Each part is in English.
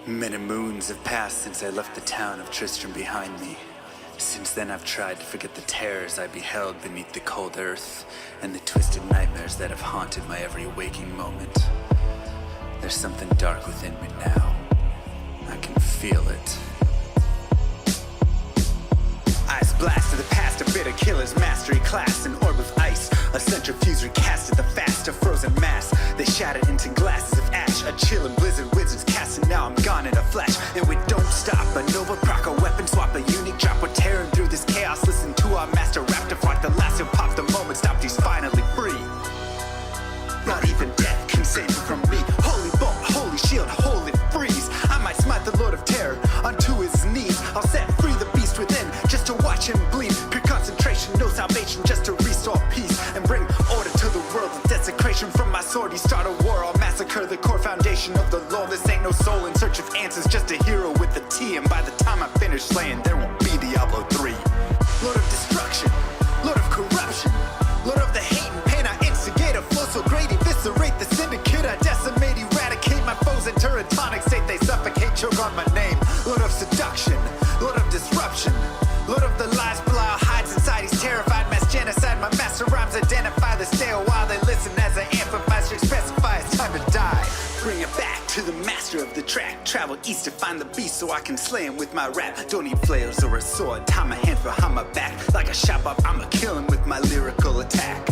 Many moons have passed since I left the town of Tristram behind me. Since then I've tried to forget the terrors I beheld beneath the cold earth and the twisted nightmares that have haunted my every waking moment. There's something dark within me now. I can feel it. Ice blast of the past, a bitter killer's mastery class, an orb of ice, a centrifuge recasted the fast, a frozen mass. They shattered into glasses of ash, a chill and blizzard wizards cast, and now I'm gone in a flash. And we don't stop, a nova proc, a weapon swap, a unique drop. We're tearing through this chaos, listen to our master rap to flock. The last who popped the moment stopped, he's finally free. Not even death can save him from me. Holy bolt, holy shield, holy freeze. I might smite the Lord of Terror unto his knees. I'll set free the beast within just to watch him bleed. Pure concentration, no salvation, just to restore peace and bring order to the world. The desecration from my sword, he start a war. I'll massacre the core foundation of the law. This ain't no soul in search of answers, just a hero with a T. And by the time I finish slaying, there won't be Diablo 3. Lord of destruction, Lord of corruption, Lord of the hate and pain. I instigate a flow so great, eviscerate the syndicate. I decimate, eradicate my foes in turretonic state. They suffocate, choke on my name. Lord of seduction, Lord of disruption, Lord of the lies, Belial hides inside. He's terrified, mass genocide. My master rhymes identify the stale while they listen as I amplify. Strict specify it's time to die. Bring it back to the master of the track. Travel east to find the beast so I can slay him with my rap. Don't need flails or a sword. Tie my hands behind my back. Like a shop up, I'ma kill him with my lyrical attack.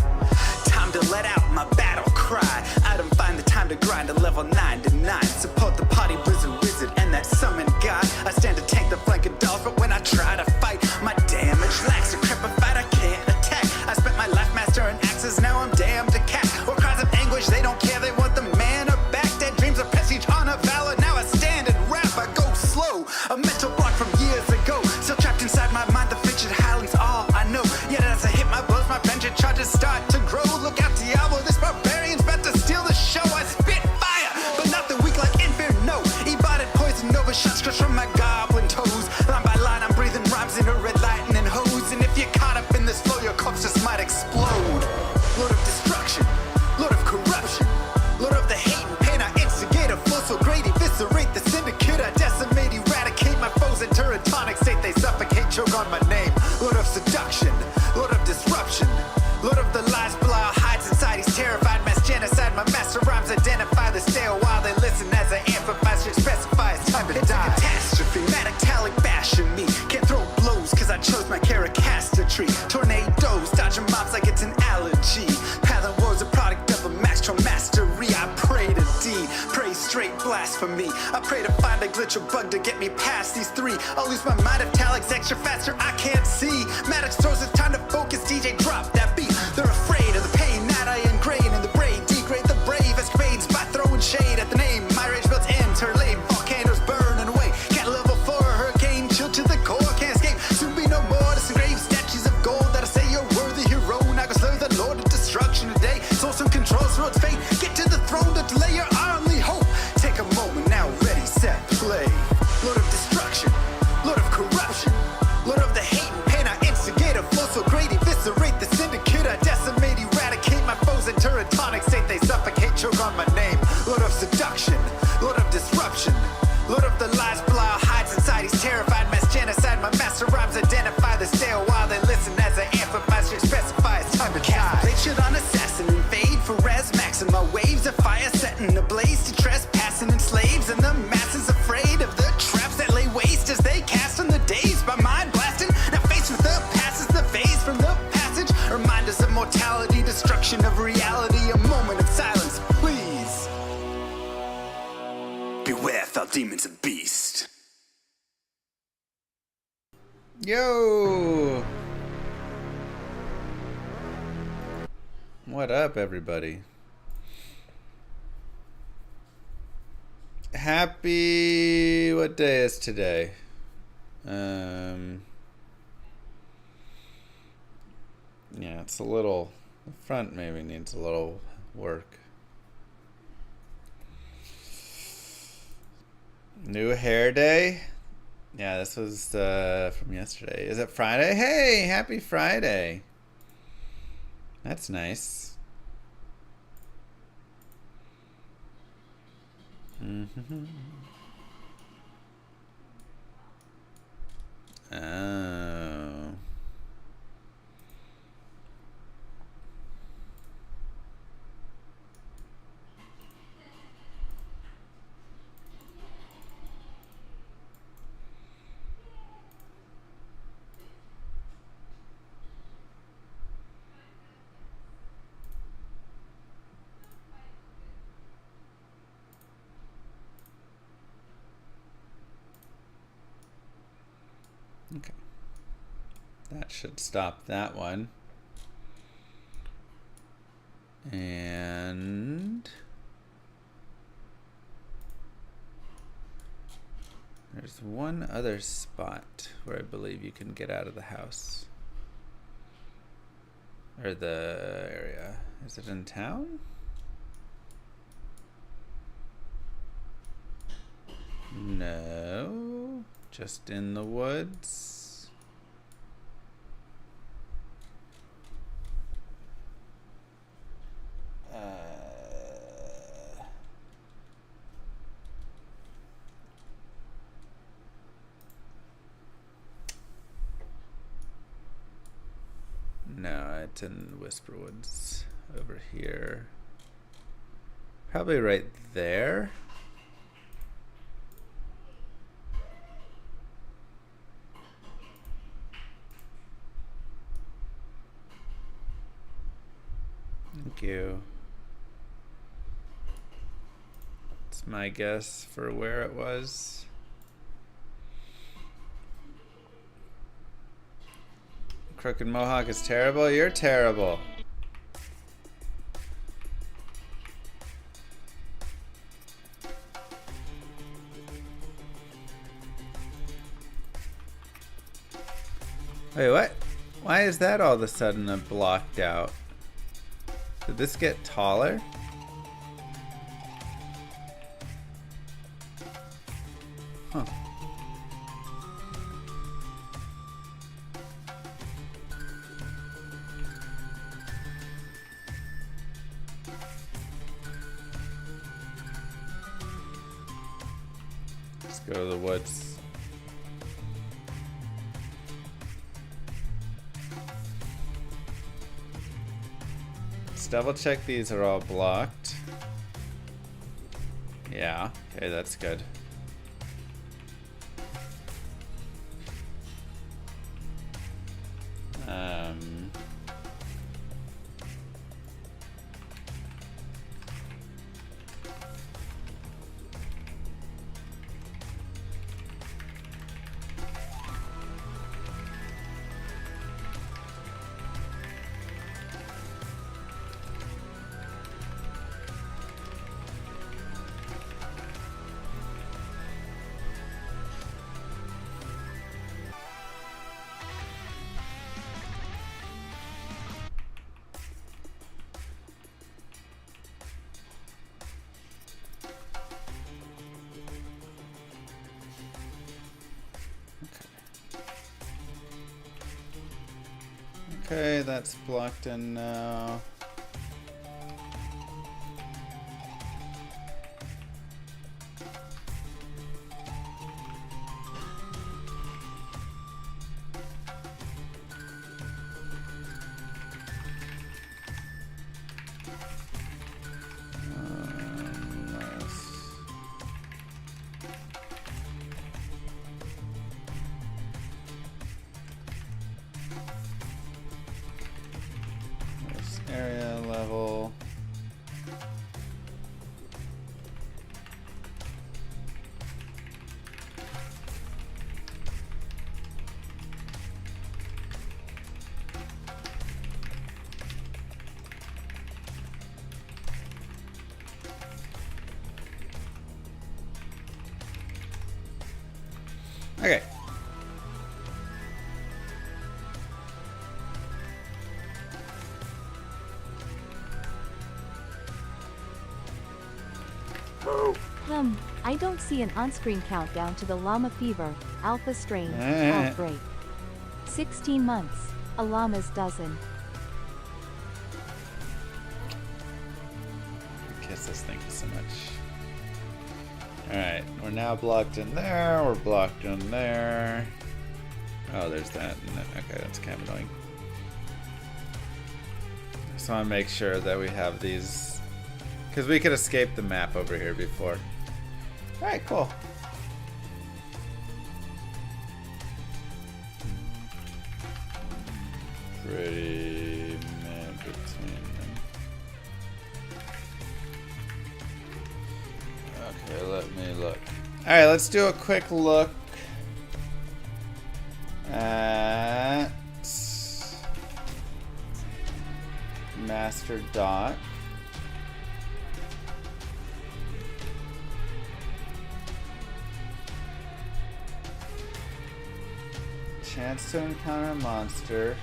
Time to let out my battle cry. I don't find the time to grind a level 9 to 9. Support the party blizzard wizard and that summon god. I stand to tank the flank of dolls, but when I try to fight, my damage lacks. Decrepified, I can't attack. I spent my life mastering axes, now I'm damned to cat. Or cries of anguish, they don't care, they want the mana back. Dead dreams of prestige, honor, valor. Now I stand and rap, I go slow. A mental block from years ago, still trapped inside my mind. The fiction howling's all I know. Yet as I hit my blows, my vengeance charges start to grow. Look out, Diablo, this barbarian's about to steal the show. I spit fire, but not the weak like Inferno. Ebotted poison over shots crush from my goblin toes. Line by line, I'm breathing rhymes in a red lightning hose. And if you're caught up in this flow, your corpse just might explode. Lord of destruction, Lord of corruption, Lord of the hate and pain. I instigate a flow so great, eviscerate the syndicate. I decimate, eradicate my foes in turretonic state. They suffocate, choke on my name. Lord of seduction, Lord of disruption, Lord of the lies, Belial hides inside. He's terrified, mass genocide. My master rhymes identify the stale while they listen as I amplify. Strict specify it's time to die. It's a catastrophe, matalic bashing me. Can't throw blows cause I chose my caricature. Tornadoes, dodging mobs like it's an allergy. Pattern war's a product of a master mastery. I pray to D, pray straight blasphemy. I pray to find a glitch or bug to get me past these three. I'll lose my mind if Talic's extra faster, I can't see. Maddox throws it's time to focus, DJ drop that beat. They're afraid of the pain that I ingrain in the brain. Degrade the brave escapades by throwing shade at the name. My rage built enter lane, volcanoes burning away. Can't level for a hurricane, chill to the core, can't escape. Soon be no more disengrave statues of gold that'll say you're worthy hero. Now go slay the Lord of destruction today. Source and controls road's fate. Get to the throne to delay your only hope. Take a moment now, ready, set, play. Lord of destruction, Lord of corruption, Lord of the hate and pain. I instigate a flow so great, eviscerate the syndicate. I decimate, eradicate my foes in turretonic state. They suffocate, choke on my name. Lord of seduction, Lord of disruption, Lord of the lies, Belial hides inside. He's terrified, mass genocide. My master rhymes identify the stale while they listen as I amplify. Strict specify it's time to die. They should on assassin and fade for res max. And my waves of fire setting ablaze to trespassing and slaves. And the masses afraid of the traps that lay waste as they cast on the days by mind blasting. Now faced with the past is the phase from the passage. Reminders of mortality, destruction of reality. A moment of silence, please. Beware, foul demons and beast. Yo! What up, everybody? Happy... What day is today? Yeah, it's a little... The front maybe needs a little work. New hair day? Yeah, this was from yesterday. Is it Friday? Hey, happy Friday. That's nice. Okay. That should stop that one. And there's one other spot where I believe you can get out of the house. Or the area. Is it in town? No. Just in the woods. No, it's in Whisperwoods over here. Probably right there. Thank you. It's my guess for where it was. Crooked Mohawk is terrible. You're terrible. Wait, what? Why is that all of a sudden blocked out? Did this get taller? Huh. Let's go to the woods. Let's double check these are all blocked. Yeah, okay, that's good. Okay, that's blocked in now. Area level. Okay. I don't see an on-screen countdown to the llama fever, alpha strain, outbreak. 16 months, a llama's dozen. Kisses, thank you so much. Alright, we're now blocked in there, we're blocked in there. Oh, there's that. Okay, that's kind of annoying. Just want to make sure that we have these, because we could escape the map over here before. Alright, cool. Pretty mad between them. Okay, let me look. Alright, let's do a quick look at master doc. Chance to encounter a monster.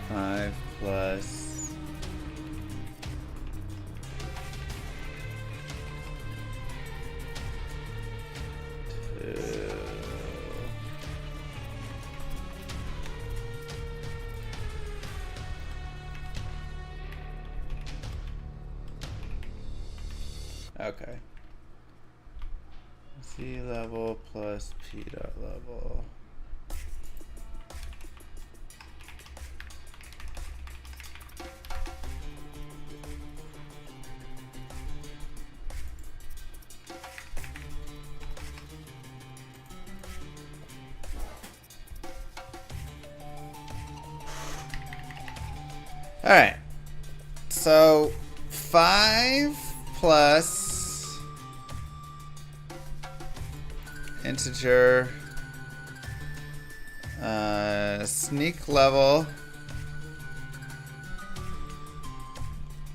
Five plus two. Okay. C level plus P dot level. All right. So 5 plus integer sneak level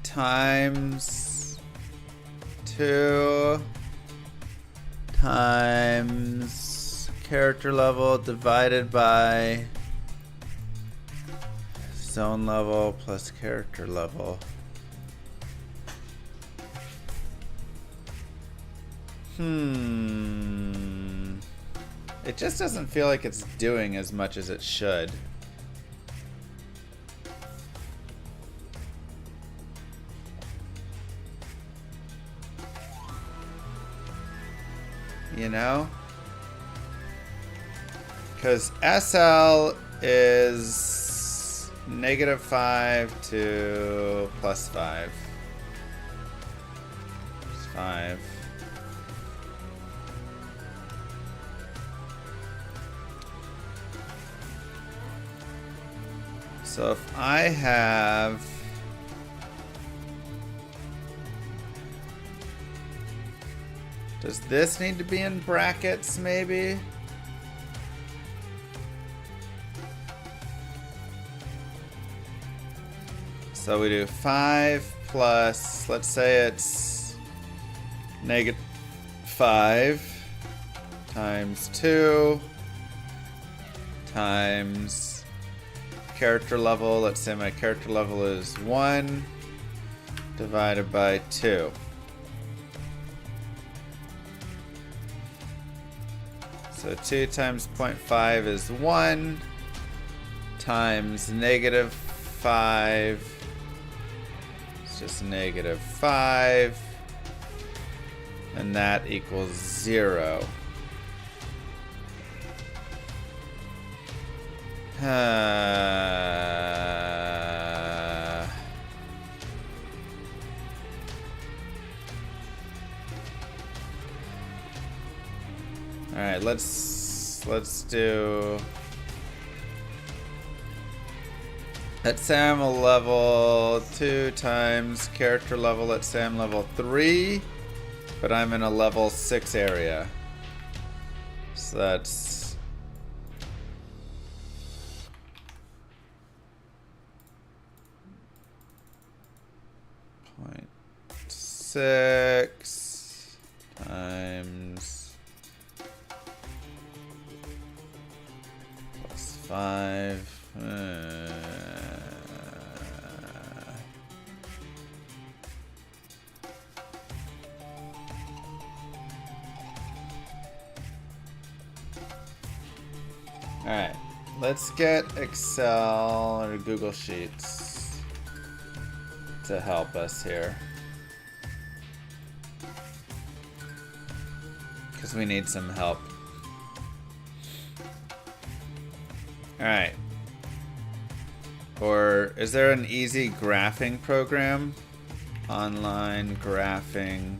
times 2 times character level divided by zone level plus character level. It just doesn't feel like it's doing as much as it should. You know? Because SL is -5 to +5. It's 5. So if I have does this need to be in brackets maybe? So we do 5 plus, let's say it's -5 times 2 times character level. Let's say my character level is 1 divided by 2. So 2 times 0.5 is 1 times -5. It's just -5. And that equals 0. All right, let's do. Let's say I'm a level 2 times character level. Let's say I'm level 3, but I'm in a level 6 area. So that's 0.6 times +5. Alright, let's get Excel or Google Sheets to help us here. Because we need some help. Alright. Or is there an easy graphing program? Online graphing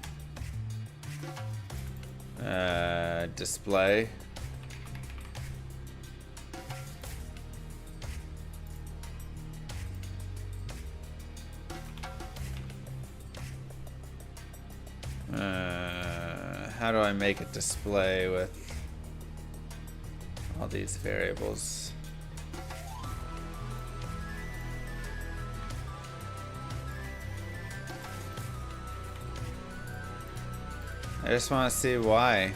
display. how do I make it display with all these variables? I just want to see why.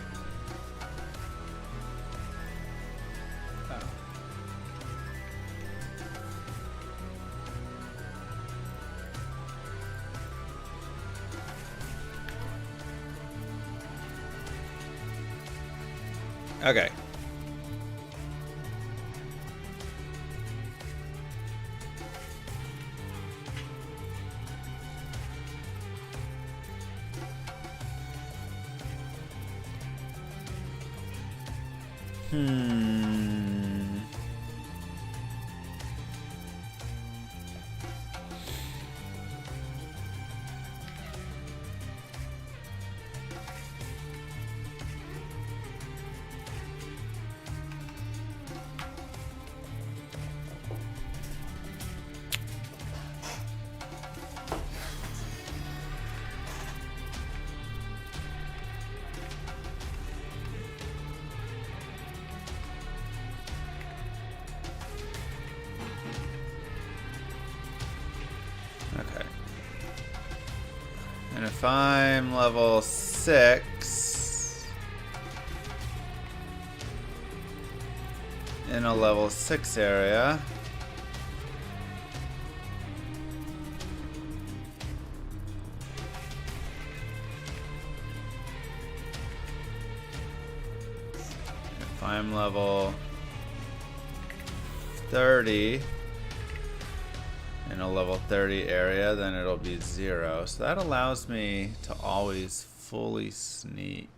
Okay. And if I'm level 6 in a level 6 area, if I'm level 30 in a level 30 area, then it'll be 0. So that allows me to always fully sneak.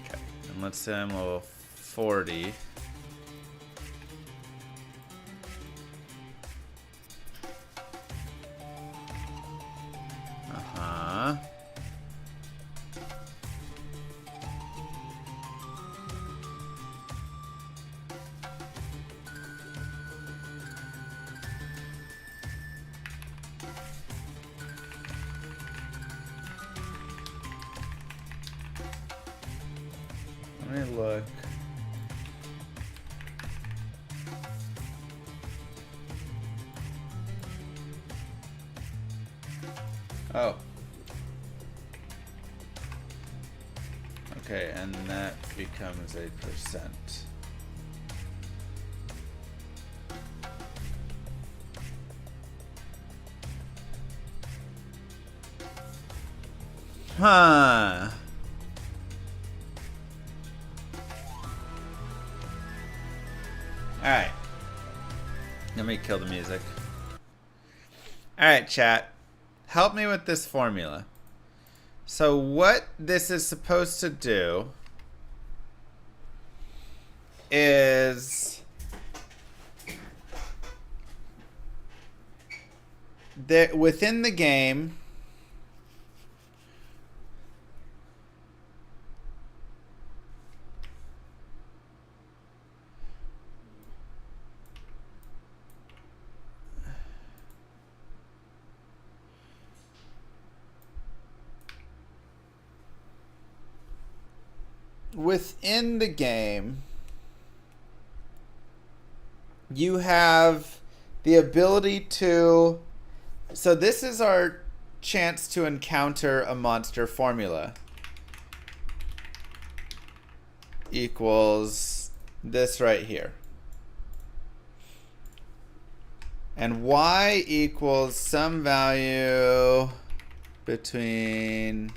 Okay, and let's say I'm level 40. Let me look. Oh. Okay, and that becomes 8%. Huh. Alright. Let me kill the music. Alright, chat. Help me with this formula. So what this is supposed to do is that within the game, you have the ability to... So this is our chance to encounter a monster formula. Equals this right here. And y equals some value between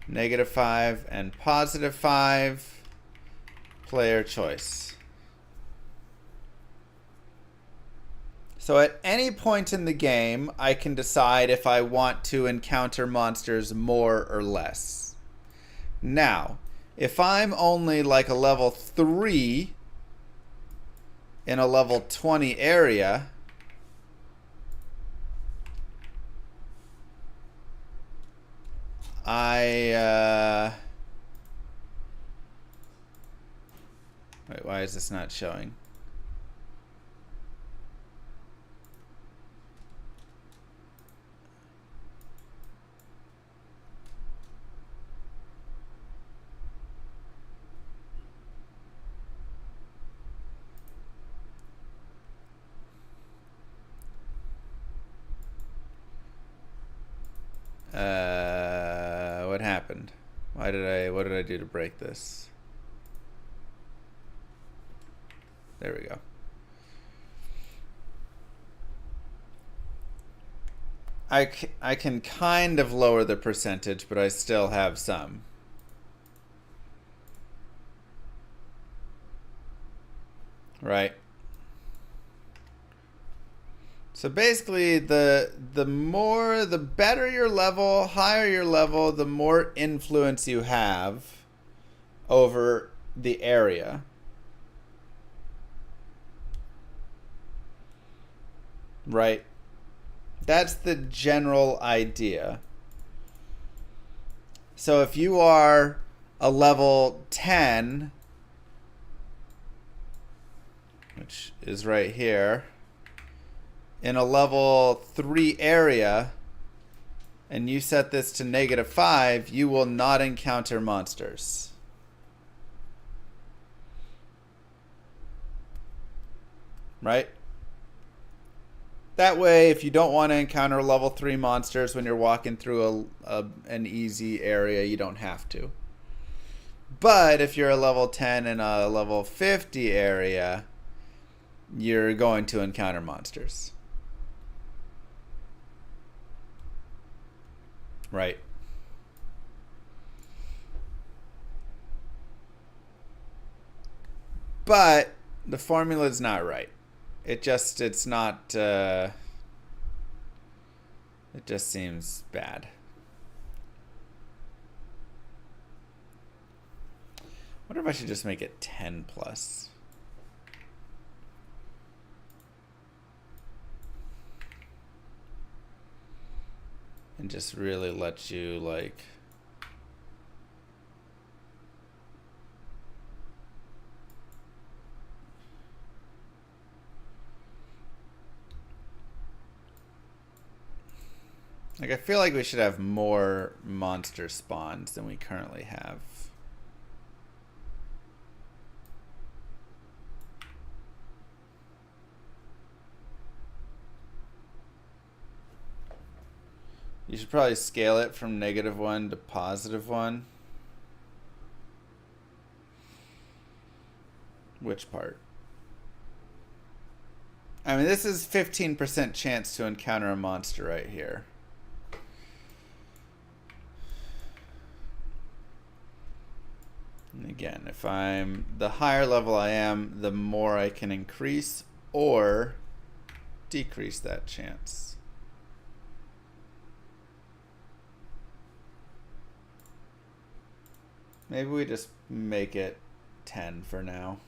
-5 and +5, player choice. So at any point in the game, I can decide if I want to encounter monsters more or less. Now, if I'm only like a level 3 in a level 20 area, Wait, why is this not showing? What happened? What did I do to break this? There we go. I can kind of lower the percentage, but I still have some. Right. So basically, the better your level, higher your level, the more influence you have over the area. Right? That's the general idea. So if you are a level 10, which is right here, in a level 3 area, and you set this to -5, you will not encounter monsters. Right? That way, if you don't want to encounter level 3 monsters when you're walking through an easy area, you don't have to. But if you're a level 10 in a level 50 area, you're going to encounter monsters. Right. But the formula is not right. It just seems bad. I wonder if I should just make it 10 plus. And just really let you, like, I feel like we should have more monster spawns than we currently have. You should probably scale it from -1 to +1. Which part? I mean, this is 15% chance to encounter a monster right here. And again, if I'm the higher level I am, the more I can increase or decrease that chance. Maybe we just make it 10 for now.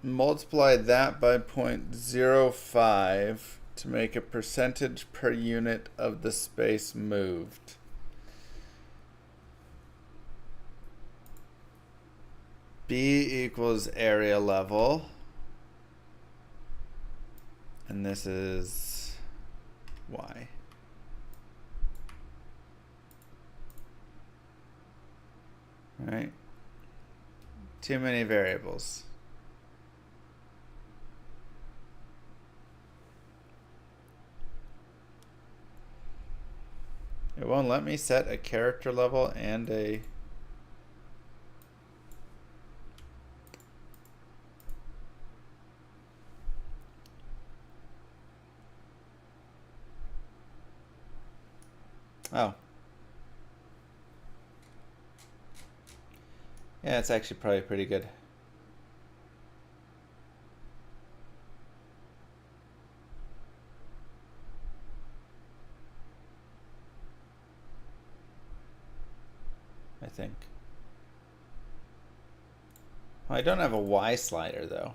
Multiply that by 0.05 to make a percentage per unit of the space moved. B equals area level. And this is Y. All right. Too many variables. It won't let me set a character level and a... Oh. Yeah, it's actually probably pretty good. I think. Well, I don't have a Y slider though.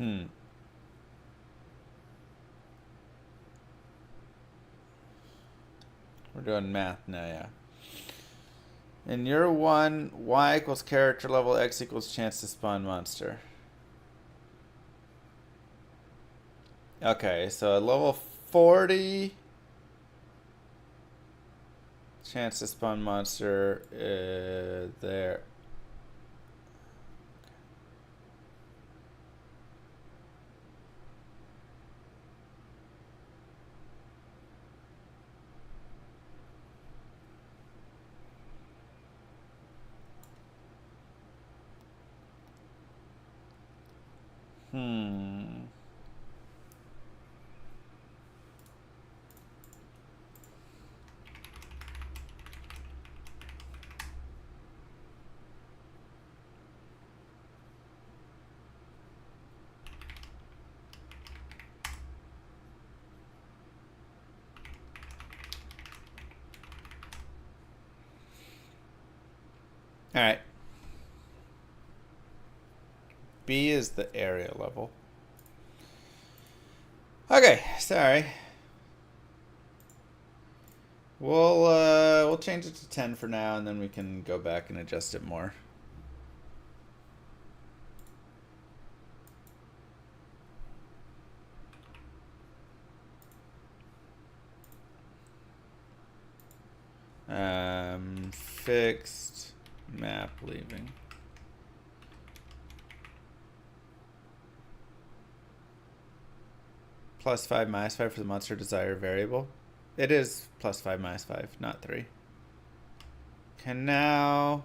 We're doing math now, yeah. In year 1, Y equals character level, X equals chance to spawn monster. Okay, so at level 40, chance to spawn monster there. All right. B is the area level. Okay, sorry. We'll change it to 10 for now, and then we can go back and adjust it more. Fixed map leaving. +5, -5 for the monster desire variable. It is +5, -5, not 3. Can now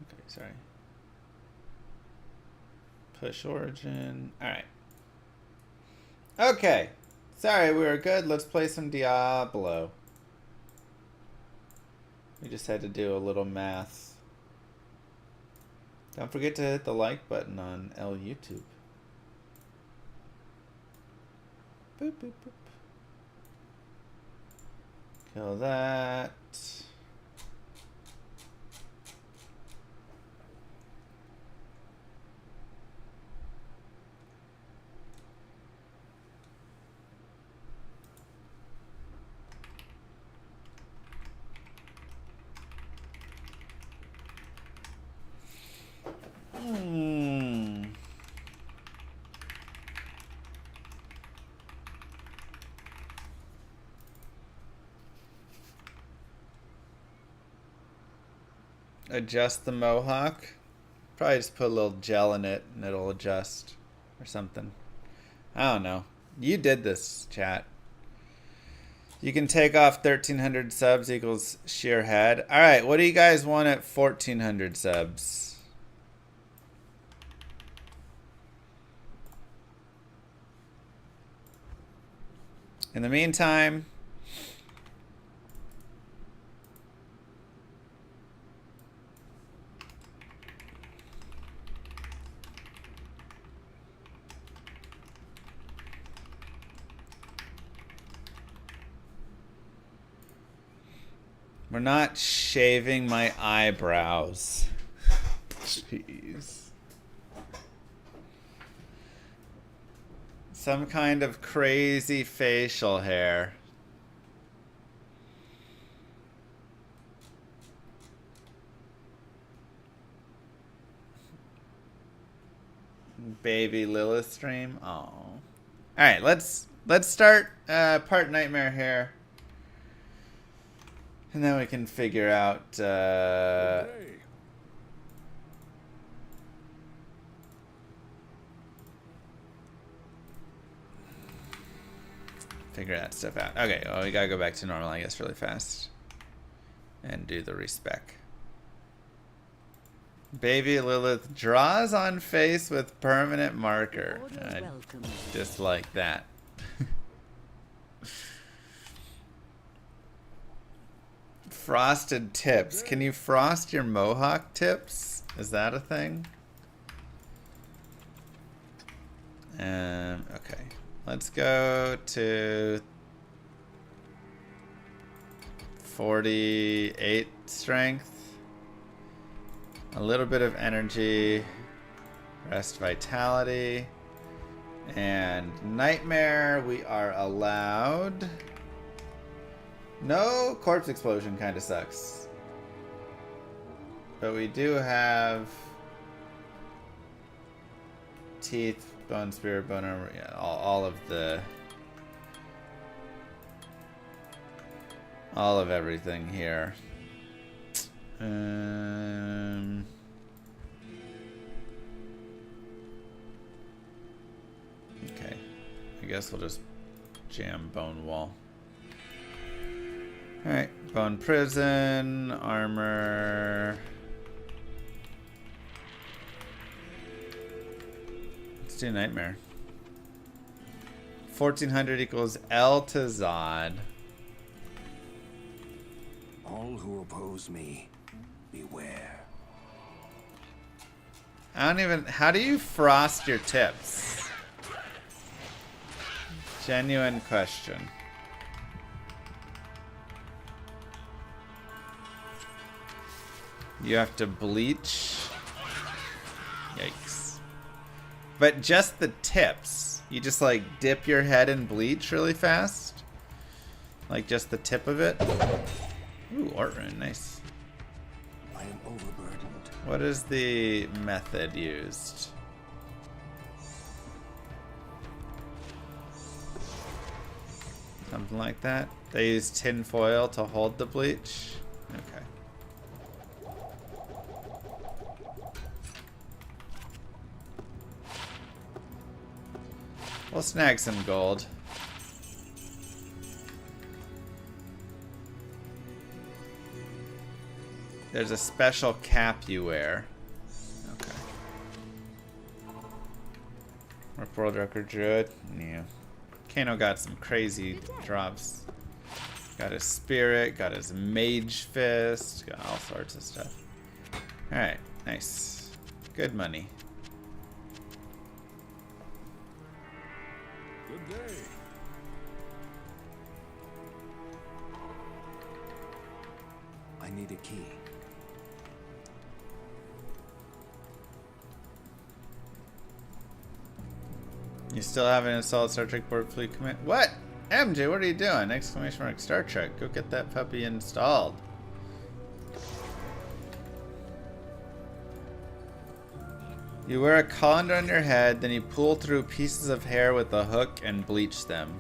okay, sorry. Push origin. Alright. Okay. Sorry, we were good. Let's play some Diablo. We just had to do a little math. Don't forget to hit the like button on YouTube. Boop, boop, boop. Kill that. Adjust the mohawk. Probably just put a little gel in it and it'll adjust or something. I don't know. You did this, chat. You can take off 1,300 subs equals sheer head. All right, what do you guys want at 1,400 subs? In the meantime, we're not shaving my eyebrows. Jeez. Some kind of crazy facial hair. Baby Lilith stream. Oh. All right, let's start part nightmare here. And then we can figure out figure that stuff out. Okay, well, we gotta go back to normal, I guess, really fast. And do the respec. Baby Lilith draws on face with permanent marker. Just like that. Frosted tips. Can you frost your mohawk tips? Is that a thing? Okay. Let's go to 48 strength. A little bit of energy. Rest vitality. And nightmare, we are allowed. No, corpse explosion kind of sucks. But we do have teeth, bone spirit, bone armor, yeah, all of everything here. Okay, I guess we'll just jam bone wall. Alright, bone prison, armor. Let's do nightmare. 1400 equals L to Zod. All who oppose me, beware. I don't even... How do you frost your tips? Genuine question. You have to bleach. Yikes. But just the tips. You just like dip your head in bleach really fast. Like just the tip of it. Ooh, art rune, nice. I am overburdened. What is the method used? Something like that. They use tin foil to hold the bleach. Okay. We'll snag some gold. There's a special cap you wear. Okay. World record druid. Yeah. Kano got some crazy drops. Got his spirit, got his mage fist, got all sorts of stuff. Alright, nice. Good money. Good day. I need a key. You still haven't installed Star Trek Board Fleet Command? What? MJ, what are you doing? Exclamation mark Star Trek. Go get that puppy installed. You wear a colander on your head, then you pull through pieces of hair with a hook and bleach them.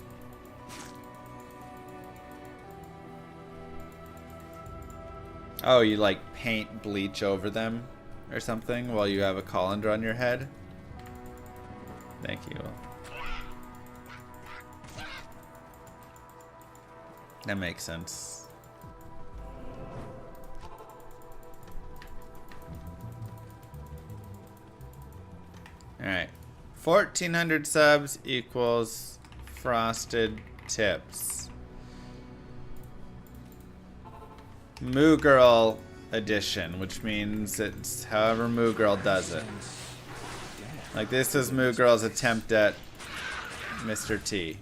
Oh, you like paint bleach over them or something while you have a colander on your head? Thank you. That makes sense. Alright. 1,400 subs equals frosted tips. Moo Girl edition, which means it's however Moo Girl does it. Like this is Moo Girl's attempt at Mr. T.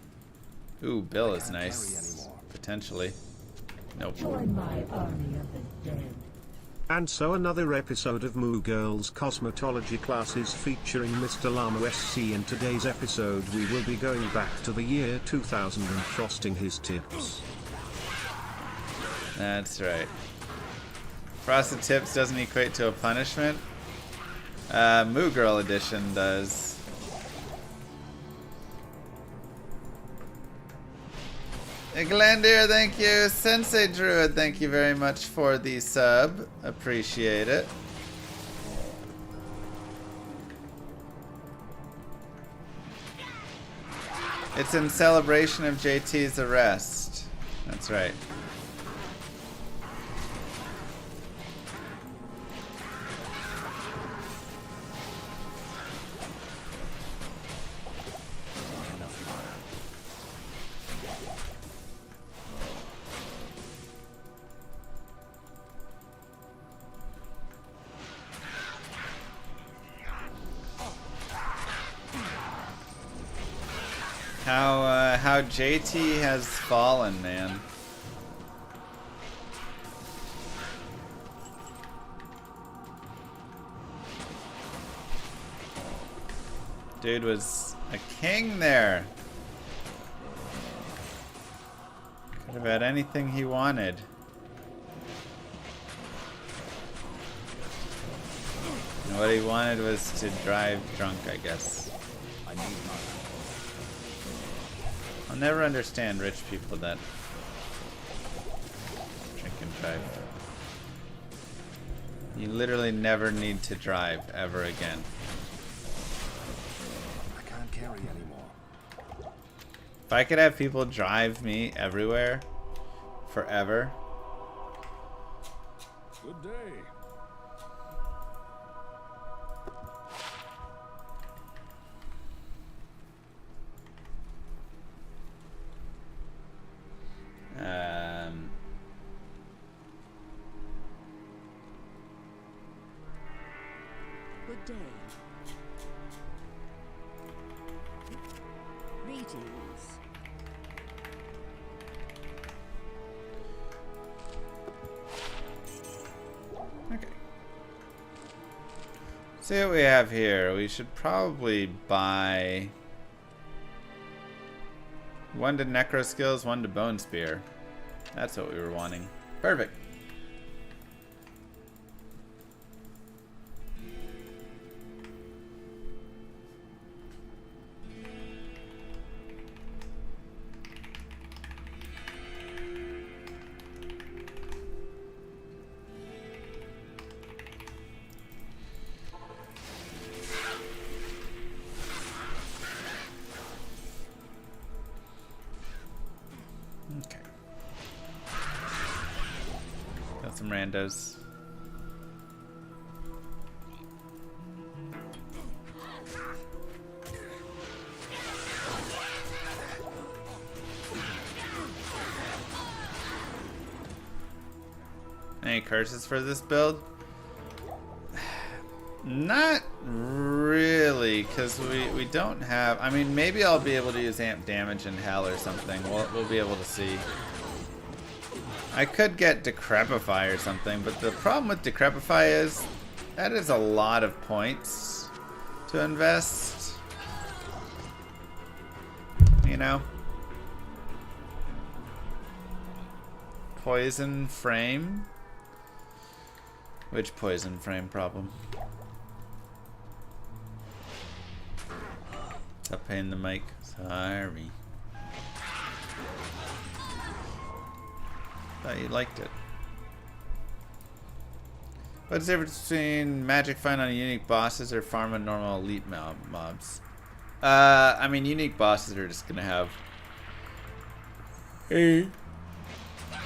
Ooh, Bill is nice. Potentially. Nope. Join my army of the dead. And so another episode of Moo Girl's cosmetology classes featuring Mr. Llama SC. In today's episode we will be going back to the year 2000 and frosting his tips. That's right. Frosted tips doesn't equate to a punishment. Moo Girl edition does. Glandir, thank you. Sensei Druid, thank you very much for the sub. Appreciate it. It's in celebration of JT's arrest. That's right. How JT has fallen, man. Dude was a king there. Could have had anything he wanted. And what he wanted was to drive drunk, I guess. I need money. I'll never understand rich people that drink and drive. You literally never need to drive ever again. I can't carry anymore. If I could have people drive me everywhere, forever. Good day. Good day. Greetings. Okay. See what we have here. We should probably buy 1 to Necro Skills, 1 to Bone Spear. That's what we were wanting. Perfect. Okay. Got some randos. Any curses for this build? Not really, because we don't have... I mean, maybe I'll be able to use amp damage in hell or something. We'll be able to see. I could get Decrepify or something, but the problem with Decrepify is that is a lot of points to invest. You know? Poison Frame? Which Poison Frame problem? Stop paying the mic. Sorry. Thought you liked it. What's the difference between magic find on unique bosses or farm on normal elite mobs? I mean, unique bosses are just gonna have a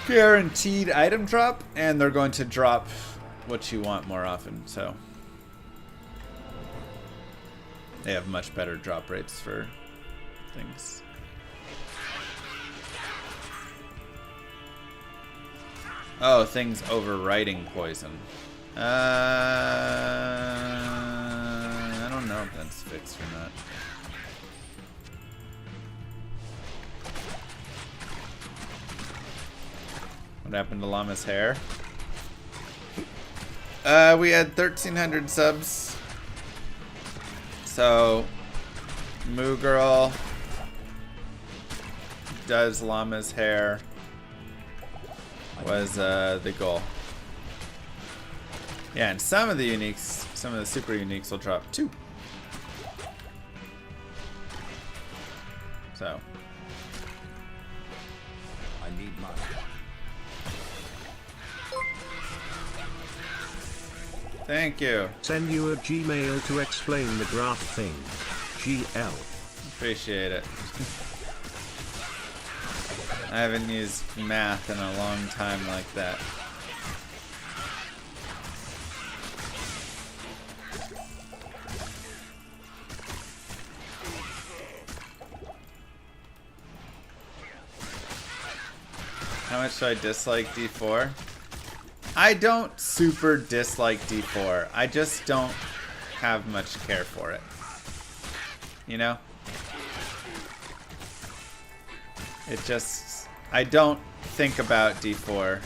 guaranteed item drop, and they're going to drop what you want more often, so they have much better drop rates for things. Oh, things overriding poison. I don't know if that's fixed or not. What happened to Llama's hair? We had 1,300 subs. So, Moo Girl does Llama's hair was the goal. Yeah, and some of the uniques, some of the super uniques will drop too. So. I need money. Thank you. Send you a Gmail to explain the graph thing. GL. Appreciate it. I haven't used math in a long time like that. How much do I dislike D4? I don't super dislike D4. I just don't have much care for it. You know? It just... I don't think about D4.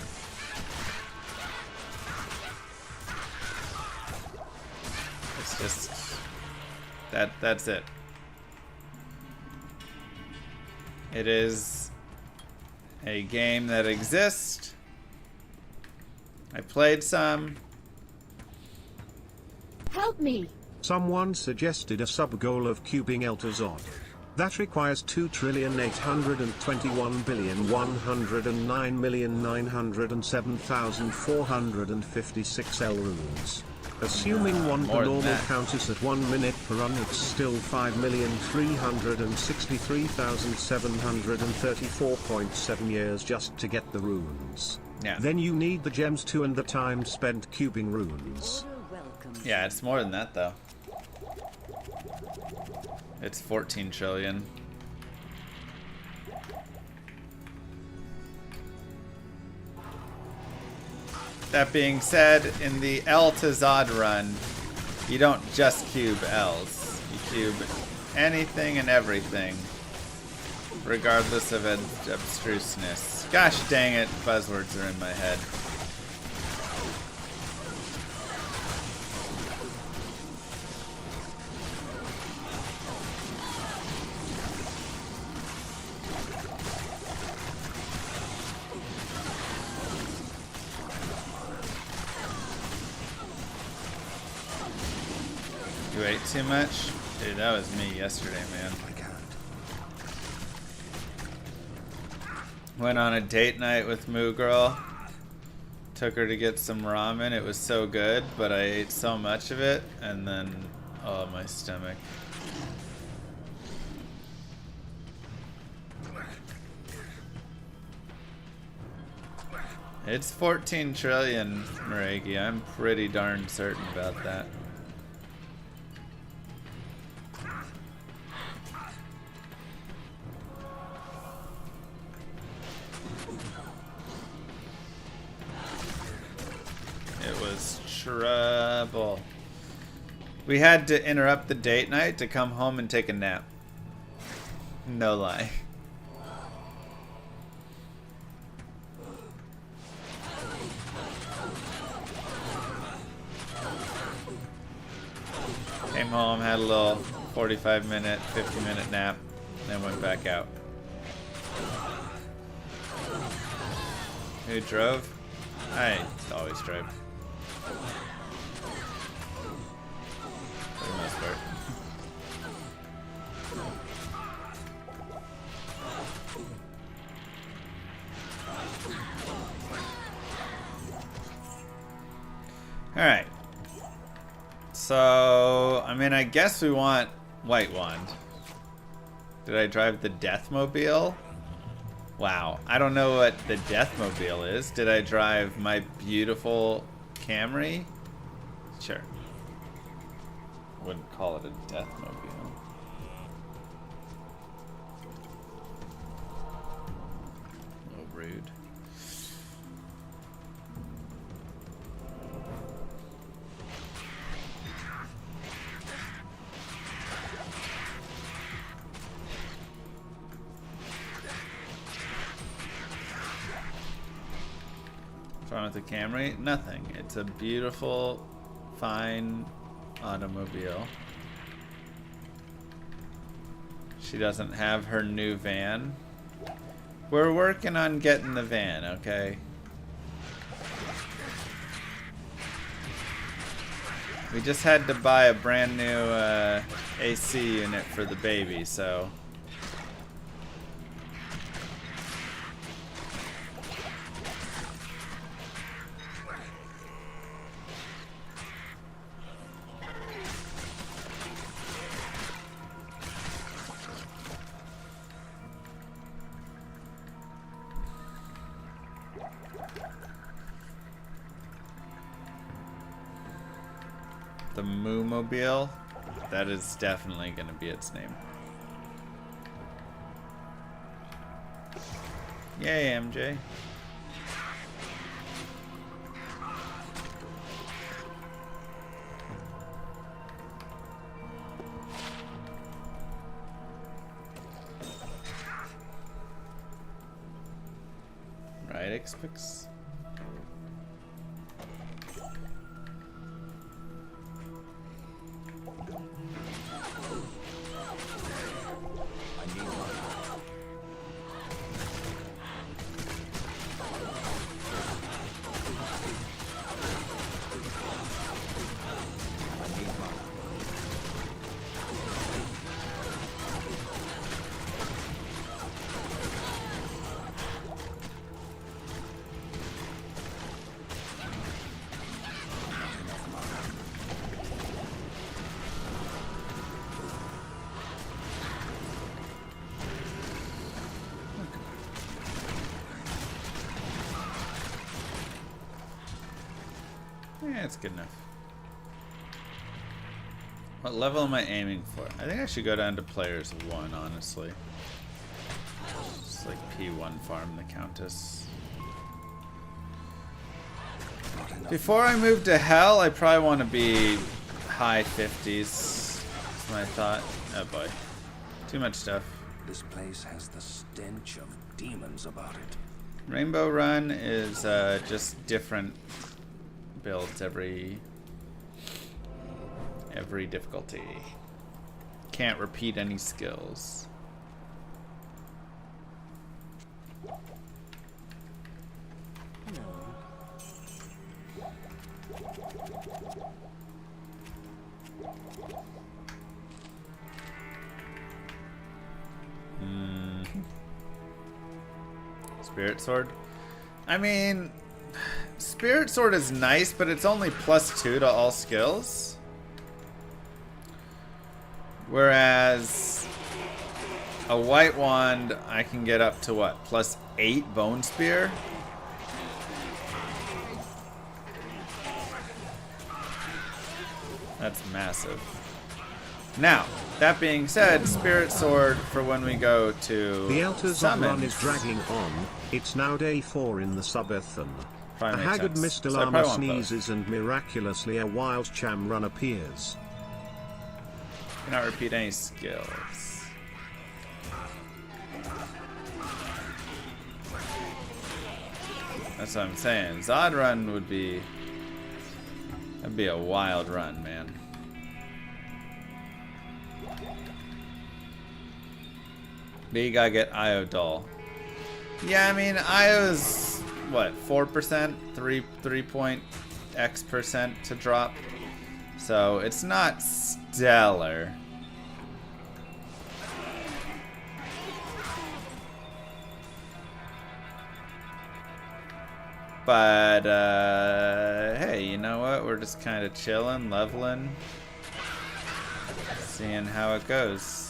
It's just... That's it. It is a game that exists. I played some. Help me! Someone suggested a sub-goal of cubing Eltazod. That requires 2,821,109,907,456 L runes. Assuming one per more than normal that. count is at 1 minute per run, it's still 5,363,734.7 years just to get the runes. Yeah. Then you need the gems too and the time spent cubing runes. Yeah, it's more than that though. It's 14 trillion. That being said, in the L to Zod run, you don't just cube L's. You cube anything and everything, regardless of abstruseness. Gosh dang it, buzzwords are in my head. You ate too much? Dude, that was me yesterday, man. I can't. Went on a date night with Moo Girl. Took her to get some ramen. It was so good, but I ate so much of it, and then, oh, my stomach. It's 14 trillion, Maregi. I'm pretty darn certain about that. It was trouble. We had to interrupt the date night to come home and take a nap. No lie. Came home, had a little 45-minute, 50-minute nap, then went back out. Who drove? I always drive. For the most part. Alright. So, I mean, I guess we want White Wand. Did I drive the Deathmobile? Wow, I don't know what the Deathmobile is. Did I drive my beautiful Camry? Sure. Wouldn't call it a Deathmobile. A little rude. What's wrong with the Camry? Nothing. It's a beautiful, fine automobile. She doesn't have her new van. We're working on getting the van, okay? We just had to buy a brand new AC unit for the baby, so... The Moo-mobile, that is definitely going to be its name. Yay, MJ. Right, Xpix? Yeah, it's good enough. What level am I aiming for? I think I should go down to players 1, honestly. Just like P1 farm the Countess. Before I move to hell, I probably want to be high 50s. That's my thought. Oh boy. Too much stuff. This place has the stench of demons about it. Rainbow Run is just different builds every difficulty. Can't repeat any skills. Spirit Sword? I mean, Spirit Sword is nice, but it's only +2 to all skills. Whereas a White Wand, I can get up to what? +8 Bone Spear? That's massive. Now, that being said, Spirit Sword for when we go to The Elder's summons. run is dragging on. It's now day 4 in the subathon. Probably A makes haggard sense. Mr. So I Llama probably want both. sneezes and miraculously a wild cham run appears. Cannot repeat any skills. That's what I'm saying. Zod run would be... That'd be a wild run, man. But you gotta get IO Dull. Yeah, I mean, IO's, what, 4%? 3 point X% to drop. So, it's not stellar. But, hey, you know what? We're just kind of chilling, leveling, seeing how it goes.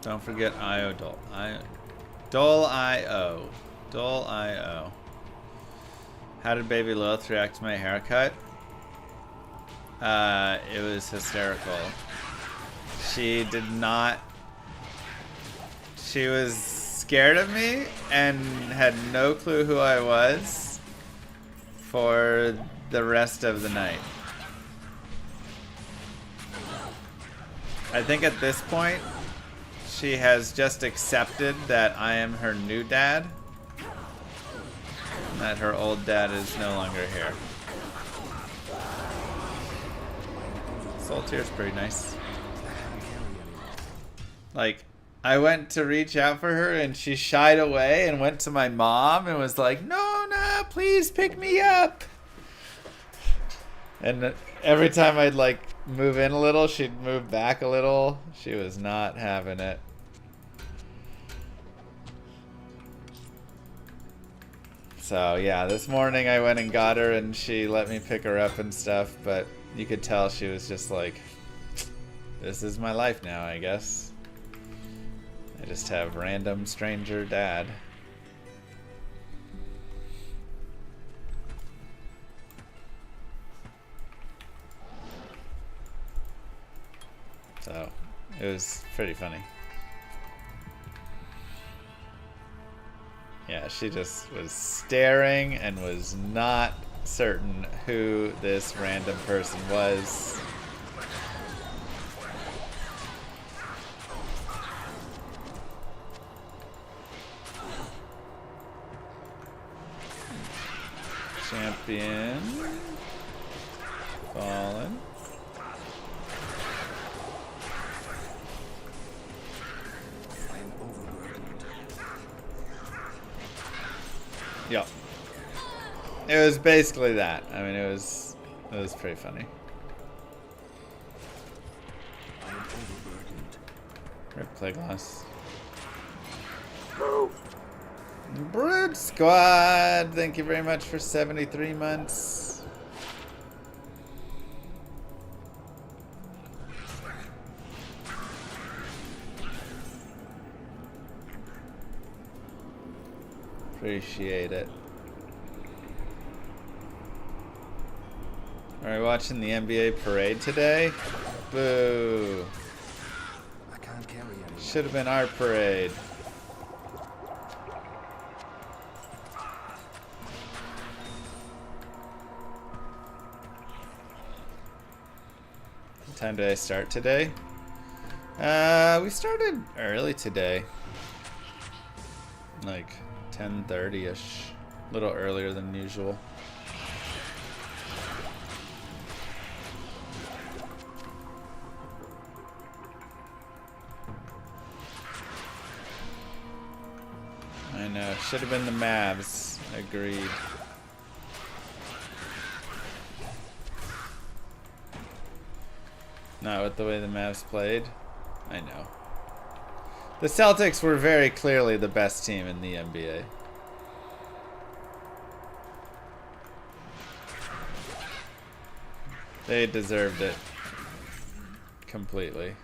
Don't forget IO Dull. Dull IO. Dull IO. How did Baby Lilith react to my haircut? It was hysterical. She did not... She was scared of me and had no clue who I was for the rest of the night. I think at this point, she has just accepted that I am her new dad, and that her old dad is no longer here. Soul Tear's pretty nice. Like, I went to reach out for her and she shied away and went to my mom and was like, "No, no, please pick me up." And every time I'd like move in a little, she'd move back a little. She was not having it. So yeah, this morning I went and got her and she let me pick her up and stuff, but you could tell she was just like, this is my life now, I guess. I just have random stranger dad. So, it was pretty funny. Yeah, she just was staring and was not certain who this random person was. Champion. Fallen. Yep. It was basically that. I mean, it was pretty funny. Rip Playglass. Brood Squad, thank you very much for 73 months. Appreciate it. Are we watching the NBA parade today? Boo. I can't carry any. Should have been our parade. What time did I start today? We started early today. Like 10:30-ish. A little earlier than usual. I know, should have been the Mavs. Agreed. Not with the way the Mavs played. I know. The Celtics were very clearly the best team in the NBA. They deserved it. Completely.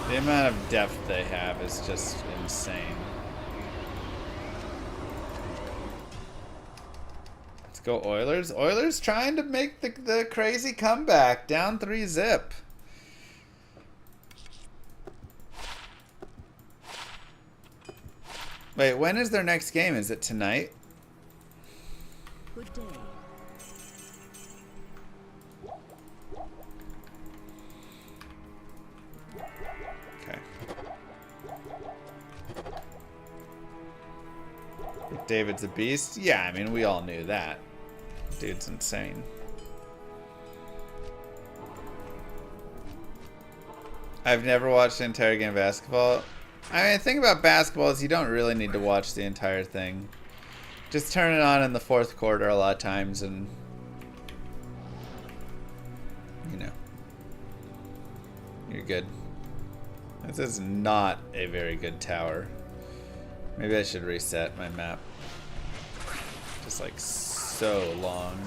The amount of depth they have is just insane. Let's go Oilers. Oilers trying to make the crazy comeback. Down 3-zip. Wait, when is their next game? Is it tonight? Good day. Okay. David's a beast? Yeah, I mean, we all knew that. Dude's insane. I've never watched the entire game of basketball. I mean, the thing about basketball is you don't really need to watch the entire thing. Just turn it on in the fourth quarter a lot of times and, you know, you're good. This is not a very good tower. Maybe I should reset my map. Just like so long.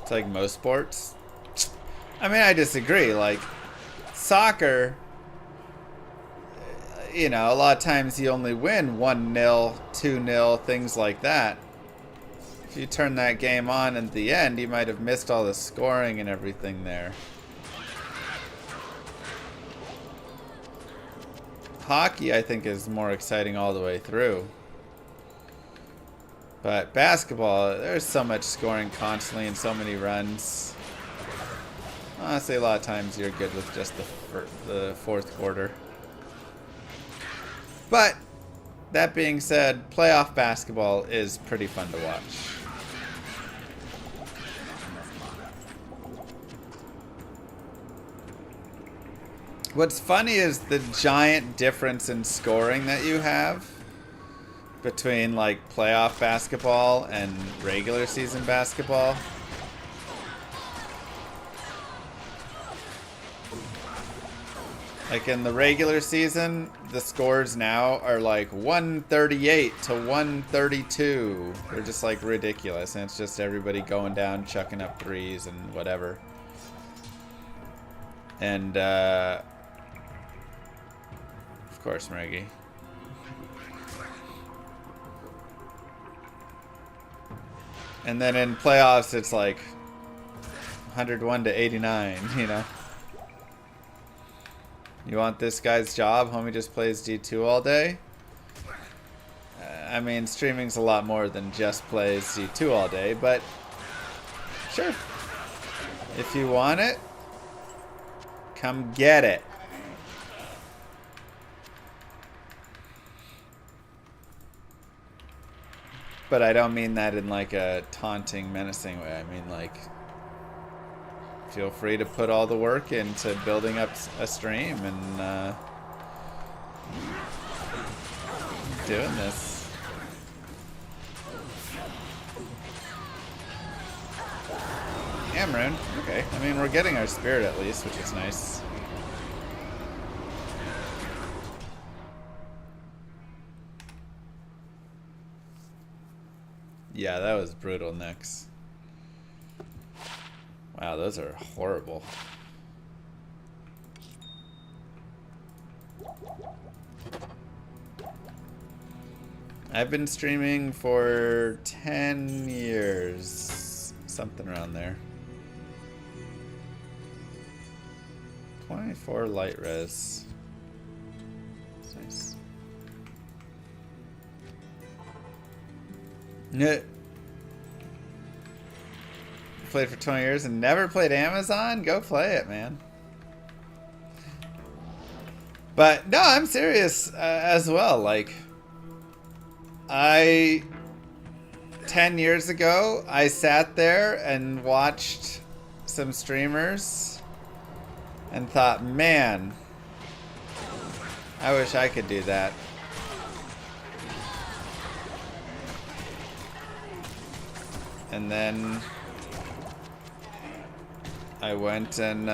It's like most sports. I mean, I disagree. Like, soccer, you know, a lot of times you only win 1-0, 2-0, things like that. If you turn that game on at the end, you might have missed all the scoring and everything there. Hockey, I think, is more exciting all the way through. But basketball, there's so much scoring constantly and so many runs. Honestly, a lot of times you're good with just the fourth quarter. But, that being said, playoff basketball is pretty fun to watch. What's funny is the giant difference in scoring that you have between like playoff basketball and regular season basketball. Like in the regular season, the scores now are like 138 to 132. They're just like ridiculous, and it's just everybody going down, chucking up threes and whatever. And of course, Maggie. And then in playoffs, it's like 101 to 89, you know? You want this guy's job? Homie just plays D2 all day? I mean, streaming's a lot more than just plays D2 all day, but sure. If you want it, come get it. But I don't mean that in like a taunting, menacing way. I mean like, feel free to put all the work into building up a stream and doing this. Amrune, okay. I mean, we're getting our spirit at least, which is nice. Yeah, that was brutal necks. Wow, those are horrible. I've been streaming for 10 years. Something around there. 24 light res. That's nice. Yeah. Played for 20 years and never played Amazon? Go play it, man. But no, I'm serious as well. Like, 10 years ago, I sat there and watched some streamers and thought, man, I wish I could do that. And then I went and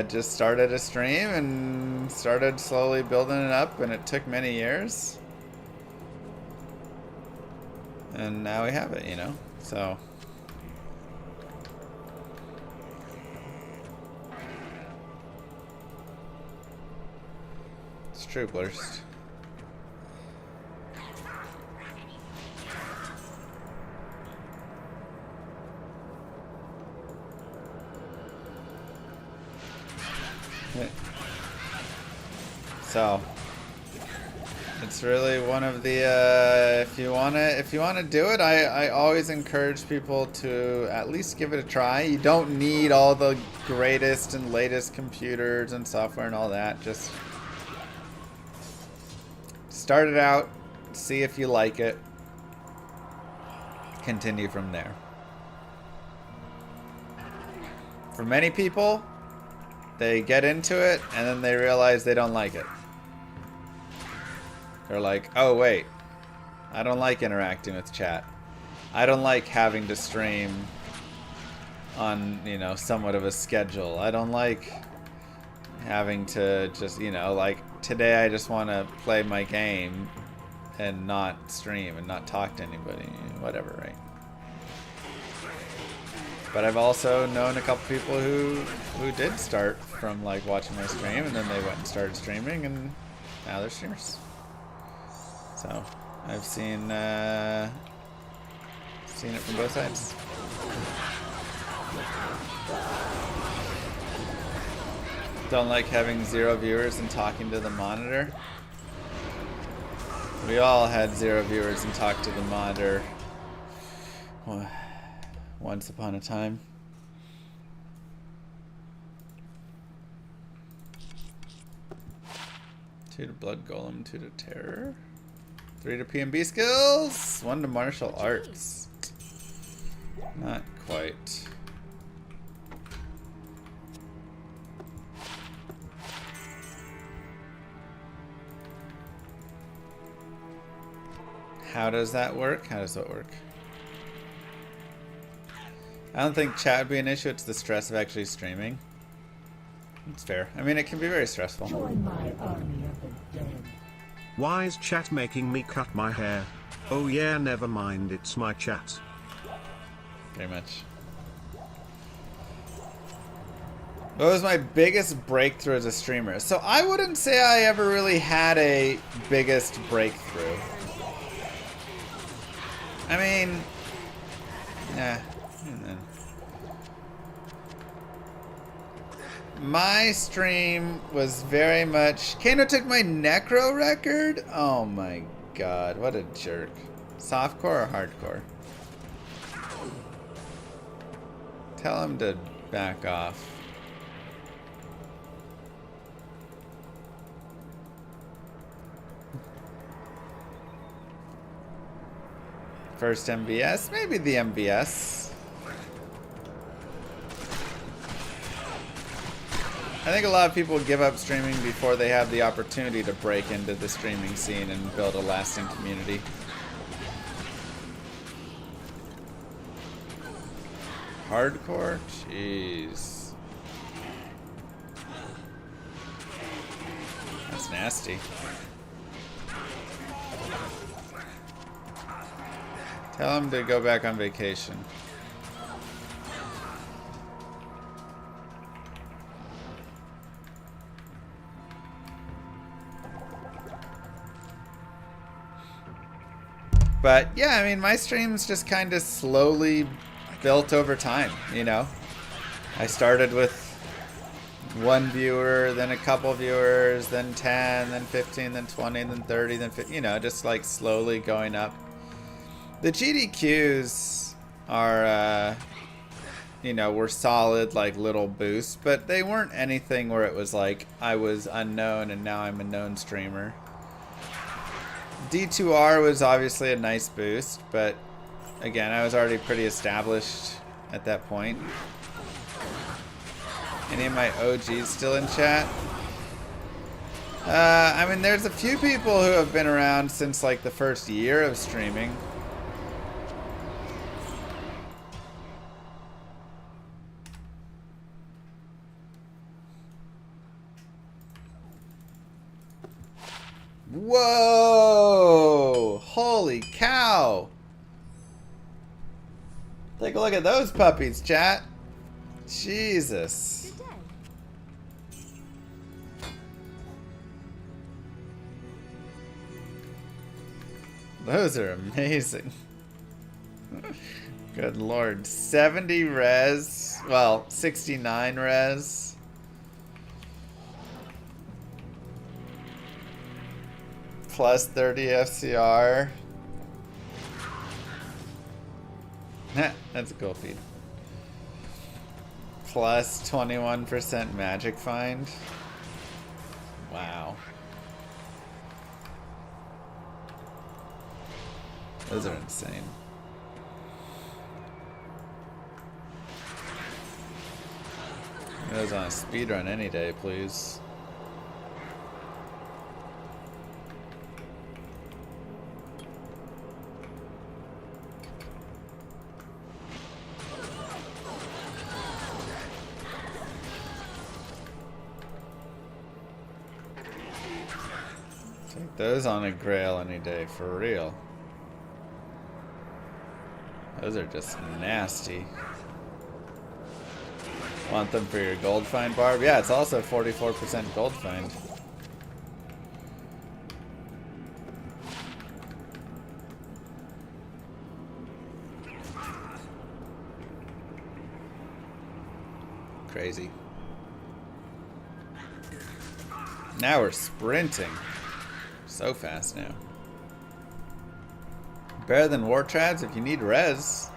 just started a stream and started slowly building it up, and it took many years. And now we have it, you know? So. It's true, Blurst. So it's really one of the if you wanna do it, I always encourage people to at least give it a try. You don't need all the greatest and latest computers and software and all that. Just start it out, see if you like it, continue from there. For many people, they get into it and then they realize they don't like it. They're like, oh wait, I don't like interacting with chat. I don't like having to stream on, you know, somewhat of a schedule. I don't like having to just, you know, like today I just want to play my game and not stream and not talk to anybody, whatever, right? But I've also known a couple people who did start from like watching my stream and then they went and started streaming and now they're streamers. So I've seen it from both sides. Don't like having 0 viewers and talking to the monitor. We all had 0 viewers and talked to the monitor once upon a time. 2 to Blood Golem, 2 to Terror. 3 to PMB skills, 1 to martial arts. Not quite. How does that work? How does that work? I don't think chat would be an issue. It's the stress of actually streaming. It's fair. I mean, it can be very stressful. Join my army of the dead. Why is chat making me cut my hair? Oh yeah, never mind, it's my chat. Very much. What was my biggest breakthrough as a streamer? So I wouldn't say I ever really had a biggest breakthrough. I mean, yeah. My stream was very much... Kano took my necro record? Oh my god, what a jerk. Softcore or hardcore? Tell him to back off. First MBS? Maybe the MBS. I think a lot of people give up streaming before they have the opportunity to break into the streaming scene and build a lasting community. Hardcore? Jeez. That's nasty. Tell him to go back on vacation. But yeah, I mean, my streams just kind of slowly built over time, you know? I started with 1 viewer, then a couple viewers, then 10, then 15, then 20, then 30, then 50, you know, just like slowly going up. The GDQs are, you know, were solid, like little boosts, but they weren't anything where it was like I was unknown and now I'm a known streamer. D2R was obviously a nice boost, but again, I was already pretty established at that point. Any of my OGs still in chat? I mean, there's a few people who have been around since like the first year of streaming. Whoa! Holy cow! Take a look at those puppies, chat. Jesus. Those are amazing. Good lord. 70 res. Well, 69 res. Plus 30 FCR. That's a cool feed. Plus 21% magic find. Wow. Those are insane. Those on a speedrun any day, please. Take those on a grail any day, for real. Those are just nasty. Want them for your gold find, Barb? Yeah, it's also 44% gold find. Crazy. Now we're sprinting. So fast now. Better than war trads if you need res.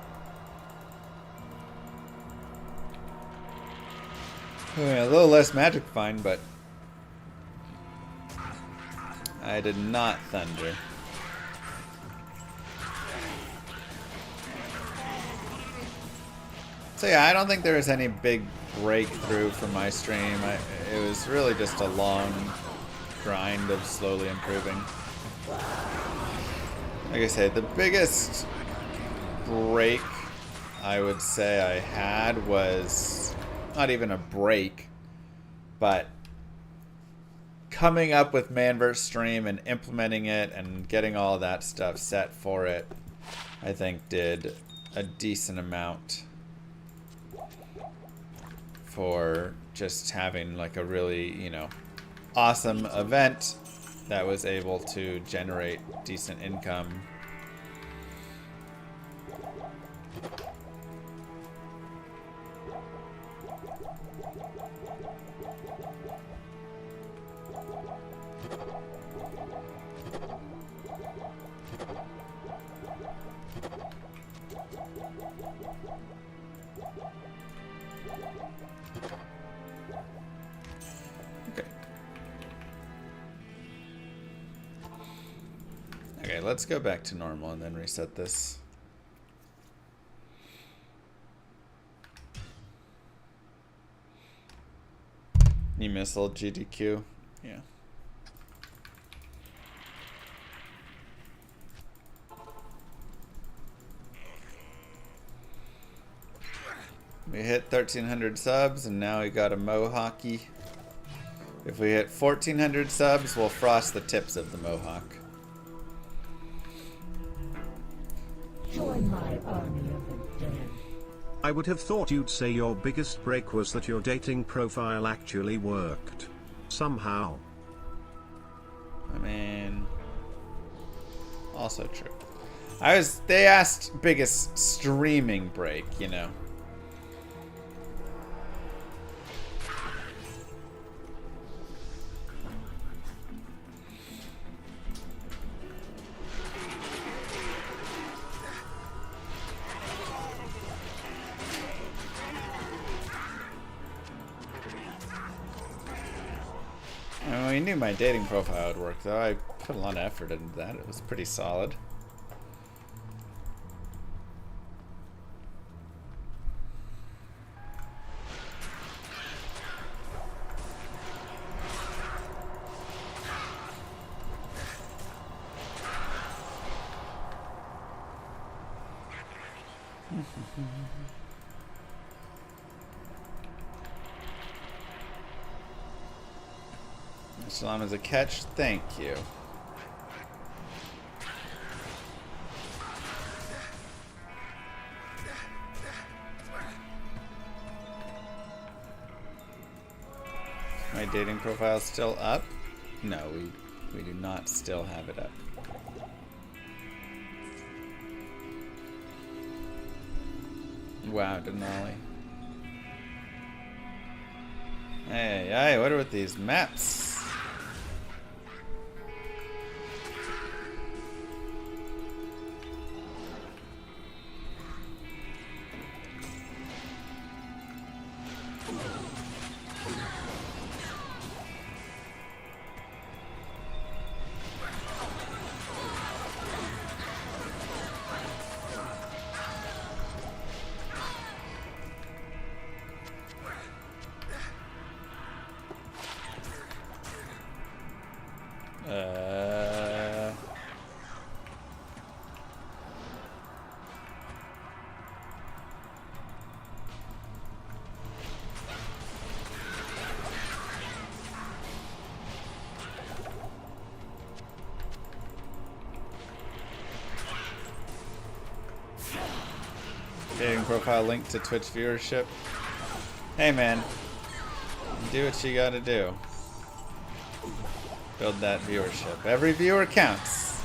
A little less magic find, but I did not thunder. So yeah, I don't think there was any big breakthrough from my stream. It was really just a long grind of slowly improving. Like I say, the biggest break I would say I had was not even a break, but coming up with Manverse Stream and implementing it and getting all that stuff set for it, I think did a decent amount for just having like a really, you know, awesome event that was able to generate decent income. Okay, let's go back to normal and then reset this. You miss old GDQ. Yeah. We hit 1,300 subs, and now we got a mohawky. If we hit 1,400 subs, we'll frost the tips of the mohawk. Join my army of the dead. I would have thought you'd say your biggest break was that your dating profile actually worked. Somehow. I mean, also true. They asked biggest streaming break, you know. I mean, we knew my dating profile would work, though. I put a lot of effort into that. It was pretty solid. Llama's a catch. Thank you. My dating profile still up? No, we do not still have it up. Wow, Denali. Hey, what are with these maps? Dating profile linked to Twitch viewership. Hey man, do what you gotta do. Build that viewership. Every viewer counts.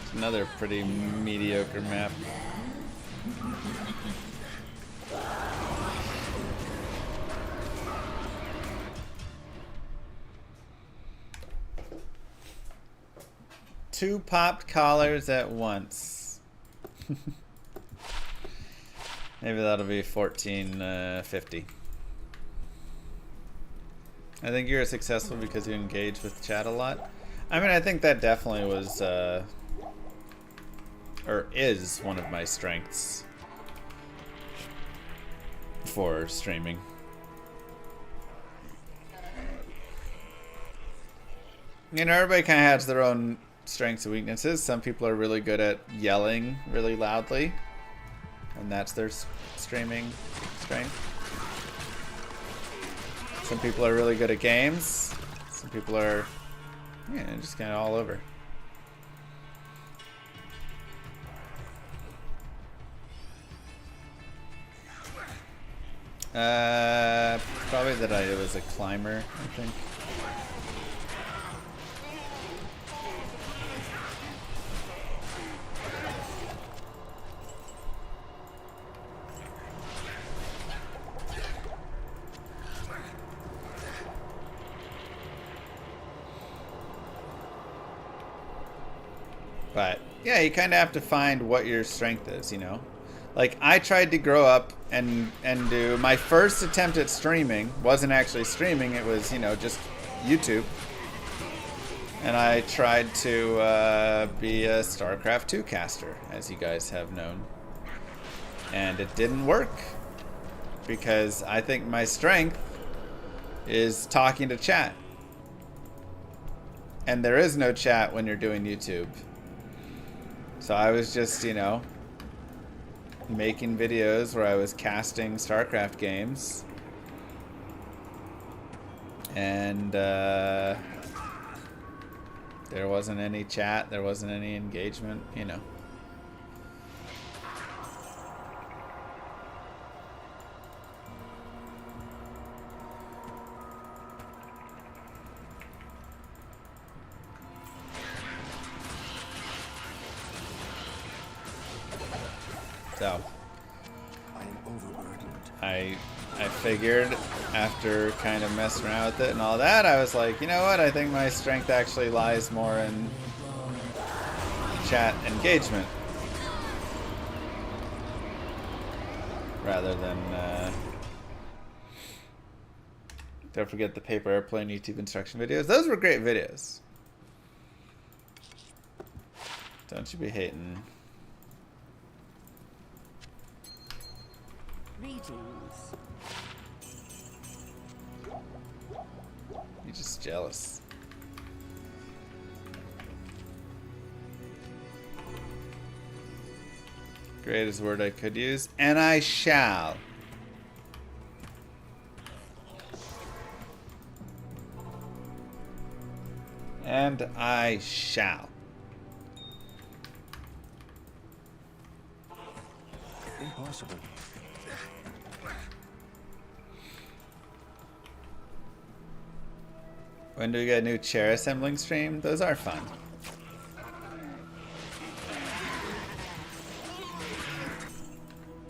It's another pretty mediocre map. Two popped collars at once. Maybe that'll be 1450. I think you're successful because you engage with chat a lot. I mean, I think that definitely was, or is one of my strengths for streaming. You know, everybody kind of has their own strengths and weaknesses. Some people are really good at yelling really loudly, and that's their streaming strength. Some people are really good at games. Some people are, yeah, just kind of all over. Probably that I was a climber, I think. But yeah, you kind of have to find what your strength is, you know. Like I tried to grow up and do my first attempt at streaming wasn't actually streaming, it was, you know, just YouTube. And I tried to be a StarCraft 2 caster, as you guys have known. And it didn't work. Because I think my strength is talking to chat. And there is no chat when you're doing YouTube. So I was just, you know, making videos where I was casting StarCraft games. And there wasn't any chat, there wasn't any engagement, you know. So I am overburdened. I figured after kind of messing around with it and all that, I was like, you know what, I think my strength actually lies more in chat engagement rather than don't forget the paper airplane YouTube instruction videos. Those were great videos. Don't you be hating. Greetings. You're just jealous. Greatest word I could use, and I shall. And I shall. Impossible. When do we get a new chair assembling stream? Those are fun.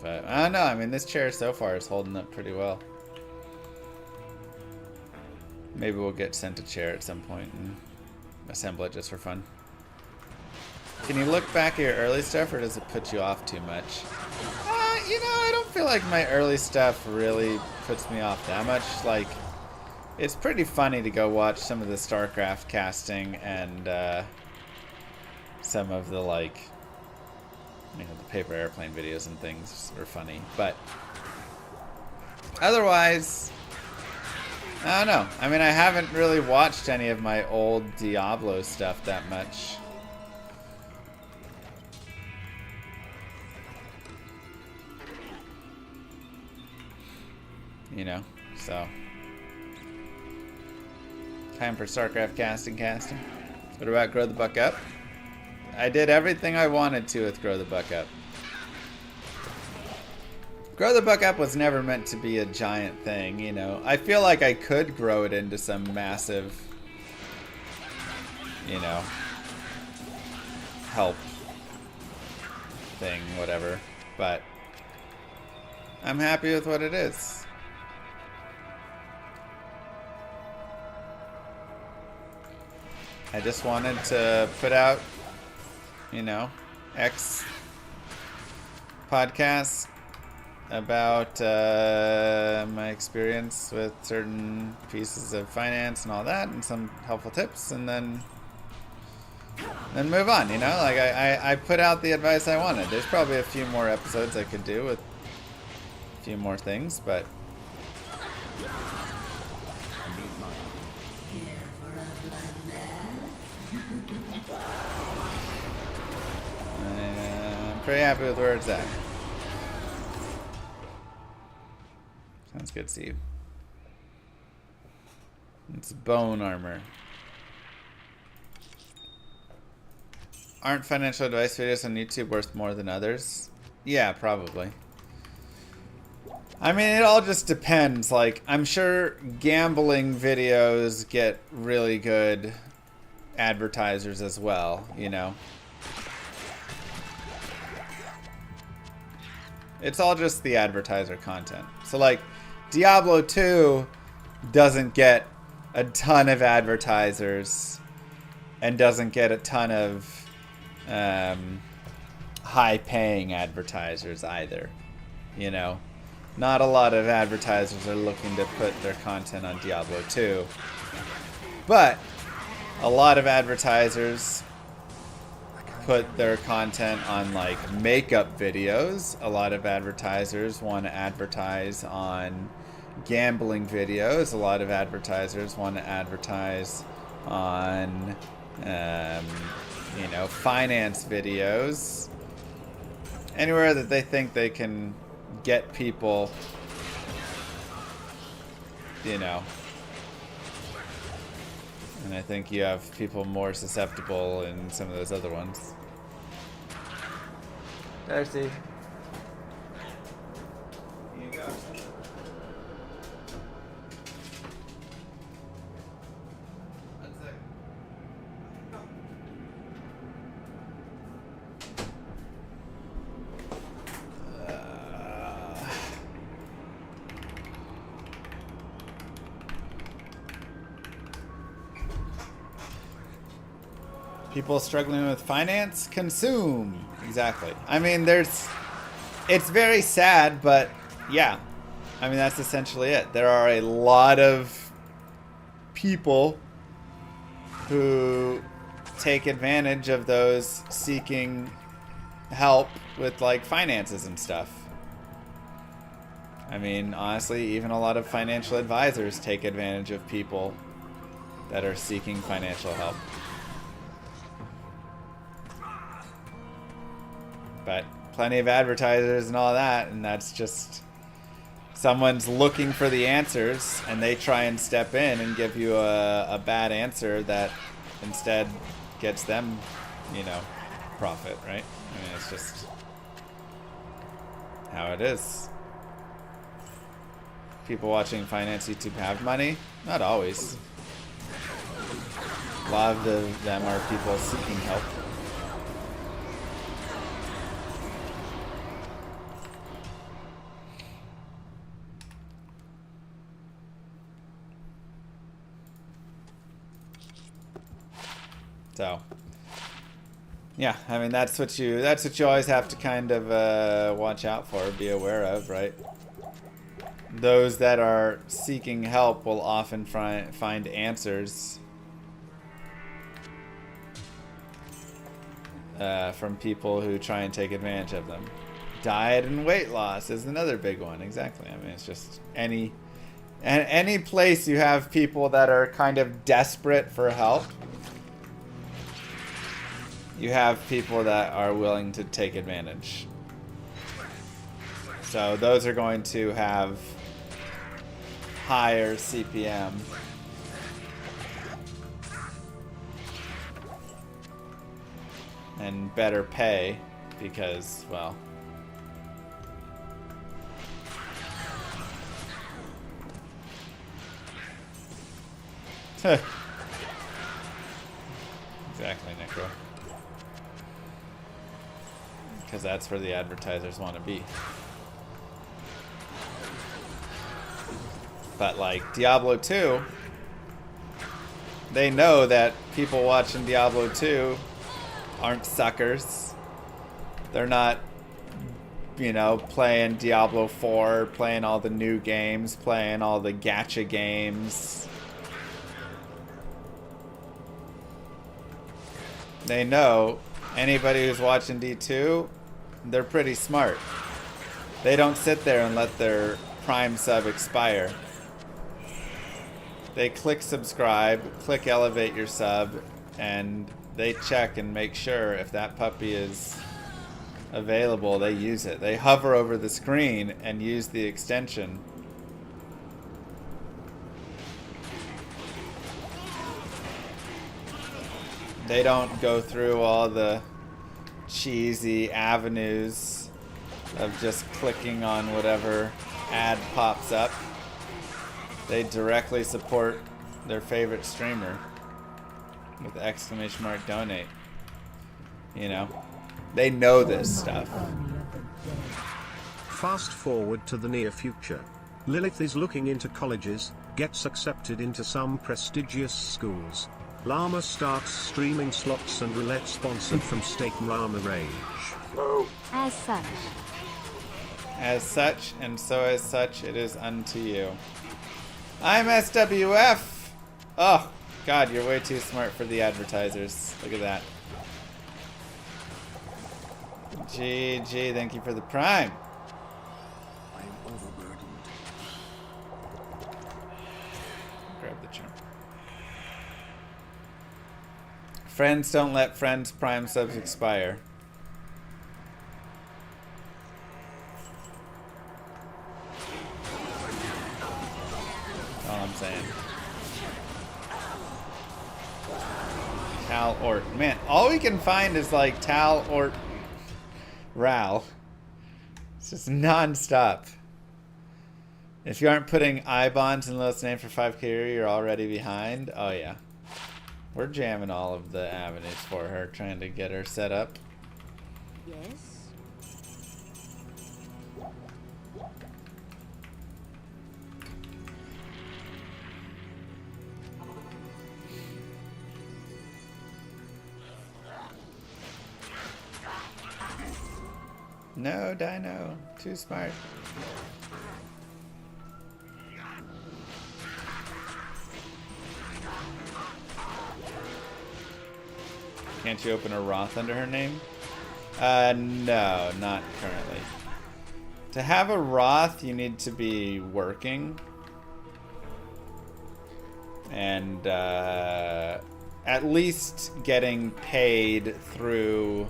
But I don't know, I mean this chair so far is holding up pretty well. Maybe we'll get sent a chair at some point and assemble it just for fun. Can you look back at your early stuff or does it put you off too much? You know, I don't feel like my early stuff really puts me off that much. Like, it's pretty funny to go watch some of the StarCraft casting and some of the, like, you know, the paper airplane videos and things are funny. But otherwise, I don't know. I mean, I haven't really watched any of my old Diablo stuff that much. You know, so time for StarCraft casting. What about Grow the Buck Up? I did everything I wanted to with Grow the Buck Up. Grow the Buck Up was never meant to be a giant thing, you know. I feel like I could grow it into some massive, you know, help thing, whatever. But I'm happy with what it is. I just wanted to put out, you know, X podcasts about my experience with certain pieces of finance and all that, and some helpful tips, and then move on, you know? Like, I put out the advice I wanted. There's probably a few more episodes I could do with a few more things, but I'm pretty happy with where it's at. Sounds good to see you. It's bone armor. Aren't financial advice videos on YouTube worth more than others? Yeah, probably. I mean, it all just depends. Like, I'm sure gambling videos get really good advertisers as well, you know? It's all just the advertiser content. So, like, Diablo 2 doesn't get a ton of advertisers and doesn't get a ton of high-paying advertisers either, you know? Not a lot of advertisers are looking to put their content on Diablo 2. But a lot of advertisers put their content on like makeup videos. A lot of advertisers want to advertise on gambling videos. A lot of advertisers want to advertise on, you know, finance videos. Anywhere that they think they can get people, you know. And I think you have people more susceptible in some of those other ones. Darcy. Here you go. People struggling with finance, consume. Exactly. I mean, it's very sad, but yeah. I mean, that's essentially it. There are a lot of people who take advantage of those seeking help with like finances and stuff. I mean, honestly, even a lot of financial advisors take advantage of people that are seeking financial help. But plenty of advertisers and all that, and that's just someone's looking for the answers and they try and step in and give you a bad answer that instead gets them, you know, profit, right? I mean, it's just how it is. People watching finance YouTube have money? Not always. A lot of them are people seeking help. So, yeah, I mean that's what you always have to kind of watch out for, be aware of, right? Those that are seeking help will often find answers from people who try and take advantage of them. Diet and weight loss is another big one. Exactly. I mean, it's just any place you have people that are kind of desperate for help. You have people that are willing to take advantage. So those are going to have higher CPM. And better pay because, well, exactly, Necro. Because that's where the advertisers want to be. But like Diablo 2, they know that people watching Diablo 2 aren't suckers. They're not, you know, playing Diablo 4, playing all the new games, playing all the gacha games. They know anybody who's watching D2, they're pretty smart. They don't sit there and let their Prime sub expire. They click subscribe, click elevate your sub, and they check and make sure if that puppy is available, they use it. They hover over the screen and use the extension. They don't go through all the cheesy avenues of just clicking on whatever ad pops up. They directly support their favorite streamer with ! donate. You know, they know this stuff. Fast forward to the near future. Lilith is looking into colleges, gets accepted into some prestigious schools. Llama starts streaming slots and roulette sponsored from Stake Llama Rage. As such. As such, and so as such, it is unto you. I'm SWF! Oh, God, you're way too smart for the advertisers. Look at that. GG, thank you for the prime. I am overburdened. Grab the charm. Friends don't let friends prime subs expire. That's all I'm saying. Tal Ort. Man, all we can find is like Tal Ort Ral. It's just non-stop. If you aren't putting I-bonds in Lilith's name for 5k, you're already behind. Oh yeah. We're jamming all of the avenues for her, trying to get her set up. Yes. No, Dino. Too smart. Can't you open a Roth under her name? No, not currently. To have a Roth, you need to be working. And at least getting paid through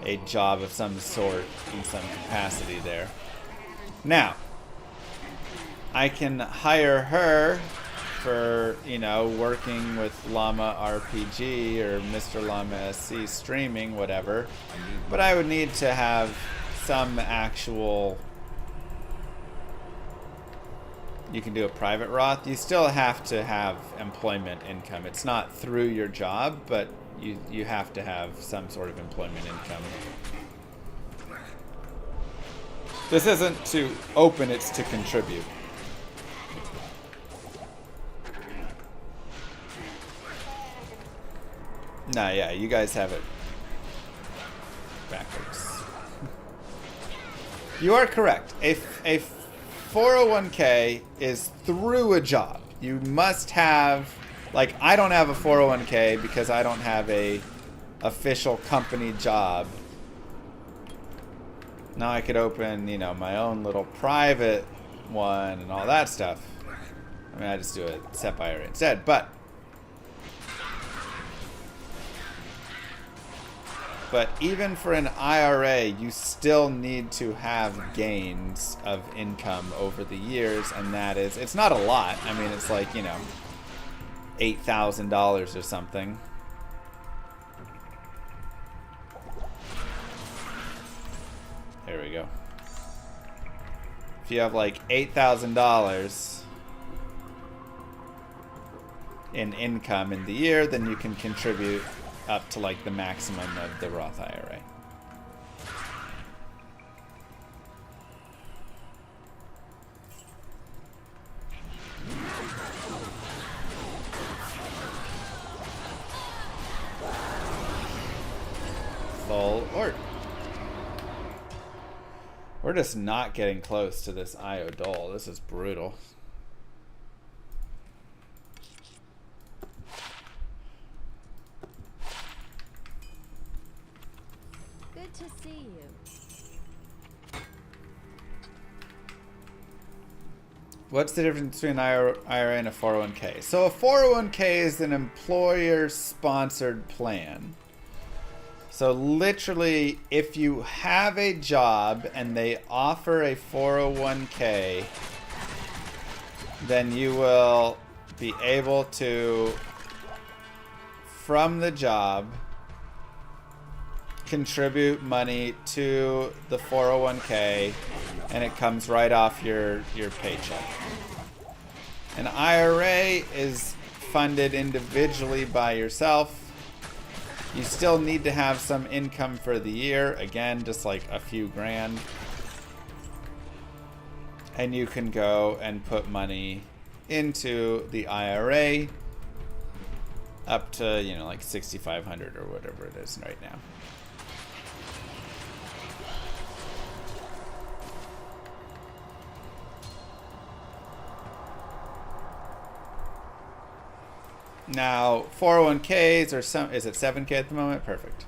a job of some sort in some capacity there. Now, I can hire her for, you know, working with Llama RPG or Mr. Llama SC streaming, whatever. But I would need to have some actual... You can do a private Roth. You still have to have employment income. It's not through your job, but you have to have some sort of employment income. This isn't to open, it's to contribute. Nah, yeah, you guys have it backwards. You are correct. A 401k is through a job. You must have, like, I don't have a 401k because I don't have a official company job. Now I could open, you know, my own little private one and all that stuff. I mean, I just do a SEP IRA instead, but even for an IRA, you still need to have gains of income over the years, and that is, it's not a lot. I mean, it's like, you know, $8,000 or something. There we go. If you have like $8,000 in income in the year, then you can contribute up to like the maximum of the Roth IRA. Full Ort. We're just not getting close to this IO Dole. This is brutal. Good to see you. What's the difference between an IRA and a 401k? So a 401k is an employer-sponsored plan. So literally, if you have a job and they offer a 401k, then you will be able to, from the job, contribute money to the 401k, and it comes right off your paycheck. An IRA is funded individually by yourself. You still need to have some income for the year, again, just like a few grand. And you can go and put money into the IRA up to, you know, like $6,500 or whatever it is right now. Now, 401ks or some, is it 7K at the moment? Perfect.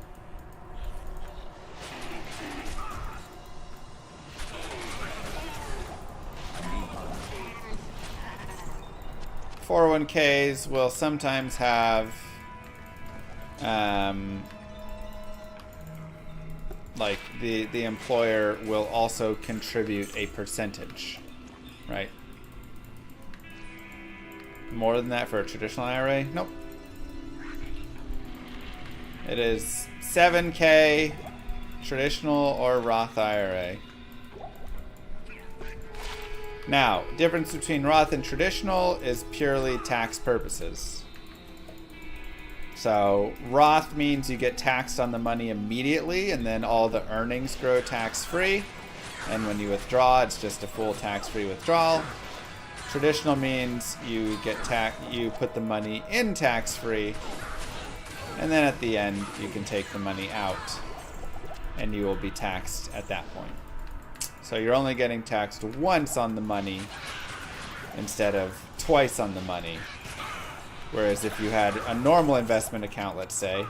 401ks will sometimes have like the employer will also contribute a percentage, right? More than that for a traditional IRA? Nope. It is 7K traditional or Roth IRA. Now, difference between Roth and traditional is purely tax purposes. So Roth means you get taxed on the money immediately, and then all the earnings grow tax-free. And when you withdraw, it's just a full tax-free withdrawal. Traditional means you you put the money in tax-free, and then at the end you can take the money out, and you will be taxed at that point. So you're only getting taxed once on the money instead of twice on the money. Whereas if you had a normal investment account, let's say,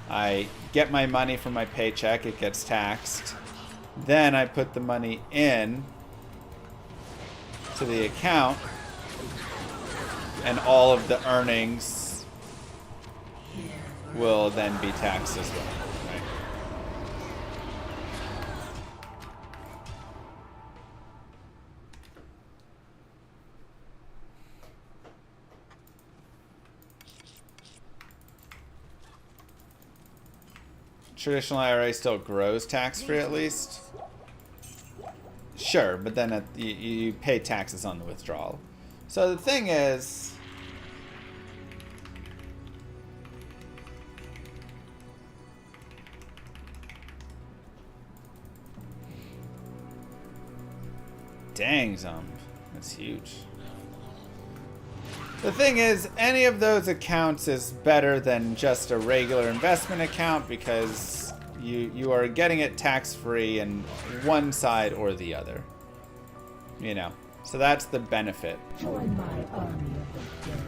I get my money from my paycheck, it gets taxed. Then I put the money in to the account, and all of the earnings will then be taxed as well. Right? Traditional IRA still grows tax-free at least. Sure, but then you pay taxes on the withdrawal. So the thing is, dang, Zomb, that's huge. The thing is, any of those accounts is better than just a regular investment account because you are getting it tax-free in one side or the other. You know, so that's the benefit. Join my army of the dead.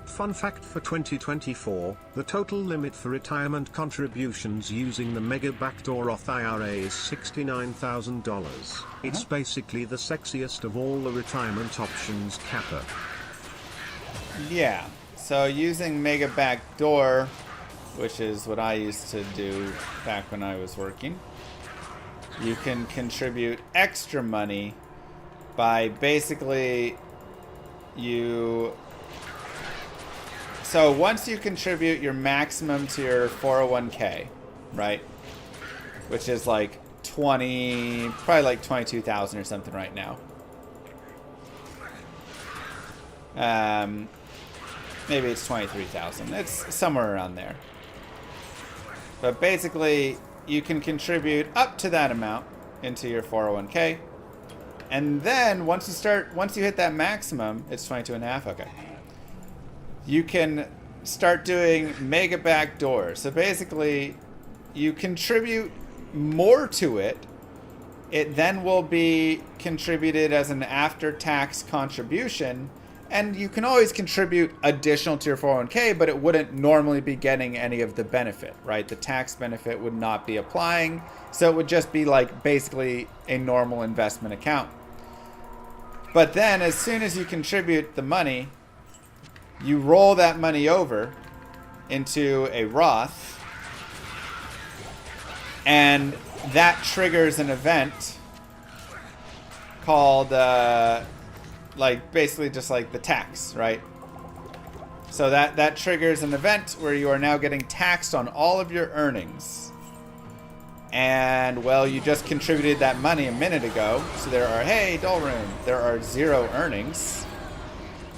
Fun fact for 2024, the total limit for retirement contributions using the Mega Backdoor Roth IRA is $69,000. It's basically the sexiest of all the retirement options, Kappa. Yeah, so using Mega Backdoor, which is what I used to do back when I was working, you can contribute extra money by basically so once you contribute your maximum to your 401k, right, which is like probably like 22,000 or something right now. Maybe it's 23,000. It's somewhere around there. But basically, you can contribute up to that amount into your 401k. And then once you hit that maximum, it's 22.5, okay. You can start doing Mega Backdoor. So basically, you contribute more to it. It then will be contributed as an after-tax contribution. And you can always contribute additional to your 401k, but it wouldn't normally be getting any of the benefit, right? The tax benefit would not be applying. So it would just be like basically a normal investment account. But then as soon as you contribute the money, you roll that money over into a Roth, and that triggers an event called like basically just like the tax, right? So that triggers an event where you are now getting taxed on all of your earnings. And well, you just contributed that money a minute ago, so there are 0 earnings.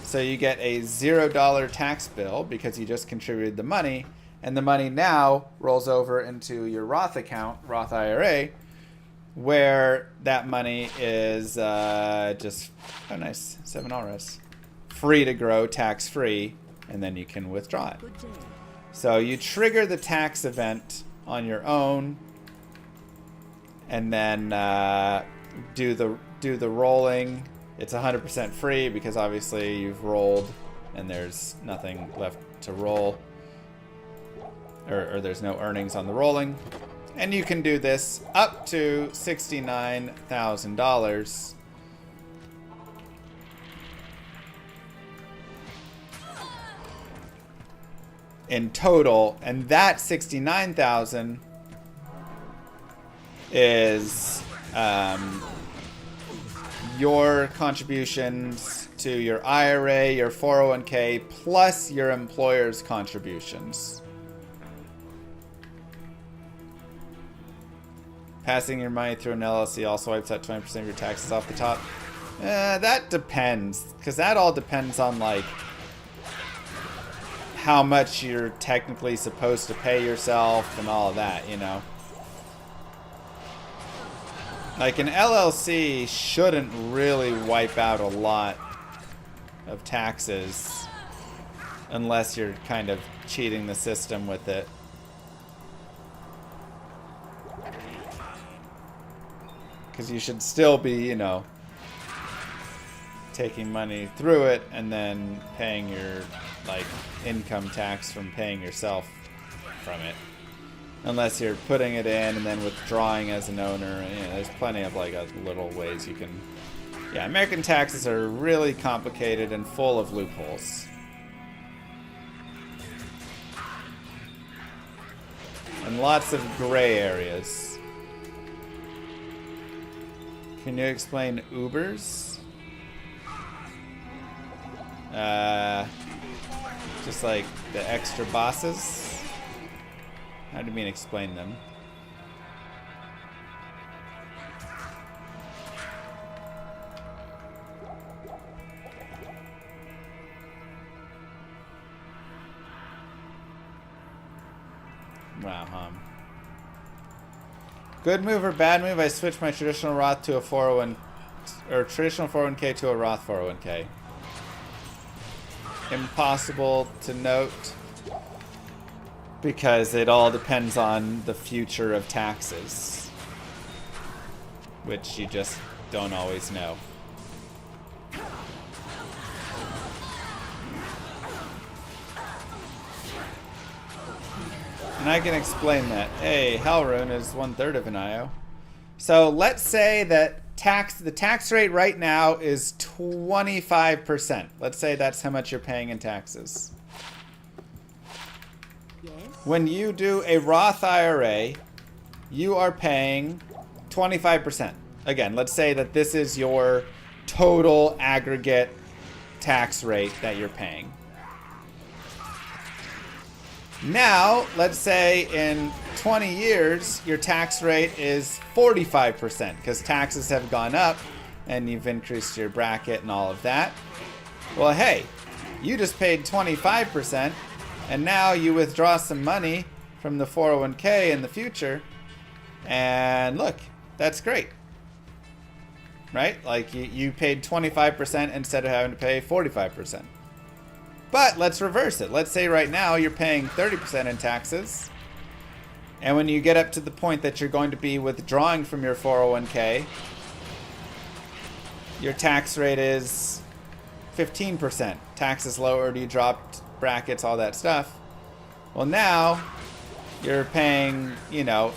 So you get a $0 tax bill because you just contributed the money, and the money now rolls over into your Roth account, Roth IRA, where that money is just, oh nice, 7 RS, free to grow, tax-free, and then you can withdraw it. So you trigger the tax event on your own, and then do the rolling. It's 100% free because obviously you've rolled and there's nothing left to roll, or there's no earnings on the rolling. And you can do this up to $69,000. in total, and that 69,000 is your contributions to your IRA, your 401k, plus your employer's contributions. Passing your money through an LLC also wipes out 20% of your taxes off the top. That depends, because that all depends on like how much you're technically supposed to pay yourself and all of that, you know. Like an LLC shouldn't really wipe out a lot of taxes unless you're kind of cheating the system with it. Because you should still be, you know, taking money through it and then paying your like income tax from paying yourself from it. Unless you're putting it in and then withdrawing as an owner. You know, there's plenty of like little ways you can... Yeah, American taxes are really complicated and full of loopholes. And lots of gray areas. Can you explain Ubers? Just like the extra bosses? How do you mean explain them? Wow, Good move or bad move? I switched my traditional Roth to a 401 or traditional 401k to a Roth 401k. Impossible to note because it all depends on the future of taxes, which you just don't always know. And I can explain that. Hey, Hellrune is 1/3 of an IO. So let's say that the tax rate right now is 25%. Let's say that's how much you're paying in taxes. Yes. When you do a Roth IRA, you are paying 25%. Again, let's say that this is your total aggregate tax rate that you're paying. Now, let's say in 20 years, your tax rate is 45% because taxes have gone up and you've increased your bracket and all of that. Well, hey, you just paid 25% and now you withdraw some money from the 401k in the future. And look, that's great. Right? Like you paid 25% instead of having to pay 45%. But let's reverse it. Let's say right now you're paying 30% in taxes. And when you get up to the point that you're going to be withdrawing from your 401k, your tax rate is 15%. Taxes lowered, you dropped brackets, all that stuff. Well, now you're paying, you know,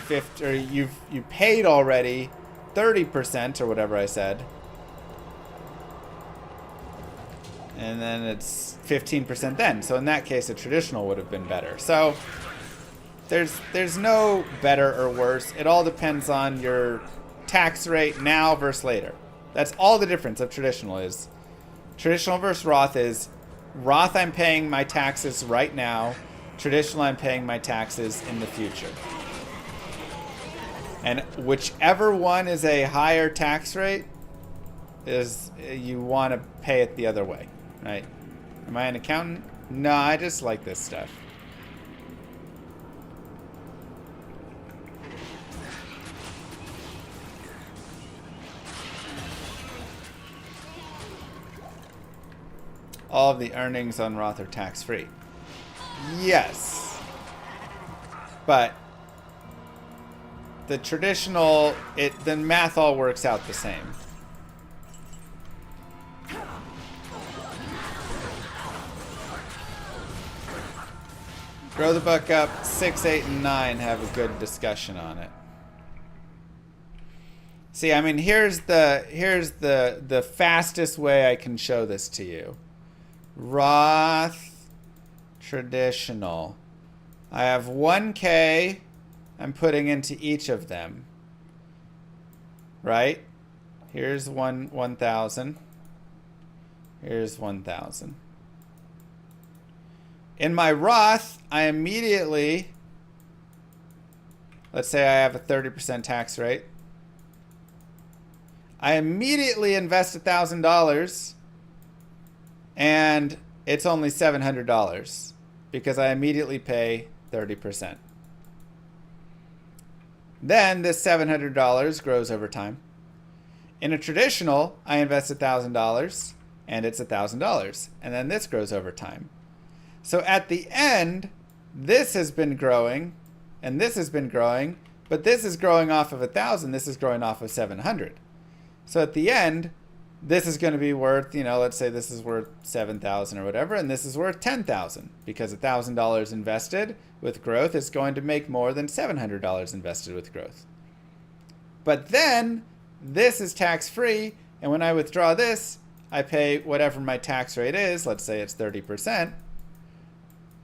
you paid already 30% or whatever I said. And then it's 15% then. So in that case, a traditional would have been better. So there's no better or worse. It all depends on your tax rate now versus later. That's all the difference of traditional is. Traditional versus Roth is Roth I'm paying my taxes right now. Traditional I'm paying my taxes in the future. And whichever one is a higher tax rate is you want to pay it the other way. Right? Am I an accountant? No, I just like this stuff. All of the earnings on Roth are tax-free. Yes. But the traditional, the math all works out the same. Grow the Buck Up, 6, 8, and 9 have a good discussion on it. See, I mean, here's the fastest way I can show this to you. Roth Traditional. I have 1K I'm putting into each of them. Right? Here's 1,000. Here's 1,000. In my Roth, I immediately, let's say I have a 30% tax rate. I immediately invest $1,000 and it's only $700 because I immediately pay 30%. Then this $700 grows over time. In a traditional, I invest $1,000 and it's $1,000, and then this grows over time. So at the end, this has been growing and this has been growing, but this is growing off of 1,000, this is growing off of 700. So at the end, this is going to be worth, you know, let's say this is worth 7,000 or whatever, and this is worth 10,000 because $1,000 invested with growth is going to make more than $700 invested with growth. But then this is tax-free, and when I withdraw this, I pay whatever my tax rate is, let's say it's 30%,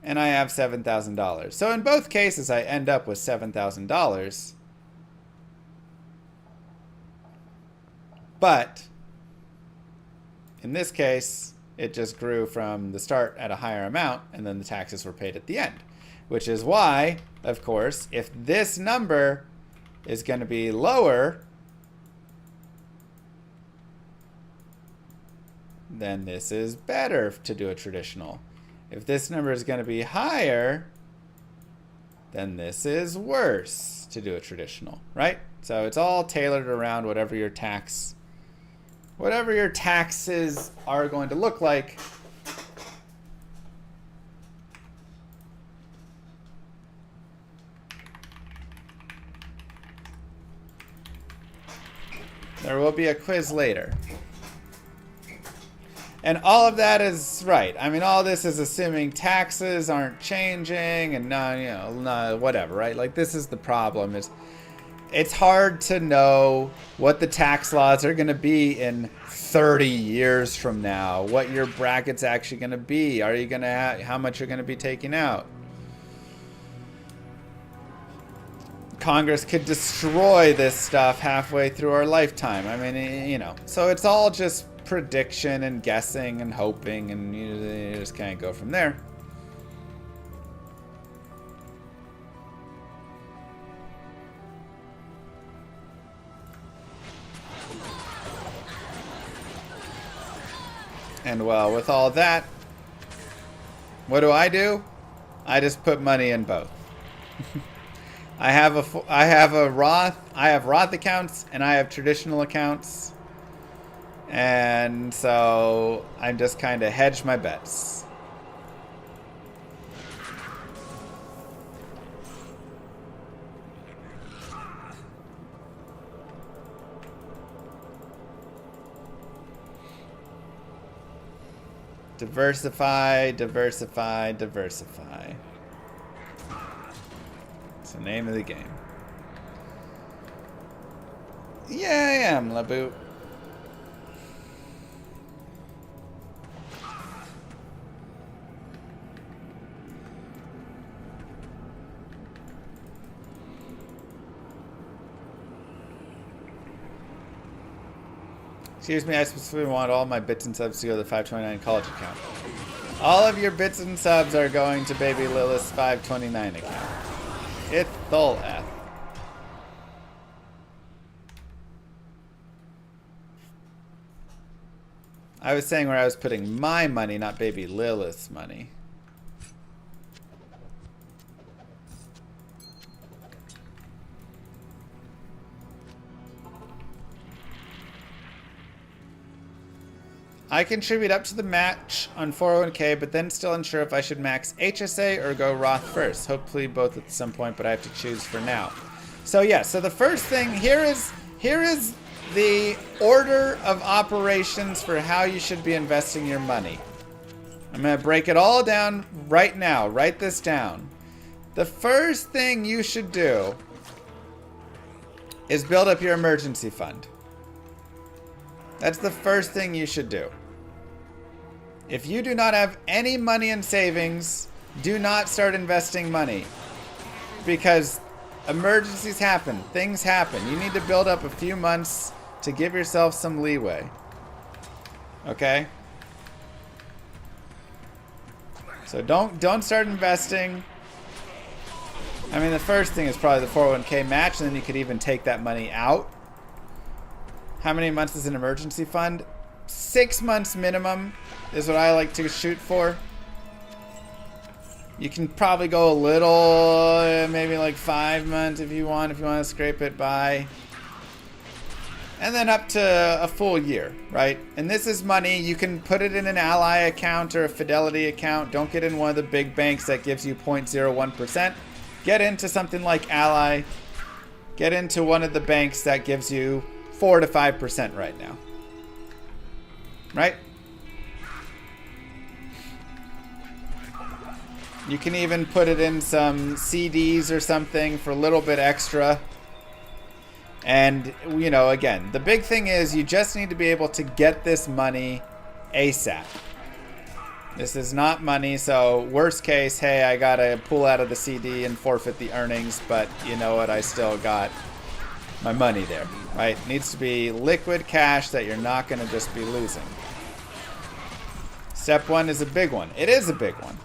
and I have $7,000. So in both cases, I end up with $7,000. But in this case, it just grew from the start at a higher amount, and then the taxes were paid at the end. Which is why, of course, if this number is going to be lower, then this is better to do a traditional. If this number is going to be higher, then this is worse to do a traditional, right? So it's all tailored around whatever your taxes are going to look like. There will be a quiz later. And all of that is right. I mean, all this is assuming taxes aren't changing and whatever, right? Like, this is the problem. It's hard to know what the tax laws are going to be in 30 years from now. What your bracket's actually going to be. Are you going to have, how much you're going to be taking out? Congress could destroy this stuff halfway through our lifetime. I mean, you know, so it's all just prediction and guessing and hoping, and you just can't go from there. And well, with all that, what do? I just put money in both. I have Roth accounts and I have traditional accounts. And so I just kind of hedge my bets. Diversify, diversify, diversify. It's the name of the game. Yeah, I am, LaBoot. Excuse me, I specifically want all my bits and subs to go to the 529 college account. All of your bits and subs are going to Baby Lilith's 529 account. It's Thol F. I was saying where I was putting my money, not Baby Lilith's money. I contribute up to the match on 401k, but then still unsure if I should max HSA or go Roth first. Hopefully both at some point, but I have to choose for now. So yeah, so the first thing here is the order of operations for how you should be investing your money. I'm going to break it all down right now. Write this down. The first thing you should do is build up your emergency fund. That's the first thing you should do. If you do not have any money in savings, do not start investing money. Because emergencies happen. Things happen. You need to build up a few months to give yourself some leeway. Okay? So don't start investing. I mean, the first thing is probably the 401k match, and then you could even take that money out. How many months is an emergency fund? 6 months minimum is what I like to shoot for. You can probably go a little, maybe like 5 months if you want to scrape it by. And then up to a full year, right? And this is money. You can put it in an Ally account or a Fidelity account. Don't get in one of the big banks that gives you 0.01%. Get into something like Ally. Get into one of the banks that gives you 4 to 5% right now. Right? You can even put it in some CDs or something for a little bit extra. And, you know, again, the big thing is you just need to be able to get this money ASAP. This is not money, so worst case, hey, I gotta pull out of the CD and forfeit the earnings, but you know what, I still got my money there, right? It needs to be liquid cash that you're not gonna just be losing. Step one is a big one. It is a big one.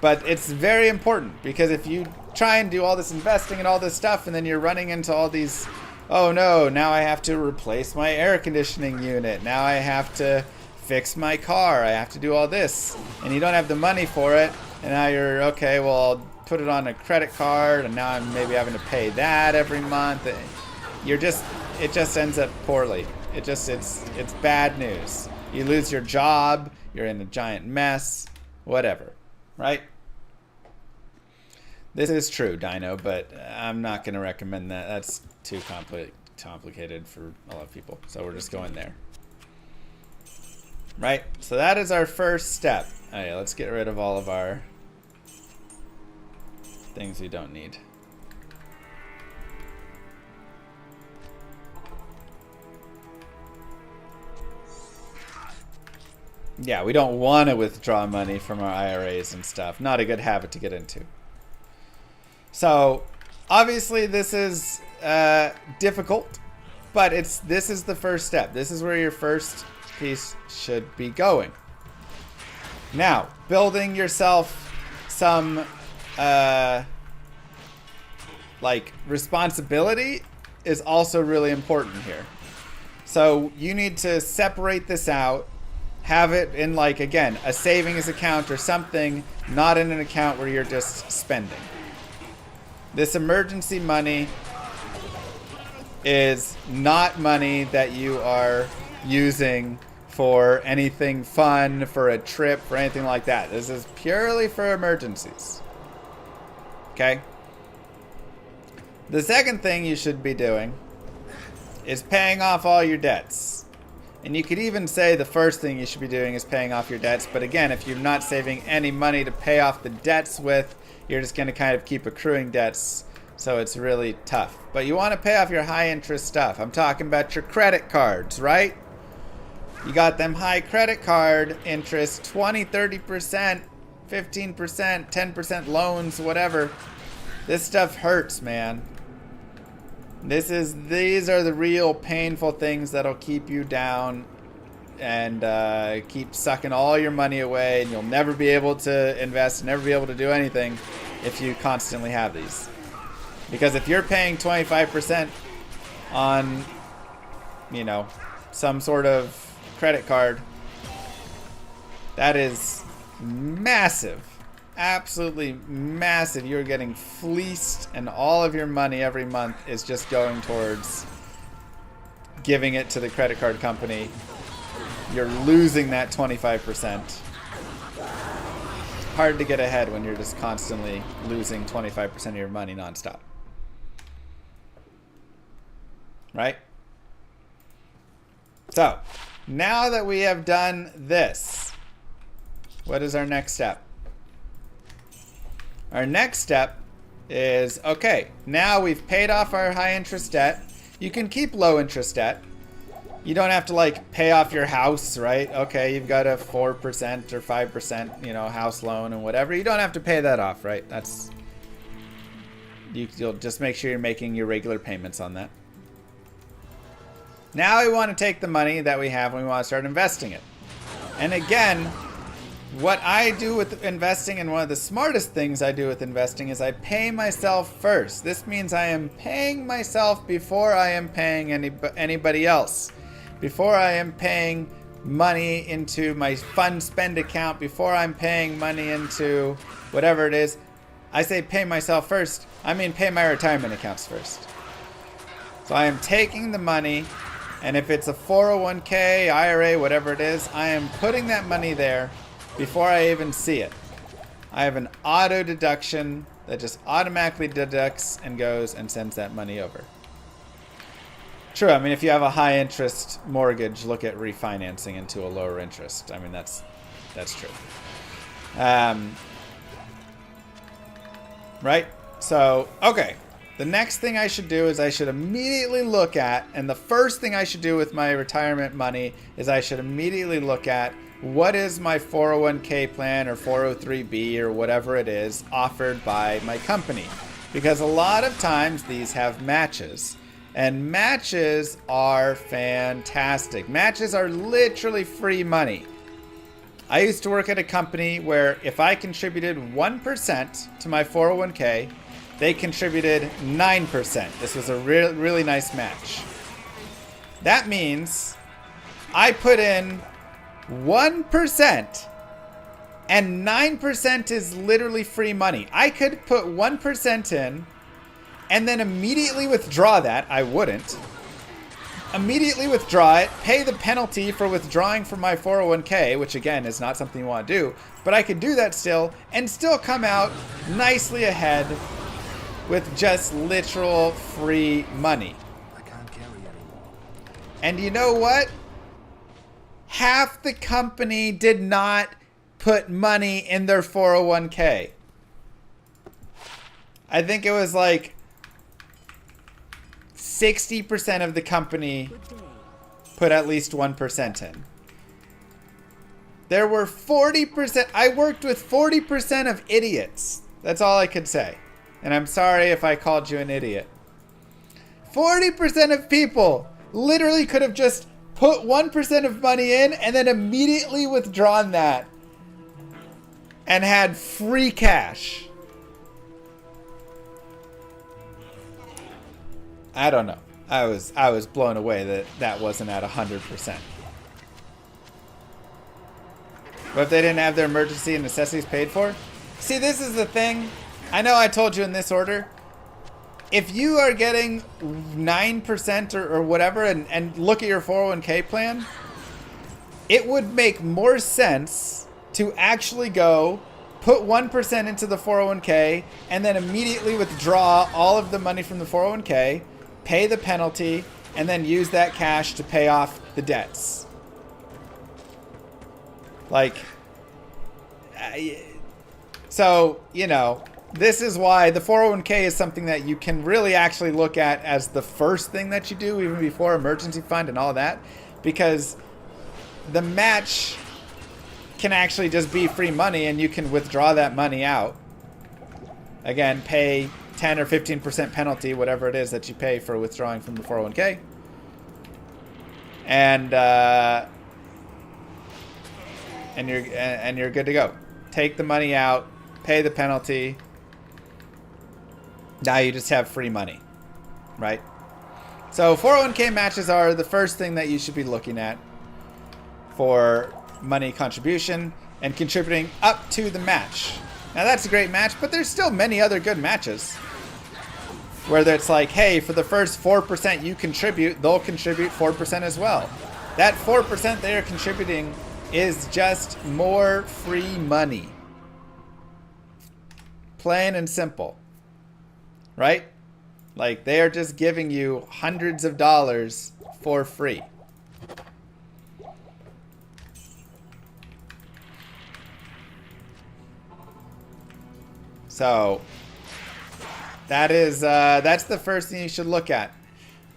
But it's very important, because if you try and do all this investing and all this stuff, and then you're running into all these, oh no, now I have to replace my air conditioning unit, now I have to fix my car, I have to do all this, and you don't have the money for it, and now you're, okay, well, I'll put it on a credit card, and now I'm maybe having to pay that every month. It just ends up poorly. It's bad news. You lose your job, you're in a giant mess, whatever, right? This is true, Dino, but I'm not going to recommend that. That's too complicated for a lot of people. So we're just going there. Right? So that is our first step. Okay, let's get rid of all of our things we don't need. Yeah, we don't want to withdraw money from our IRAs and stuff. Not a good habit to get into. So, obviously this is difficult, but this is the first step. This is where your first piece should be going. Now, building yourself some like responsibility is also really important here. So you need to separate this out, have it in, like, again, a savings account or something, not in an account where you're just spending. This emergency money is not money that you are using for anything fun, for a trip, for anything like that. This is purely for emergencies. Okay? The second thing you should be doing is paying off all your debts. And you could even say the first thing you should be doing is paying off your debts. But again, if you're not saving any money to pay off the debts with, you're just going to kind of keep accruing debts. So it's really tough. But you want to pay off your high interest stuff. I'm talking about your credit cards, right? You got them high credit card interest, 20, 30%, 15%, 10% loans, whatever. This stuff hurts, man. These are the real painful things that'll keep you down and keep sucking all your money away, and you'll never be able to invest, never be able to do anything if you constantly have these. Because if you're paying 25% on, you know, some sort of credit card, that is massive. Absolutely massive. You're getting fleeced, and all of your money every month is just going towards giving it to the credit card company. You're losing that 25%. Hard to get ahead when you're just constantly losing 25% of your money nonstop. Right? So, now that we have done this, what is our next step? Our next step is, okay, now we've paid off our high interest debt. You can keep low interest debt. You don't have to like pay off your house, right? Okay, you've got a 4% or 5%, you know, house loan and whatever. You don't have to pay that off, right? That's you'll just make sure you're making your regular payments on that. Now we want to take the money that we have and we want to start investing it. And again, what I do with investing, and one of the smartest things I do with investing, is I pay myself first. This means I am paying myself before I am paying anybody else. Before I am paying money into my fund spend account, before I'm paying money into whatever it is, I say pay myself first. I mean pay my retirement accounts first. So I am taking the money, and if it's a 401k, IRA, whatever it is, I am putting that money there before I even see it. I have an auto deduction that just automatically deducts and goes and sends that money over. True, I mean, if you have a high interest mortgage, look at refinancing into a lower interest. I mean, that's true. Right? So, okay. The next thing I should do is I should immediately look at, and the first thing I should do with my retirement money is I should immediately look at what is my 401k plan or 403b or whatever it is offered by my company. Because a lot of times these have matches. And matches are fantastic. Matches are literally free money. I used to work at a company where if I contributed 1% to my 401k, they contributed 9%. This was a really nice match. That means I put in 1% and 9% is literally free money. I could put 1% in and then immediately withdraw that. I wouldn't. Immediately withdraw it, pay the penalty for withdrawing from my 401k, which again is not something you want to do, but I could do that still and still come out nicely ahead with just literal free money. I can't carry anymore. And you know what? Half the company did not put money in their 401k. I think it was like 60% of the company put at least 1% in. There were 40%. I worked with 40% of idiots. That's all I could say. And I'm sorry if I called you an idiot. 40% of people literally could have just put 1% of money in and then immediately withdrawn that and had free cash. I don't know. I was blown away that that wasn't at 100%. But if they didn't have their emergency and necessities paid for? See, this is the thing. I know I told you in this order. If you are getting 9% or whatever and look at your 401k plan, it would make more sense to actually go put 1% into the 401k and then immediately withdraw all of the money from the 401k, pay the penalty, and then use that cash to pay off the debts. Like, so, you know, this is why the 401k is something that you can really actually look at as the first thing that you do, even before emergency fund and all that, because the match can actually just be free money and you can withdraw that money out. Again, pay 10 or 15% penalty, whatever it is that you pay for withdrawing from the 401k. And you're good to go. Take the money out, pay the penalty. Now you just have free money, right? So 401k matches are the first thing that you should be looking at for money contribution and contributing up to the match. Now that's a great match, but there's still many other good matches. Whether it's like, hey, for the first 4% you contribute, they'll contribute 4% as well. That 4% they are contributing is just more free money. Plain and simple. Right? Like, they are just giving you hundreds of dollars for free. So that is that's the first thing you should look at.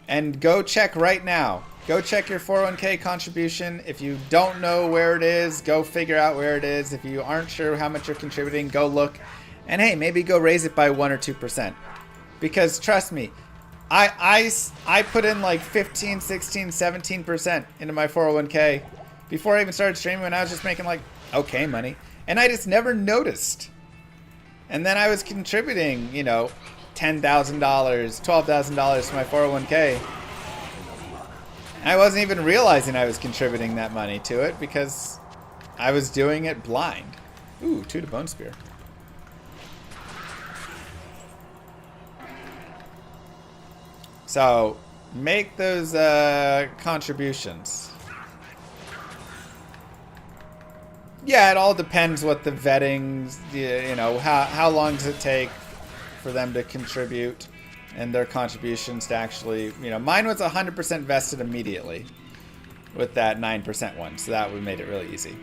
And go check right now. Go check your 401k contribution. If you don't know where it is, go figure out where it is. If you aren't sure how much you're contributing, go look. And hey, maybe go raise it by 1 or 2%. Because trust me, I put in like 15, 16, 17% into my 401k before I even started streaming, when I was just making like okay money. And I just never noticed. And then I was contributing, you know, $10,000, $12,000 to my 401k. I wasn't even realizing I was contributing that money to it because I was doing it blind. Ooh, 2 to Bone Spear. So, make those contributions. Yeah, it all depends what the vetting, you know, how long does it take for them to contribute and their contributions to actually, you know, mine was 100% vested immediately with that 9% one, so that made it really easy.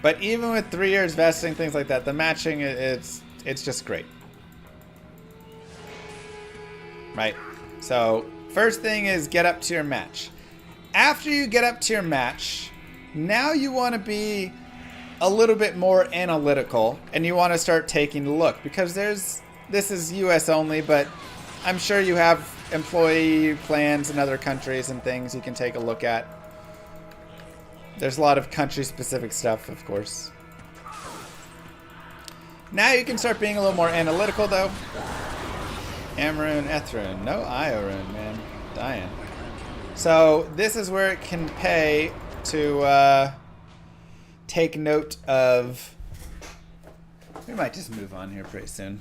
But even with 3 years vesting, things like that, the matching, it's just great. Right? So, first thing is get up to your match. After you get up to your match, now you want to be a little bit more analytical, and you want to start taking a look, because this is US only, but I'm sure you have employee plans in other countries and things you can take a look at. There's a lot of country specific stuff, of course. Now you can start being a little more analytical though. Amarune, Ethrune, no Iorune, man, dying. So this is where it can pay to take note of. We might just move on here pretty soon.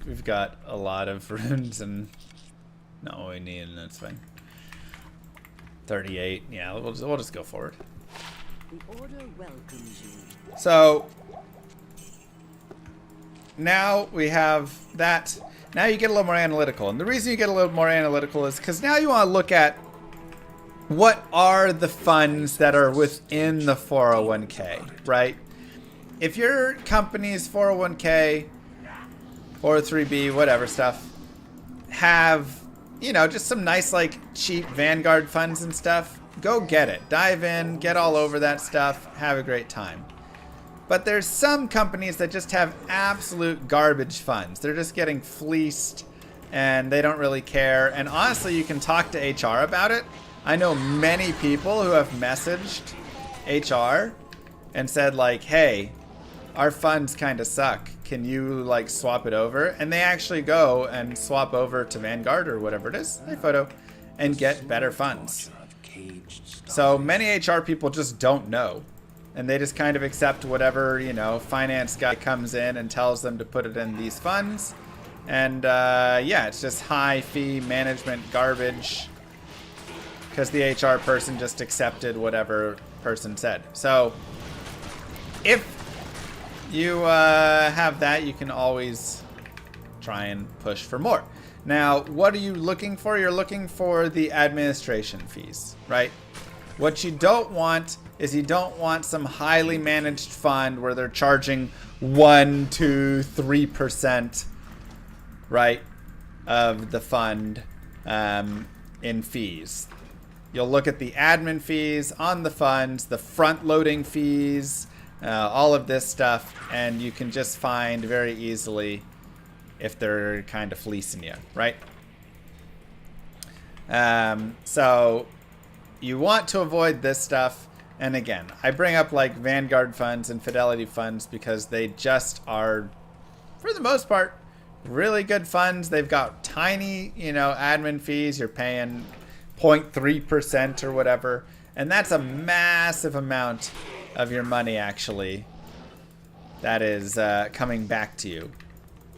We've got a lot of runes and not what we need, and that's fine. 38. Yeah, we'll just go forward. The order welcomes you. So now we have that. Now you get a little more analytical, and the reason you get a little more analytical is because now you want to look at what are the funds that are within the 401k, right? If your company's 401k or 3B, whatever stuff, have, you know, just some nice, like, cheap Vanguard funds and stuff, go get it. Dive in, get all over that stuff, have a great time. But there's some companies that just have absolute garbage funds. They're just getting fleeced, and they don't really care. And honestly, you can talk to HR about it. I know many people who have messaged HR and said, like, hey, our funds kind of suck. Can you, like, swap it over? And they actually go and swap over to Vanguard or whatever it is, hey, photo, and get better funds. So many HR people just don't know. And they just kind of accept whatever, you know, finance guy comes in and tells them to put it in these funds. And, yeah, it's just high fee management garbage. Because the HR person just accepted whatever person said. So, if you have that, you can always try and push for more. Now, what are you looking for? You're looking for the administration fees, right? What you don't want is you don't want some highly managed fund where they're charging 1, 2, 3%, right, of the fund in fees. You'll look at the admin fees on the funds, the front-loading fees, all of this stuff, and you can just find very easily if they're kind of fleecing you, right? So you want to avoid this stuff. And again, I bring up like Vanguard funds and Fidelity funds because they just are, for the most part, really good funds. They've got tiny, you know, admin fees. You're paying 0.3% or whatever. And that's a massive amount of your money, actually, that is coming back to you.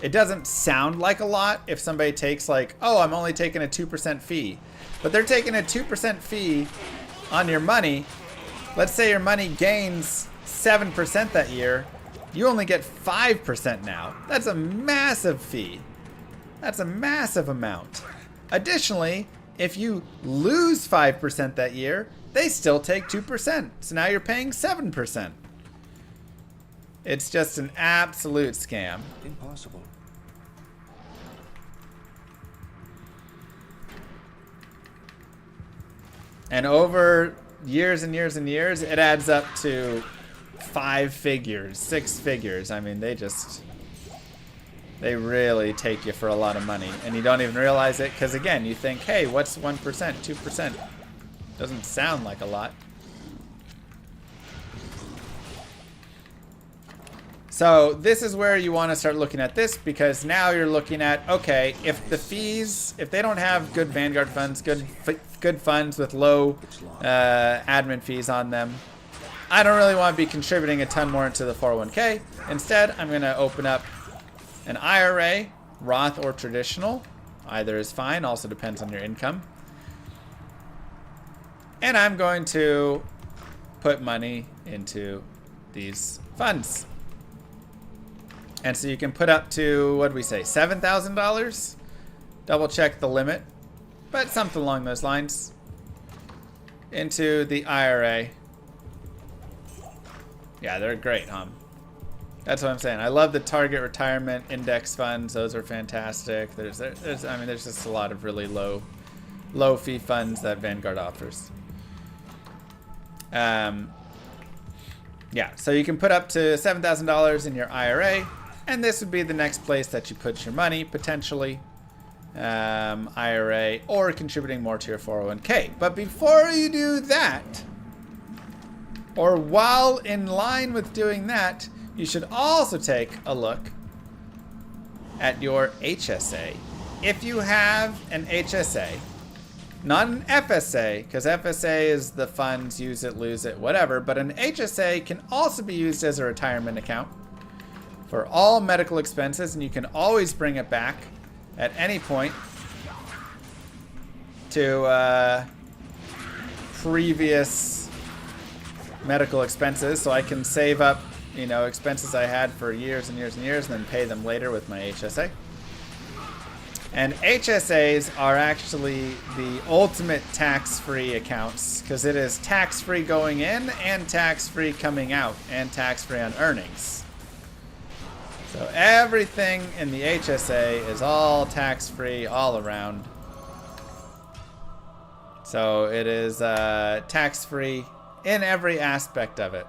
It doesn't sound like a lot if somebody takes like, oh, I'm only taking a 2% fee. But they're taking a 2% fee on your money. Let's say your money gains 7% that year. You only get 5% now. That's a massive fee. That's a massive amount. Additionally, if you lose 5% that year, they still take 2%. So now you're paying 7%. It's just an absolute scam. Impossible. And over years and years and years, it adds up to 5 figures, 6 figures. I mean, they really take you for a lot of money. And you don't even realize it because, again, you think, hey, what's 1%, 2%? Doesn't sound like a lot. So this is where you want to start looking at this, because now you're looking at, okay, if the fees, if they don't have good Vanguard funds, good funds with low admin fees on them, I don't really want to be contributing a ton more into the 401k. Instead, I'm going to open up an IRA, Roth or traditional. Either is fine, also depends on your income. And I'm going to put money into these funds. And so you can put up to, what did we say, $7,000? Double check the limit, but something along those lines. Into the IRA. Yeah, they're great, huh? That's what I'm saying. I love the target retirement index funds. Those are fantastic. There's just a lot of really low fee funds that Vanguard offers. Yeah, so you can put up to $7,000 in your IRA. And this would be the next place that you put your money, potentially. IRA, or contributing more to your 401k. But before you do that, or while in line with doing that, you should also take a look at your HSA. If you have an HSA, not an FSA, because FSA is the funds, use it, lose it, whatever, but an HSA can also be used as a retirement account for all medical expenses, and you can always bring it back at any point to previous medical expenses, so I can save up, you know, expenses I had for years and years and years, and then pay them later with my HSA. And HSAs are actually the ultimate tax-free accounts, because it is tax-free going in and tax-free coming out, and tax-free on earnings. So everything in the HSA is all tax-free all around. So it is tax-free in every aspect of it.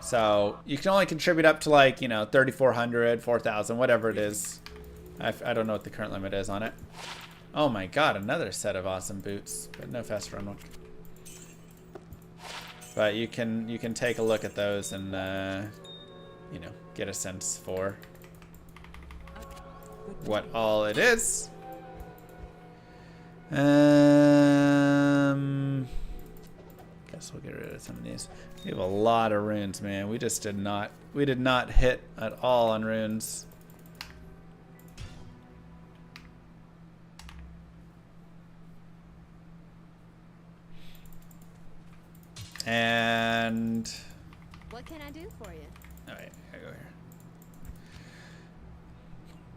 So you can only contribute up to, like, you know, $3,400, $4,000, whatever it is. I don't know what the current limit is on it. Oh my god, another set of awesome boots, but no fast run one. But you can take a look at those and you know, get a sense for what all it is. Guess we'll get rid of some of these. We have a lot of runes, man. We did not hit at all on runes. And What can I do for you? alright, I go here.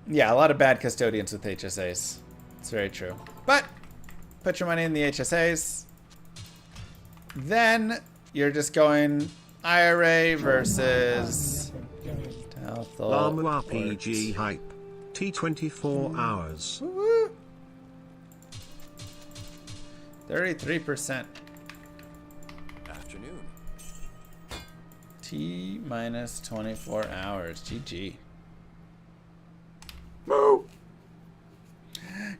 Yeah, a lot of bad custodians with HSAs. It's very true. But put your money in the HSAs. Then you're just going IRA versus LlamaRPG hype. T24 hours. 33%. Afternoon. T minus 24 hours. GG. Moo!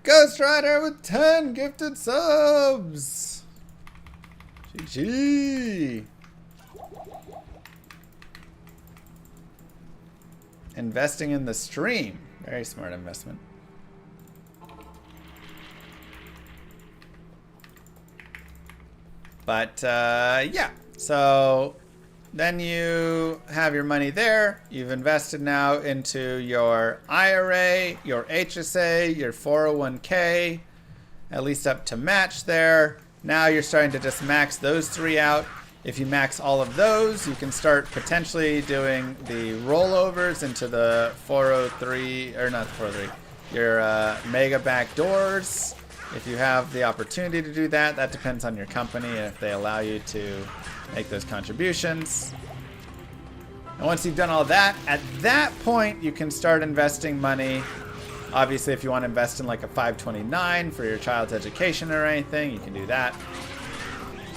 Ghost Rider with 10 gifted subs. GG. Investing in the stream. Very smart investment. But yeah, so then you have your money there. You've invested now into your IRA, your HSA, your 401k, at least up to match there. Now you're starting to just max those three out. If you max all of those, you can start potentially doing the rollovers into the 403, or not 403, your mega back doors. If you have the opportunity to do that, that depends on your company and if they allow you to make those contributions. And once you've done all that, at that point you can start investing money Obviously, if you want to invest in like a 529 for your child's education or anything, you can do that.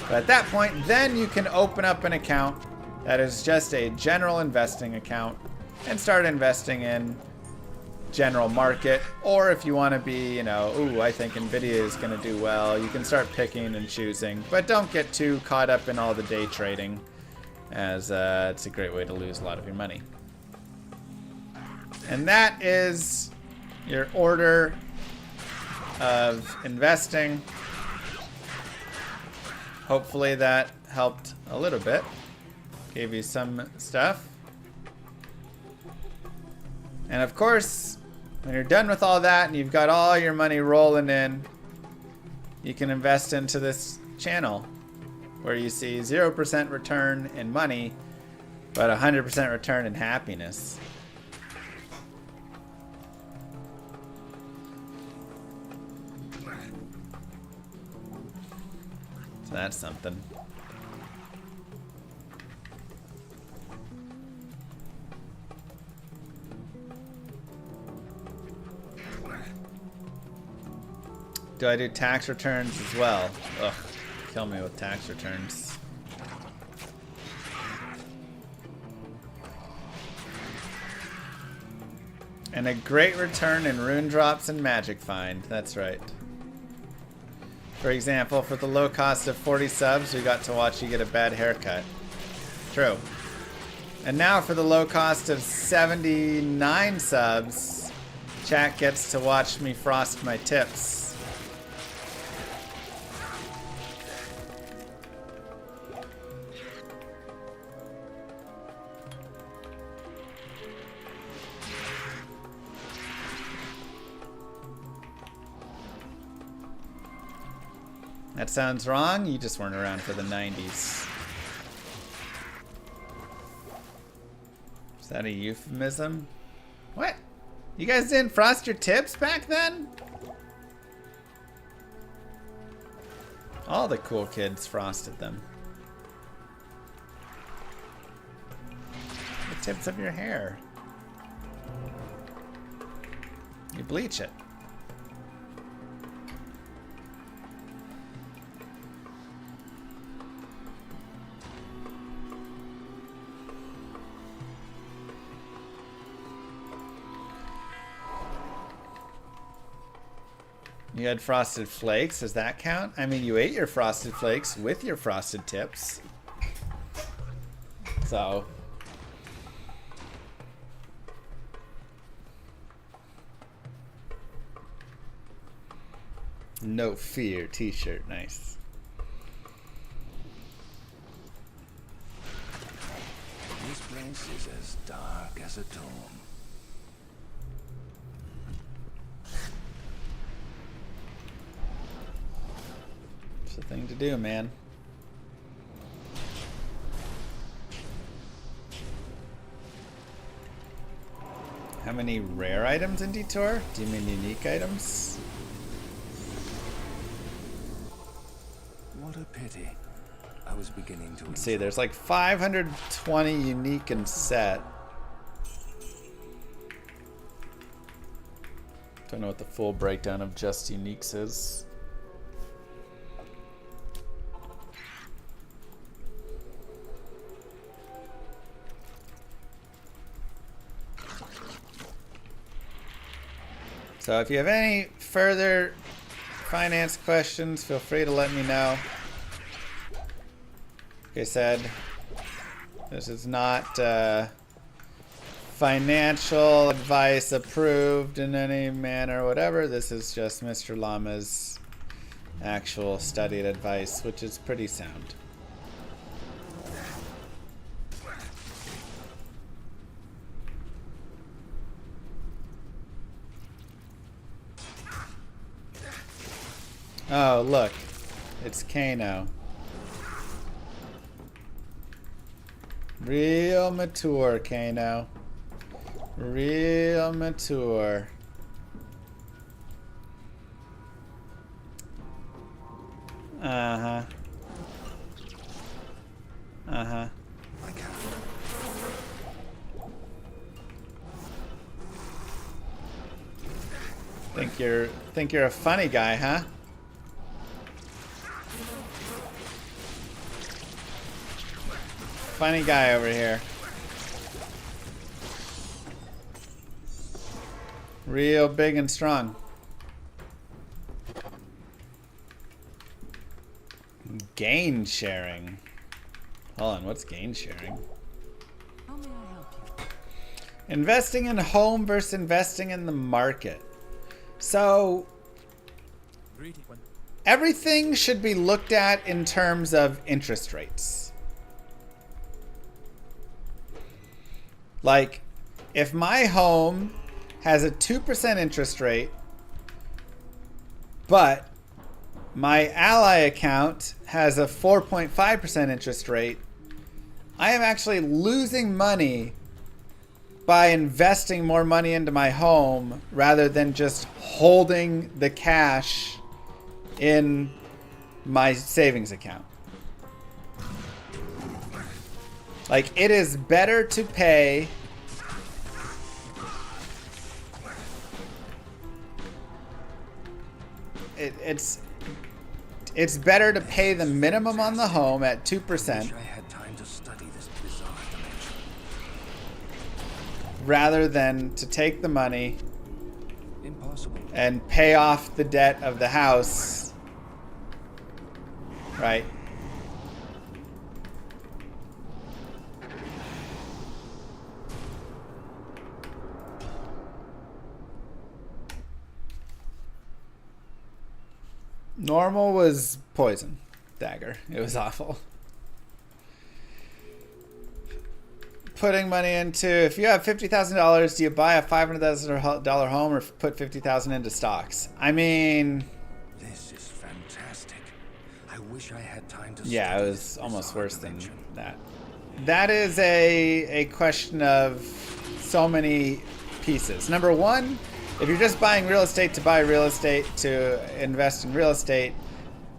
But at that point, then you can open up an account that is just a general investing account and start investing in general market. Or if you want to be, you know, ooh, I think Nvidia is going to do well, you can start picking and choosing. But don't get too caught up in all the day trading, as it's a great way to lose a lot of your money. And that is your order of investing. Hopefully that helped a little bit. Gave you some stuff. And of course, when you're done with all that and you've got all your money rolling in, you can invest into this channel where you see 0% return in money, but 100% return in happiness. So that's something. Do I do tax returns as well? Ugh, kill me with tax returns. And a great return in rune drops and magic find. That's right. For example, for the low cost of 40 subs, we got to watch you get a bad haircut. True. And now for the low cost of 79 subs, chat gets to watch me frost my tips. That sounds wrong. You just weren't around for the 90s. Is that a euphemism? What? You guys didn't frost your tips back then? All the cool kids frosted them. The tips of your hair. You bleach it. You had frosted flakes, does that count? I mean, you ate your frosted flakes with your frosted tips. So. No fear t-shirt, nice. This place is as dark as a tomb. It's the thing to do, man. How many rare items in Detour? Do you mean unique items? What a pity. I was beginning to Let's see, there's like 520 unique in set. Don't know what the full breakdown of just uniques is. So if you have any further finance questions, feel free to let me know. Like I said, this is not financial advice approved in any manner or whatever. This is just Mr. Llama's actual studied advice, which is pretty sound. Oh, look. It's Kano. Real mature, Kano. Real mature. Uh-huh. Uh-huh. Think you're a funny guy, huh? Funny guy over here. Real big and strong. Gain sharing. Hold on, what's gain sharing? How may I help you? Investing in home versus investing in the market. So everything should be looked at in terms of interest rates. Like, if my home has a 2% interest rate, but my ally account has a 4.5% interest rate, I am actually losing money by investing more money into my home rather than just holding the cash in my savings account. Like, it is better to pay it's better to pay the minimum on the home at 2% Wish I had time to study this bizarre dimension. rather than to take the money Impossible. and pay off the debt of the house, right? Normal was poison dagger. It was awful. Putting money into, if you have $50,000, do you buy a $500,000 home or put $50,000 into stocks? I mean, This is fantastic. I wish I had time to yeah, study it this was almost bizarre worse than dimension. that. That is a question of so many pieces. Number one, if you're just buying real estate to buy real estate to invest in real estate,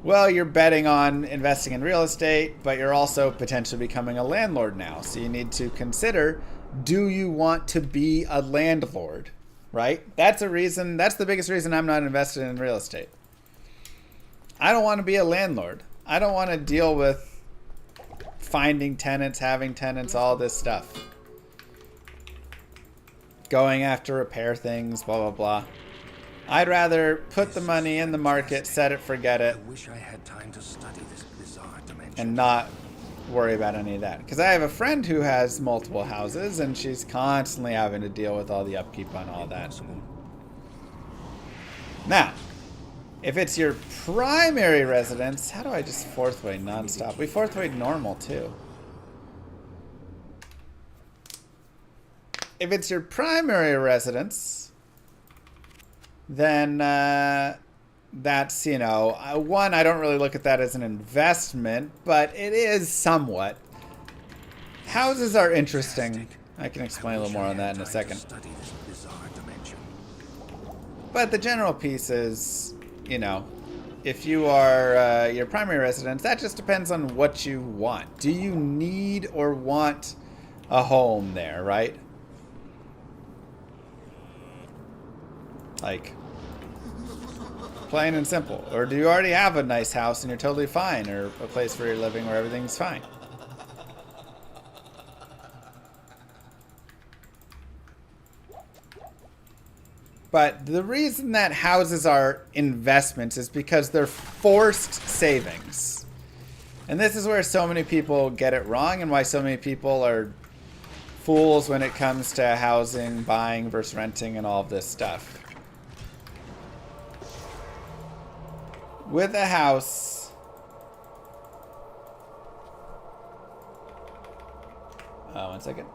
well, you're betting on investing in real estate, but you're also potentially becoming a landlord now. So you need to consider, do you want to be a landlord, right? That's a reason, that's the biggest reason I'm not invested in real estate. I don't want to be a landlord. I don't want to deal with finding tenants, having tenants, all this stuff. Going after repair things, blah, blah, blah. I'd rather put the money in the market, set it, forget it, I wish I had time to study this bizarre dimension. and not worry about any of that. Because I have a friend who has multiple houses, and she's constantly having to deal with all the upkeep on all that. Impossible. Now, if it's your primary residence, how do I just fourth way nonstop? We fourth way normal too. If it's your primary residence, then that's, you know, one, I don't really look at that as an investment, but it is somewhat. Houses are interesting. I can explain a little more on that in a second. Study this bizarre dimension. But the general piece is, you know, if you are your primary residence, that just depends on what you want. Do you need or want a home there, right? Like, plain and simple. Or do you already have a nice house and you're totally fine, or a place where you're living where everything's fine? But the reason that houses are investments is because they're forced savings. And this is where so many people get it wrong, and why so many people are fools when it comes to housing, buying versus renting, and all of this stuff. With a house, oh, one second.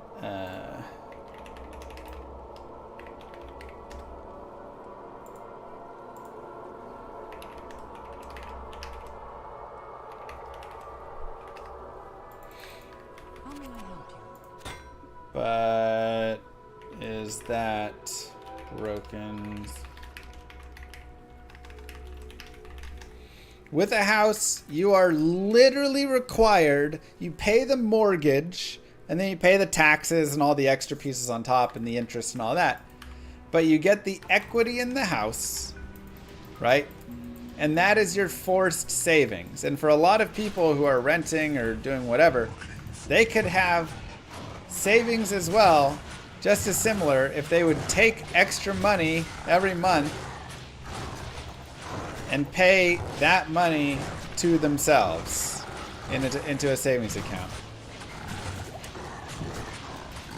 How may I help you? But is that broken? With a house, you are literally required, you pay the mortgage, and then you pay the taxes and all the extra pieces on top and the interest and all that. but you get the equity in the house, right? And that is your forced savings. And for a lot of people who are renting or doing whatever, they could have savings as well, just as similar, if they would take extra money every month and pay that money to themselves into a savings account.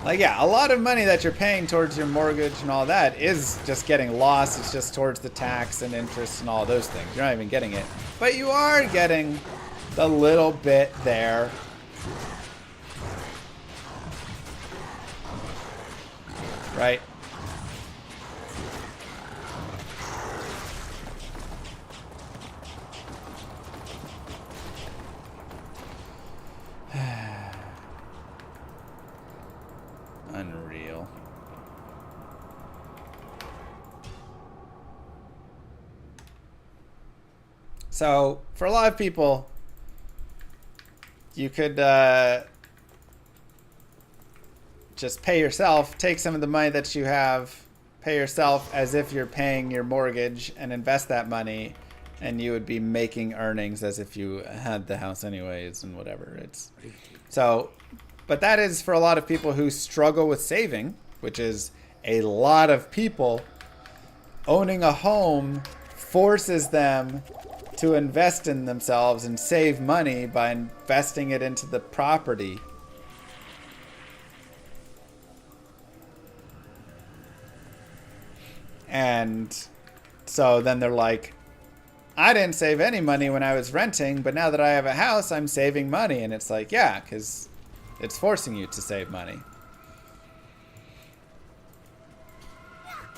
Like, yeah, a lot of money that you're paying towards your mortgage and all that is just getting lost. It's just towards the tax and interest and all those things. You're not even getting it. But you are getting the little bit there. Right? Unreal. So, for a lot of people, you could just pay yourself, take some of the money that you have, pay yourself as if you're paying your mortgage, and invest that money, and you would be making earnings as if you had the house anyways and whatever. It's so, but that is for a lot of people who struggle with saving, which is a lot of people. Owning a home forces them to invest in themselves and save money by investing it into the property. And so then they're like, I didn't save any money when I was renting, but now that I have a house, I'm saving money. And it's like, yeah, because it's forcing you to save money.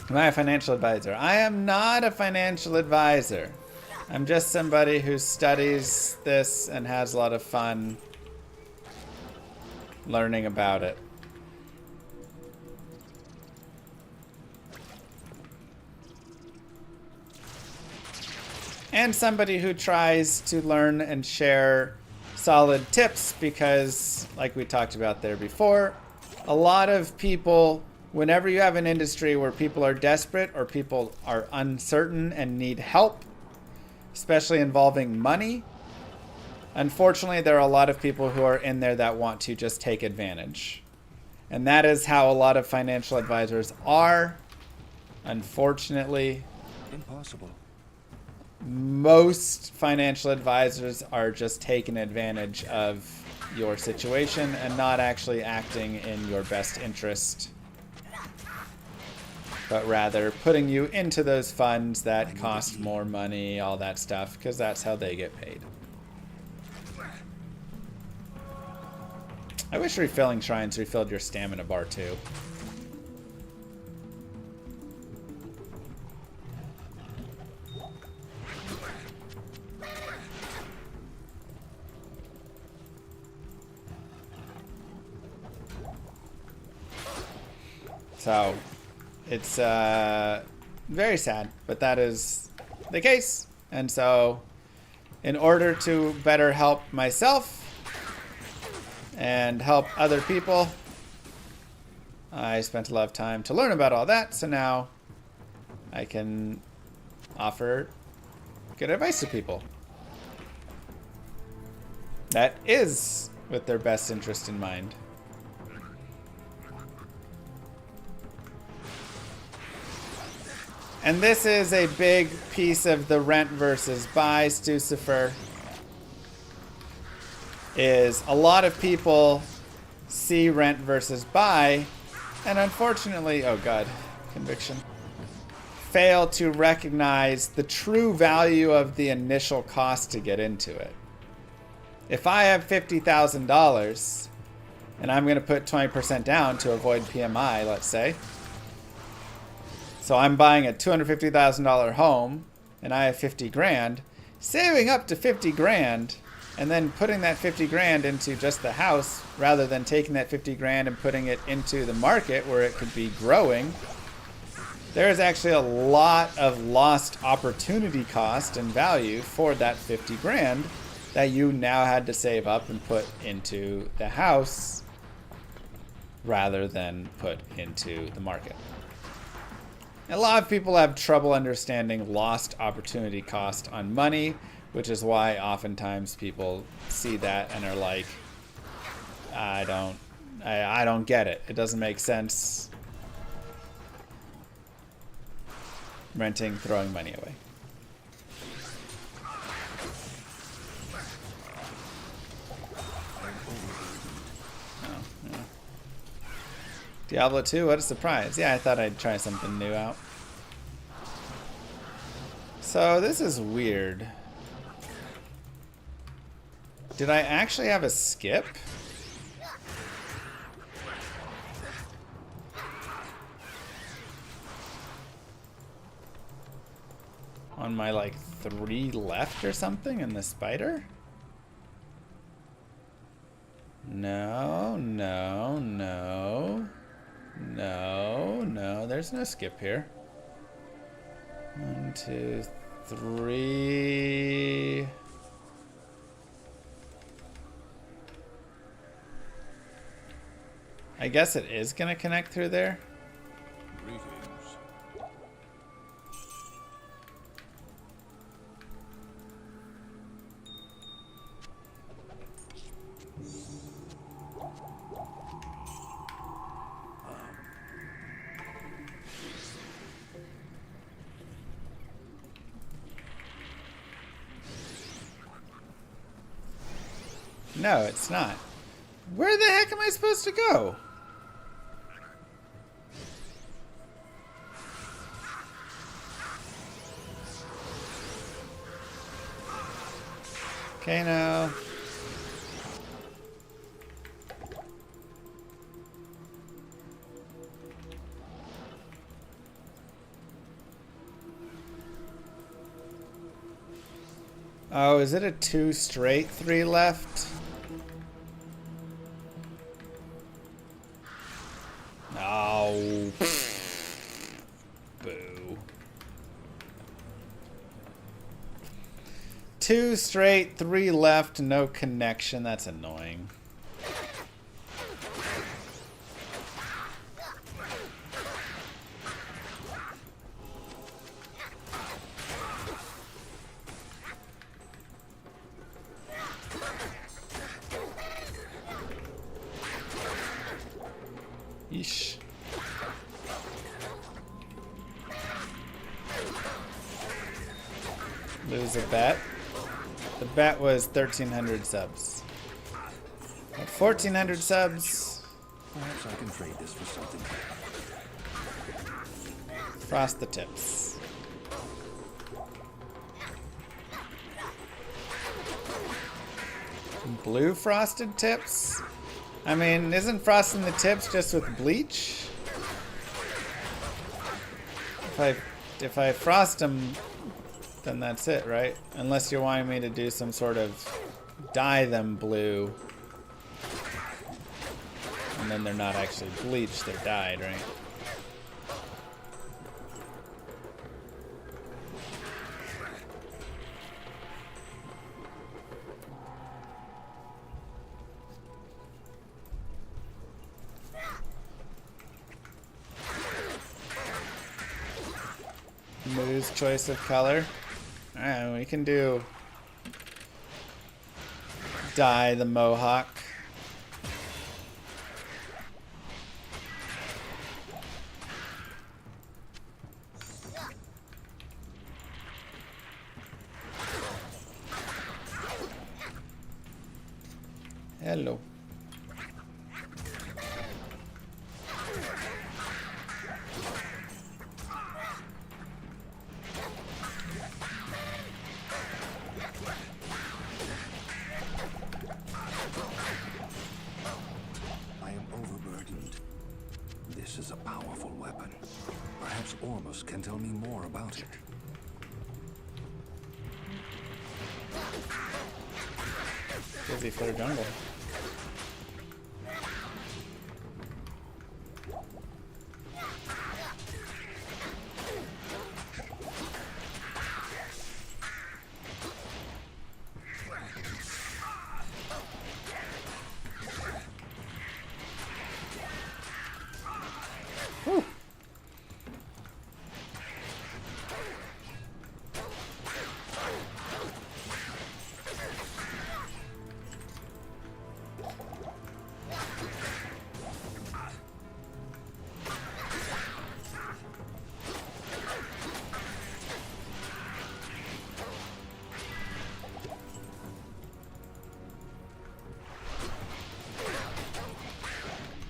Am I a financial advisor? I am not a financial advisor. I'm just somebody who studies this and has a lot of fun learning about it. And somebody who tries to learn and share solid tips because, like we talked about there before, a lot of people, whenever you have an industry where people are desperate or people are uncertain and need help, especially involving money, unfortunately, there are a lot of people who are in there that want to just take advantage. And that is how a lot of financial advisors are, unfortunately. Impossible. Most financial advisors are just taking advantage of your situation and not actually acting in your best interest, but rather putting you into those funds that cost more money, all that stuff, because that's how they get paid. I wish refilling shrines refilled your stamina bar too. So, it's very sad, but that is the case. And so, in order to better help myself and help other people, I spent a lot of time to learn about all that. So now I can offer good advice to people that is with their best interest in mind. And this is a big piece of the rent versus buy, Stucifer, is a lot of people see rent versus buy, and unfortunately, oh god, conviction, fail to recognize the true value of the initial cost to get into it. If I have $50,000 and I'm going to put 20% down to avoid PMI, let's say, so I'm buying a $250,000 home and I have 50 grand, saving up to 50 grand and then putting that 50 grand into just the house rather than taking that 50 grand and putting it into the market where it could be growing, there is actually a lot of lost opportunity cost and value for that 50 grand that you now had to save up and put into the house rather than put into the market. A lot of people have trouble understanding lost opportunity cost on money, which is why oftentimes people see that and are like, I don't get it. It doesn't make sense. Renting, throwing money away. Oh, yeah. Diablo 2, what a surprise. Yeah, I thought I'd try something new out. So this is weird. Did I actually have a skip? On my, like, 3 left or something in the spider? No, no, no. No, no, there's no skip here. 1, 2, 3. I guess it is gonna connect through there. No, it's not. Where the heck am I supposed to go? Okay, now. Oh, is it a 2 straight, 3 left? Oh. Boo. 2 straight, 3 left, no connection. That's annoying. Yeesh. Lose a bet. The bet was 1,300 subs. At 1,400 subs. Perhaps I can trade this for something. Frost the tips. Blue frosted tips? I mean, isn't frosting the tips just with bleach? If I frost them, then that's it, right? Unless you're wanting me to do some sort of dye them blue. And then they're not actually bleached, they're dyed, right? Moo's choice of color. Alright, we can do dye the mohawk. Hello. This is a powerful weapon. Perhaps Ormus can tell me more about it. Busy for the jungle.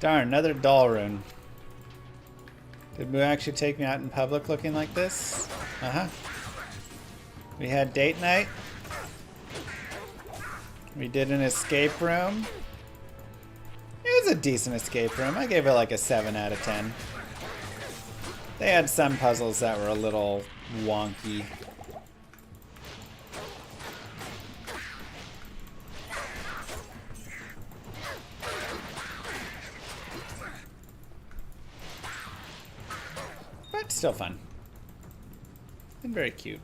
Darn, another doll rune. Did Moo actually take me out in public looking like this? Uh-huh. We had date night. We did an escape room. It was a decent escape room. I gave it like a 7 out of 10. They had some puzzles that were a little wonky. But still fun. And very cute.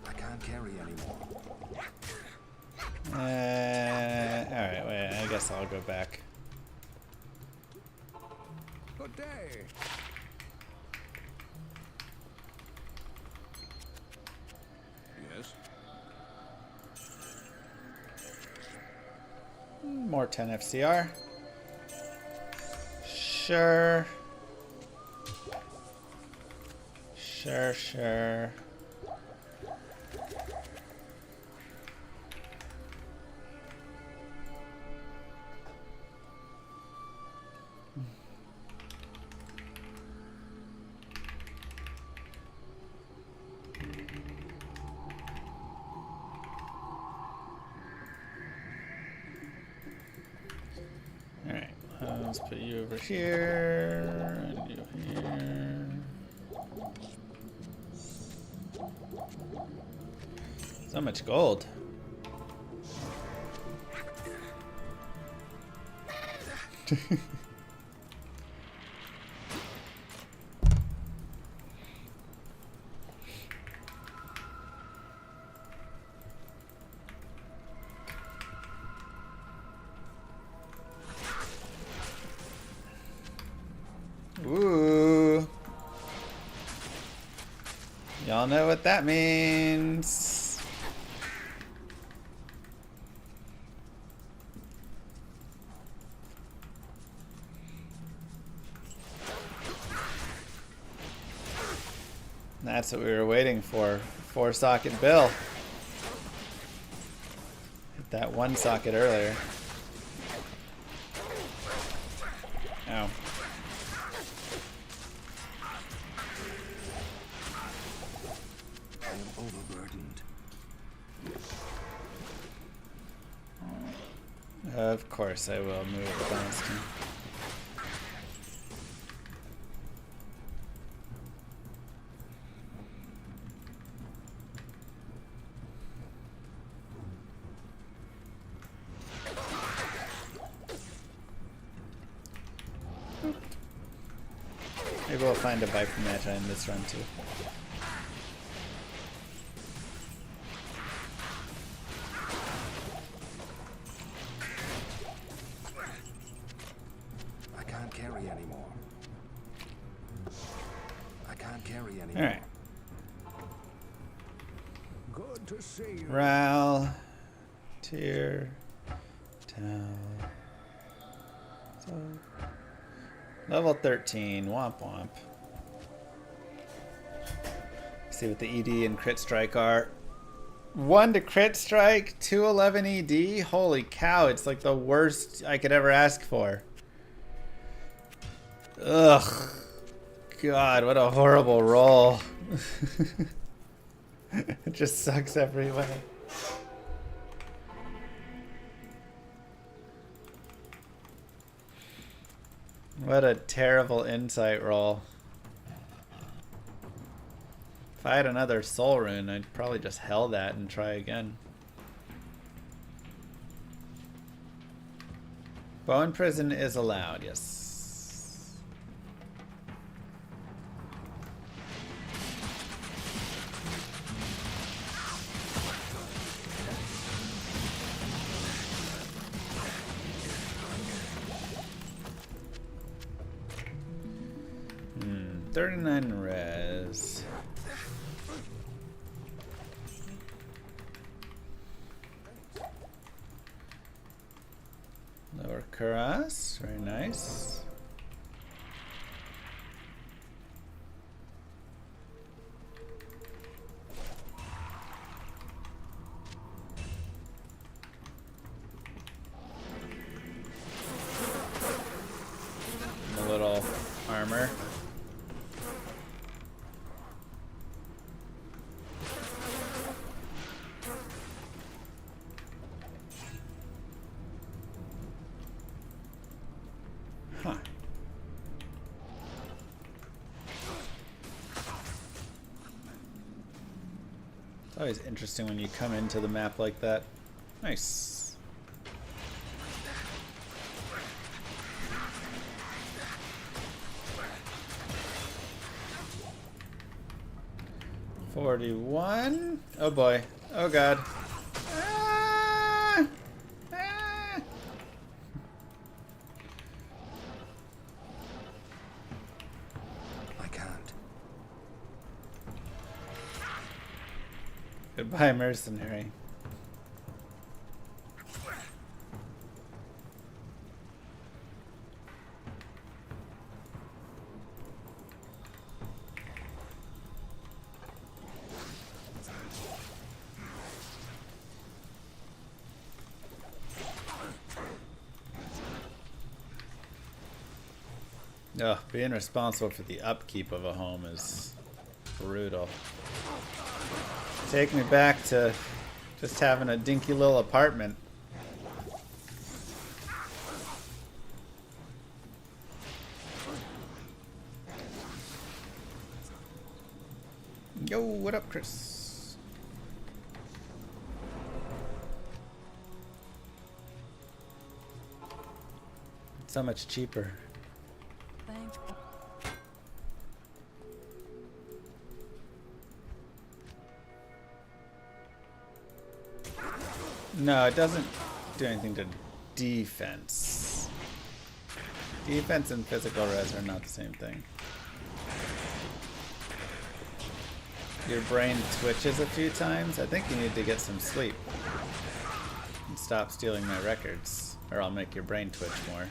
I can't carry anymore. Alright, wait, I guess I'll go back. Good day. Yes. More 10 FCR. Sure. Sure. Alright, let's put you over here, and you here. So much gold. Ooh. Y'all know what that means. That's what we were waiting for. 4-socket bill. Hit that 1 socket earlier. Ow. I am overburdened. Of course I will move the Bonston. Maybe we'll find a bike meta in this run too. I can't carry anymore. I can't carry anymore. Alright. Good to see you. Ral, Tier, Tau. So, level 13, womp womp. See what the ED and crit strike are. 1 to crit strike, 211 ED. Holy cow, it's like the worst I could ever ask for. Ugh. God, what a horrible roll. It just sucks every way. What a terrible insight roll. If I had another soul rune, I'd probably just hell that and try again. Bone prison is allowed, yes. 39 res. Lower Cuirass, very nice. A little armor. Huh. It's always interesting when you come into the map like that. Nice. $41. Oh boy. Oh god. Ah! Ah! I can't. Goodbye, mercenary. Ugh, being responsible for the upkeep of a home is brutal. Take me back to just having a dinky little apartment. Yo, what up, Chris? It's so much cheaper. No, it doesn't do anything to defense. Defense and physical res are not the same thing. Your brain twitches a few times. I think you need to get some sleep. And stop stealing my records, or I'll make your brain twitch more.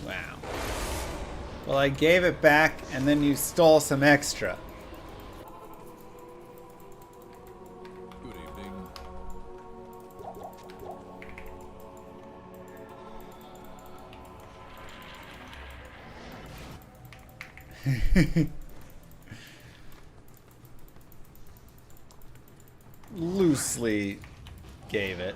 Wow. Well, I gave it back and then you stole some extra. Good evening. Loosely gave it.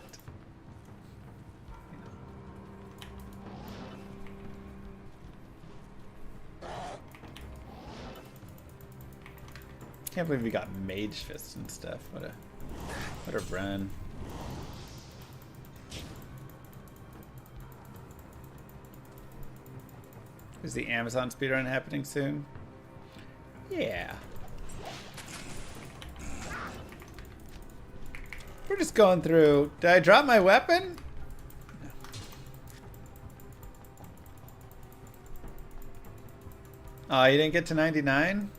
Can't believe we got Mage Fist and stuff. What a run. Is the Amazon speedrun happening soon? Yeah. We're just going through. Did I drop my weapon? No. Oh, you didn't get to 99?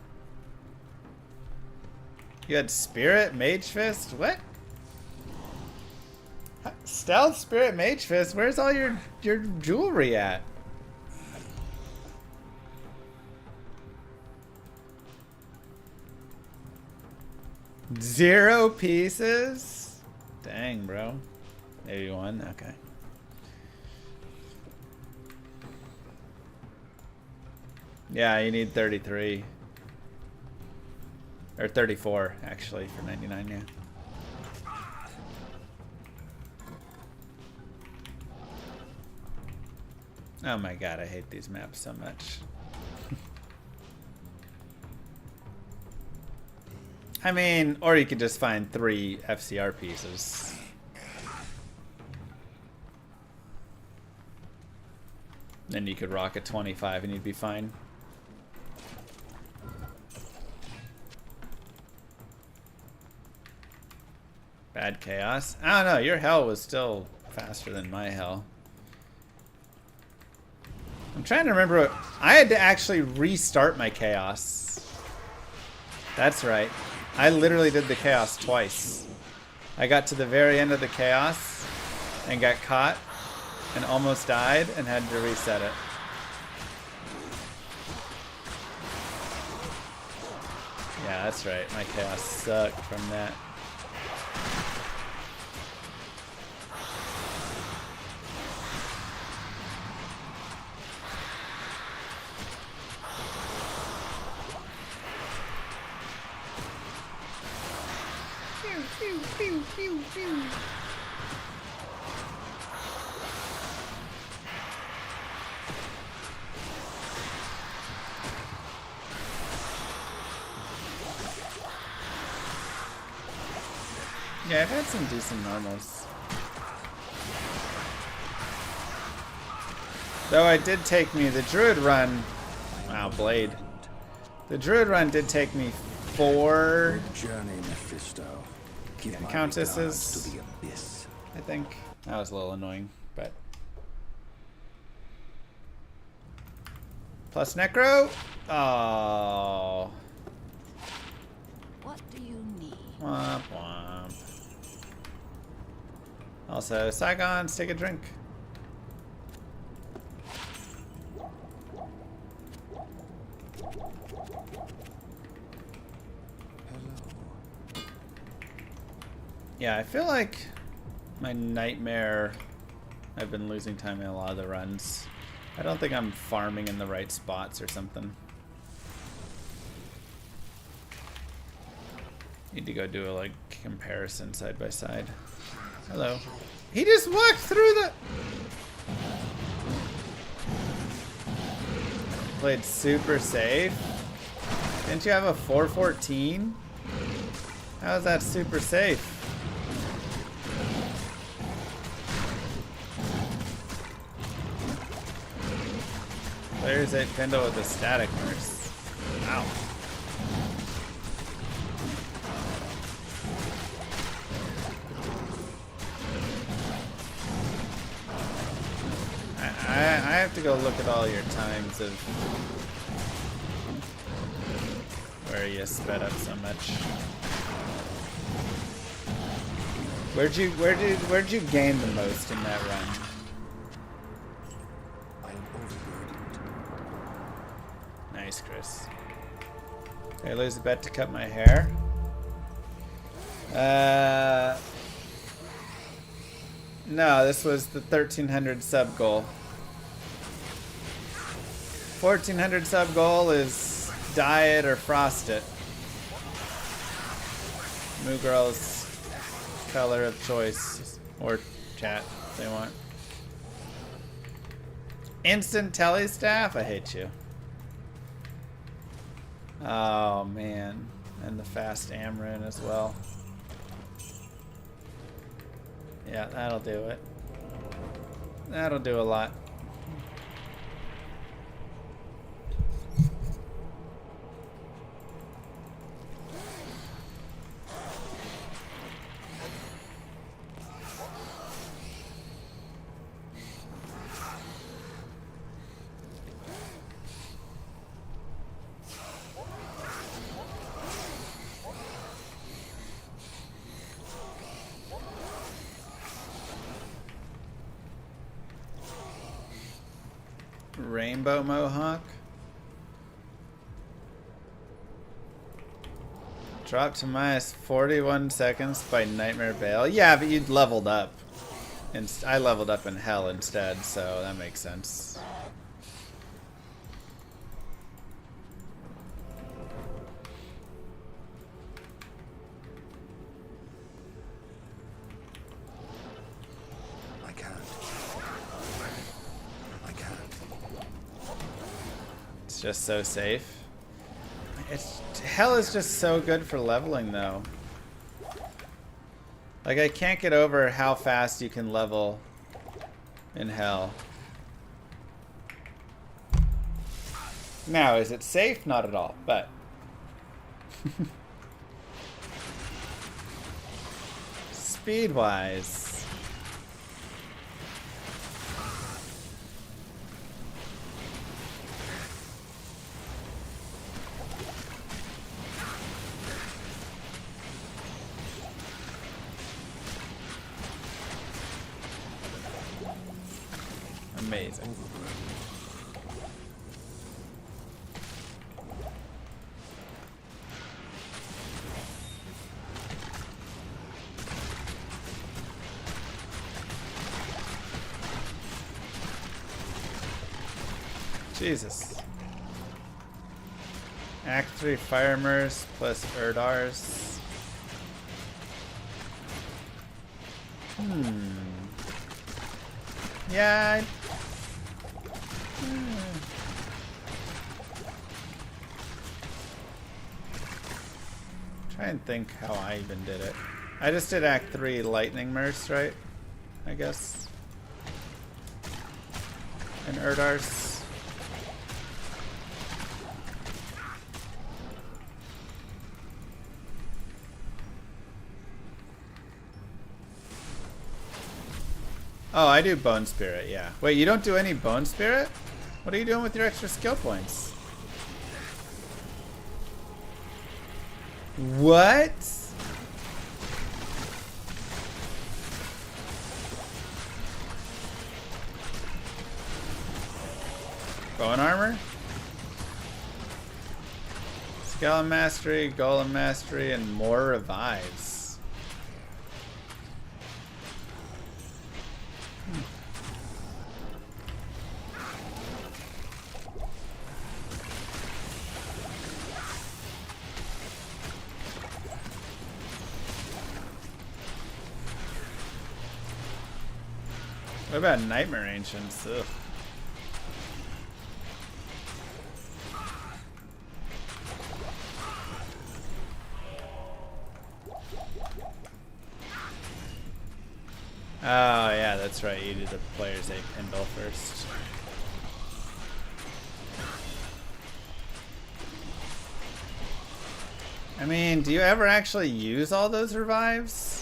You had Spirit, Mage Fist? What? Stealth, Spirit, Mage Fist? Where's all your jewelry at? Zero pieces? Dang, bro. Maybe one? Okay. Yeah, you need 33. Or 34, actually, for 99, yeah. Oh my god, I hate these maps so much. I mean, or you could just find 3 FCR pieces. Then you could rock at 25 and you'd be fine. Bad chaos. I don't know, your hell was still faster than my hell. I'm trying to remember what... I had to actually restart my chaos. That's right. I literally did the chaos twice. I got to the very end of the chaos and got caught and almost died and had to reset it. Yeah, that's right. My chaos sucked from that. Yeah, I've had some decent normals. Though I did take me the Druid run. Wow, Blade. The Druid run did take me 4 Journey, Mephisto. Give my Countesses. regards to the abyss. I think. That was a little annoying, but. Plus Necro? Oh. What do you need? Womp womp. Also, Saigons, take a drink. Yeah, I feel like my nightmare, I've been losing time in a lot of the runs. I don't think I'm farming in the right spots or something. Need to go do a like comparison side by side. Hello. He just walked through the... Played super safe. Didn't you have a 414? How is that super safe? There's a Kendall with a static nurse. Ow. I have to go look at all your times of where you sped up so much. Where'd you gain the most in that run? I am overburdened. Nice, Chris. I lose a bet to cut my hair. No, this was the 1300 sub goal. 1400 sub goal is dye it or frost it. Moo Girl's color of choice, or chat if they want. Instant telly staff? I hate you. Oh man, and the fast Amryn as well. Yeah, that'll do it. That'll do a lot. Rainbow Mohawk. Drop to minus 41 seconds by Nightmare Bale. Yeah, but you'd leveled up. And I leveled up in Hell instead, so that makes sense. Just so safe. Hell is just so good for leveling though. Like I can't get over how fast you can level in Hell. Now, is it safe? Not at all, but... Speed-wise... Amazing. Jesus. Act 3 Firemers plus Erdars. Yeah. Try and think how I even did it. I just did Act 3 Lightning Mercs, right? I guess. And Erdars. Oh, I do Bone Spirit, yeah. Wait, you don't do any Bone Spirit? What are you doing with your extra skill points? What? Bone Armor? Skeleton Mastery, Golem Mastery, and more Revives. What about Nightmare Ancients? Ugh. Oh yeah, that's right. You do the player's 8 pinball first. I mean, do you ever actually use all those revives?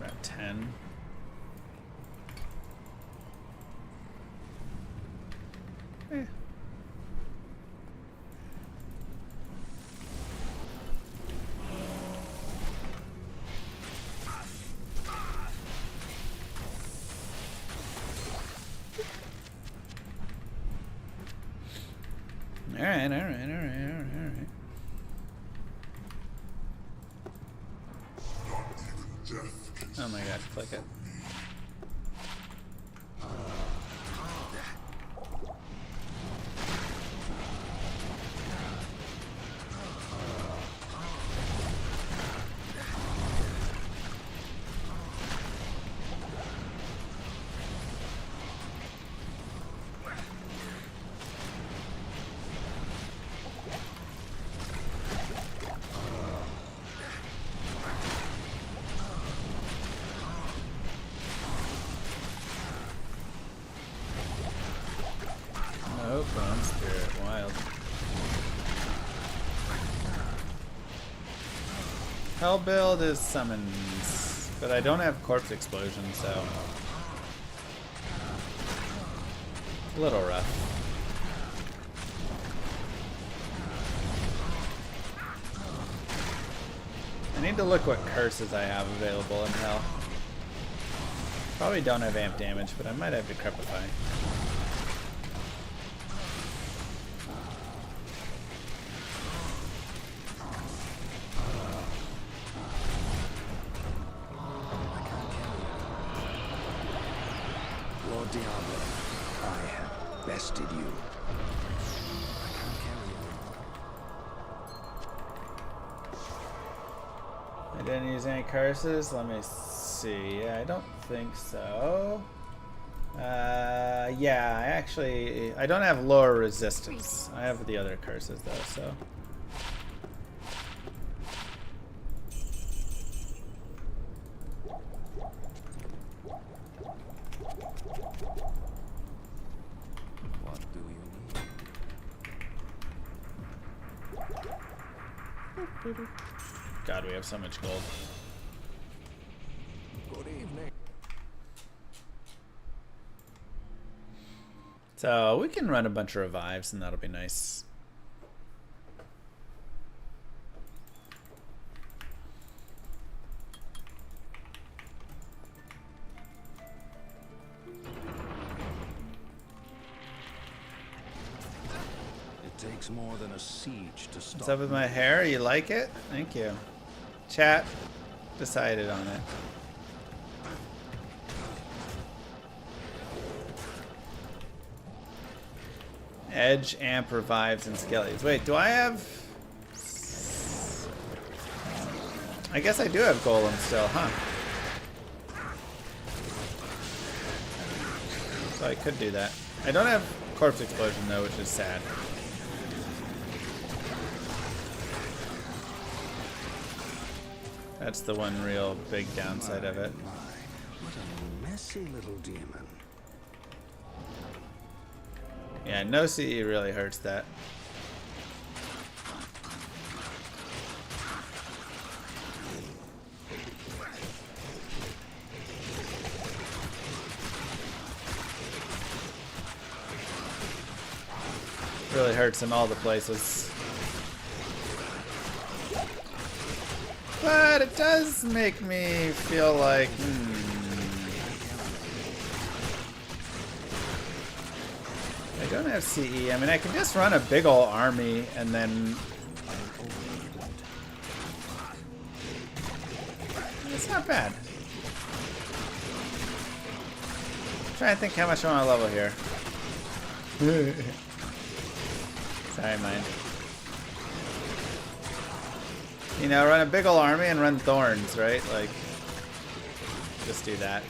About 10. Eh. Alright. Oh my god, click it. Oh, Bone Spirit, wild. Hell build is summons, but I don't have Corpse Explosion, so a little rough. I need to look what curses I have available in Hell. Probably don't have amp damage, but I might have Decrepify. Lord Diablo, I have bested you. I can't carry you. I didn't use any curses. Let me see. Yeah, I don't think so. Yeah, I don't have lower resistance. I have the other curses though, so. God, we have so much gold. Good evening. So we can run a bunch of revives and that'll be nice. It takes more than a siege to stop. What's up with my hair? You like it? Thank you. Chat decided on it. Edge, amp, revives, and skellies. Wait, do I have... I guess I do have golem still, huh? So I could do that. I don't have corpse explosion though, which is sad. That's the one real big downside of it. What a messy little demon. Yeah, no CE really hurts that. Really hurts in all the places. But it does make me feel like, I don't have CE. I mean, I can just run a big ol' army and then... It's not bad. I'm trying to think how much I want to level here. Sorry, mind. You know, run a big ol' army and run thorns, right? Like, just do that.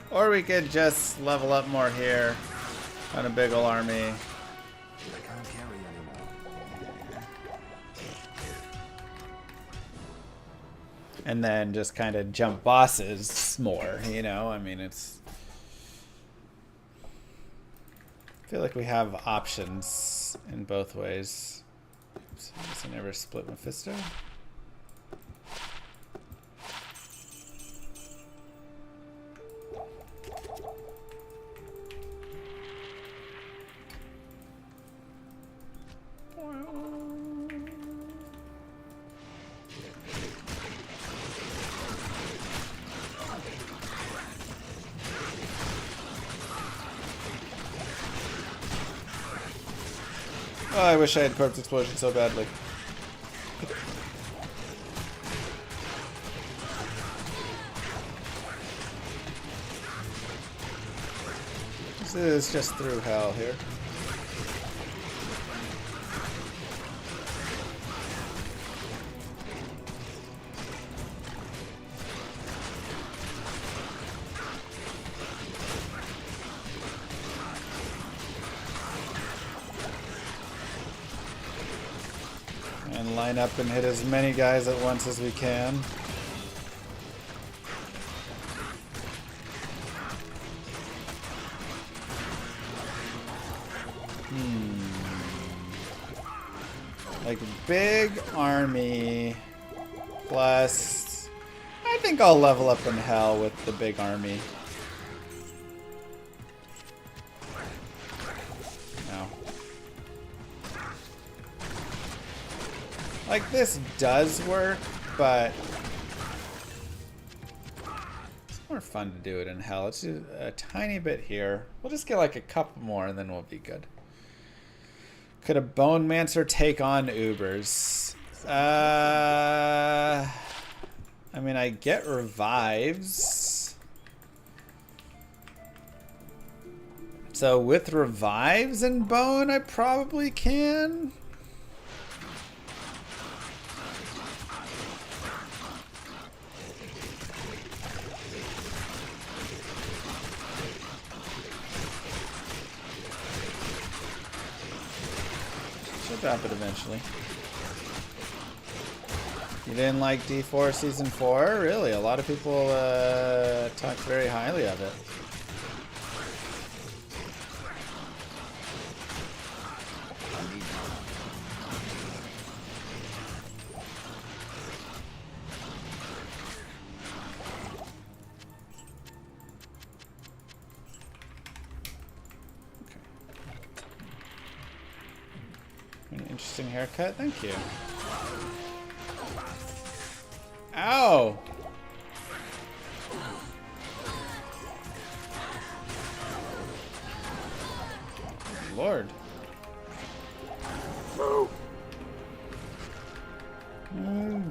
Or we could just level up more here on a big ol' army. I can't carry anymore. And then just kind of jump bosses more, you know? I mean, it's... I feel like we have options in both ways. Oops, I guess I never split Mephisto. Oh, I wish I had corpse explosion so badly. This is just through hell here. And line up and hit as many guys at once as we can. Like big army plus... I think I'll level up in hell with the big army. No. Like this does work, but it's more fun to do it in hell. Let's do a tiny bit here. We'll just get like a couple more and then we'll be good. Could a Bone Mancer take on Ubers? I mean, I get revives. So with revives and bone, I probably can. She'll drop it eventually. You didn't like D4 Season 4? Really? A lot of people talked very highly of it. An interesting haircut, thank you. Ow! Lord.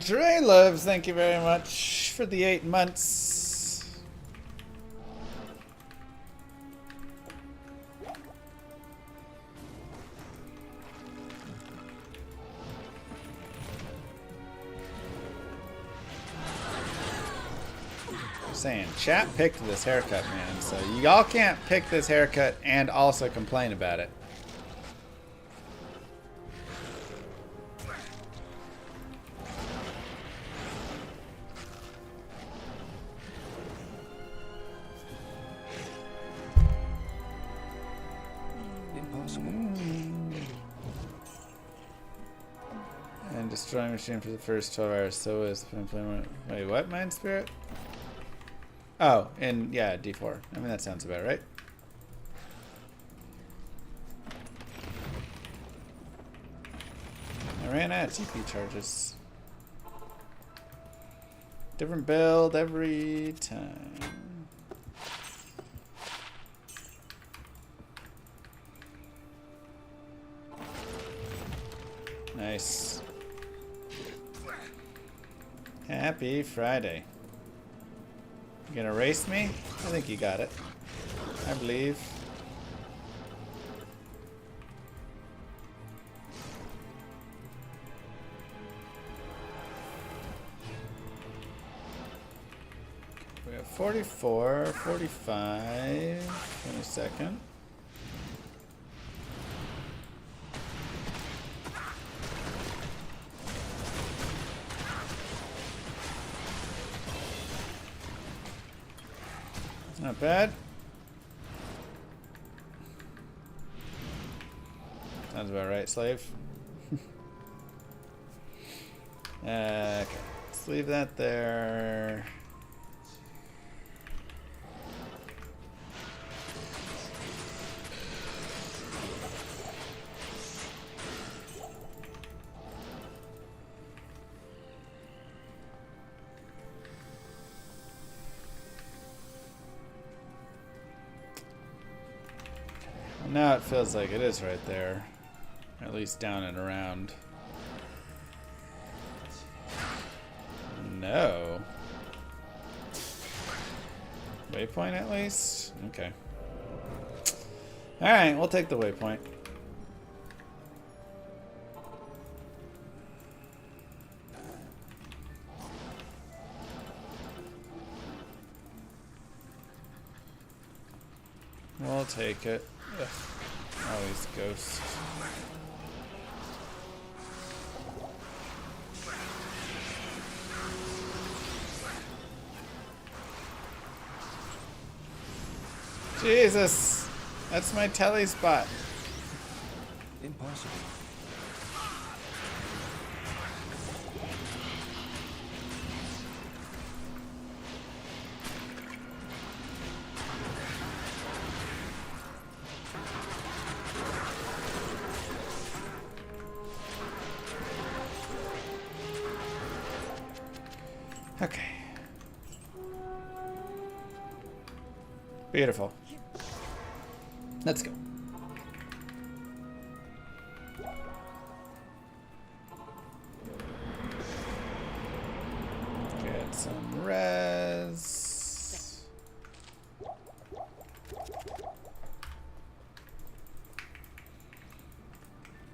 Dre Loves, thank you very much for the 8 months. Saying chat picked this haircut, man, so y'all can't pick this haircut and also complain about it. Impossible. And destroy machine for the first 12 hours. So is wait, what? Mind Spirit? Oh, and yeah, D4. I mean, that sounds about right. I ran out of TP charges. Different build every time. Nice. Happy Friday. You gonna race me? I think you got it. I believe. We have 44, 45, 22nd. Not bad. Sounds about right, slave. Okay, let's leave that there. Now it feels like it is right there. At least down and around. No. Waypoint at least? Okay. Alright, we'll take the waypoint. We'll take it. Ugh. Always ghost. Jesus! That's my telly spot. Impossible. Okay. Beautiful. Let's go. Get some res.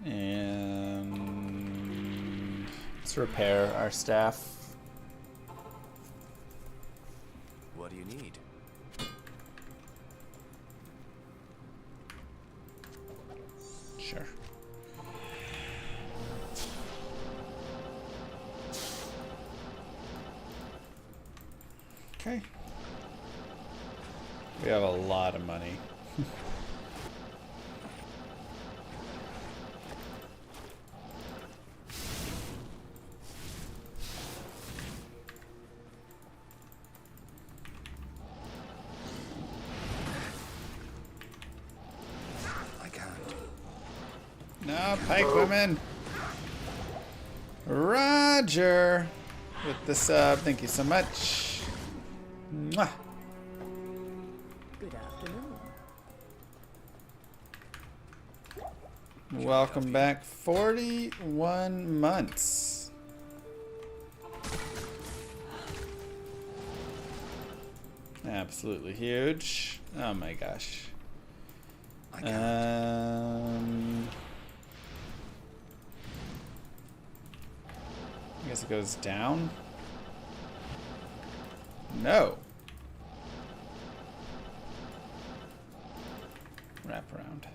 And let's repair our staff. What do you need? Sure. Okay. We have a lot of money. I can't. No, pike women. Roger. With the sub, thank you so much. Mwah. Good afternoon. Welcome back. 41 months. Absolutely huge. Oh my gosh. I can't. I guess it goes down. No. Wrap around.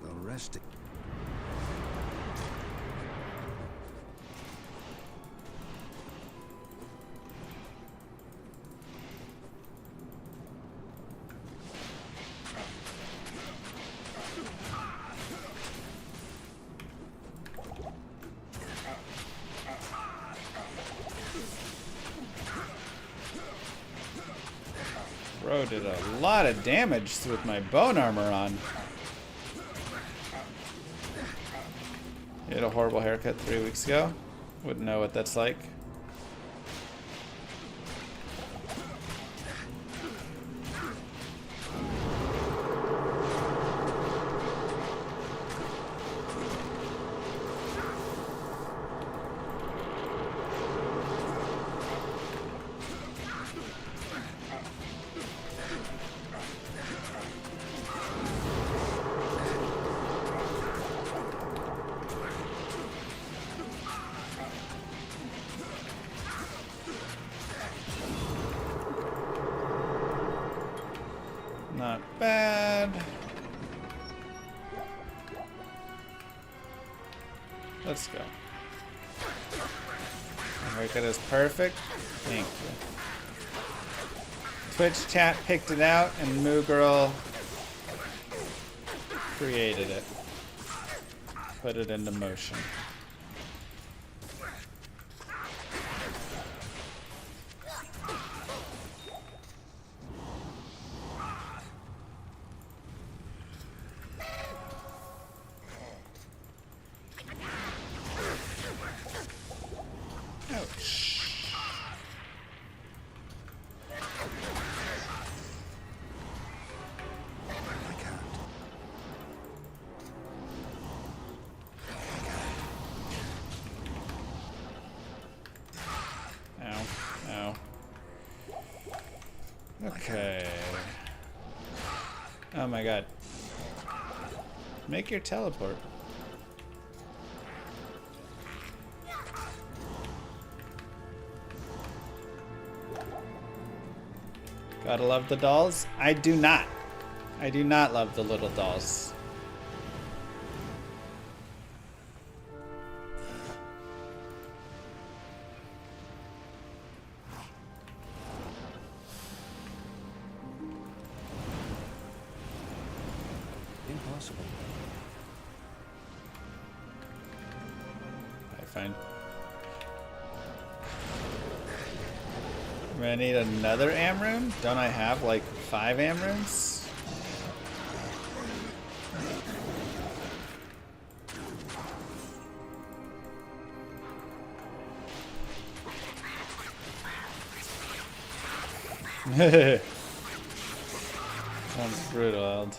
Well rested. Bro did a lot of damage with my bone armor on. He had a horrible haircut 3 weeks ago. Wouldn't know what that's like. Not bad. Let's go. My haircut is perfect. Thank you. Twitch chat picked it out and Moo Girl created it. Put it into motion. Ouch. I can't. Ow. Ow. Okay. Oh my god. Make your teleport. Gotta love the dolls? I do not. I do not love the little dolls. Impossible. Okay, fine. I'm gonna need another am rune? Don't I have like 5 am runes? Sounds brutal.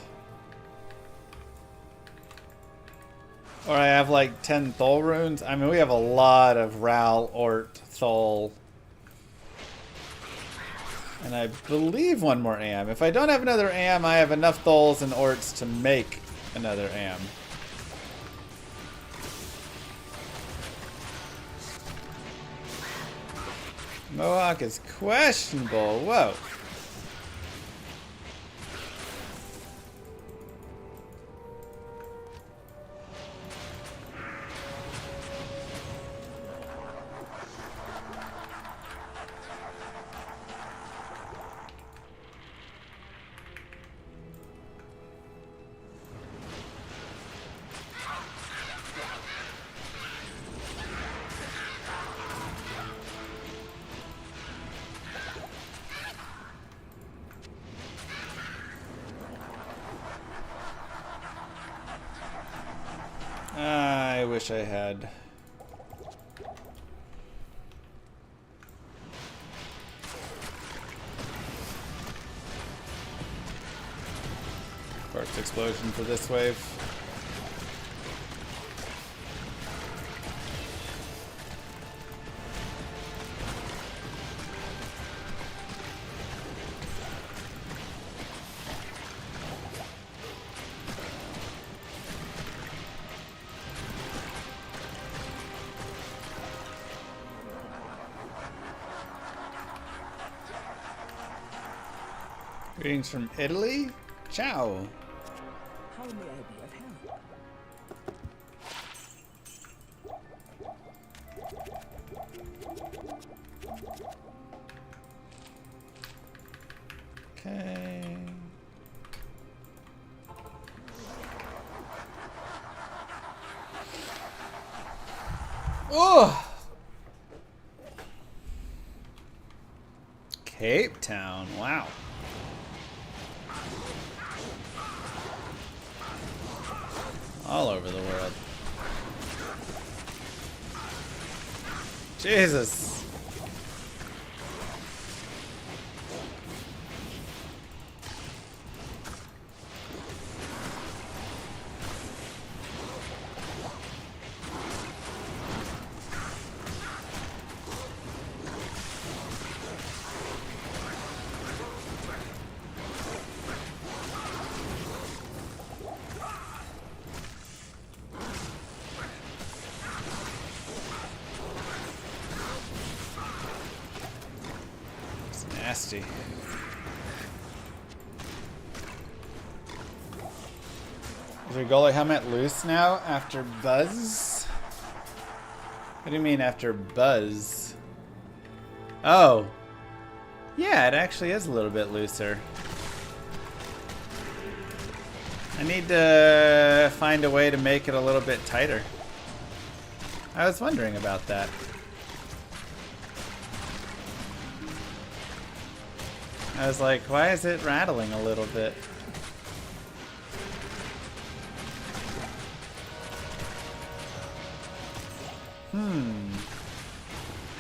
Or I have like 10 Thol runes. I mean, we have a lot of Ral, Ort, Thol. And I believe one more am. If I don't have another am, I have enough Thols and Orts to make another am. Mohawk is questionable. Whoa. I wish I had. First explosion for this wave. Greetings from Italy. Ciao. How may I be of help? Okay. Oh! Cape Town. Wow. All over the world. Jesus. Nasty. Is your goalie helmet loose now after buzz? What do you mean after buzz? Oh. Yeah, it actually is a little bit looser. I need to find a way to make it a little bit tighter. I was wondering about that. I was like, why is it rattling a little bit?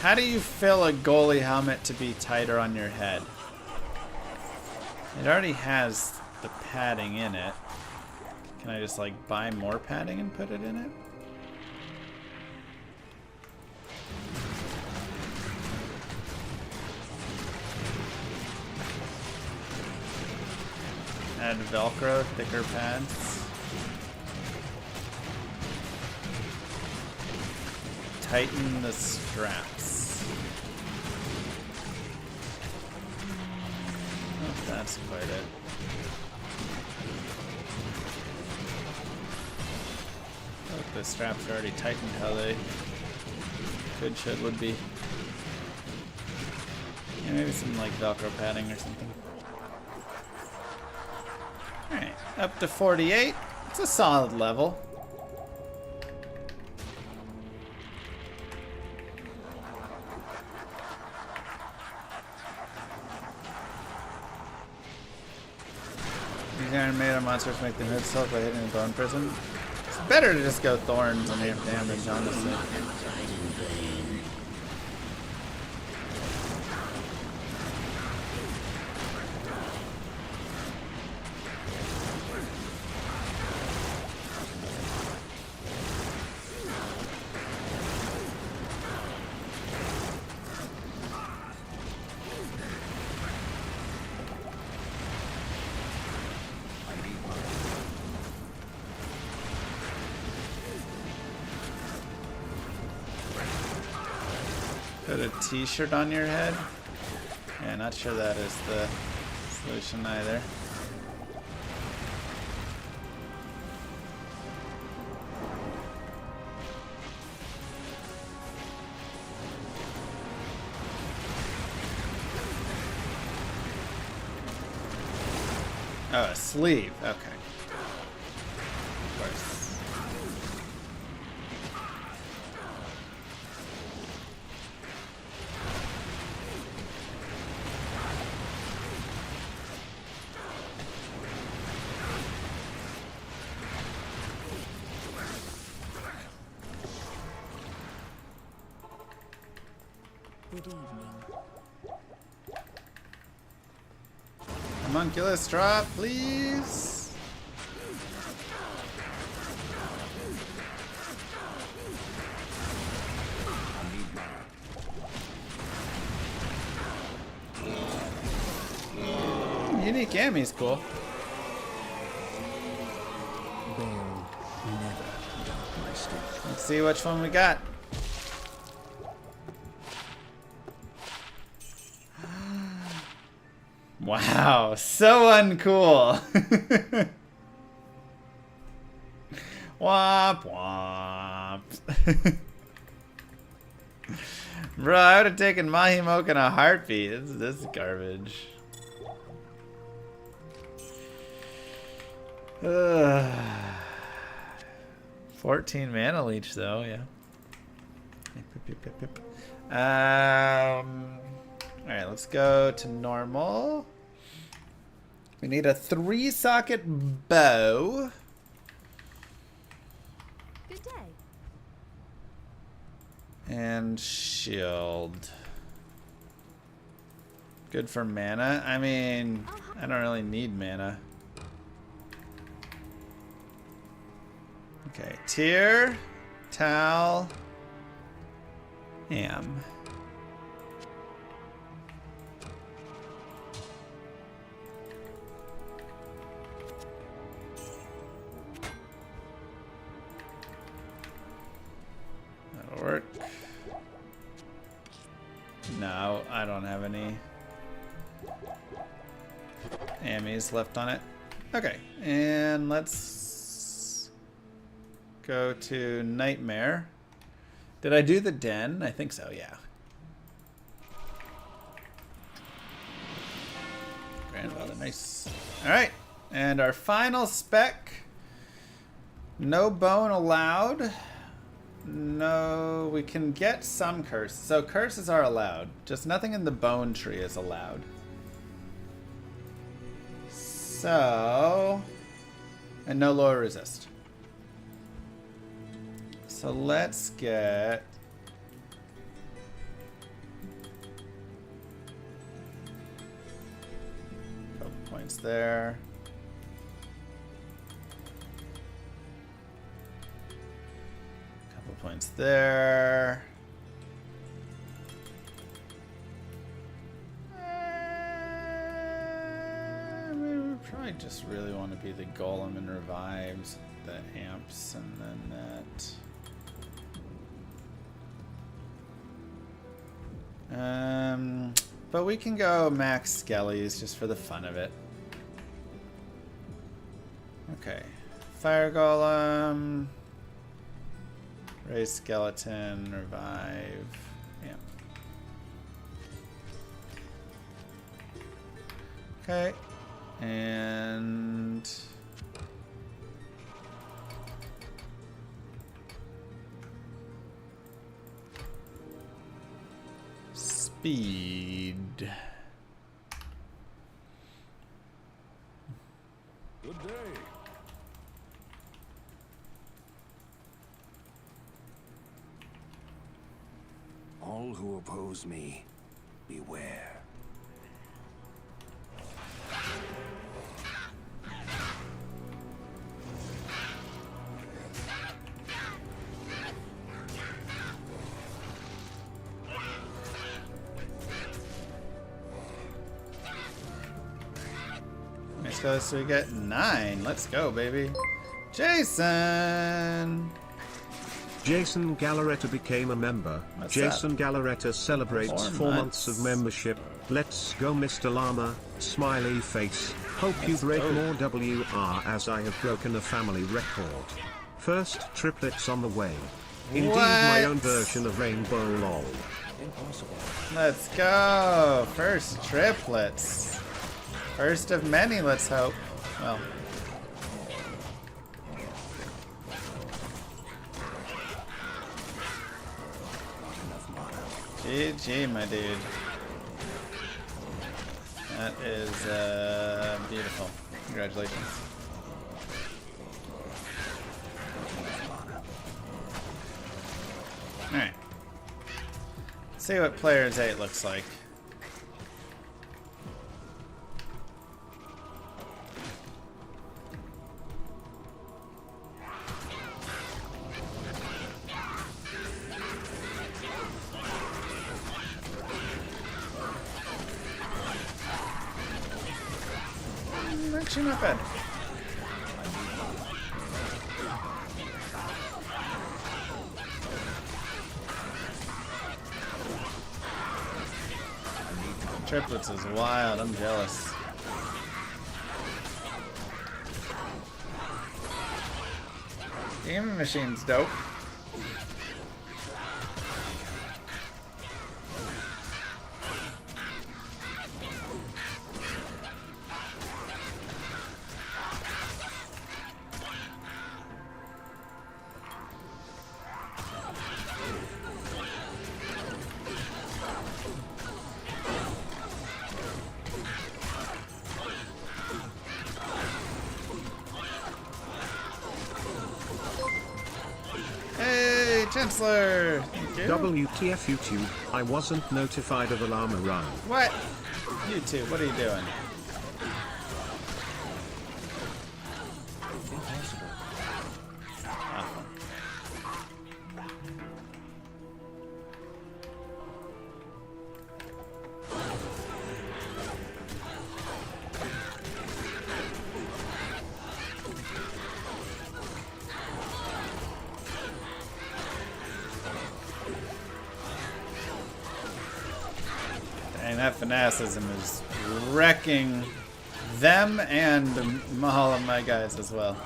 How do you fill a goalie helmet to be tighter on your head? It already has the padding in it. Can I just like buy more padding and put it in it? Add Velcro, thicker pads. Tighten the straps. Oh, that's quite it. Oh, the straps are already tightened how they would be. Yeah, maybe some like Velcro padding or something. Alright, up to 48. It's a solid level. These animated monsters make them hit self by hitting the bone prison. It's better to just go thorns and have damage, honestly. Put a t-shirt on your head? Yeah, not sure that is the solution either. Oh, a sleeve. Okay. Of course. Good evening. Homunculus drop, please. Unique Ammy's cool. They'll never doubt my strength. Let's see which one we got. Wow, so uncool. Womp womp. Bro, I would have taken Mahimoke in a heartbeat. This is garbage. 14 mana leech though, yeah. Alright, let's go to normal. We need a 3-socket bow. Good day. And shield. Good for mana. I mean, I don't really need mana. Okay, Tear, Tal, Am. That'll work. No, I don't have any Ammies left on it. Okay, and let's go to Nightmare. Did I do the den? I think so, yeah. Grandfather, nice. Alright, and our final spec. No bone allowed. No, we can get some curses. So curses are allowed. Just nothing in the bone tree is allowed. So, and no lower resist. So let's get a couple points there. Couple points there. We probably just really want to be the golem and revives, the amps, and then that. But we can go max skellies just for the fun of it. Okay. Fire Golem. Raise Skeleton. Revive. Yeah. Okay. And... speed. Good day. All who oppose me, beware. So we get 9. Let's go, baby. Jason! Jason Gallaretta became a member. What's Jason Gallaretta celebrates 4 months of membership. Let's go, Mr. Llama. Smiley face. Hope you break more WR as I have broken a family record. First triplets on the way. Indeed, my own version of Rainbow LOL. Impossible. Let's go! First triplets. First of many, let's hope. Well. GG, my dude. That is beautiful. Congratulations. Alright. See what Players 8 looks like. Actually not bad. Triplets is wild, I'm jealous. Gaming machine's dope. Hey, Chancellor! Thank you. WTF YouTube, I wasn't notified of a llama run. What? YouTube, what are you doing? Dang, that fanaticism is wrecking them and all of my guys as well.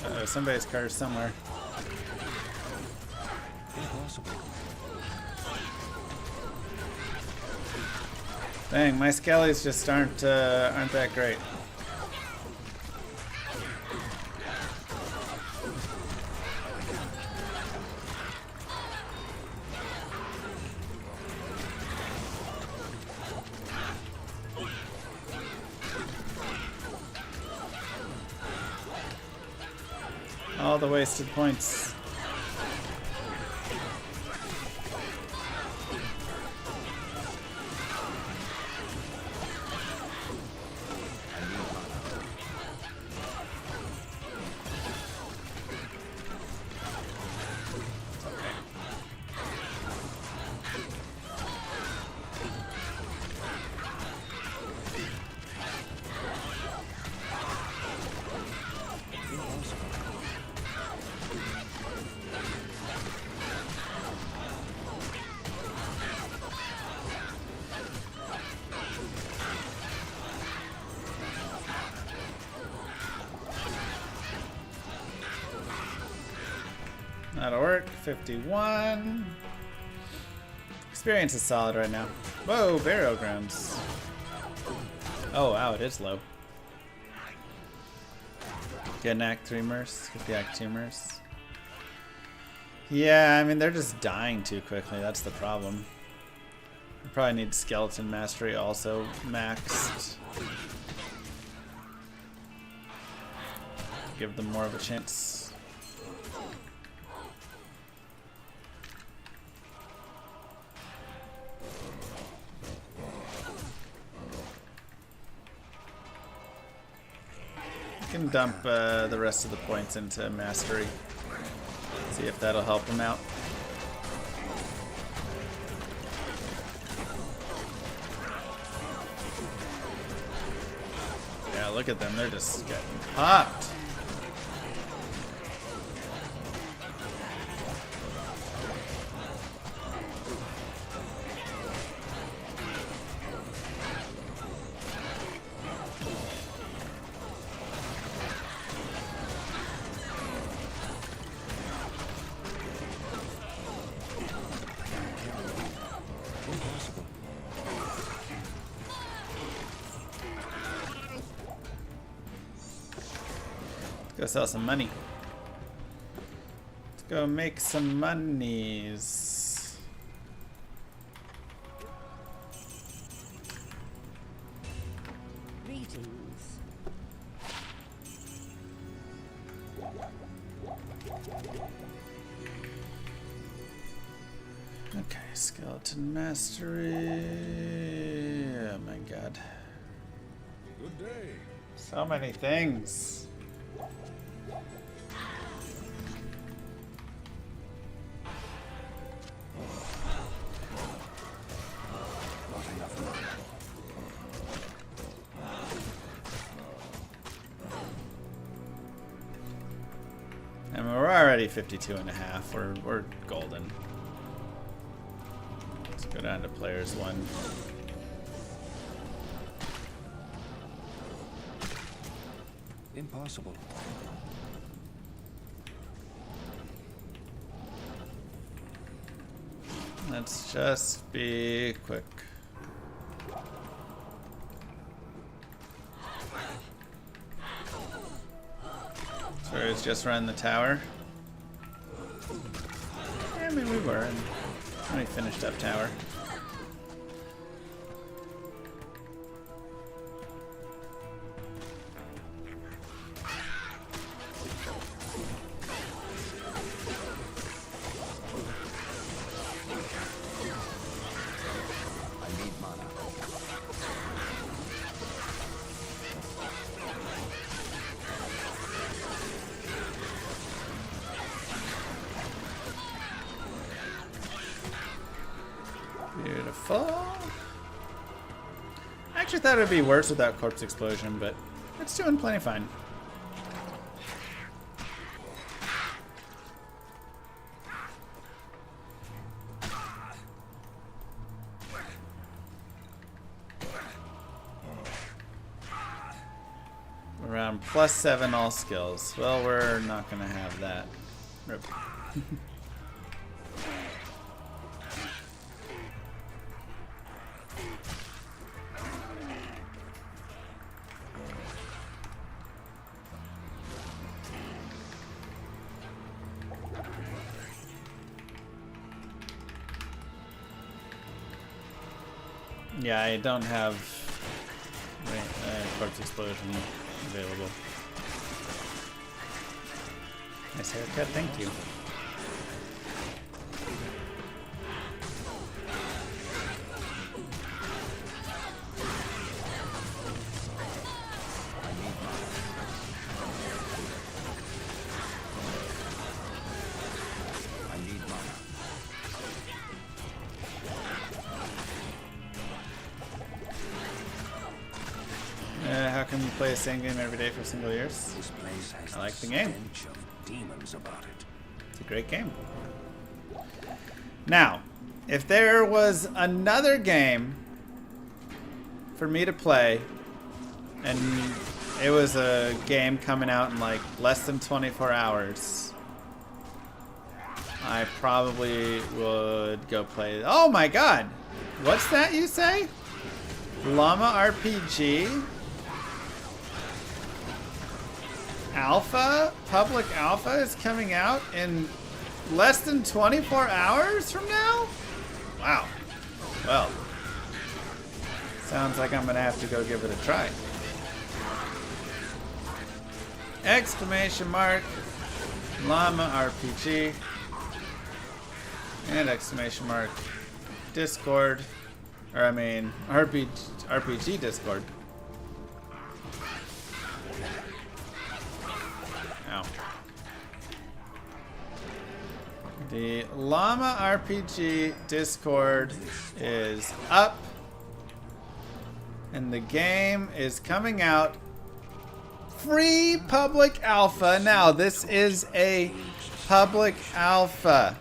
Uh-oh, somebody's cursed somewhere. Dang, my skellies just aren't that great. All the wasted points. That'll work. 51. Experience is solid right now. Whoa, burial grounds. Oh, wow, it is low. Get an Act 3 Merce. Get the Act 2 Merce. Yeah, I mean, they're just dying too quickly. That's the problem. I probably need Skeleton Mastery also maxed. Give them more of a chance. Can dump the rest of the points into Mastery. See if that'll help him out. Yeah, look at them. They're just getting popped. Go sell some money. go make some monies. Greetings. Okay, skeleton mastery. Oh my god. Good day. So many things. Not enough money. And we're already 52 and a half. We're golden. Let's go down to players 1. Impossible. Let's just be quick. So it's just run the tower. Yeah, I mean we were, and we finished up tower. I need mana. Beautiful. I actually thought it would be worse without corpse explosion, but it's doing plenty fine. Around +7 all skills. Well, we're not gonna have that. Rip. Yeah, I don't have corpse explosion available. Nice haircut, thank you. I need mana. How can we play the same game every day for single years? This place has I like the the game. stench of demons about it. It's a great game. Now, if there was another game for me to play, and it was a game coming out in like less than 24 hours, I probably would go play. Oh my god! What's that you say? Llama RPG? Alpha? Public Alpha is coming out in less than 24 hours from now? Wow. Well, sounds like I'm gonna have to go give it a try. Exclamation mark, Llama RPG, and exclamation mark, Discord, or I mean, RPG Discord. Ow. The Llama RPG Discord is up, and the game is coming out free public alpha. Now, this is a public alpha.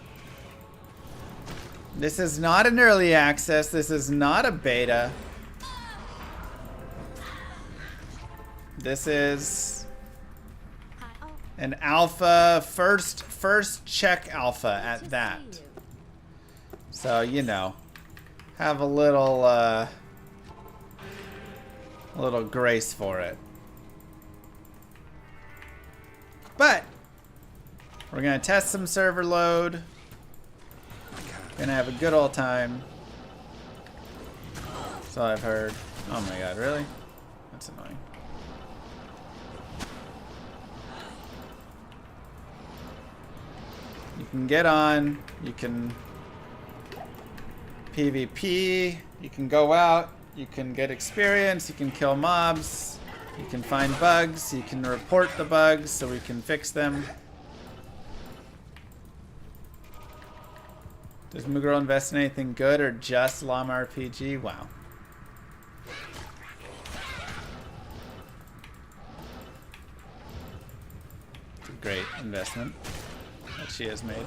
This is not an early access. This is not a beta. This is an alpha, first check alpha at that. So, you know, have a little grace for it. But We're gonna test some server load. Gonna have a good old time. That's all I've heard. Oh my god, really? That's annoying. You can get on, you can PvP, you can go out, you can get experience, you can kill mobs, you can find bugs, you can report the bugs so we can fix them. Does Moogirl invest in anything good or just Llama RPG? Wow. It's a great investment that she has made.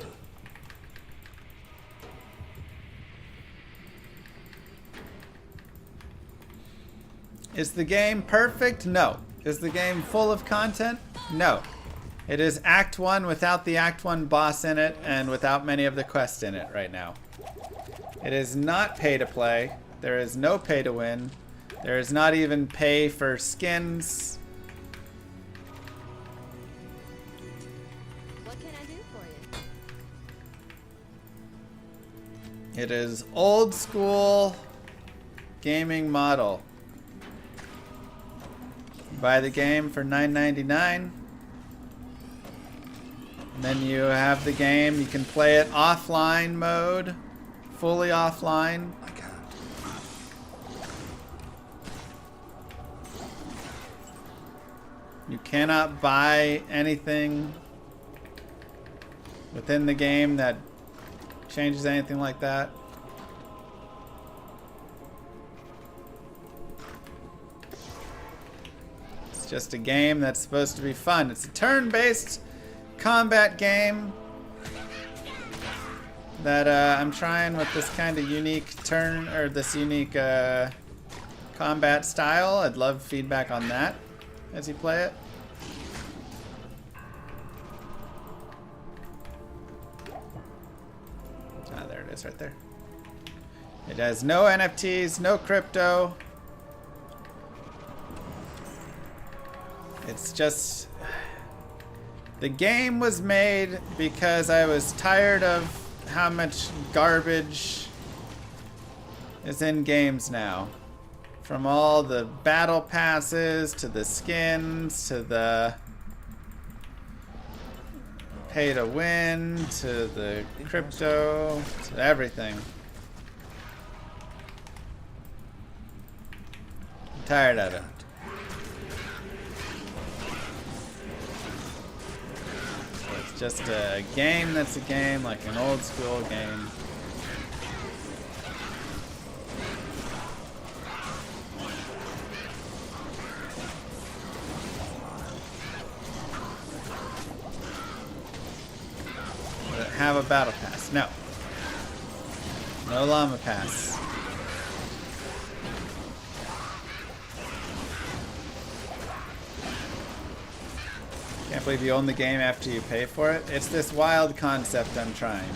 Is the game perfect? No. Is the game full of content? No. It is Act 1 without the Act 1 boss in it and without many of the quests in it right now. It is not pay to play. There is no pay to win. There is not even pay for skins. What can I do for you? It is old school gaming model. Buy the game for $9.99. And then you have the game. You can play it offline mode, fully offline. I can't. You cannot buy anything within the game that changes anything like that. It's just a game that's supposed to be fun. It's a turn-based combat game that I'm trying with this kind of unique this unique combat style. I'd love feedback on that as you play it. Ah, there it is right there. It has no NFTs, no crypto. It's just... The game was made because I was tired of how much garbage is in games now. From all the battle passes, to the skins, to the pay to win, to the crypto, to everything. I'm tired of it. Just a game that's a game, like an old school game. Does it have a battle pass? No. No llama pass. Can't believe you own the game after you pay for it. It's this wild concept I'm trying.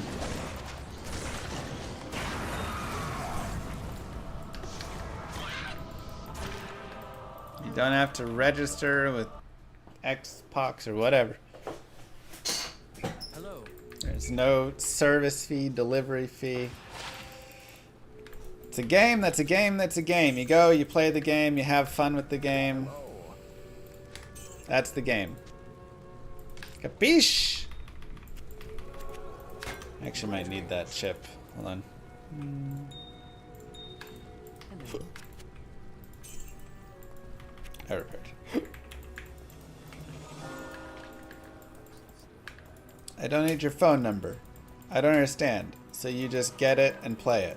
You don't have to register with Xbox or whatever. Hello. There's no service fee, delivery fee. It's a game that's a game that's a game. You go, you play the game, you have fun with the game. That's the game. Capiche? Actually might need that chip. Hold on. I repaired. I don't need your phone number. I don't understand. So you just get it and play it.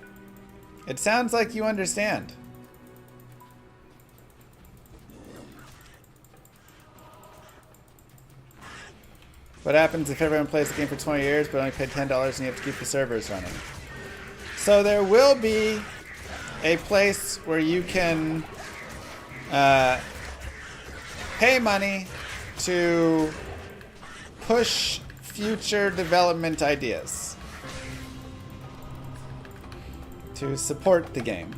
It sounds like you understand. What happens if everyone plays the game for 20 years but only paid $10 and you have to keep the servers running? So there will be a place where you can pay money to push future development ideas, to support the game.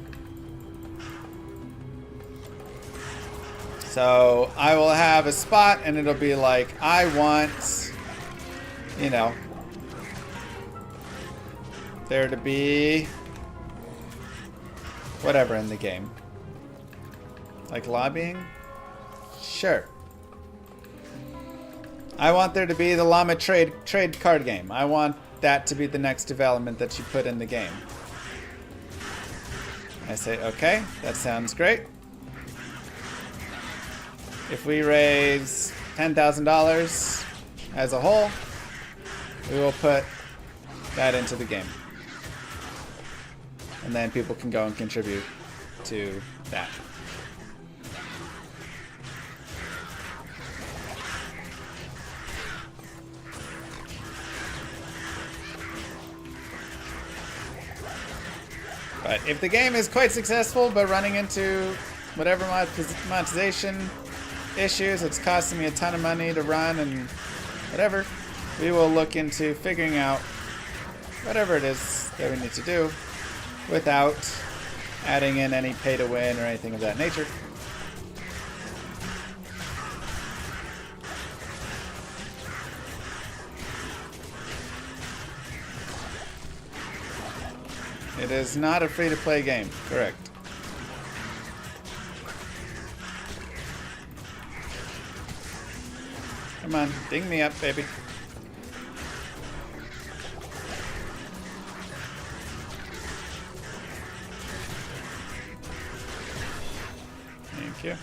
So I will have a spot and it'll be like, I want, you know, there to be whatever in the game. Like lobbying? Sure. I want there to be the llama trade card game. I want that to be the next development that you put in the game. I say, okay, that sounds great. If we raise $10,000 as a whole, we will put that into the game. And then people can go and contribute to that. But if the game is quite successful, but running into whatever monetization issues, it's costing me a ton of money to run and whatever, we will look into figuring out whatever it is that we need to do without adding in any pay to win or anything of that nature. It is not a free-to-play game, correct. Come on, ding me up, baby. Thank you.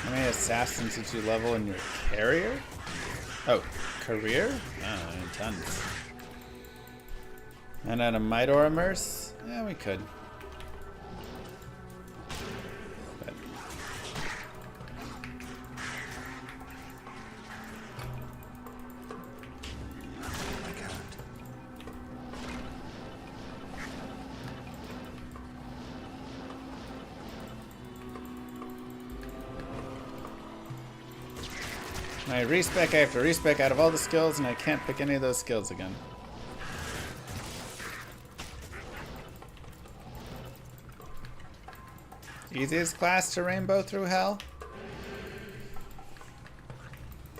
How many assassins did you level in your carrier? Oh, career? Oh, tons. And then a Midor immerse? Yeah, we could. But I can't. I respec after respec out of all the skills, and I can't pick any of those skills again. Easiest class to rainbow through hell?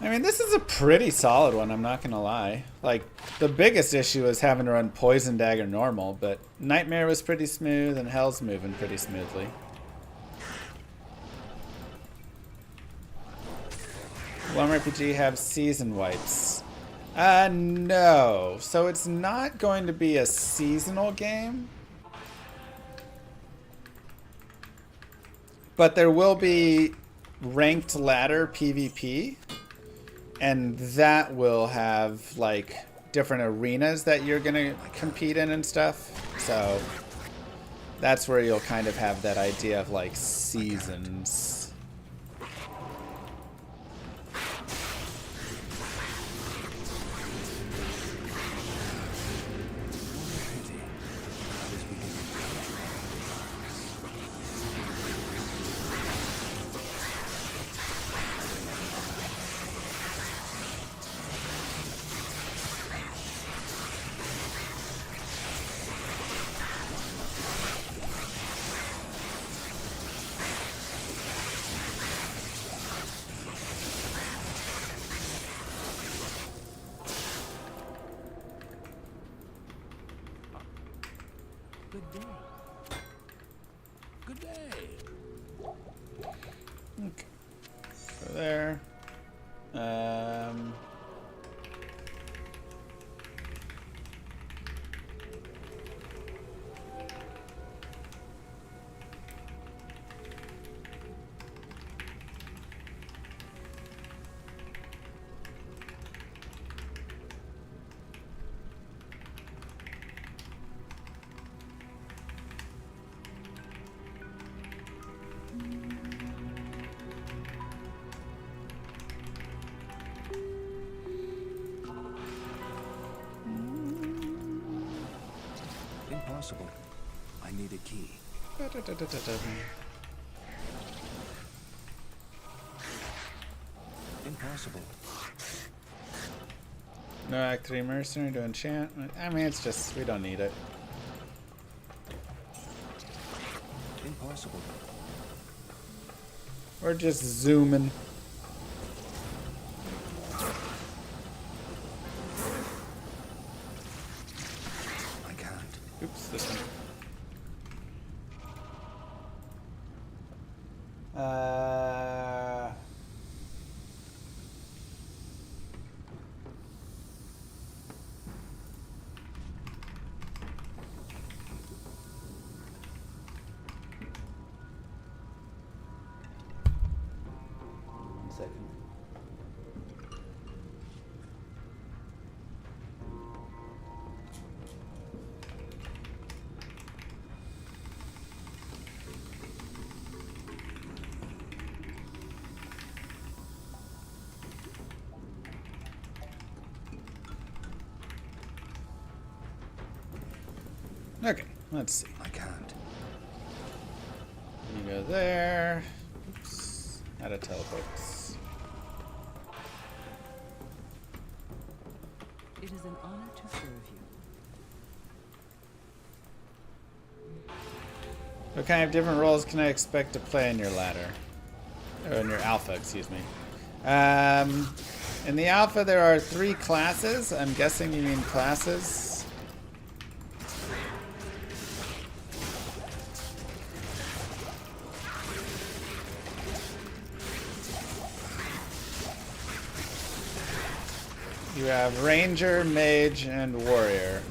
I mean, this is a pretty solid one, I'm not gonna lie. Like, the biggest issue is having to run Poison Dagger normal, but Nightmare was pretty smooth, and Hell's moving pretty smoothly. LlamaRPG have season wipes? No. So it's not going to be a seasonal game. But there will be ranked ladder PvP. And that will have, like, different arenas that you're going to compete in and stuff. So that's where you'll kind of have that idea of, like, seasons. Good day. Good day. Okay. So there. Impossible. I need a key. Impossible. No Act 3 Mercenary to enchant. I mean, it's just, we don't need it. Impossible. We're just zooming. I can't. Oops, this one. One second. Okay, let's see. I can't. You go there. Oops. Out of teleports. It is an honor to serve you. What kind of different roles can I expect to play in your ladder? Or in your alpha, excuse me. In the alpha, there are 3 classes. I'm guessing you mean classes. You have Ranger, Mage, and Warrior.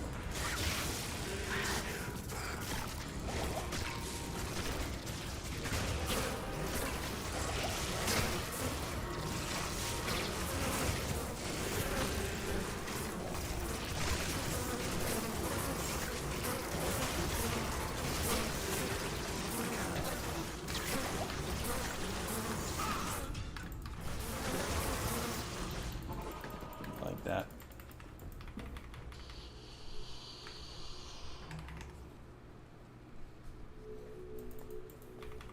Like that.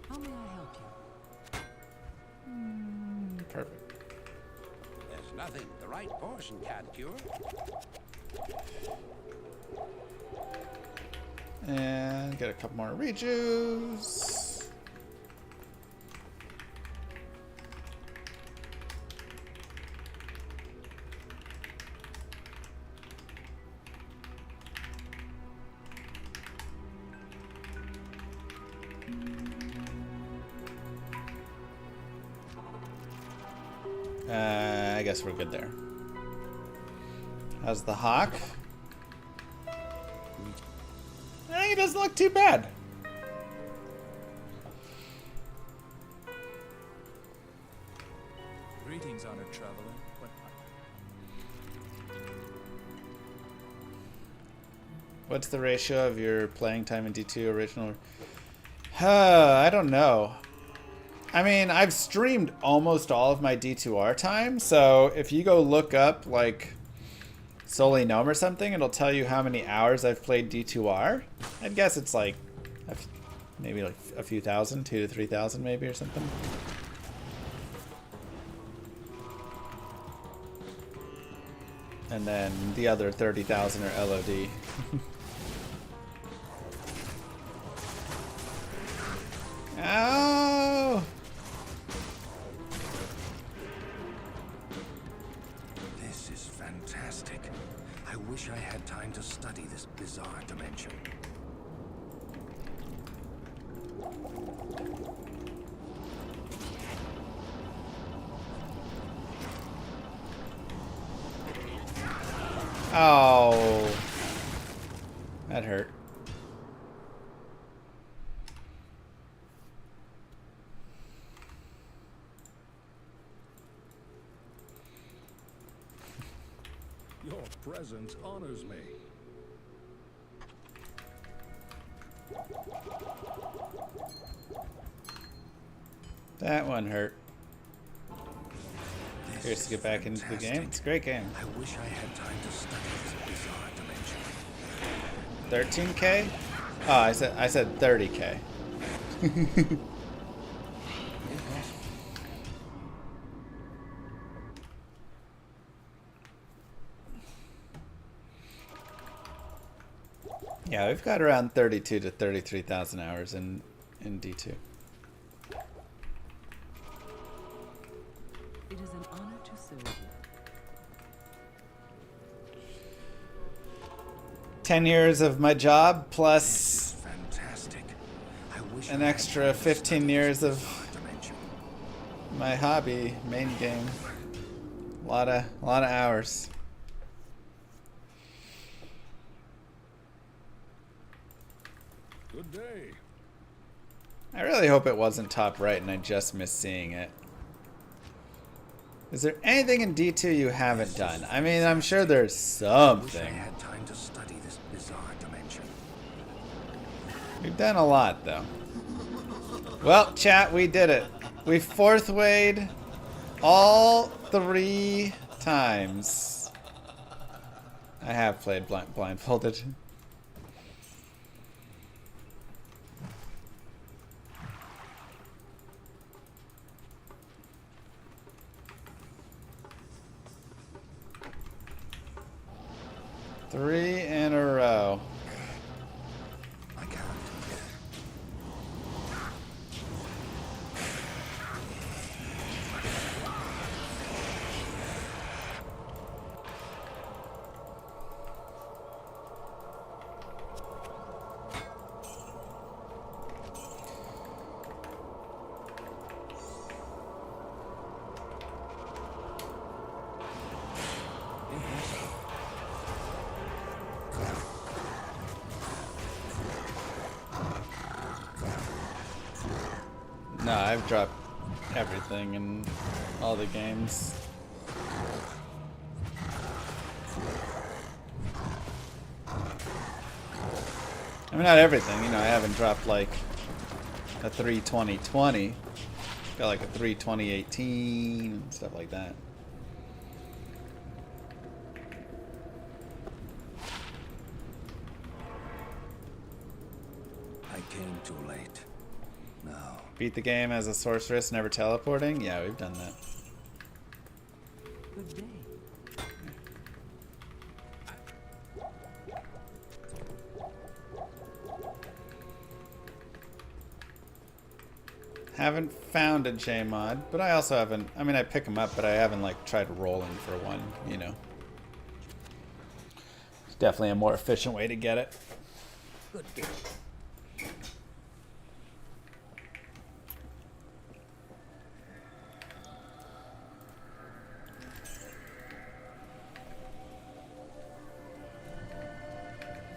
How may I help you? Perfect. There's nothing the right portion can't cure. And get a couple more rejuves. I guess we're good there. How's the hawk? I think it doesn't look too bad. Greetings, honored traveler. What's the ratio of your playing time in D2 original? I don't know. I mean, I've streamed almost all of my D2R time, so if you go look up, like, Solely Gnome or something, it'll tell you how many hours I've played D2R. I'd guess it's like, maybe like a few thousand, 2,000 to 3,000 maybe or something. And then the other 30,000 are LOD. Ow! This is fantastic. I wish I had time to study this bizarre dimension. Oh, that hurt. Your presence honors me. That one hurt. This Curious to get is back into the game. fantastic. It's a great game. I wish I had time to study this bizarre dimension. 13K? Oh, I said 30K. Yeah, we've got around 32 to 33,000 hours in D2. It is an honor to serve you. 10 years of my job plus Fantastic. I wish an I had extra time to 15 study years this of bizarre dimension. my hobby, main game. A lot of hours. Good day. I really hope it wasn't top right and I just missed seeing it. Is there anything in D2 you haven't done? I mean, I'm sure there's Wish I something. had time to study this bizarre dimension. We've done a lot, though. Well, chat, we did it. We fourth wayed all 3 times. I have played blindfolded. Three in a row. I can't. No, I've dropped everything in all the games. I mean, not everything, you know, I haven't dropped like a 32020. Got like a 32018 and stuff like that. I came too late. Now, Beat the game as a sorceress, never teleporting? Yeah, we've done that. Good day. Haven't found a J mod, but I also haven't. I mean, I pick them up, but I haven't like tried rolling for one. You know, it's definitely a more efficient way to get it. Good.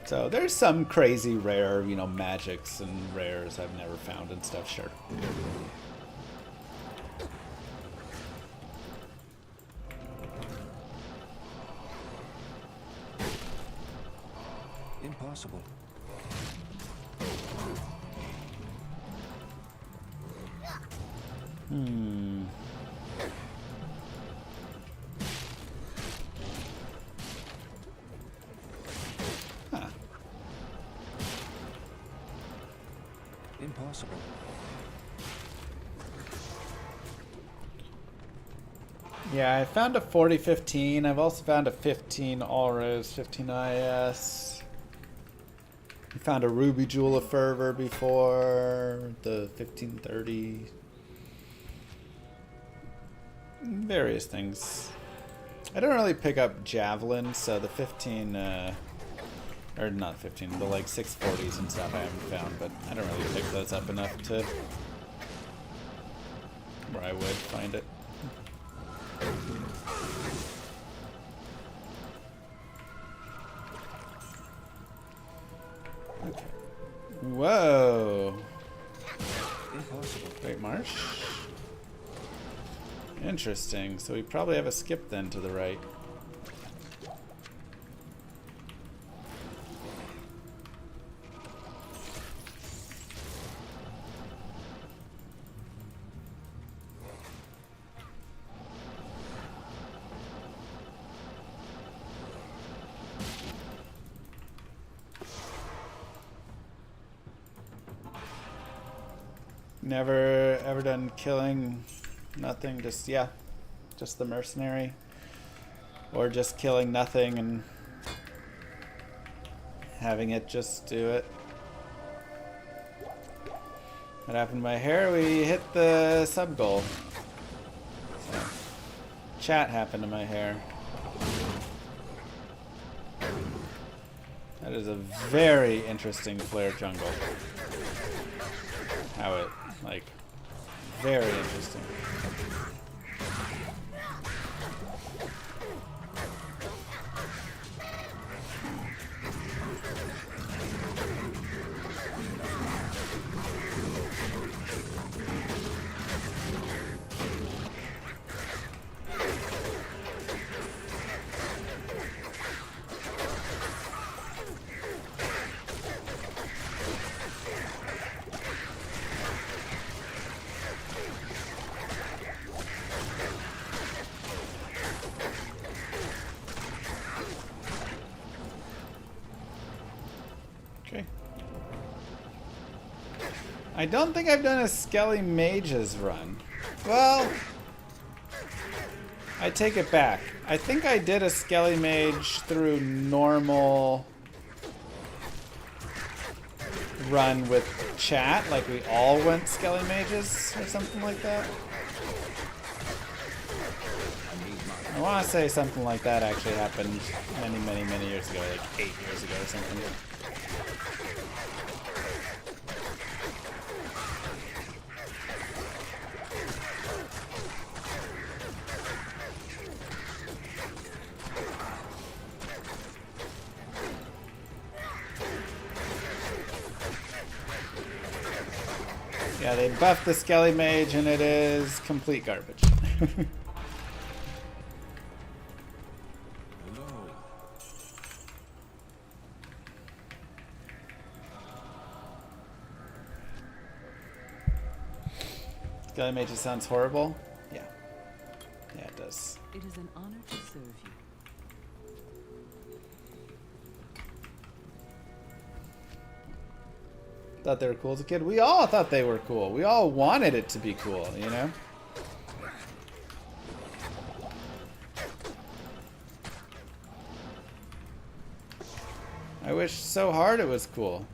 So there's some crazy rare, you know, magics and rares I've never found and stuff. Sure. impossible. Huh. Impossible. Yeah, I found a 4015. I've also found a 15 Allrose, 15 IS. I found a Ruby Jewel of Fervor before, the 1530. Various things. I don't really pick up Javelin, so the 15, or not 15, but like 640s and stuff I haven't found, but I don't really pick those up enough to where I would find it. Okay. Whoa. Impossible. Great Marsh. Interesting. So we probably have a skip then to the right. Never ever done killing. Nothing. Just yeah, just the mercenary, or just killing nothing and having it just do it. What happened to my hair? We hit the sub goal. So, chat happened to my hair. That is a very interesting flare jungle. How it, like, very interesting. I don't think I've done a Skelly Mages run. Well, I take it back. I think I did a Skelly Mage through normal run with chat, like we all went Skelly Mages or something like that. I want to say something like that actually happened many years ago, like 8 years ago or something. Yeah, they buffed the Skelly Mage and it is complete garbage. Skelly Mage sounds horrible. Yeah. Yeah, it does. It is an honor to serve you. Thought they were cool as a kid. We all thought they were cool. We all wanted it to be cool, you know? I wish so hard it was cool.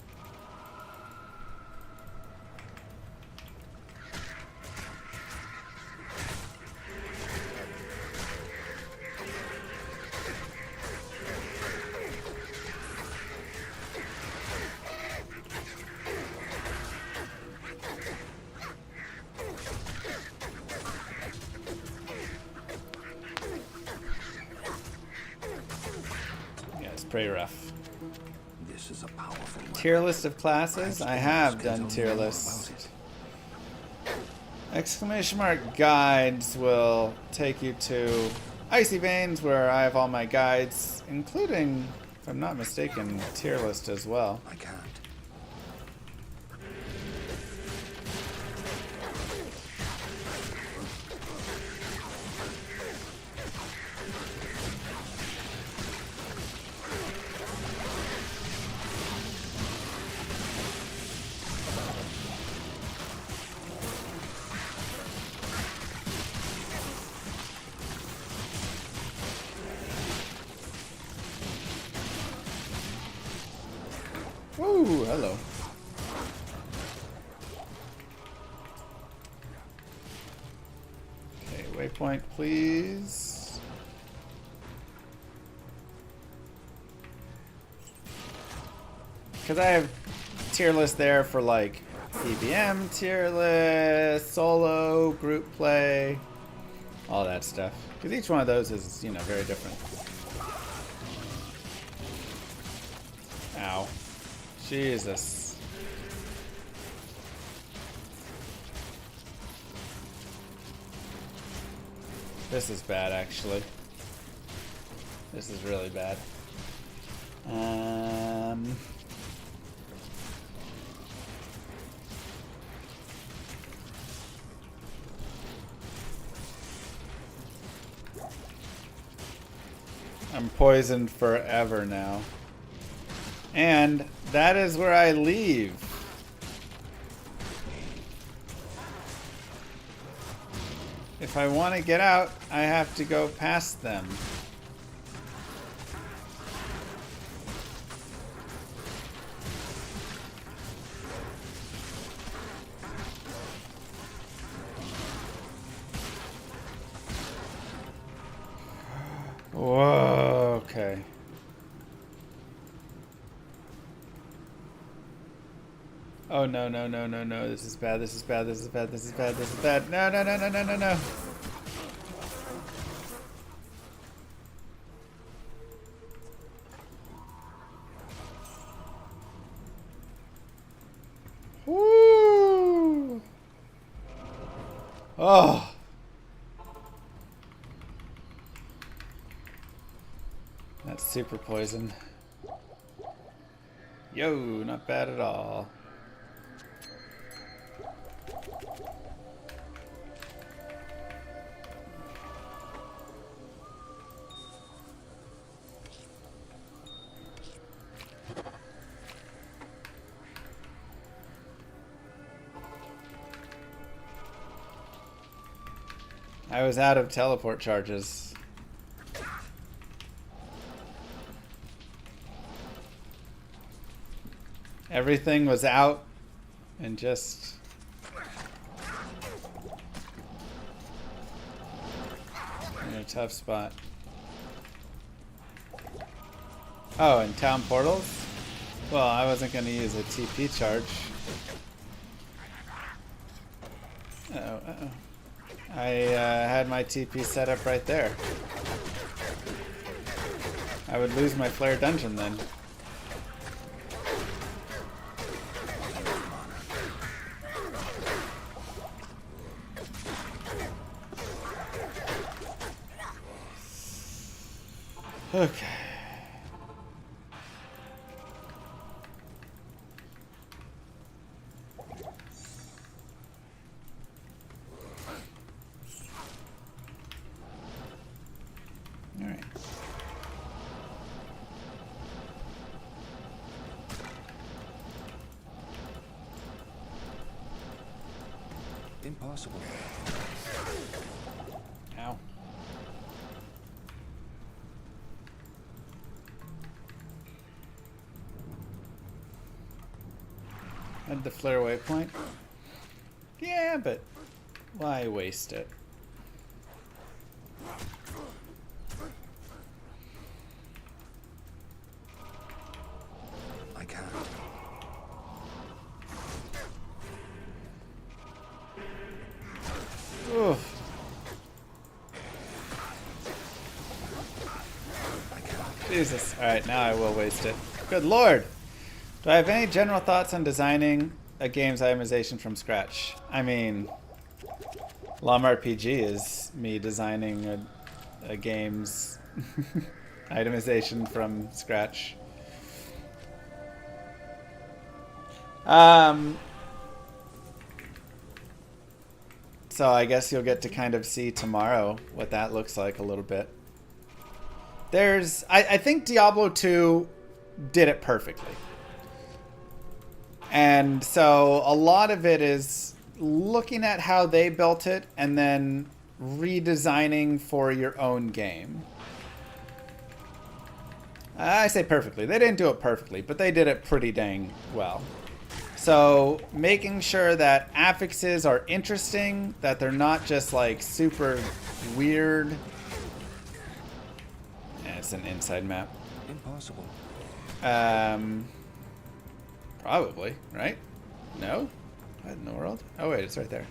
Pretty rough. This is a powerful tier list of classes. I have done tier lists. Exclamation mark guides will take you to Icy Veins, where I have all my guides, including, if I'm not mistaken, tier list as well. I can't. Ooh, hello. Okay, waypoint, please. Because I have tier list there for like PBM tier list, solo, group play, all that stuff. Because each one of those is, you know, very different. Ow. Jesus. This is bad, actually. This is really bad. I'm poisoned forever now. And that is where I leave. if I want to get out, I have to go past them. Whoa, okay. Oh no, no, no, no, no. This is bad, this is bad, this is bad, this is bad, this is bad. No, no, no, no, no, no, no. Woo! Oh. That's super poison. Yo, not bad at all. I was out of teleport charges. Everything was out and just in a tough spot. Oh, and town portals? Well, I wasn't going to use a TP charge. Uh-oh, uh-oh. I had my TP set up right there. I would lose my flare dungeon then. Okay. All right. Impossible. Ow. Had the flare waypoint. Yeah, but why waste it? I can't. Oof. Jesus. Alright, now I will waste it. Good lord! Do I have any general thoughts on designing a game's itemization from scratch? I mean, LlamaRPG is me designing a game's itemization from scratch. So I guess you'll get to kind of see tomorrow what that looks like a little bit. I think Diablo 2 did it perfectly. And so a lot of it is looking at how they built it and then redesigning for your own game. I say perfectly. They didn't do it perfectly, but they did it pretty dang well. So making sure that affixes are interesting, that they're not just like super weird. Yeah, it's an inside map. Impossible. Probably, right? No? What in the world? Oh wait, it's right there.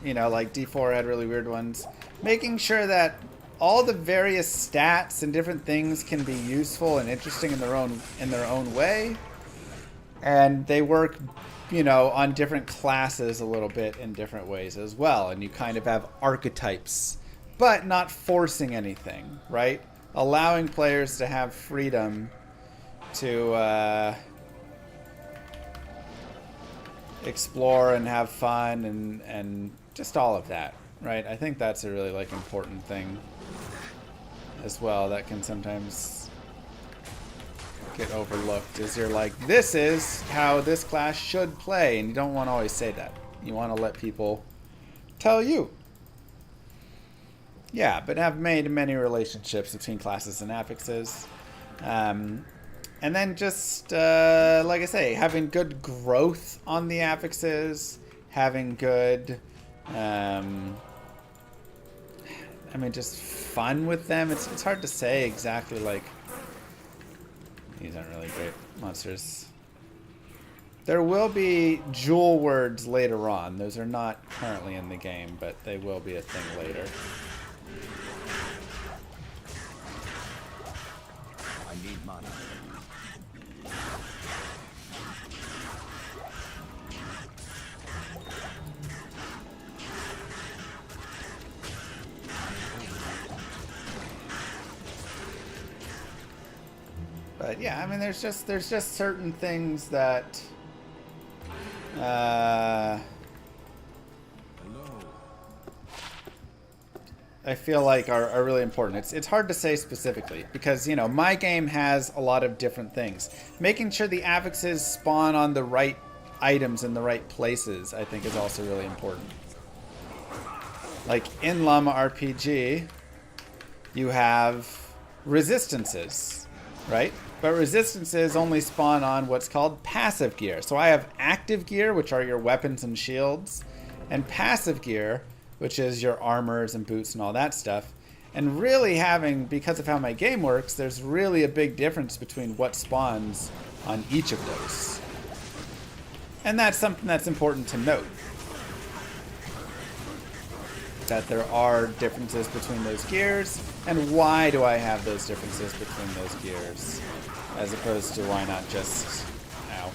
You know, like D4 had really weird ones. Making sure that all the various stats and different things can be useful and interesting in their own way. And they work, you know, on different classes a little bit in different ways as well. And you kind of have archetypes, but not forcing anything, right? Allowing players to have freedom to explore and have fun and just all of that, right? I think that's a really like important thing as well that can sometimes get overlooked is you're like, this is how this class should play, and you don't want to always say that. You want to let people tell you. Yeah, but have made many relationships between classes and affixes. And then just, like I say, having good growth on the affixes, having good, I mean, just fun with them. It's hard to say exactly, like, these aren't really great monsters. There will be jewel words later on. Those are not currently in the game, but they will be a thing later. I need mana. But yeah, I mean, there's just certain things that I feel like are really important. It's hard to say specifically because, you know, my game has a lot of different things. Making sure the affixes spawn on the right items in the right places, I think, is also really important. Like in Llama RPG, you have resistances, right? But resistances only spawn on what's called passive gear. So I have active gear, which are your weapons and shields, and passive gear, which is your armors and boots and all that stuff. And really having, because of how my game works, there's really a big difference between what spawns on each of those. And that's something that's important to note. That there are differences between those gears, and why do I have those differences between those gears? As opposed to why not just... Ow.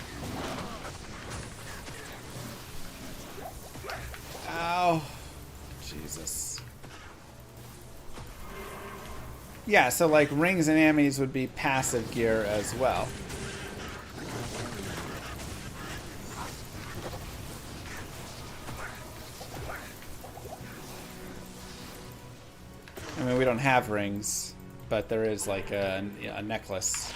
Ow. Jesus. Yeah, so like rings and ammies would be passive gear as well. I mean, we don't have rings, but there is like a necklace.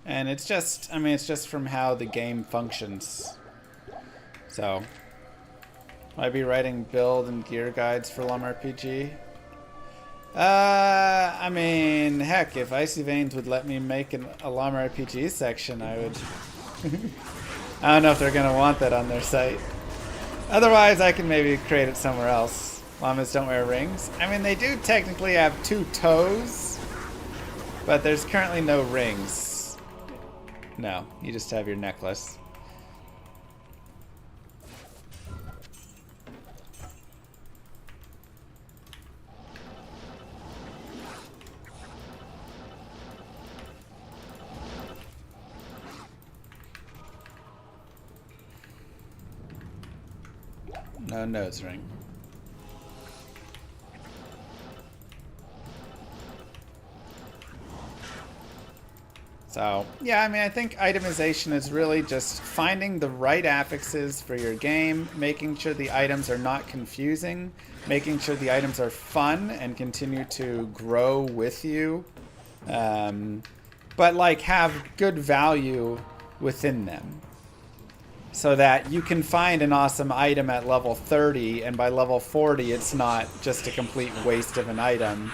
And it's just, I mean, it's just from how the game functions. So, will I be writing build and gear guides for LlamaRPG? I mean, heck, if Icy Veins would let me make a LlamaRPG section, I would. I don't know if they're going to want that on their site. Otherwise, I can maybe create it somewhere else. Llamas don't wear rings. I mean, they do technically have 2 toes, but there's currently no rings. No, you just have your necklace. No nose ring. So, yeah, I mean, I think itemization is really just finding the right affixes for your game, making sure the items are not confusing, making sure the items are fun and continue to grow with you, but, like, have good value within them. So that you can find an awesome item at level 30, and by level 40, it's not just a complete waste of an item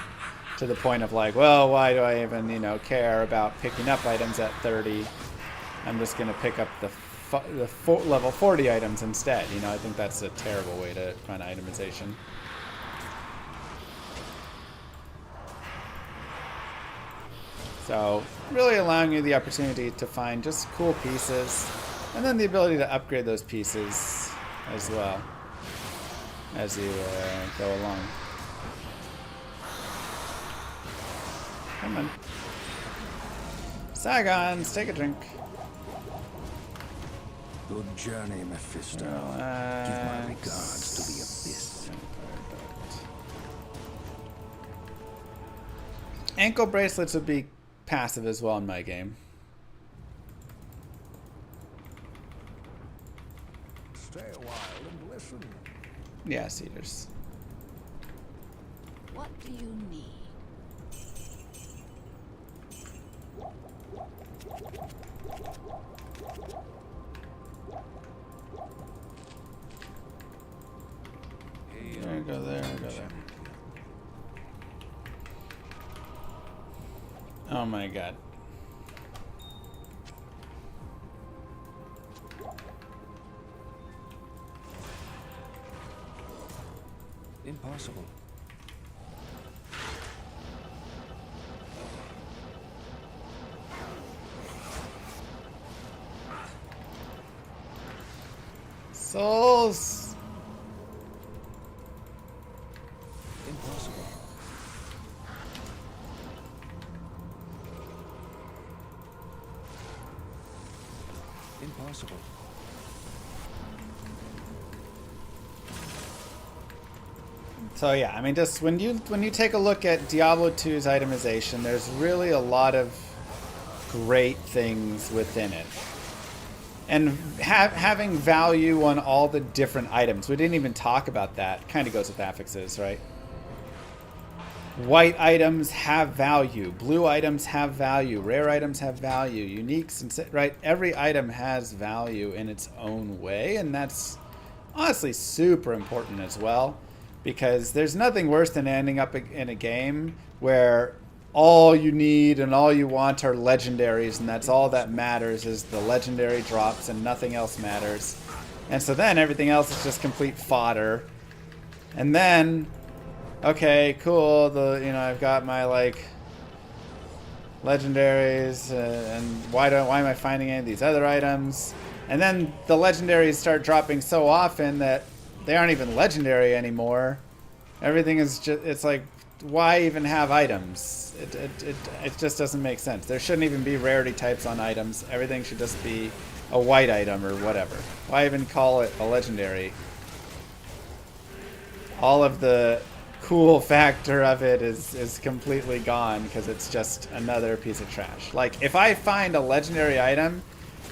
to the point of like, well, why do I even, you know, care about picking up items at 30? I'm just going to pick up the level 40 items instead. You know, I think that's a terrible way to run itemization. So, really allowing you the opportunity to find just cool pieces. And then the ability to upgrade those pieces as well as you go along. Come on. Saigons, take a drink. Good journey, Mephisto. Give my regards to the abyss. Ankle bracelets would be passive as well in my game. Stay a while and listen. Yeah, cedars. What do you need? Oh my god. Impossible. Souls! Impossible. Impossible. So yeah, I mean, just when you take a look at Diablo 2's itemization, there's really a lot of great things within it. And having value on all the different items. We didn't even talk about that. Kind of goes with affixes, right? White items have value. Blue items have value. Rare items have value. Uniques, right? Every item has value in its own way. And that's honestly super important as well. Because there's nothing worse than ending up in a game where all you need and all you want are legendaries, and that's all that matters is the legendary drops and nothing else matters. And so then everything else is just complete fodder. And then, okay, cool, I've got my like legendaries, and why am I finding any of these other items? And then the legendaries start dropping so often that they aren't even legendary anymore. Everything is just, it's like, why even have items? It just doesn't make sense. There shouldn't even be rarity types on items. Everything should just be a white item or whatever. Why even call it a legendary? All of the cool factor of it is completely gone because it's just another piece of trash. Like, if I find a legendary item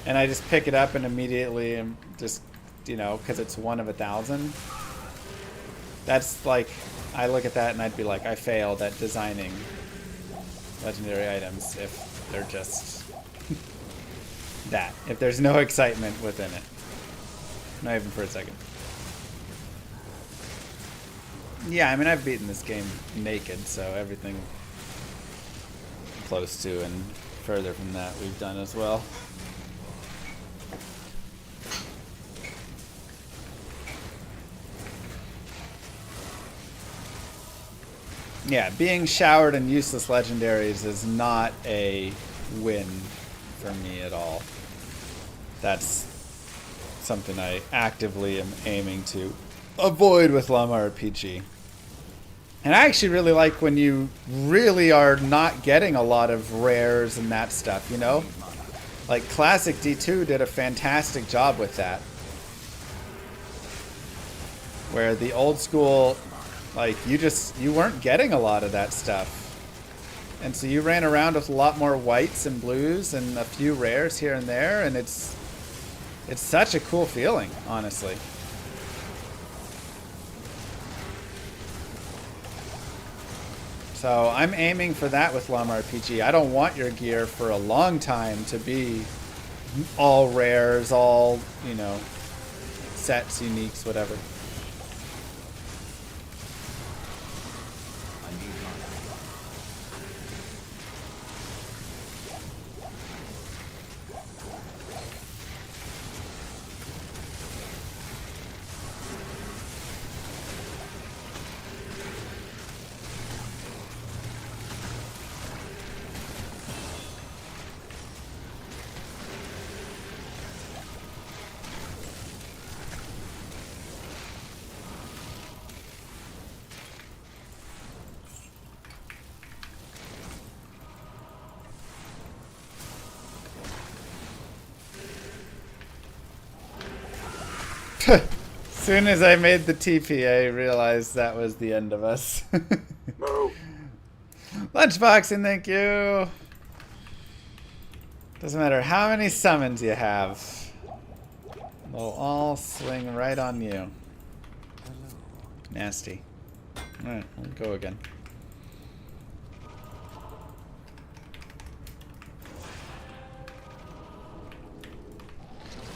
and I just pick it up and immediately just, because it's 1 of 1,000, that's like, I look at that and I'd be like, I failed at designing legendary items if they're just that. If there's no excitement within it. Not even for a second. Yeah, I mean, I've beaten this game naked, so everything close to and further from that we've done as well. Yeah, being showered in useless legendaries is not a win for me at all. That's something I actively am aiming to avoid with LlamaRPG. And I actually really like when you really are not getting a lot of rares and that stuff, Like Classic D2 did a fantastic job with that. Where the old school, like, you weren't getting a lot of that stuff. And so you ran around with a lot more whites and blues and a few rares here and there, and it's such a cool feeling, honestly. So I'm aiming for that with LlamaRPG. I don't want your gear for a long time to be all rares, all, sets, uniques, whatever. Soon as I made the TP, I realized that was the end of us. Lunchboxing, thank you. Doesn't matter how many summons you have. They'll all swing right on you. Nasty. Alright, we'll go again.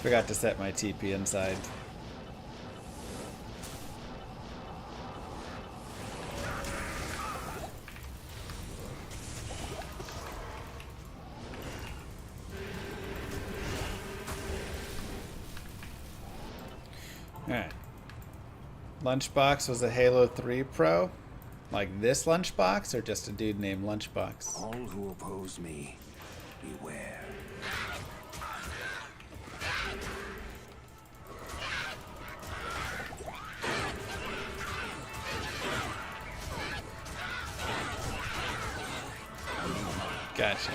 Forgot to set my TP inside. Lunchbox was a Halo 3 pro? Like this Lunchbox, or just a dude named Lunchbox? All who oppose me, beware. Gotcha.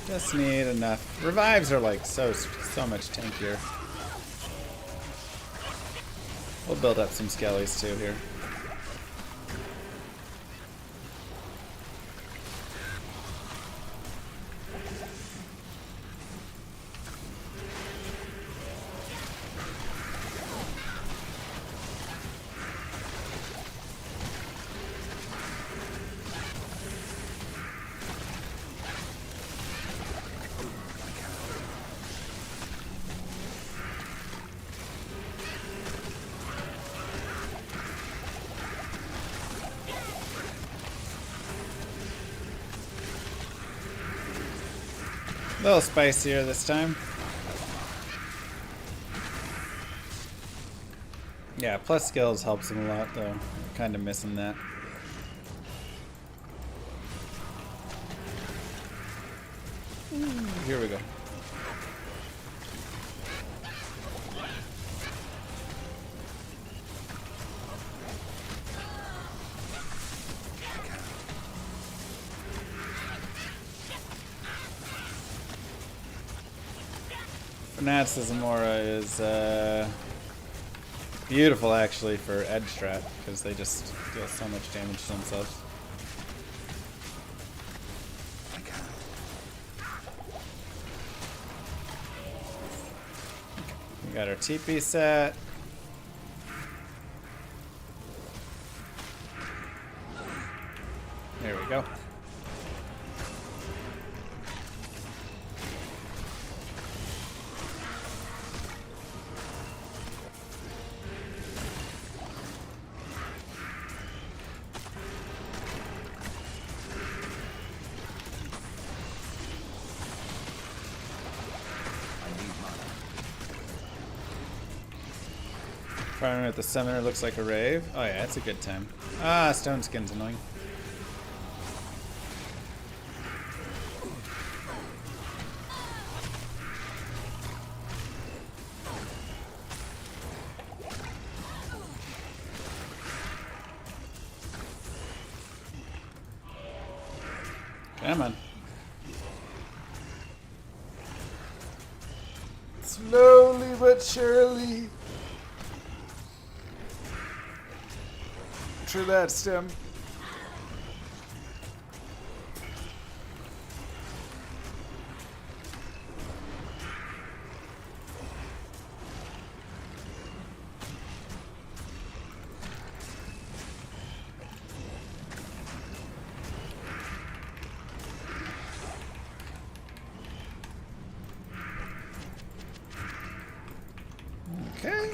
Just need enough. Revives are like so much tankier. We'll build up some skellies too here. A little spicier this time. Yeah, plus skills helps him a lot though. Kind of missing that. Here we go. Fanatics Zamora is beautiful actually for edge strat because they just deal so much damage to themselves. We got our TP set. There we go. Primary at the center looks like a rave. Oh yeah, it's a good time. Ah, Stone Skin's annoying. Come on. Slowly but surely. True that, Stem. Okay.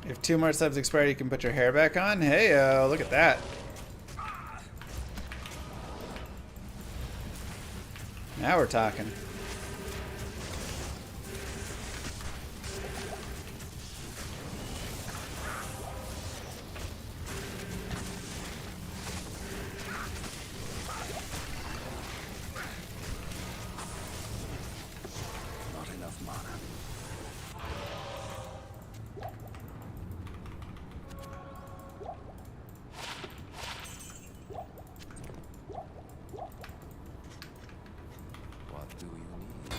If 2 more subs expire, you can put your hair back on. Hey, look at that. Now we're talking. Not enough mana. What do you need?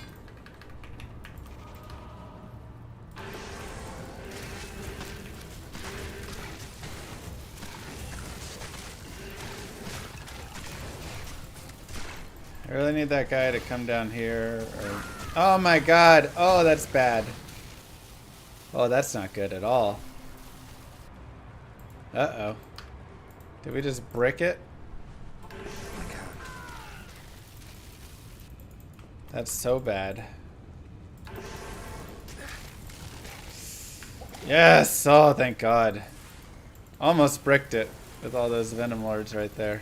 I really need that guy to come down here. Or... Oh my god. Oh, that's bad. Oh, that's not good at all. Uh-oh. Did we just brick it? I can't. That's so bad. Yes! Oh, thank God. Almost bricked it with all those Venom Lords right there.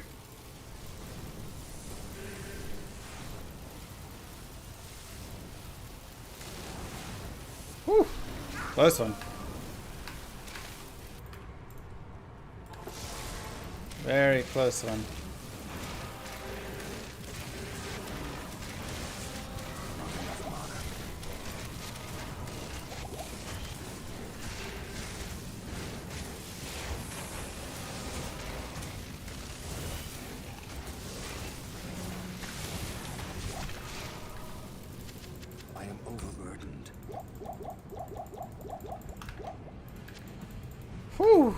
Whew! Close one. Very close one. I am overburdened. Whew!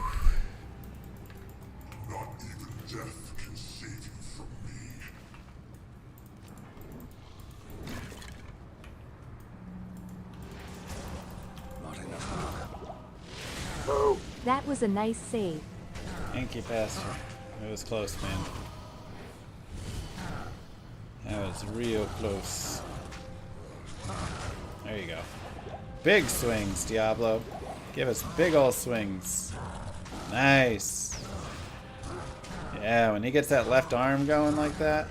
Not even death can save you from me. Not enough mana. That was a nice save. Thank you, Pastor. It was close, man. That was real close. There you go. Big swings, Diablo. Give us big ol' swings. Nice. Yeah, when he gets that left arm going like that.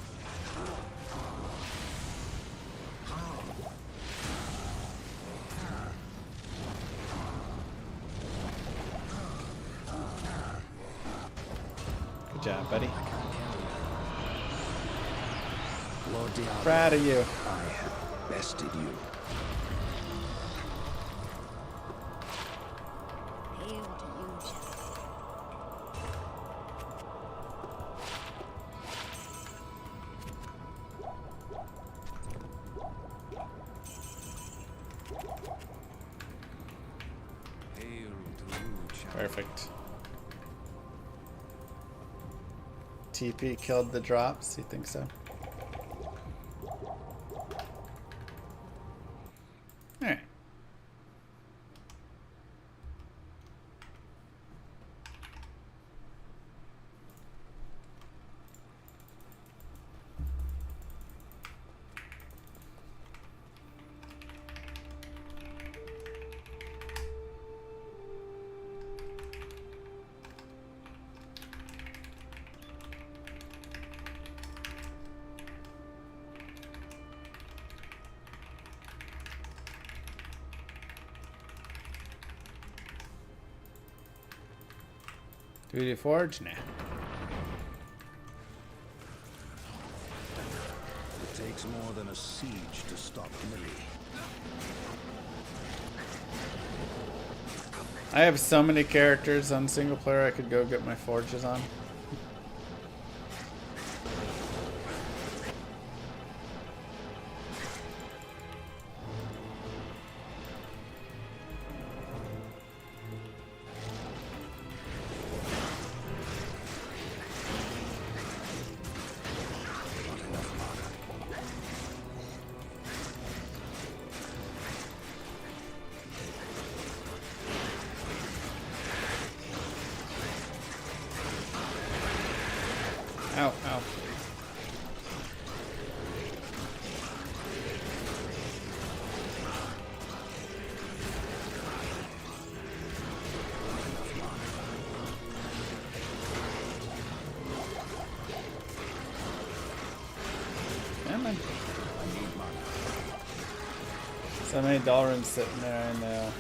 Good job, buddy. Lord Diablo, Proud of you. I have bested you. Hail to you, Shadow. Hail to you, Shadow. Perfect. TP killed the drops, you think so? Alright. Do we do forge? Nah. It takes more than a siege to stop Millie. I have so many characters on single player I could go get my forges on. Ow, ow. Come on. So many Dalrins sitting there, I know.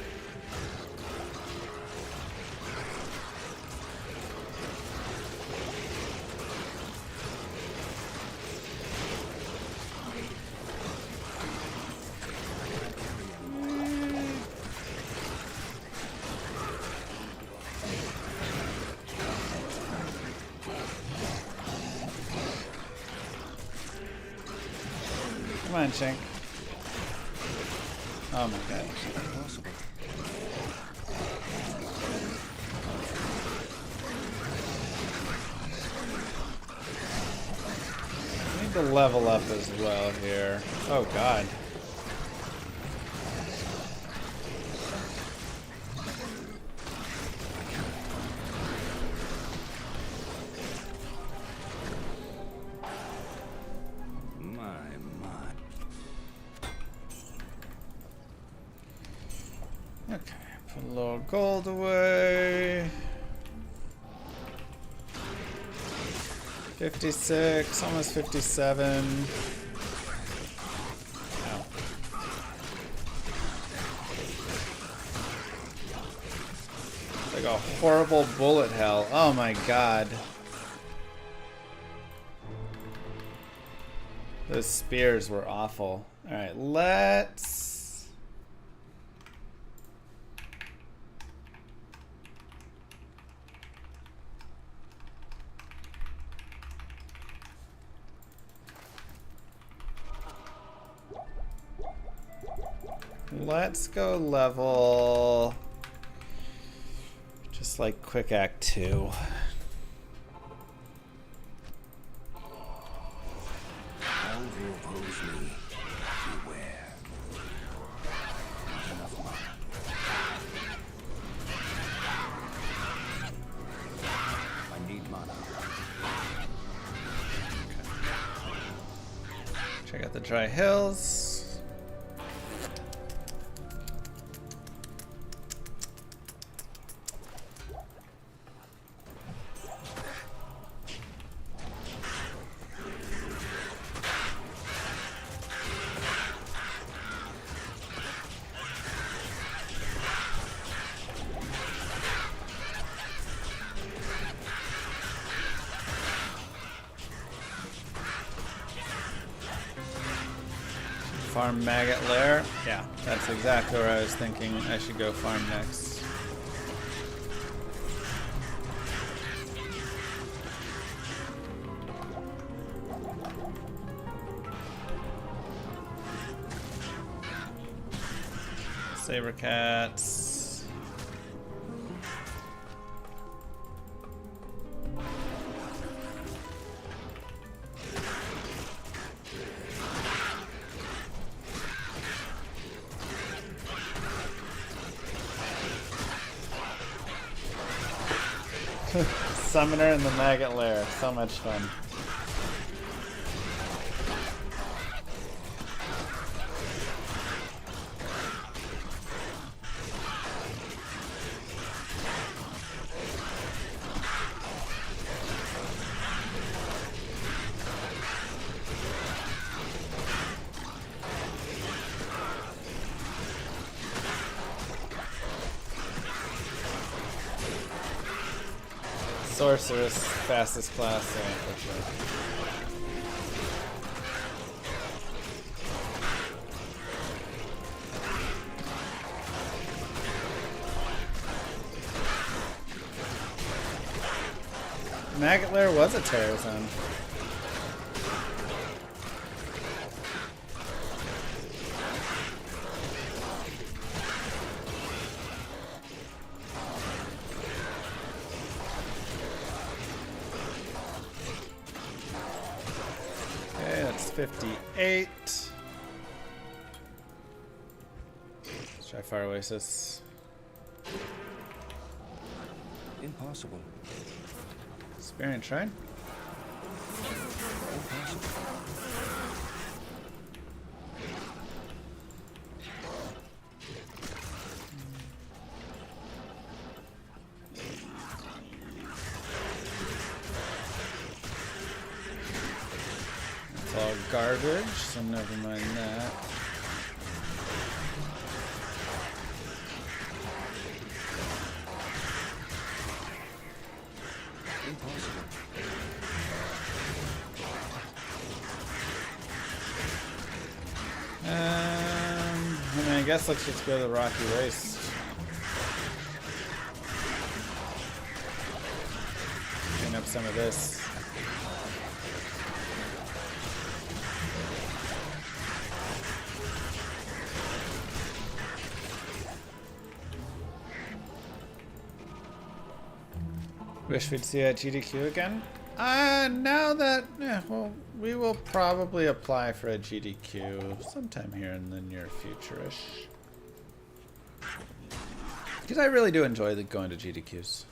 Come on, Shank. Oh my god. Impossible. I need to level up as well here. Oh god. little gold away. 56, almost 57. Ow. Like a horrible bullet hell. Oh my god. Those spears were awful. Alright, let's... Let's go level... Just like Quick Act 2. Check out the dry hills. Farm Maggot Lair? Yeah, that's exactly where I was thinking I should go farm next. Saber Cats. Summoner in the Maggot Lair. So much fun. Sorceress, fastest class, so for sure. Maggot Lair was a terror zone. Okay, that's 58. Let's try Fire Oasis. Impossible. Experience Shrine. It's all garbage, so never mind that. I guess let's just go to the Rocky Waste. Clean up some of this. Wish we'd see a GDQ again. Now that, well, we will probably apply for a GDQ sometime here in the near future-ish. Because I really do enjoy going to GDQs.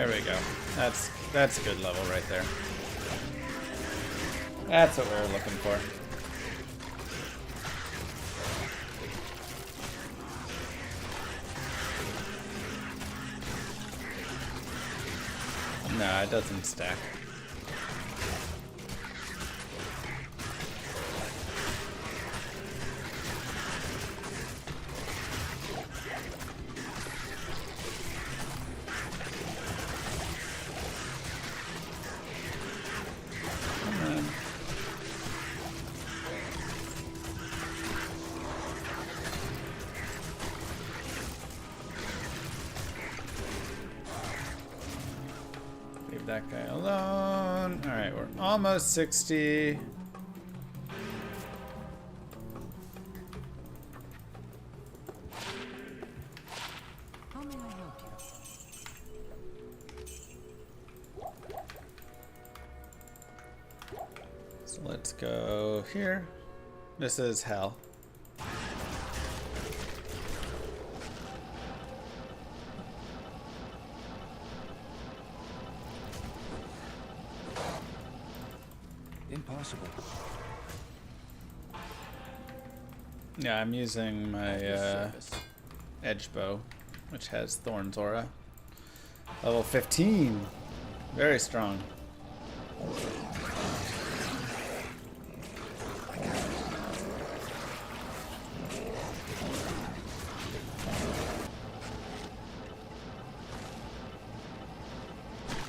There we go. That's a good level right there. That's what we're looking for. No, it doesn't stack. Leave that guy alone. Alright, we're almost 60. How may I help you? So let's go here. This is hell. Impossible. Yeah, I'm using my edge bow, which has Thorn's aura. Level 15. Very strong.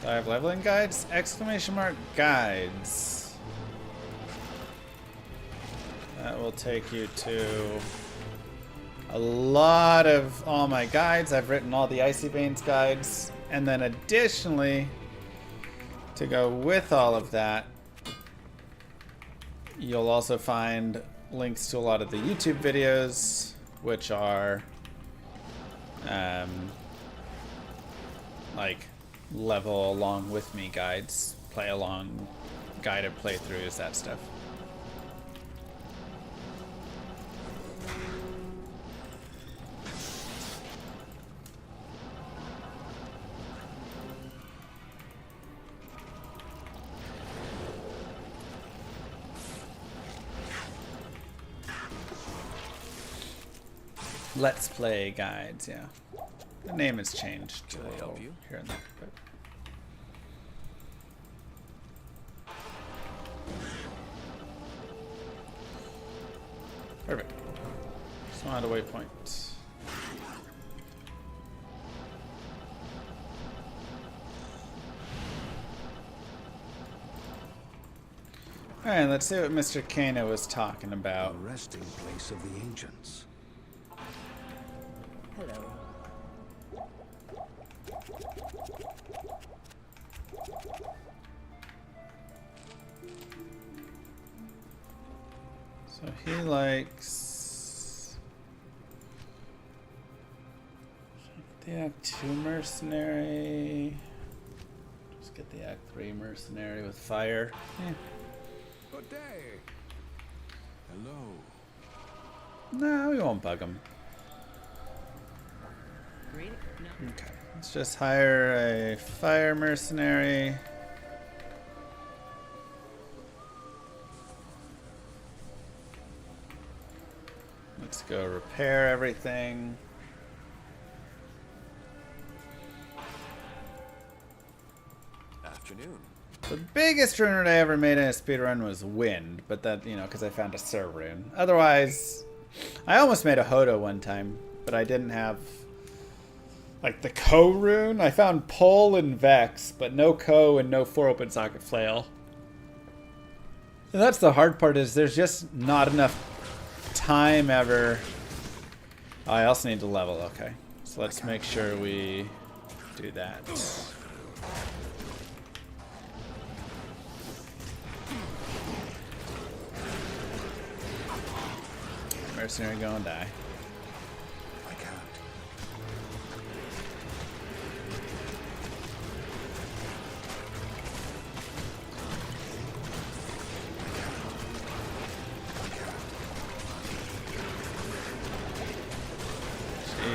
Do I have leveling guides? Exclamation mark guides. That will take you to a lot of all my guides. I've written all the Icy Veins guides. And then additionally, to go with all of that, you'll also find links to a lot of the YouTube videos, which are like level along with me guides, play along guided playthroughs, that stuff. Let's Play guides, yeah. The name has changed Can I help you? here and there. But perfect. Just wanted a waypoint. Alright, let's see what Mr. Kano was talking The about. resting place of the ancients. Hello. So he likes the Act 2 mercenary. Just get the Act 3 mercenary with fire. Eh. Good day. Hello. No, we won't bug him. Great. No. Okay, let's just hire a fire mercenary. Let's go repair everything. Afternoon. The biggest rune I ever made in a speedrun was wind, but that, you know, because I found a serve rune. Otherwise, I almost made a Hodo one time, but I didn't have, like, the Ko rune. I found Pull and Vex, but no Ko and no 4 open socket flail. And that's the hard part, is there's just not enough time ever. Oh, I also need to level, okay. So let's make sure we do that. Mercenary go and die. I can't.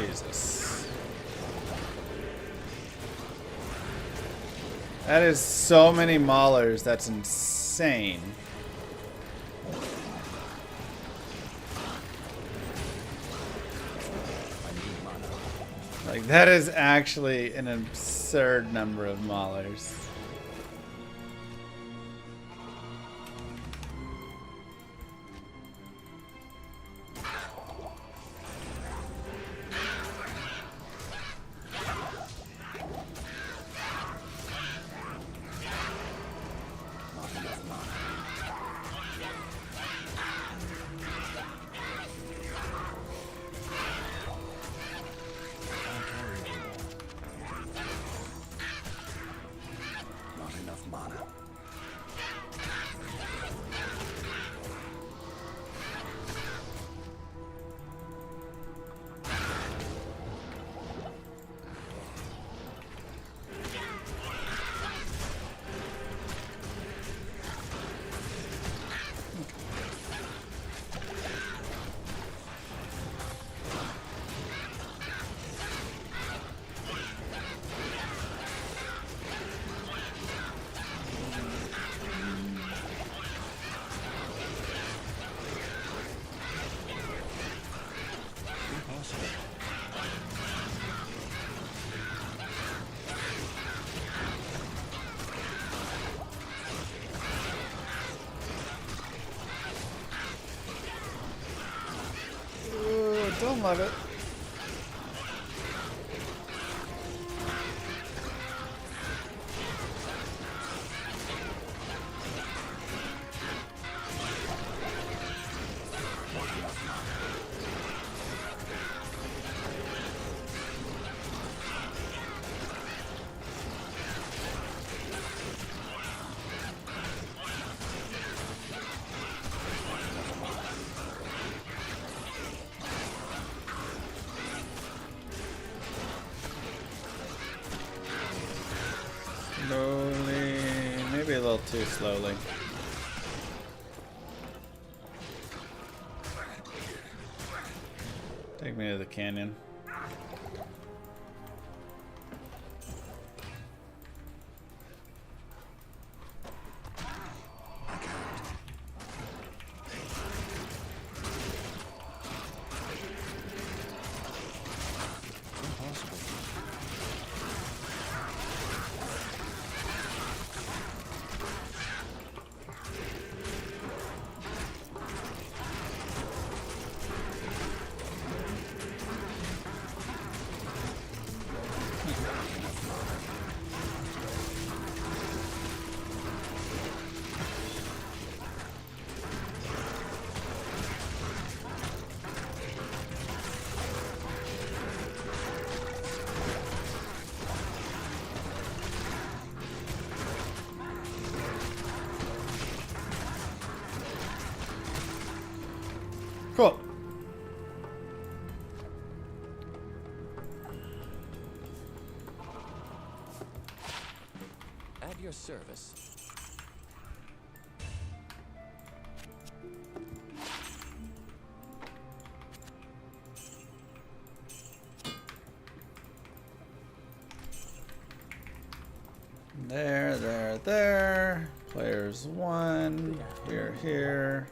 Jesus. That is so many maulers. That's insane. Like, that is actually an absurd number of maulers. Don't love it. Slowly, maybe a little too slowly. Take me to the canyon. Cool. At your service. There. Players 1. We're here.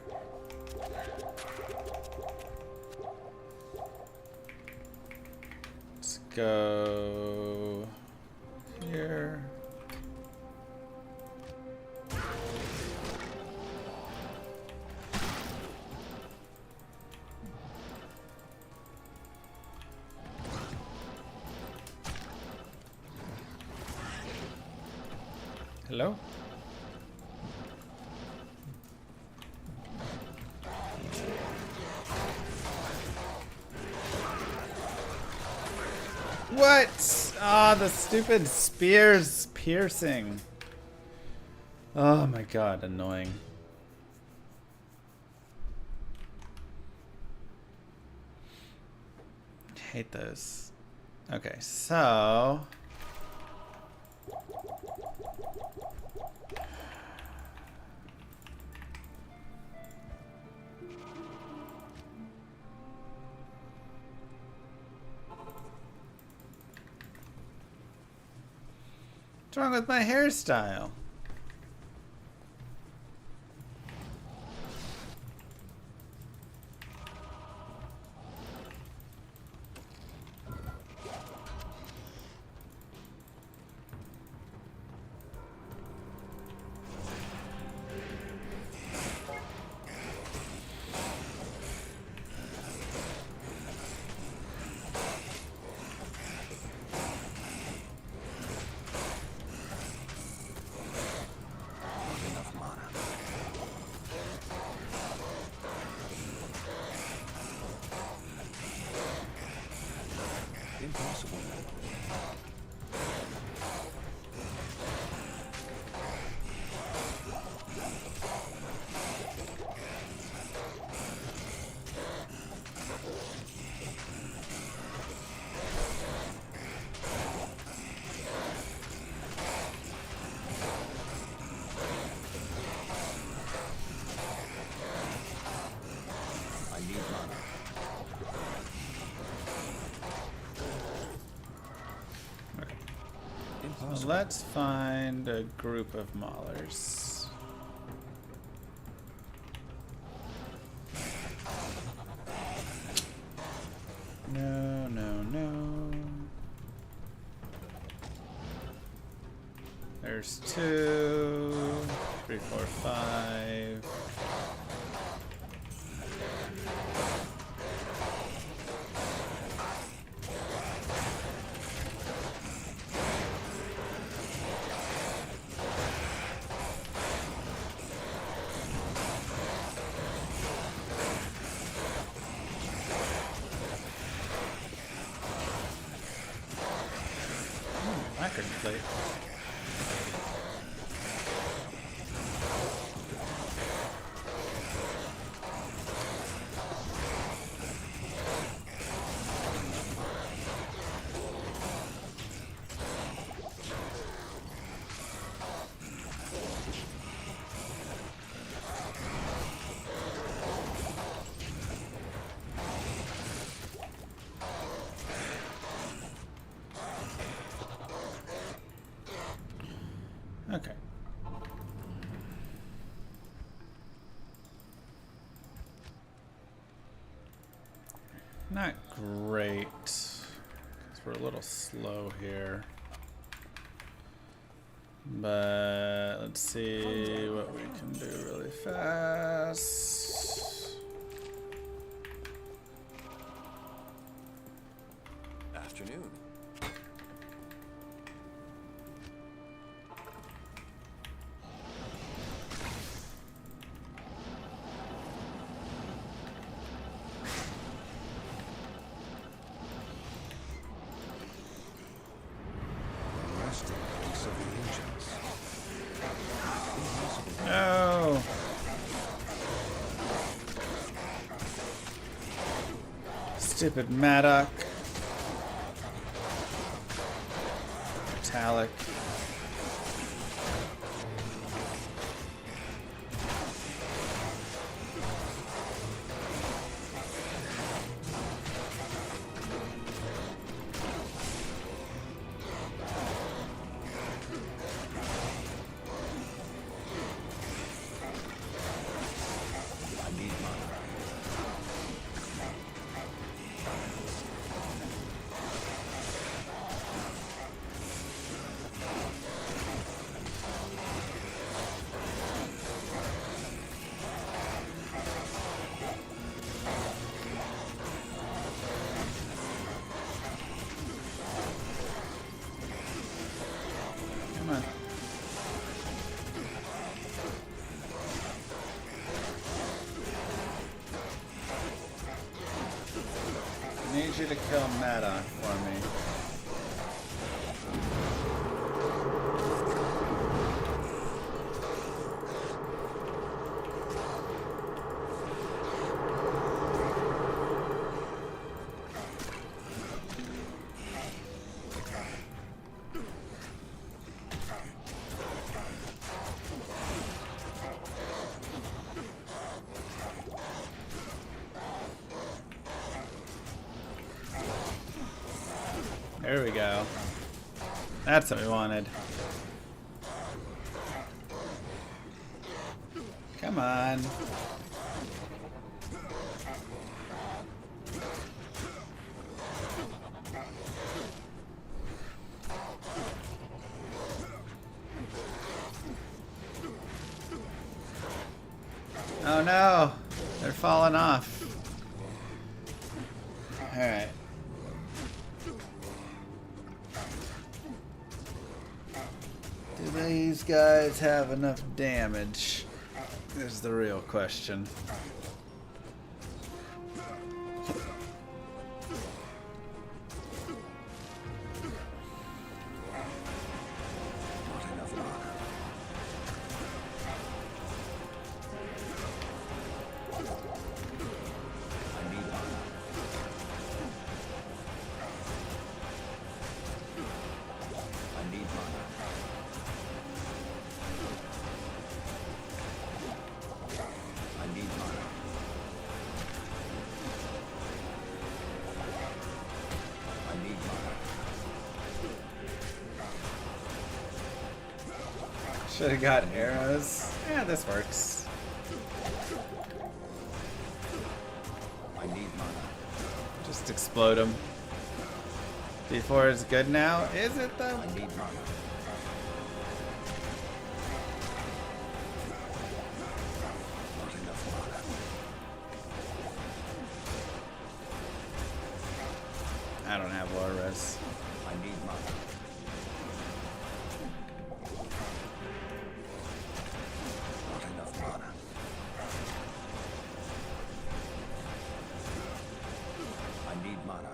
Let's go here. Hello? What? Ah, the stupid spears piercing. Oh my god, annoying. Hate those. Okay, so What's wrong with my hairstyle? Impossible. I need mana. Well, let's find a group of maulers. No, no, no. There's 2, 3, 4, 5. Record plate. Okay. Not great, because we're a little slow here. But let's see what we can do really fast. Afternoon. No. Stupid Maddock. Metallic. Come on. I need you to kill Maddock for me. There we go. That's what we wanted. on. Oh no, they're falling off. Alright. Do these guys have enough damage? Is the real question. Should have got arrows. Yeah, this works. I need mana. Just explode them. D4 is good now. Is it though? I need mana. Not enough mana. I don't have war res. I need mana. Not enough mana. I need mana.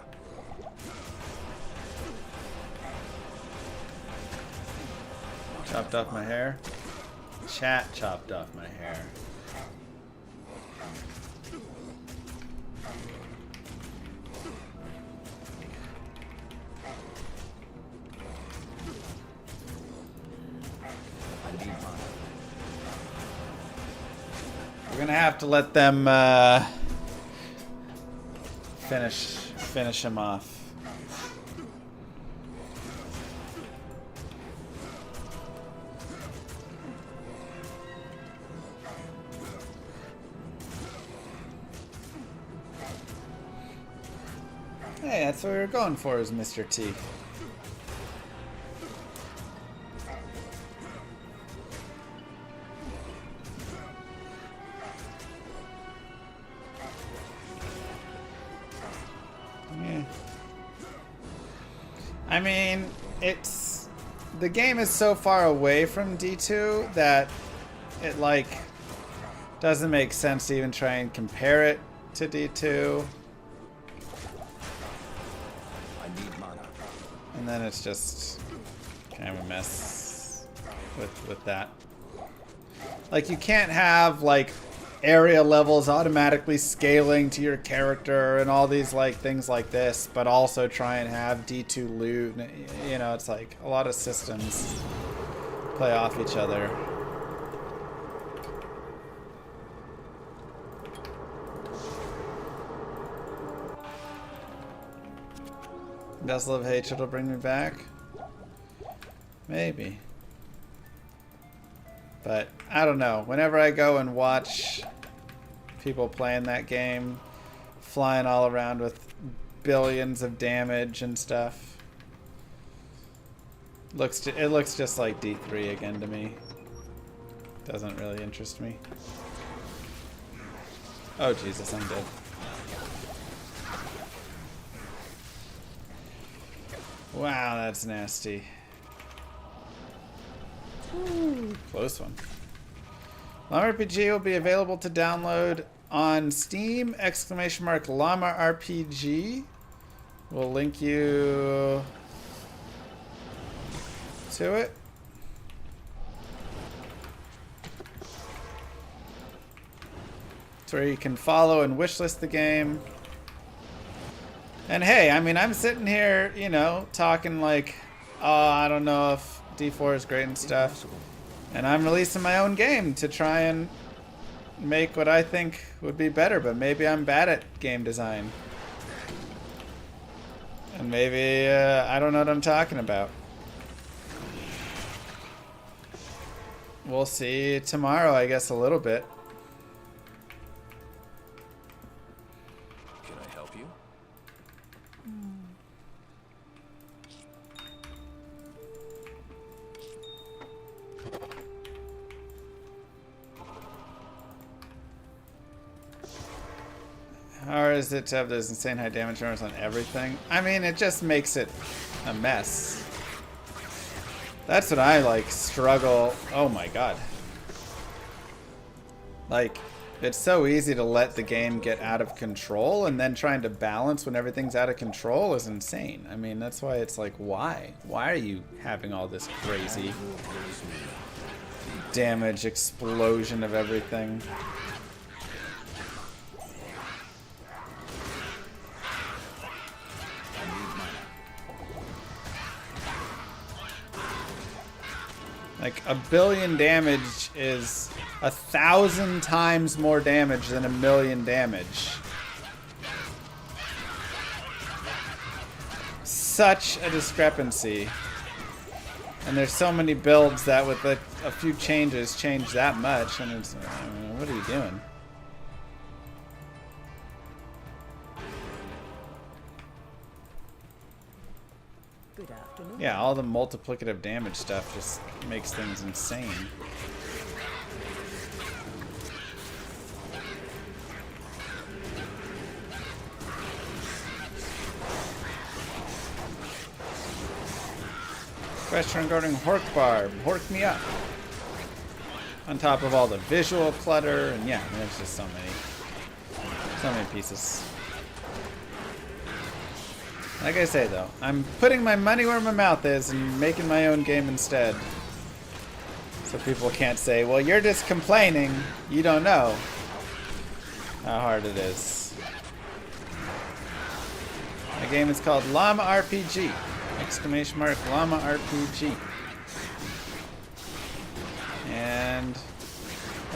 Chopped off my hair. Chat chopped off my hair. I need mana. We're gonna have to let them finish him off. Hey, that's what we were going for, is Mr. T. Yeah. I mean, the game is so far away from D2 that it like doesn't make sense to even try and compare it to D2. And then it's just kind of a mess with that. Like, you can't have like area levels automatically scaling to your character and all these like things like this, but also try and have D2 loot. You know, it's like a lot of systems play off each other. Vessel of Hatred will bring me back? Maybe. But, I don't know. Whenever I go and watch people playing that game, flying all around with billions of damage and stuff, it looks just like D3 again to me. Doesn't really interest me. Oh Jesus, I'm dead. Wow, that's nasty. Ooh, close one. LlamaRPG will be available to download on Steam! !LlamaRPG. We'll link you to it. It's where you can follow and wishlist the game. And hey, I mean, I'm sitting here, you know, talking like, oh, I don't know if D4 is great and stuff. And I'm releasing my own game to try and make what I think would be better, but maybe I'm bad at game design. And maybe I don't know what I'm talking about. We'll see tomorrow, I guess, a little bit. you? How hard is it to have those insane high damage numbers on everything? I mean, it just makes it a mess. That's what I like struggle. Oh my god. Like, it's so easy to let the game get out of control, and then trying to balance when everything's out of control is insane. I mean, that's why it's like, why? Why are you having all this crazy damage explosion of everything? Like, 1 billion damage is 1,000 times more damage than 1,000,000 damage. Such a discrepancy. And there's so many builds that with a few changes change that much, and it's, what are you doing? Good afternoon. Yeah, all the multiplicative damage stuff just makes things insane. Question regarding Hork Barb. Hork me up. On top of all the visual clutter, and yeah, there's just so many pieces. Like I say though, I'm putting my money where my mouth is and making my own game instead. So people can't say, well, you're just complaining. You don't know how hard it is. My game is called Llama RPG. Exclamation mark Llama RPG. And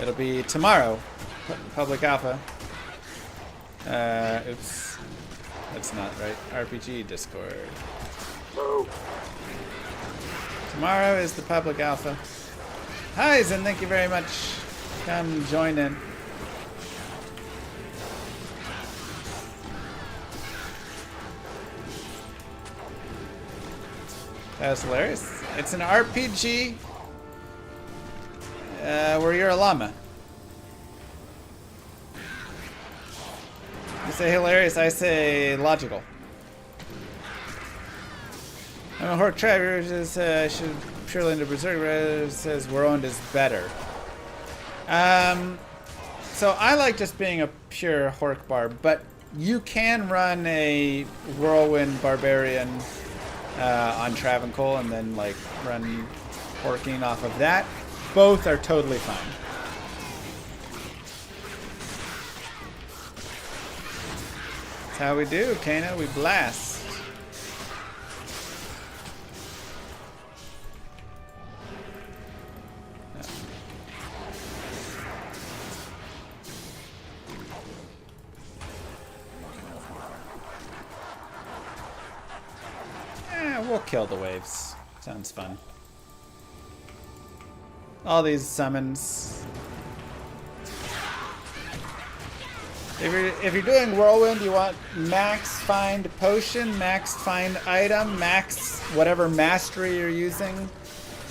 it'll be tomorrow. Public alpha. Oops. That's not right. RPG Discord. Tomorrow is the public alpha. Hi, Zen, thank you very much. Come join in. That was hilarious. It's an RPG where you're a llama. You say hilarious, I say logical. I'm a Hork Traveler says I should purely into Berserker says Whirlwind is better. So I like just being a pure Hork Barb, but you can run a Whirlwind Barbarian on Travancore and then like run Horking off of that. Both are totally fine. That's how we do, Kano. We blast. We'll kill the waves. Sounds fun. All these summons. If you're doing Whirlwind, you want max find potion, max find item, max whatever mastery you're using,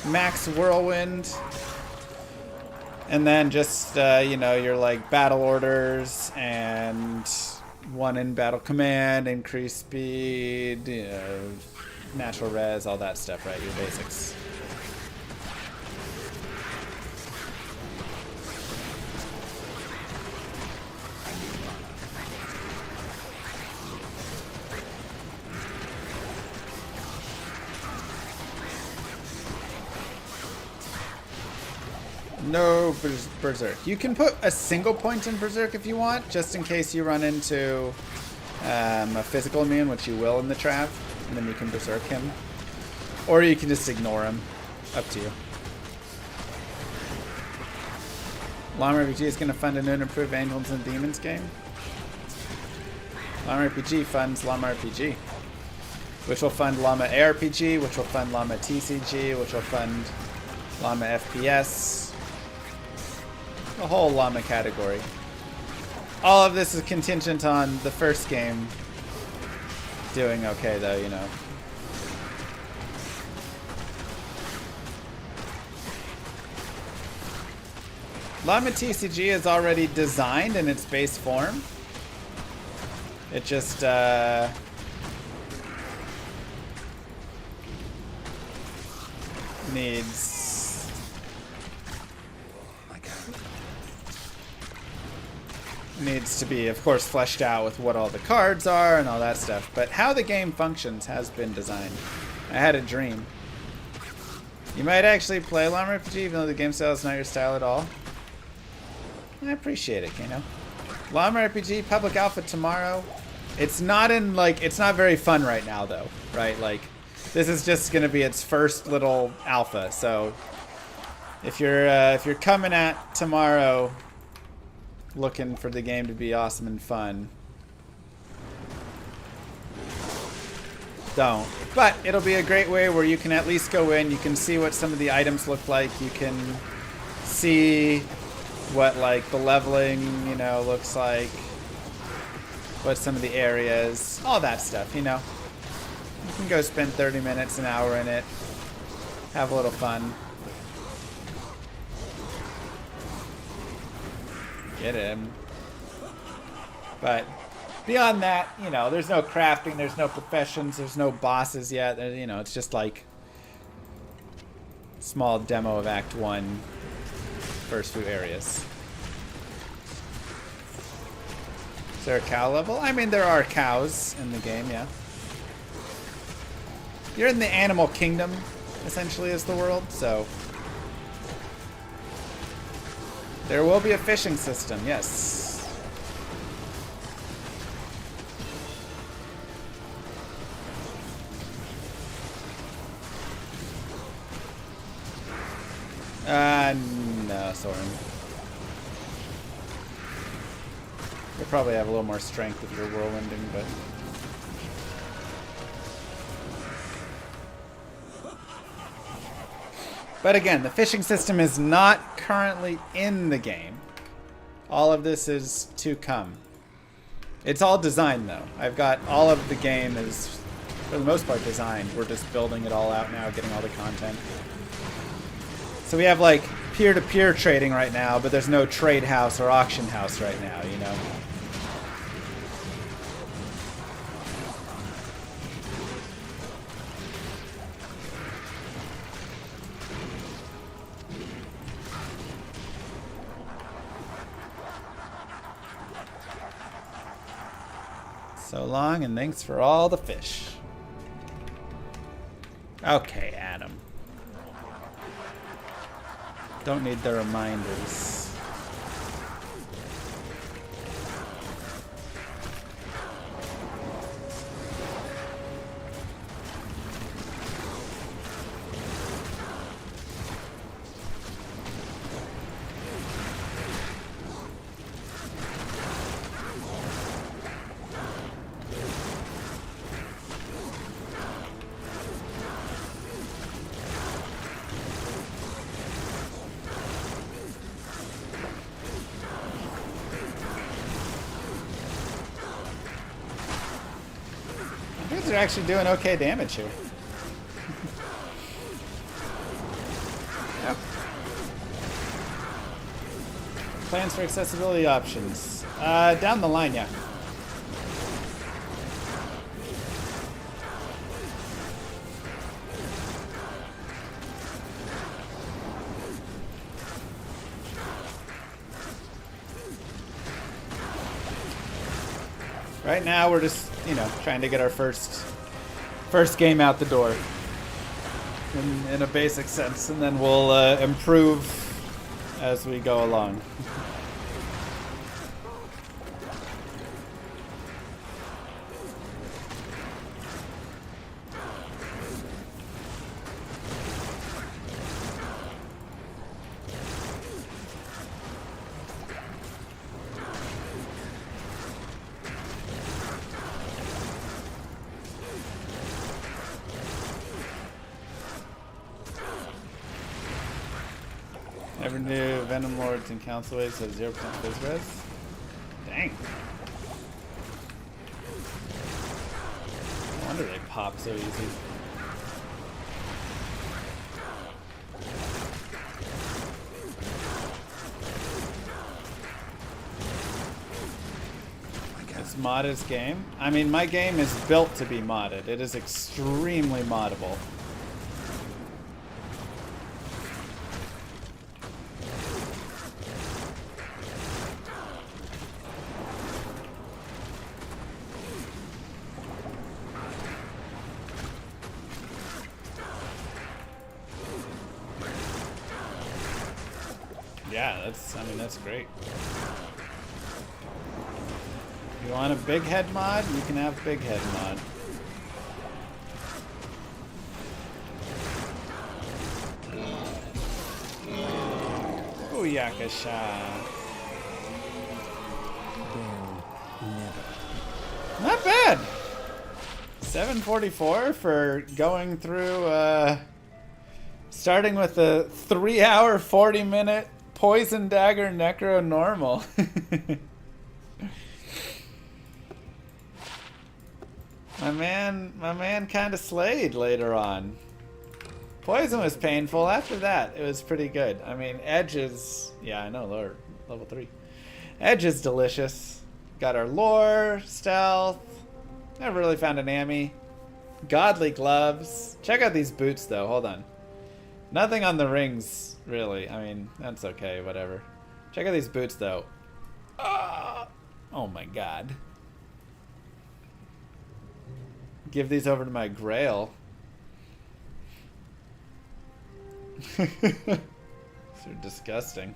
max Whirlwind, and then just you know, your like battle orders and one in battle command, increase speed, you know, natural res, all that stuff, right? Your basics. No Berserk. You can put a single point in Berserk if you want, just in case you run into a physical immune, which you will in the Trav, and then you can Berserk him. Or you can just ignore him. Up to you. LlamaRPG is going to fund a new and improved Angels and Demons game. LlamaRPG funds LlamaRPG, which will fund Llama ARPG, which will fund Llama TCG, which will fund Llama FPS. The whole Llama category. All of this is contingent on the first game doing okay, though, you know. Llama TCG is already designed in its base form. It just needs to be, of course, fleshed out with what all the cards are and all that stuff. But how the game functions has been designed. I had a dream. You might actually play LlamaRPG even though the game style is not your style at all. I appreciate it, Kano. LlamaRPG public alpha tomorrow. It's not in like it's not very fun right now though, right? Like this is just gonna be its first little alpha. So if you're coming at tomorrow looking for the game to be awesome and fun, don't. But it'll be a great way where you can at least go in, you can see what some of the items look like, you can see what like the leveling, you know, looks like, what some of the areas, all that stuff, you know. You can go spend 30 minutes, an hour in it, have a little fun. Get him. But beyond that, you know, there's no crafting, there's no professions, there's no bosses yet. You know, it's just like small demo of Act 1, first few areas. Is there a cow level? I mean, there are cows in the game, yeah. You're in the animal kingdom, essentially, is the world, so there will be a fishing system, yes. No, Soren. You'll probably have a little more strength if you're whirlwinding, but again, the fishing system is not currently in the game. All of this is to come. It's all designed though. I've got all of the game is, for the most part, designed. We're just building it all out now, getting all the content. So we have like peer-to-peer trading right now, but there's no trade house or auction house right now, you know. So long, and thanks for all the fish. Okay, Adam. Don't need the reminders. They're actually doing okay damage here. Yep. Plans for accessibility options. Down the line, yeah. Right now we're just, you know, trying to get our first game out the door in a basic sense, and then we'll improve as we go along. Every new Venom Lords and Councilways have 0% phase res. Dang. Dang. No wonder they pop so easy. It's modded game. I mean, my game is built to be modded. It is extremely moddable. Yeah, that's great. You want a big head mod? You can have big head mod. Oh, Yakasha. Not bad. 744 for going through, starting with a 3-hour, 40-minute Poison Dagger Necro normal. My man kind of slayed later on. Poison was painful. After that, it was pretty good. I mean, Edge is... Yeah, I know, lower, level 3. Edge is delicious. Got our lore, stealth. Never really found an Ami. Godly gloves. Check out these boots, though. Hold on. Nothing on the rings, really. I mean, that's okay, whatever. Check out these boots, though. Oh my god. Give these over to my Grail. These are disgusting.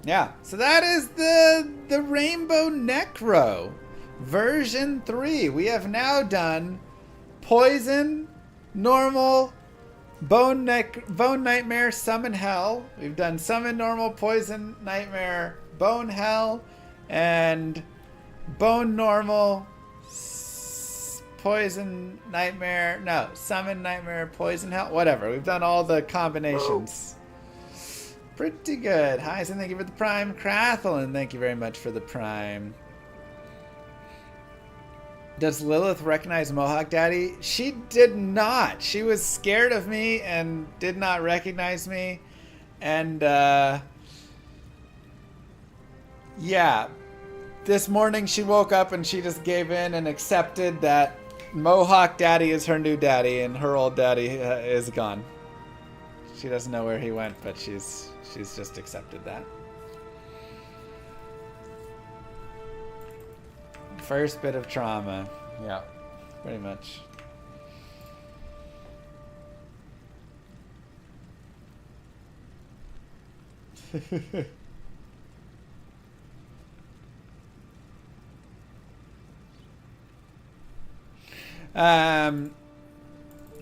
Yeah, so that is the Rainbow Necro version 3. We have now done Poison, Normal, Bone Nightmare, Summon Hell. We've done Summon Normal, Poison Nightmare, Bone Hell, and Bone Normal, Poison Nightmare. No, Summon Nightmare, Poison Hell. Whatever. We've done all the combinations. Pretty good. Hyson, thank you for the Prime. Crathlin, thank you very much for the Prime. Does Lilith recognize Mohawk Daddy? She did not. She was scared of me and did not recognize me. And, yeah. This morning she woke up and she just gave in and accepted that Mohawk Daddy is her new daddy and her old daddy is gone. She doesn't know where he went, but she's just accepted that. First bit of trauma. Yeah, pretty much.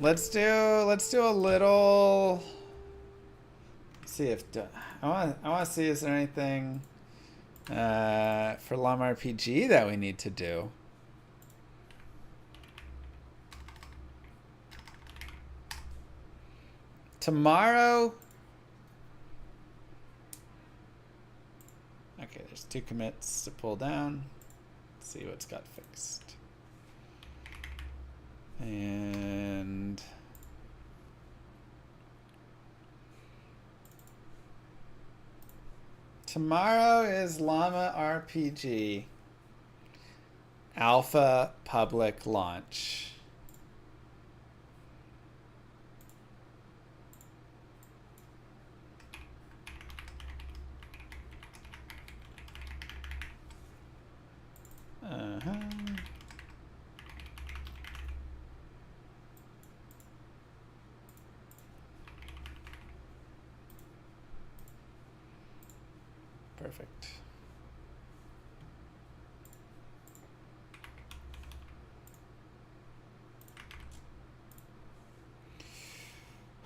Let's do a little. See if I want to see, is there anything for LlamaRPG that we need to do? Tomorrow. Okay, there's 2 commits to pull down. Let's see what's got fixed. And tomorrow is LlamaRPG Alpha public launch. Perfect.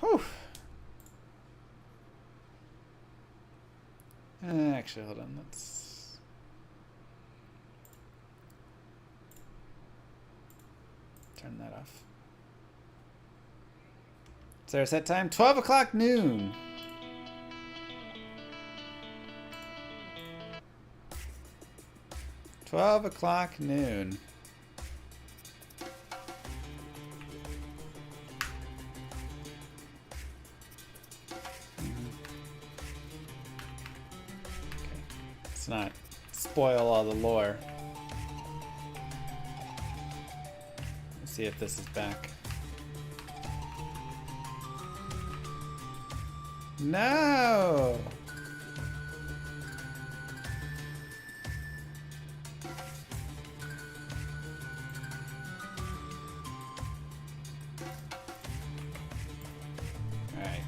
Whew. Actually, hold on. Let's turn that off. Is there a set time? 12 o'clock noon. Noon. Let's not spoil all the lore. Let's see if this is back. No! Alright.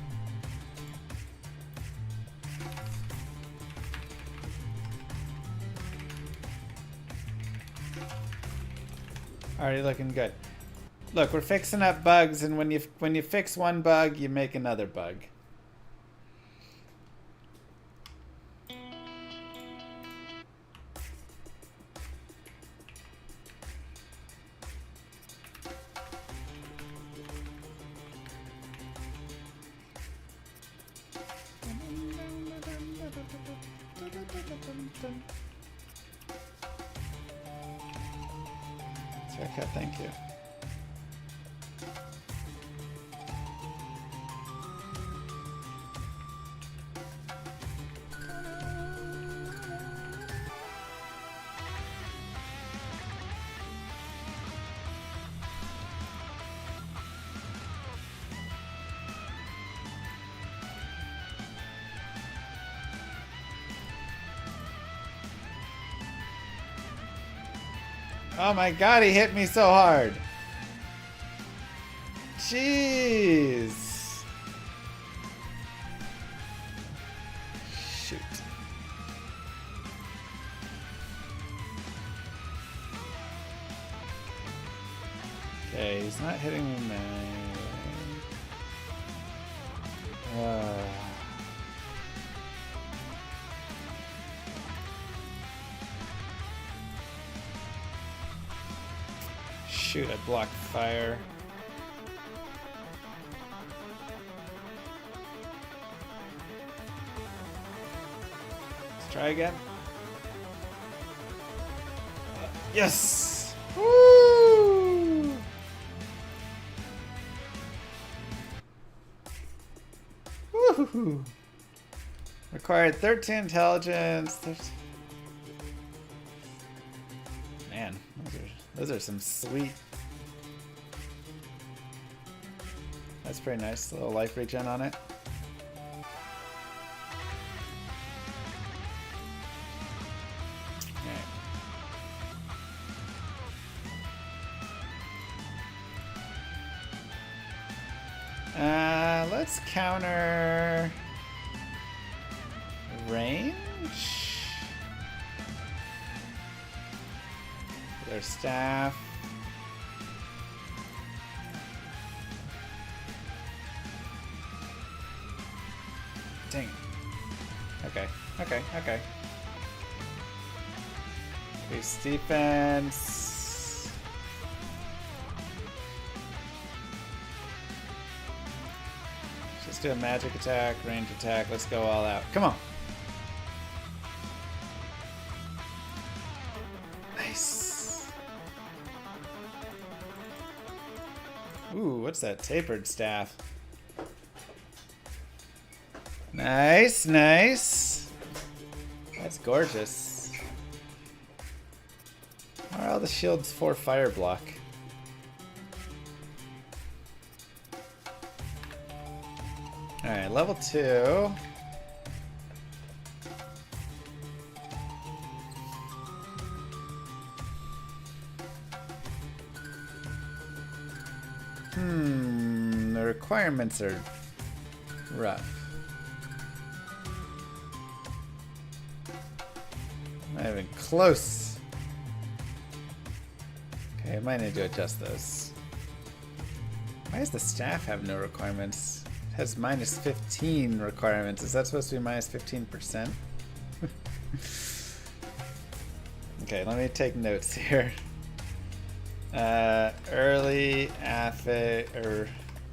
Already looking good. Look, we're fixing up bugs, and when you fix one bug, you make another bug. Haircut, thank you. Oh my god, he hit me so hard. Jeez. Shoot. Okay, he's not hitting me, man. Shoot, I blocked fire. Let's try again. Yes! Woo! Woohoo! Required 13 intelligence. Man, those are some sweet. That's pretty nice. A little life regen on it. Alright. Let's counter range. Their staff. Dang it. Okay. Increase defense. Just do a magic attack, range attack. Let's go all out. Come on. Nice. Ooh, what's that tapered staff? Nice. That's gorgeous. Why are all the shields for fire block? Alright, level 2. The requirements are rough. Not even close. Okay, I might need to adjust those. Why does the staff have no requirements? It has minus 15 requirements. Is that supposed to be minus 15%? Okay, let me take notes here. Early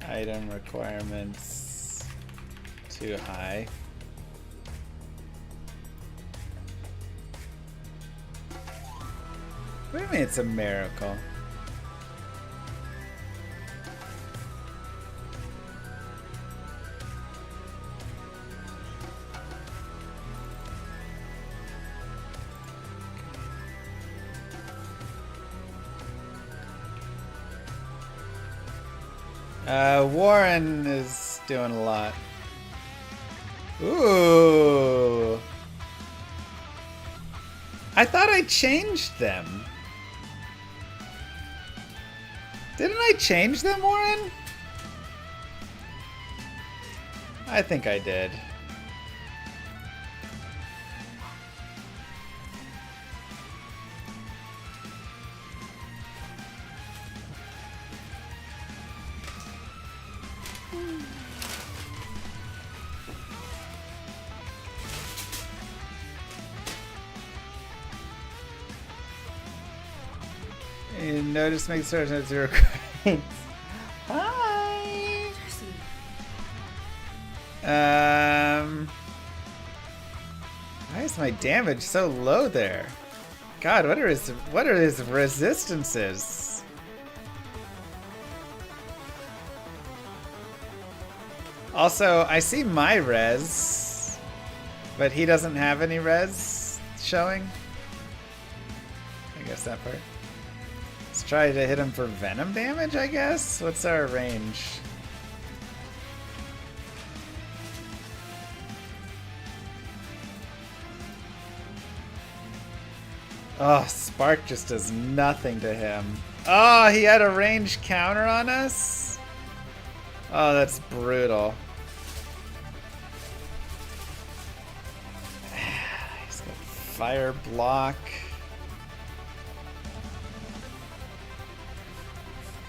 Item requirements too high. What do you mean it's a miracle? Warren is doing a lot. Ooh. I thought I changed them. Didn't I change them, Warren? I think I did. You notice make certain that zero crates. Hi. Why is my damage so low there? God, what are his resistances? Also, I see my res, but he doesn't have any res showing. I guess that part. Let's try to hit him for venom damage, I guess? What's our range? Oh, Spark just does nothing to him. Oh, he had a range counter on us? Oh, that's brutal. He's got fire block.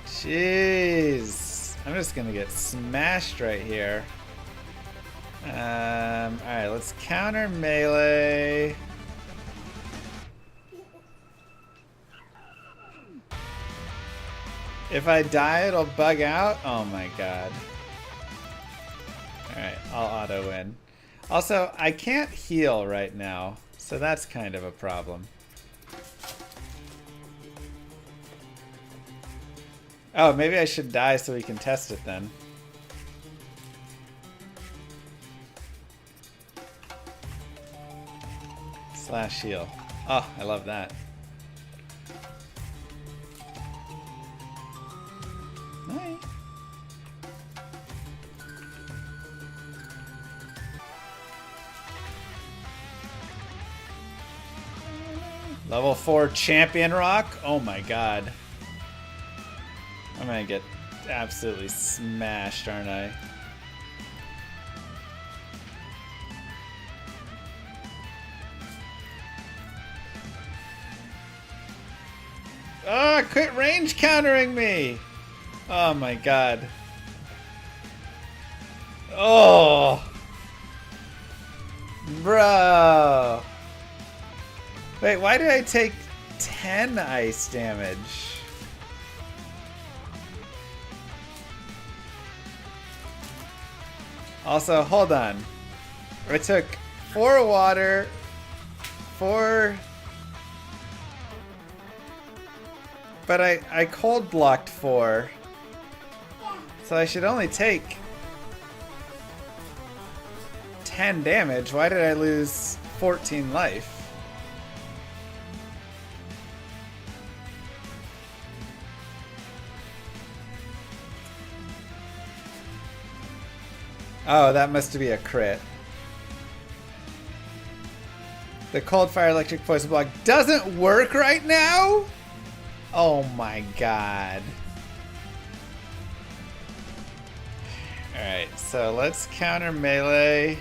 Jeez. I'm just gonna get smashed right here. Alright, let's counter melee. If I die, it'll bug out? Oh my god. Alright, I'll auto win. Also, I can't heal right now, so that's kind of a problem. Oh, maybe I should die so we can test it then. Slash heal. Oh, I love that. Nice. Level 4 champion rock? Oh my god. I'm gonna get absolutely smashed, aren't I? Oh, quit range countering me! Oh my god. Oh! Bro! Wait, why did I take 10 ice damage? Also, hold on. I took 4 water, 4... But I cold blocked 4. So I should only take 10 damage. Why did I lose 14 life? Oh, that must be a crit. The cold fire electric poison block doesn't work right now? Oh my god. Alright, so let's counter melee.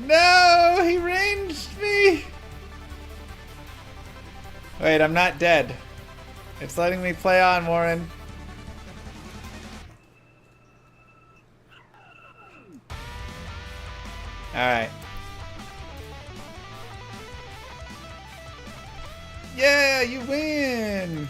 No, he ranged me. Wait, I'm not dead. It's letting me play on, Warren. Alright. Yeah, you win!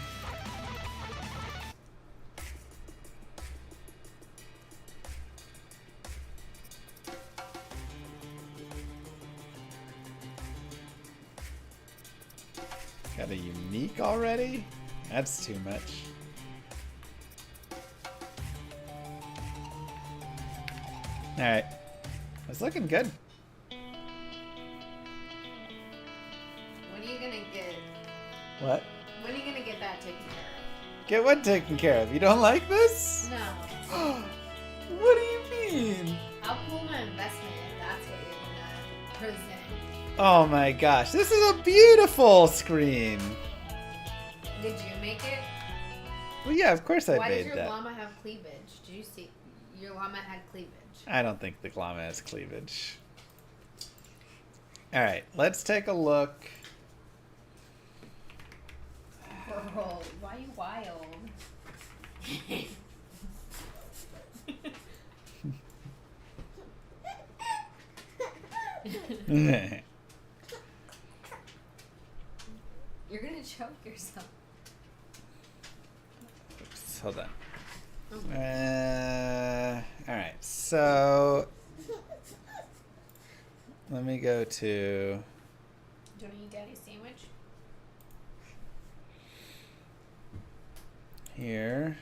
Got a unique already? That's too much. Alright. It's looking good. When are you gonna get? What? When are you gonna get that taken care of? Get what taken care of? You don't like this? No. What do you mean? I'll pull my investment if that's what you're gonna present. Oh my gosh, this is a beautiful screen. Did you make it? Well, yeah, of course I Why made does your that. llama have cleavage? Did you see? Your llama had cleavage. I don't think the llama has cleavage. Alright, let's take a look. Bro, why you wild? You're gonna choke yourself. Oops, hold on. Alright, so let me go to Don't you get a sandwich? here.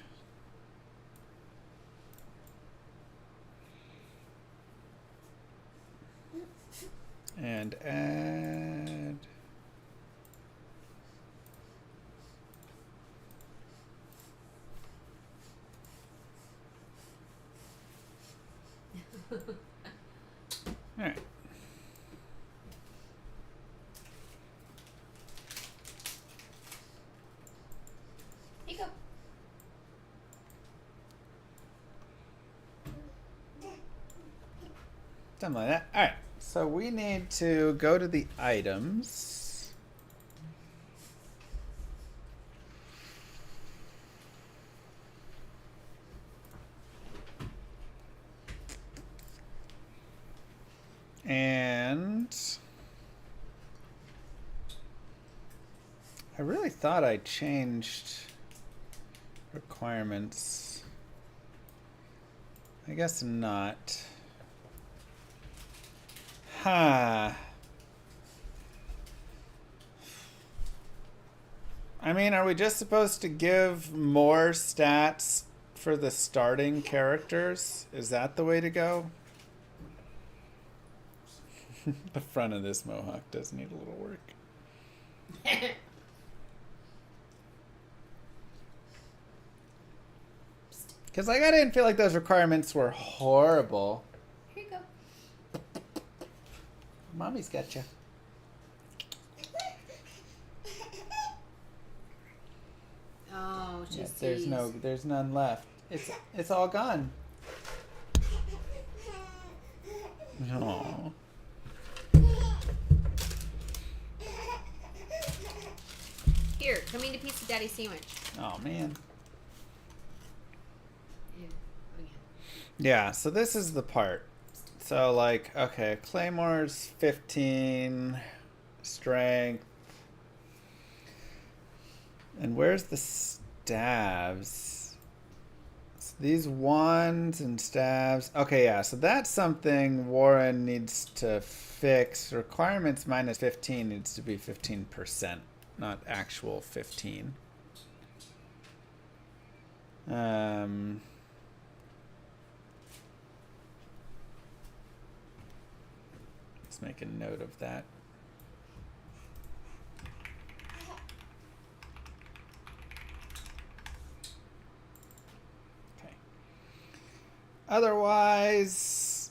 And add. All right. Here you go. Something like that. All right. So we need to go to the items. And I really thought I changed requirements. I guess not. Huh. I mean, are we just supposed to give more stats for the starting characters? Is that the way to go? The front of this mohawk does need a little work. Because like, I didn't feel like those requirements were horrible. Here you go. Mommy's got you. Oh, she Yeah, sees. there's none left. It's all gone. No. Here, come eat a piece of daddy's sandwich. Oh man. Yeah. Again. Yeah, so this is the part. So like, okay, Claymore's 15 strength. And where's the stabs? So these ones and stabs. Okay, yeah, so that's something Warren needs to fix. Requirements minus 15 needs to be 15%, not actual 15. Let's make a note of that. Okay. Otherwise,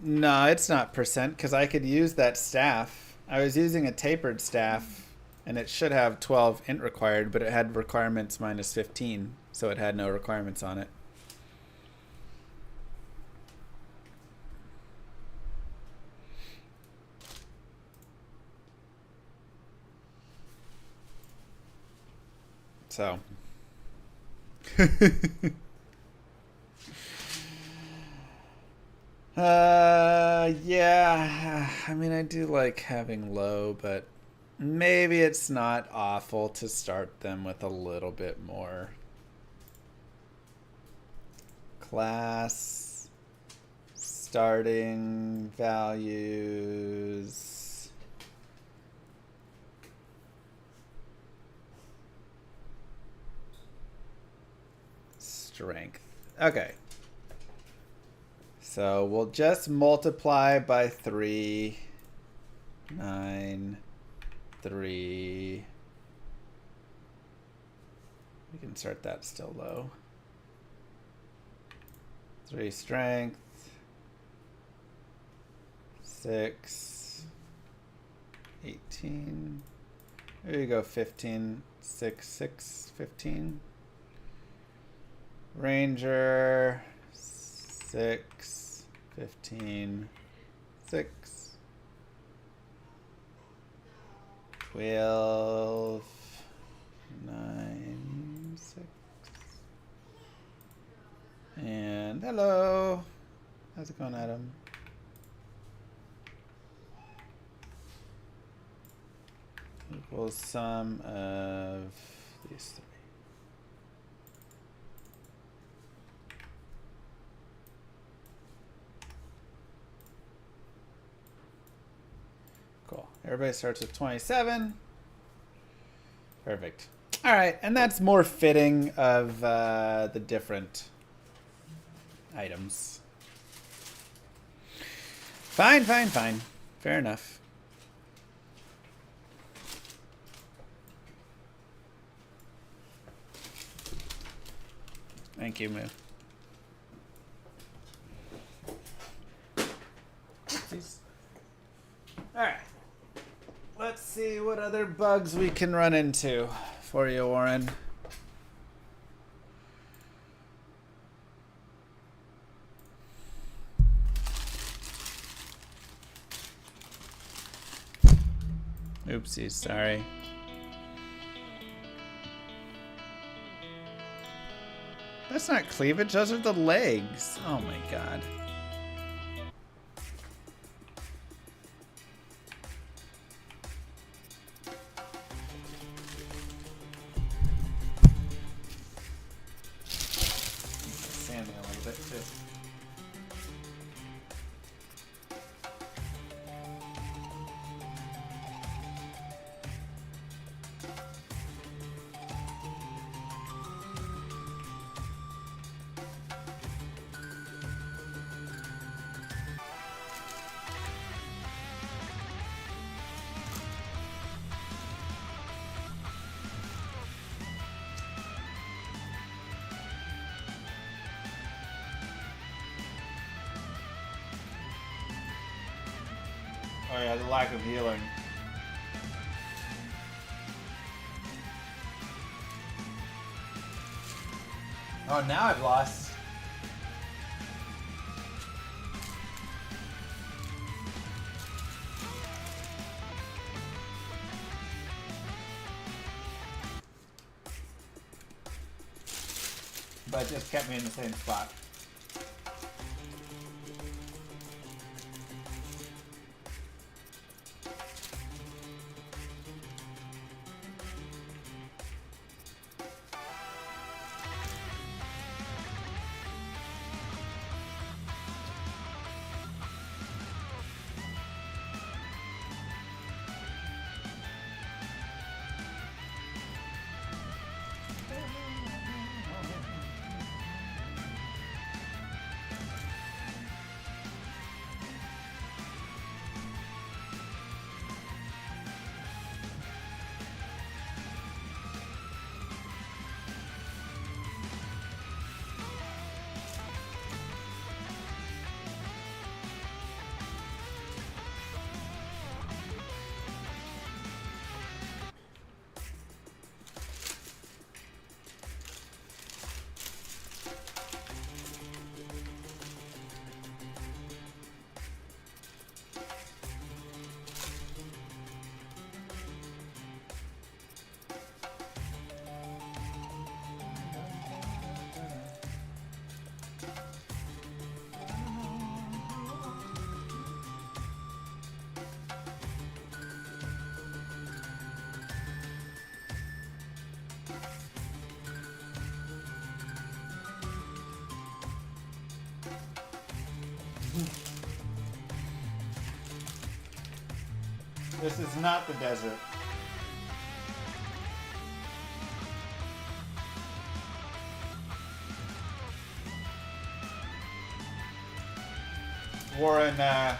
no, it's not percent because I could use that staff. I was using a tapered staff and it should have 12 int required, but it had requirements minus 15, so it had no requirements on it. So Yeah. I mean, I do like having low, but maybe it's not awful to start them with a little bit more. Class, starting values. Strength. Okay. So we'll just multiply by 3. 9, 3. We can start that still low. 3 strength. 6. 18. There you go, 15. 6, 6, 15. Ranger. 6, 15, 6, 12, 9, 6. And hello. How's it going, Adam? Equals sum of these 3. Cool. Everybody starts with 27. Perfect. All right, and that's more fitting of the different items. Fine, fine, fine. Fair enough. Thank you, Moo. Oopsies. All right. Let's see what other bugs we can run into for you, Warren. Oopsies, sorry. That's not cleavage, those are the legs. Oh my god. Sanding a little bit too. Oh yeah, the lack of healing. Oh, now I've lost. But it just kept me in the same spot. This is not the desert. Warren, wow,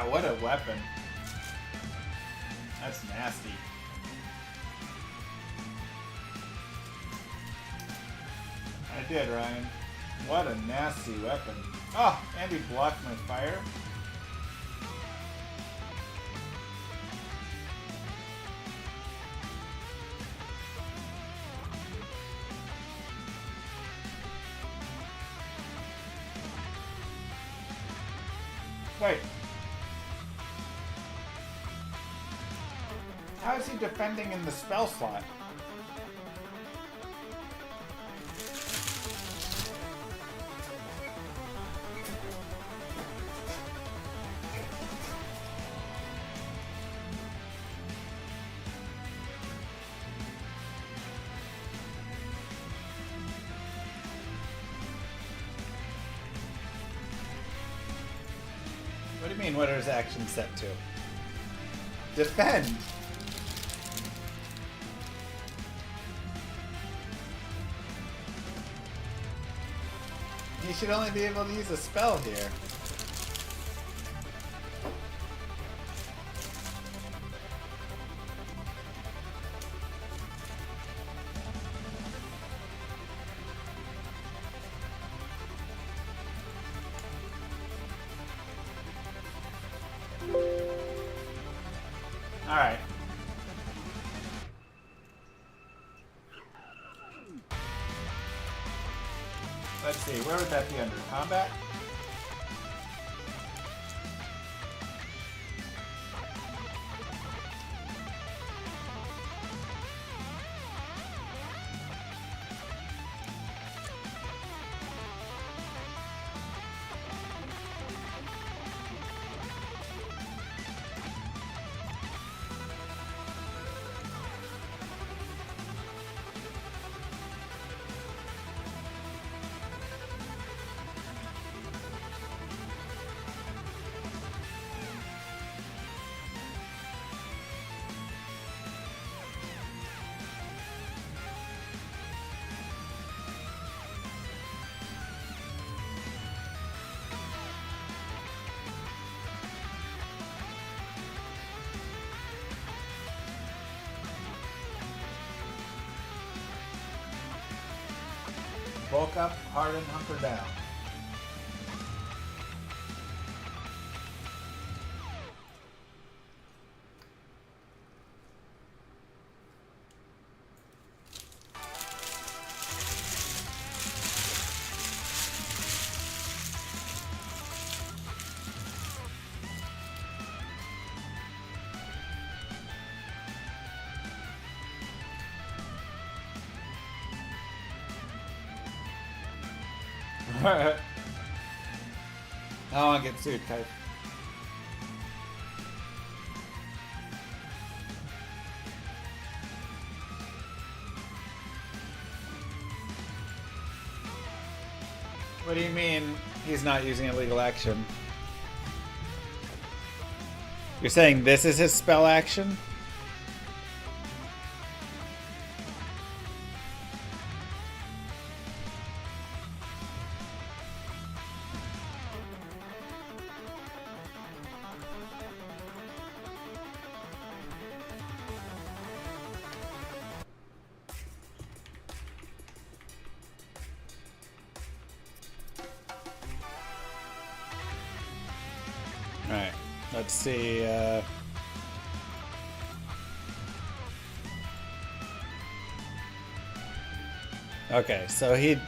what a weapon. That's nasty. I did, Ryan. What a nasty weapon. Oh, and he blocked my fire. Wait. How is he defending in the spell slot? What do you mean, what are his actions set to? Defend! He should only be able to use a spell here. Alright. Let's see, where would that be under? Combat? Bulk up, harden, hunker down. I don't want to get sued, Kite. What do you mean he's not using a legal action? You're saying this is his spell action? Alright, let's see. Okay, so he...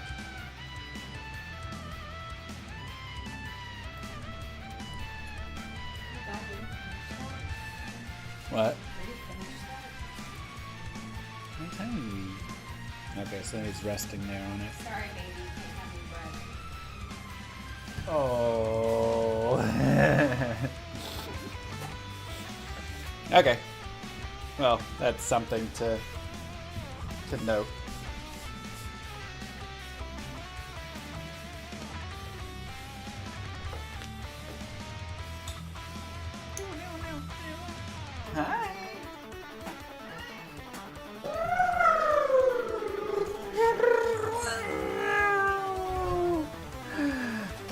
What? What time? Okay, so he's resting there on it. Sorry, baby. You can't have any bread. Oh. Okay. Well, that's something to note.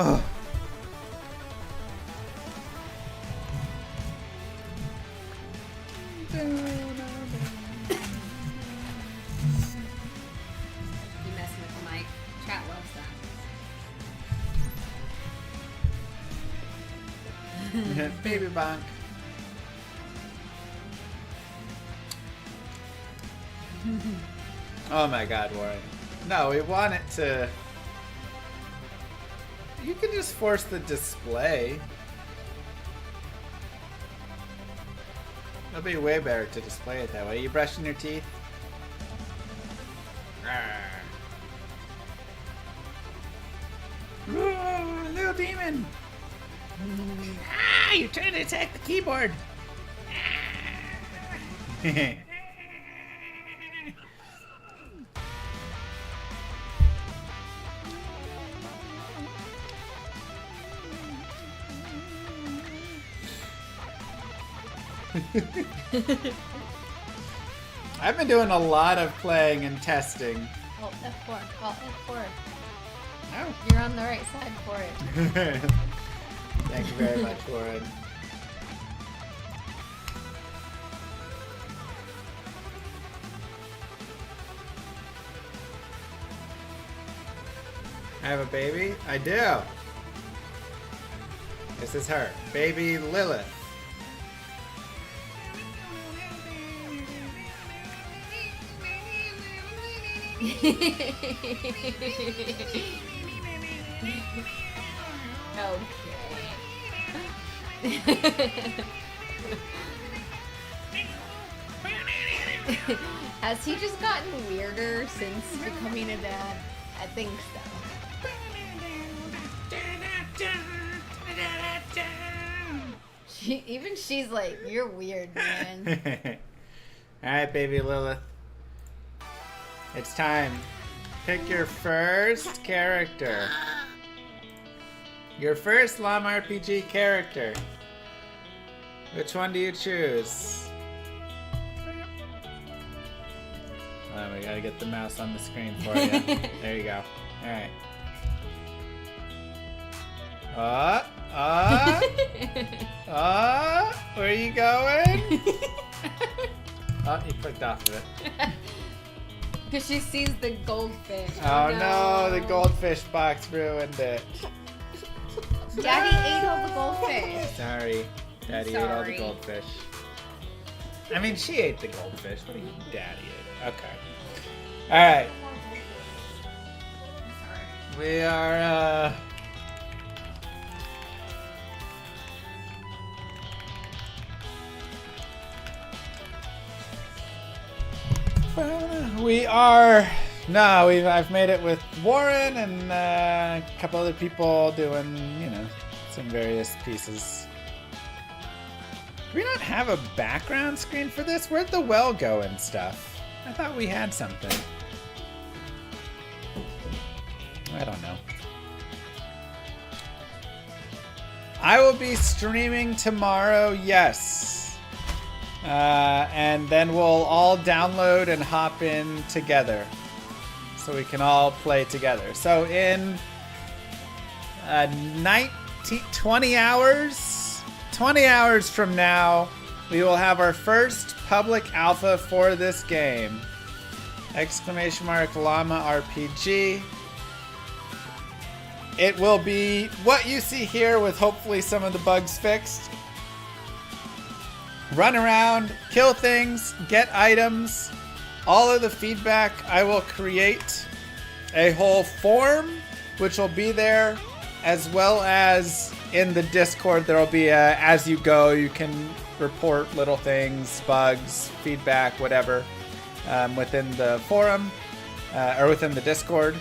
Oh. You messing with the mic. Chat loves that. Baby bonk. Oh my god, Warren. No, we want it to... You can just force the display. It'll be way better to display it that way. You brushing your teeth? Roar, little demon! Ah, you're trying to attack the keyboard! I've been doing a lot of playing and testing. Alt F4. Alt F4. Oh. You're on the right side for it. Thank you very much, Warren. I have a baby? I do. This is her. Baby Lilith. Has he just gotten weirder since becoming a dad? I think so. Even she's like, you're weird, man. Alright, baby Lilith. It's time. Pick your first character. Your first LlamaRPG character. Which one do you choose? Oh, we gotta get the mouse on the screen for you. There you go. Alright. Where are you going? Oh, you clicked off of it. Because she sees the goldfish. Oh no, the goldfish box ruined it. Daddy ate all the goldfish. Sorry. Daddy ate all the goldfish. I mean, she ate the goldfish. What do you mean Daddy ate? Okay. Alright. We are, I've made it with Warren and a couple other people doing, you know, some various pieces. Do we not have a background screen for this? Where'd the well go and stuff? I thought we had something. I don't know. I will be streaming tomorrow, yes. And then we'll all download and hop in together. So we can all play together. So in 20 hours from now, we will have our first public alpha for this game. ! Llama RPG. It will be what you see here with hopefully some of the bugs fixed. Run around, kill things, get items, all of the feedback. I will create a whole form which will be there, as well as in the Discord there will be a, as you go, you can report little things, bugs, feedback, whatever, within the forum or within the Discord.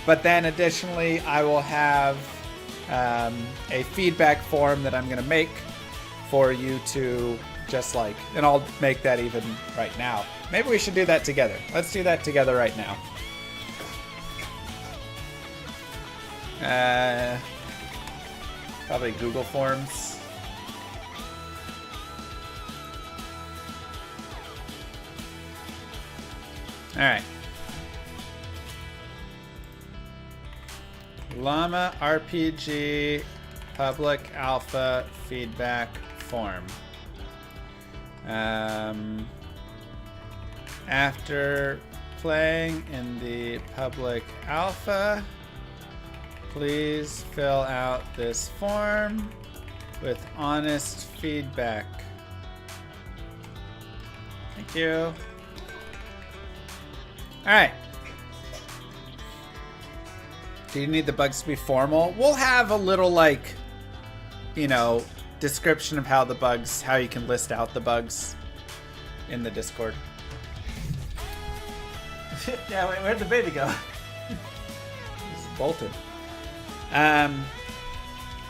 But then additionally, I will have a feedback form that I'm going to make for you to just like, and I'll make that even right now. Maybe we should do that together. Let's do that together right now. Probably Google Forms. All right. Llama RPG public alpha feedback form. After playing in the public alpha, please fill out this form with honest feedback. Thank you. All right. Do you need the bugs to be formal? We'll have a little, like, you know, description of how the bugs, how you can list out the bugs in the Discord. Yeah, wait, where'd the baby go? He's bolted. All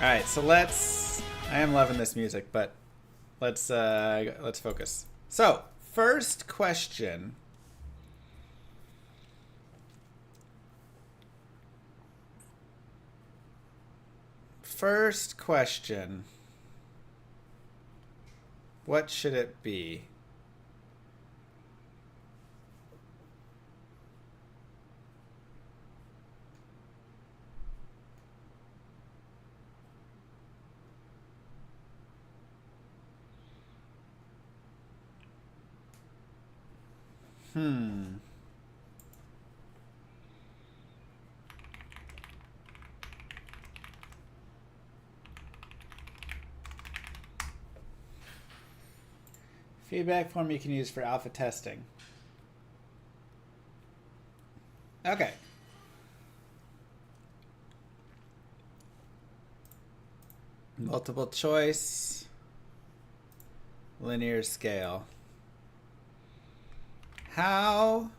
right, so let's. I am loving this music, but let's focus. So, first question. First question. What should it be? Feedback form you can use for alpha testing. Okay. Multiple choice. Linear scale. How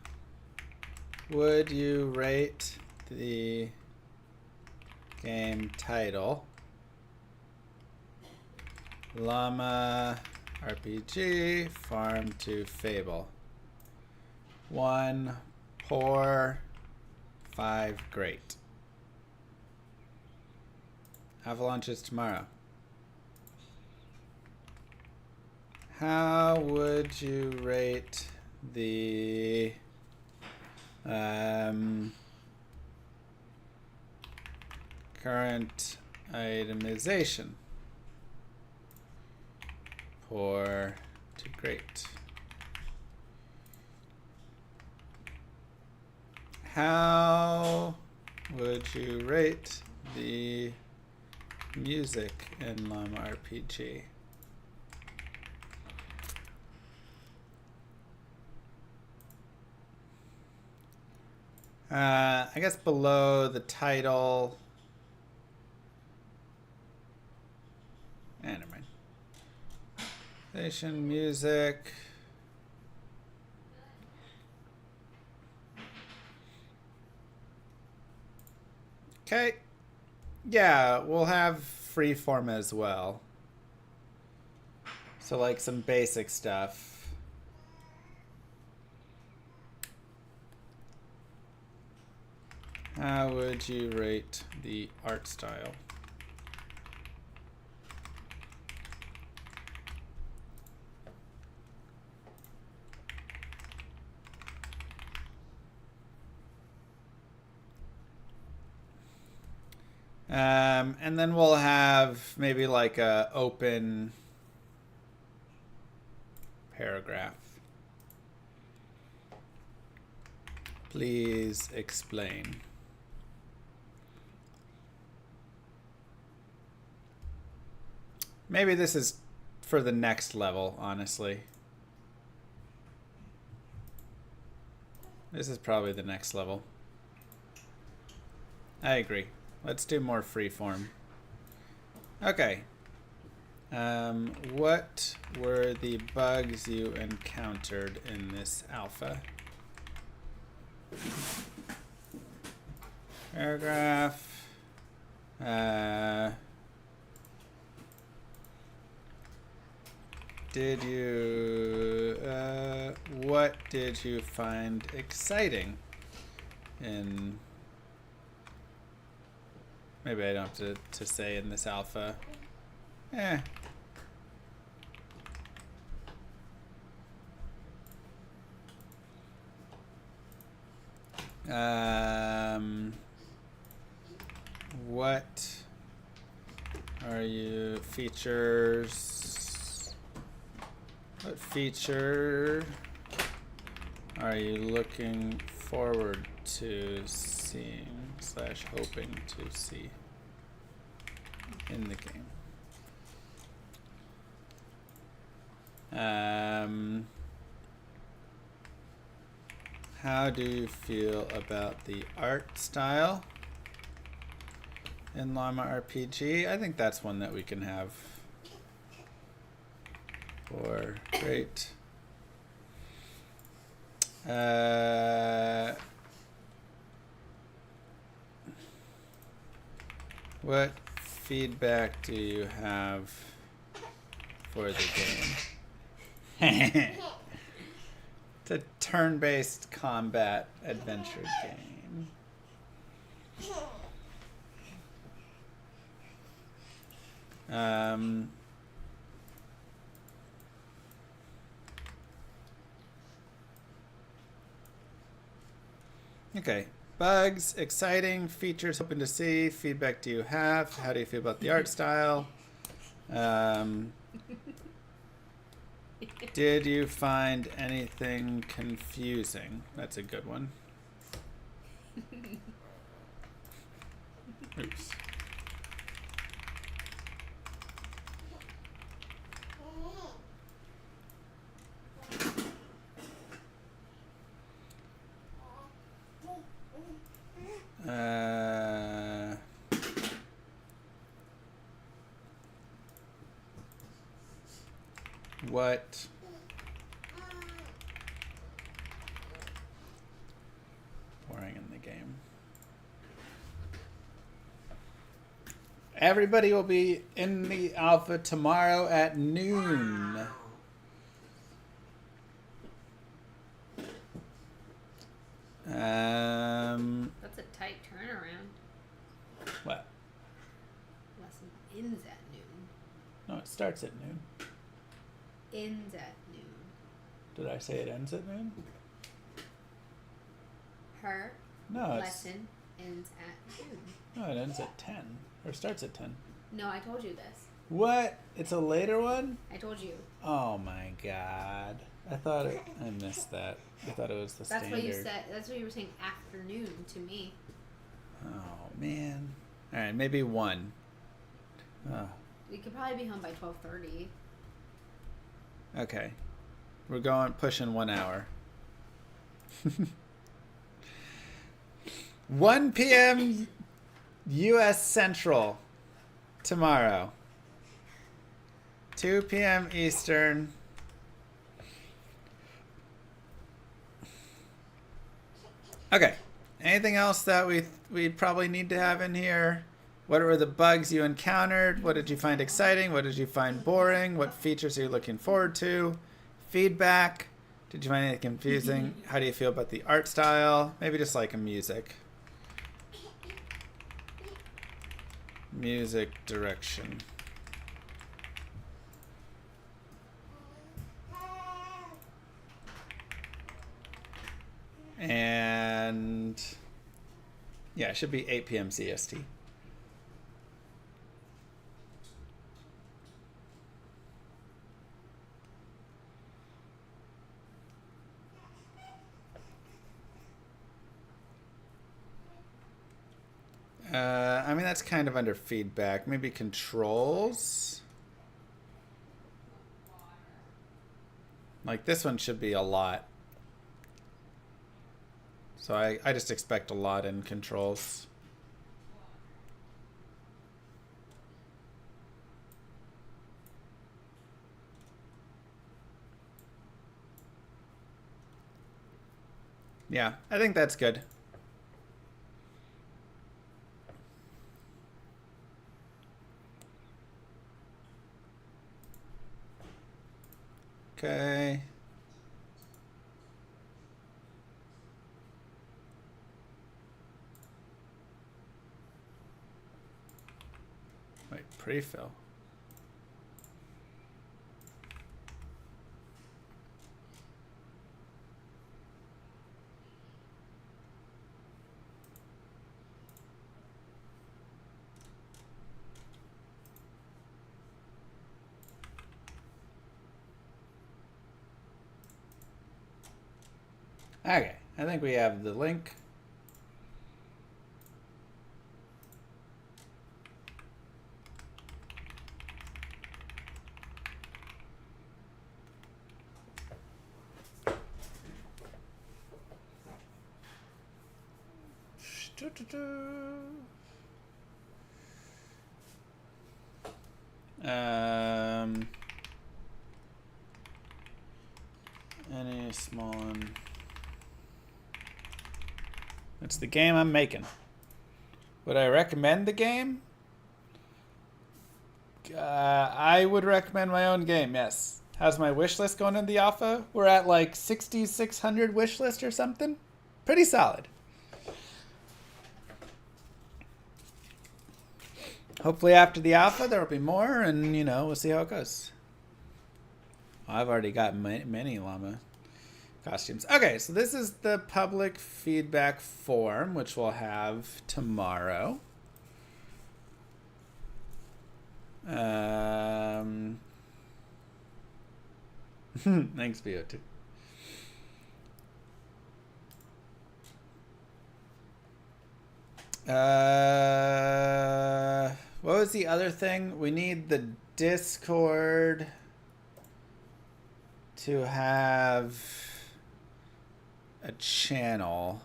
would you rate the game title? Llama RPG Farm to Fable. 1 poor, 5 great. Alpha launches tomorrow. How would you rate the current itemization? Poor to great. How would you rate the music in Llama RPG? I guess below the title. Never mind. Station music. Okay. Yeah, we'll have freeform as well. So like some basic stuff. How would you rate the art style? And then we'll have maybe like a open paragraph. Please explain. Maybe this is for the next level, honestly. This is probably the next level. I agree. Let's do more freeform. Okay. What were the bugs you encountered in this alpha? Paragraph. Did you, what did you find exciting in, maybe I don't have to say in this alpha. What are you features? What feature are you looking forward to seeing / hoping to see in the game? How do you feel about the art style in Llama RPG? I think that's one that we can have for great. What feedback do you have for the game? It's a turn-based combat adventure game. Okay. Bugs, exciting, features hoping to see, feedback do you have? How do you feel about the art style? Did you find anything confusing? That's a good one. Oops. What boring in the game. Everybody will be in the alpha tomorrow at noon. That's a tight turnaround. What? Lesson ends at noon. No, it starts at noon. Ends at noon. Did I say it ends at noon? Her lesson ends at noon. No, it ends at 10. Or starts at 10. No, I told you this. What? It's a later one? I told you. Oh my god. I missed that. I thought it was the standard. That's what you said. That's what you were saying afternoon to me. Oh man. Alright, maybe 1. Oh. We could probably be home by 12:30. Okay. We're pushing 1 hour. 1 p.m. U.S. Central tomorrow. 2 p.m. Eastern. Okay. Anything else that we probably need to have in here? What were the bugs you encountered? What did you find exciting? What did you find boring? What features are you looking forward to? Feedback. Did you find anything confusing? How do you feel about the art style? Maybe just like a music. Music direction. And yeah, it should be 8 p.m. CST. I mean, that's kind of under feedback. Maybe controls. Like this one should be a lot. So I just expect a lot in controls. Yeah, I think that's good. Okay. Wait, pre-fill. Okay, I think we have the link. Any small one. It's the game I'm making. Would I recommend the game? I would recommend my own game, yes. How's my wish list going in the alpha? We're at like 6,600 wish list or something. Pretty solid. Hopefully after the alpha there will be more, and you know, we'll see how it goes. I've already got many llama costumes. Okay, so this is the public feedback form, which we'll have tomorrow. Thanks, BO2. What was the other thing? We need the Discord to have a channel.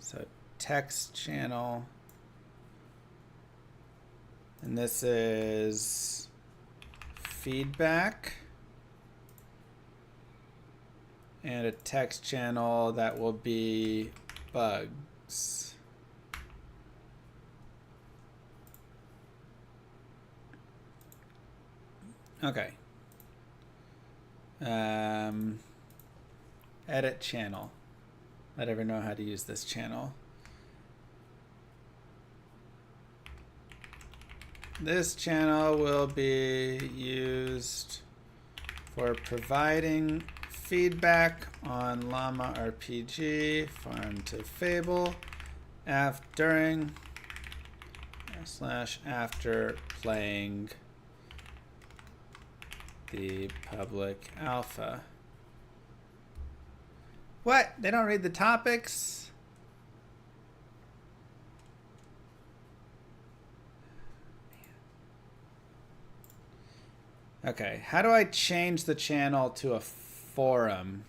So text channel. And this is feedback. And a text channel that will be bugs. Okay. Edit channel. Let everyone know how to use this channel. This channel will be used for providing feedback on Llama RPG, Farm to Fable, during / after playing the public alpha. What? They don't read the topics? Okay, how do I change the channel to a forum?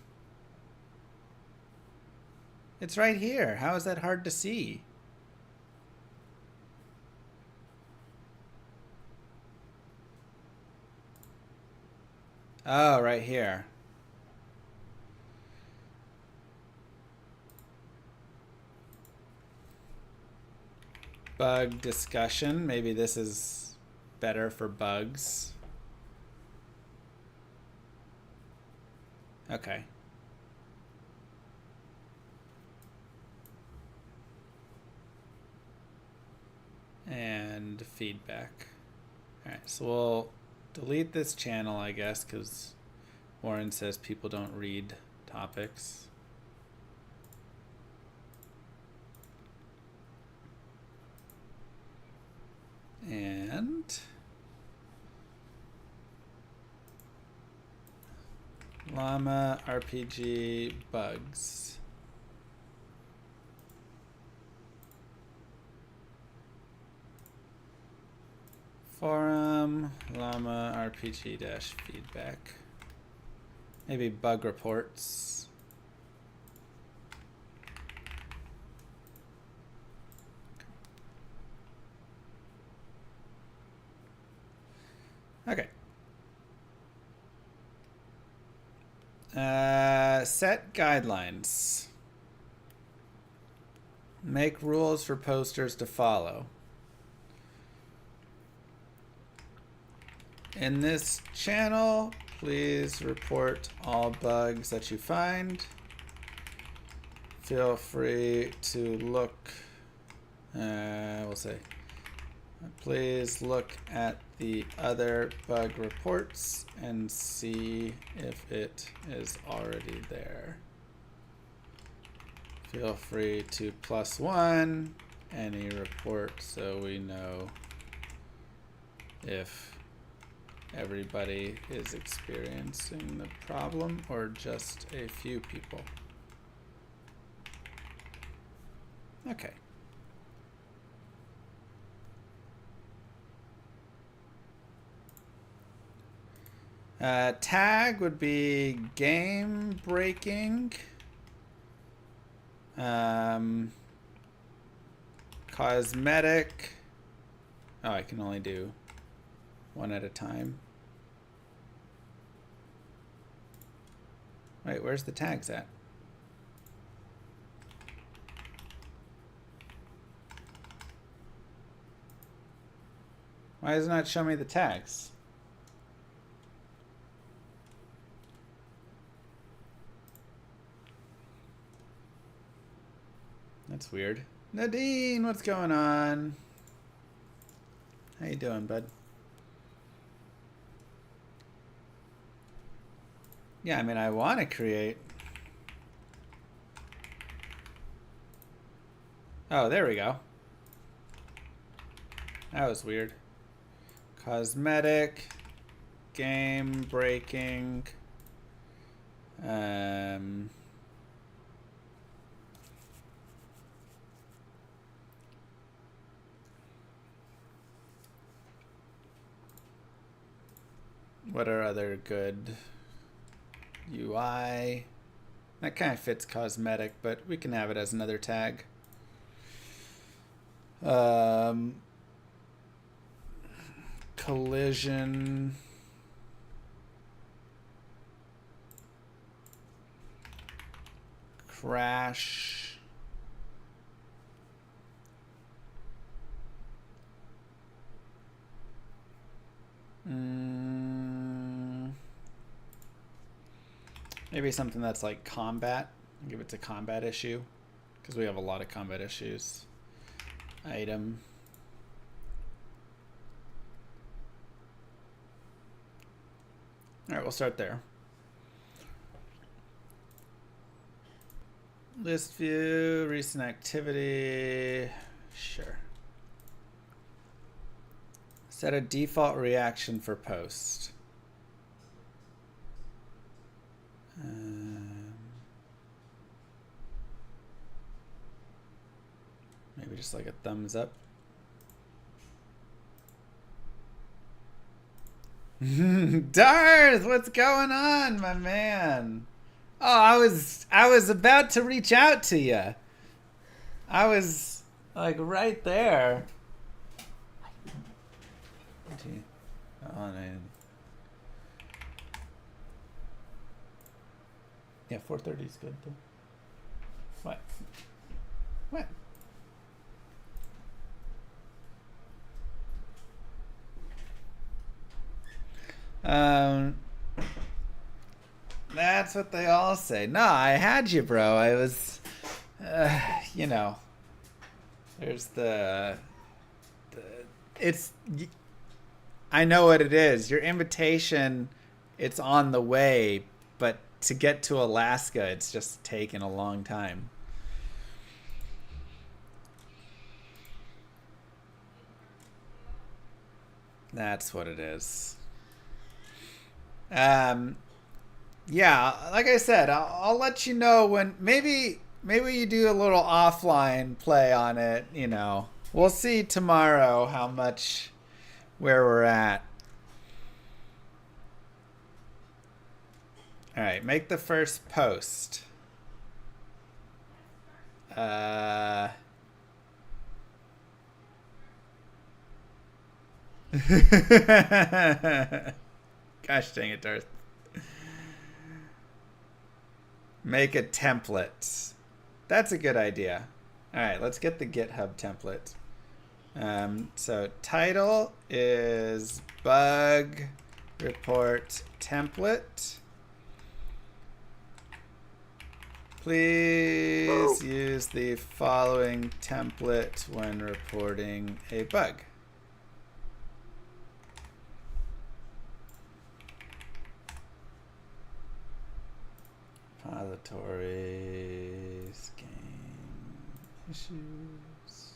It's right here. How is that hard to see? Oh, right here. Bug discussion. Maybe this is better for bugs. Okay. And feedback. Alright, so we'll delete this channel, I guess, because Warren says people don't read topics. And Llama RPG bugs. Forum, Llama RPG -feedback. Maybe bug reports. Okay. Set guidelines. Make rules for posters to follow. In this channel, please report all bugs that you find. Feel free to look, we'll say, please look at the other bug reports and see if it is already there. Feel free to +1 any report so we know if everybody is experiencing the problem or just a few people. Okay. Tag would be game breaking. Cosmetic. Oh, I can only do one at a time. Wait, where's the tags at? Why does it not show me the tags? That's weird. Nadine, what's going on? How you doing, bud? Yeah, I mean, I want to create. Oh, there we go. That was weird. Cosmetic, game breaking, what are other good UI? That kind of fits cosmetic, but we can have it as another tag. Collision. Crash. Maybe something that's like combat. Give it to combat issue, because we have a lot of combat issues. Item. All right, we'll start there. List view, recent activity. Sure. Set a default reaction for post. Maybe just like a thumbs up. Darth, what's going on, my man? Oh, I was about to reach out to you. I was like right there. Oh, no. Yeah, 4:30 is good though. What? What? That's what they all say. No, I had you, bro. I was, you know, there's I know what it is. Your invitation, it's on the way, but to get to Alaska, it's just taken a long time. That's what it is. Yeah, like I said, I'll let you know when maybe you do a little offline play on it, you know. We'll see tomorrow how much where we're at. All right, make the first post. Gosh dang it, Darth. Make a template. That's a good idea. All right, let's get the GitHub template. So title is bug report template. Please use the following template when reporting a bug. Repositories, game issues.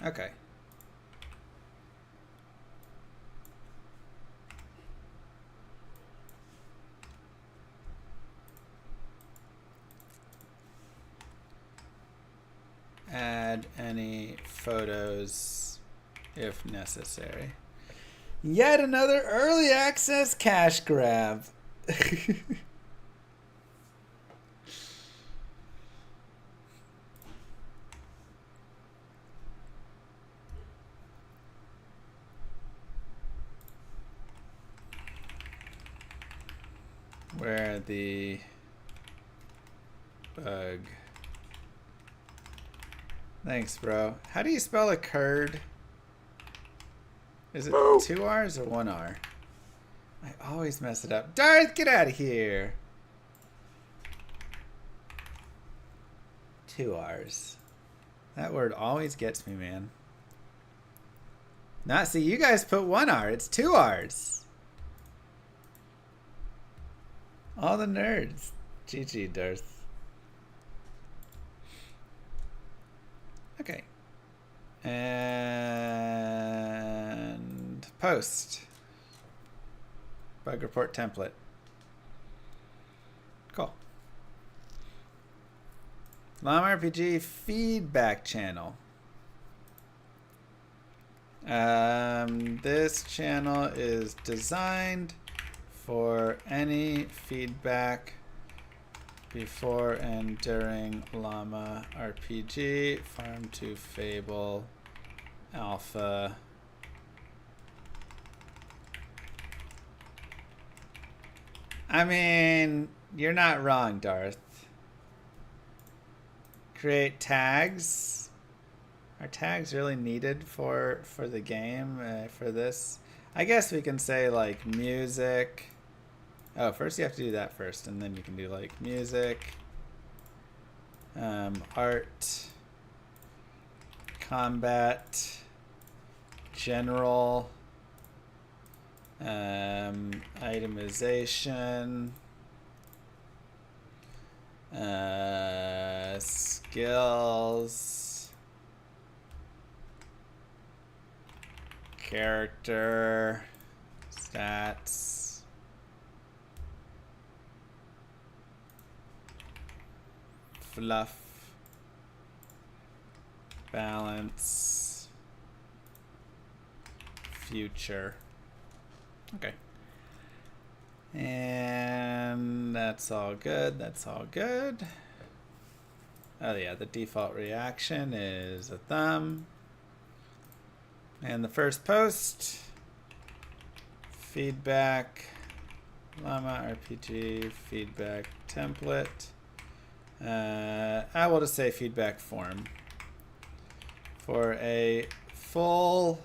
Okay. Add any photos if necessary. Yet another early access cash grab. Where the bug. Thanks, bro. How do you spell a curd? Is it 2 R's or 1 R? I always mess it up. Darth, get out of here. 2 R's. That word always gets me, man. Not see, you guys put 1 R. It's 2 R's. All the nerds. GG, Darth. Okay. And post. Bug report template. Cool. LlamaRPG feedback channel. This channel is designed for any feedback before and during Llama RPG, Farm to Fable, Alpha. I mean, you're not wrong, Darth. Create tags. Are tags really needed for the game, for this? I guess we can say like music. Oh, first you have to do that first, and then you can do like music, art, combat, general, itemization, skills, character, stats, fluff, balance, future. Okay. And that's all good. That's all good. Oh yeah, the default reaction is a thumb. And the first post, feedback, LlamaRPG feedback template. I will just say feedback form for a full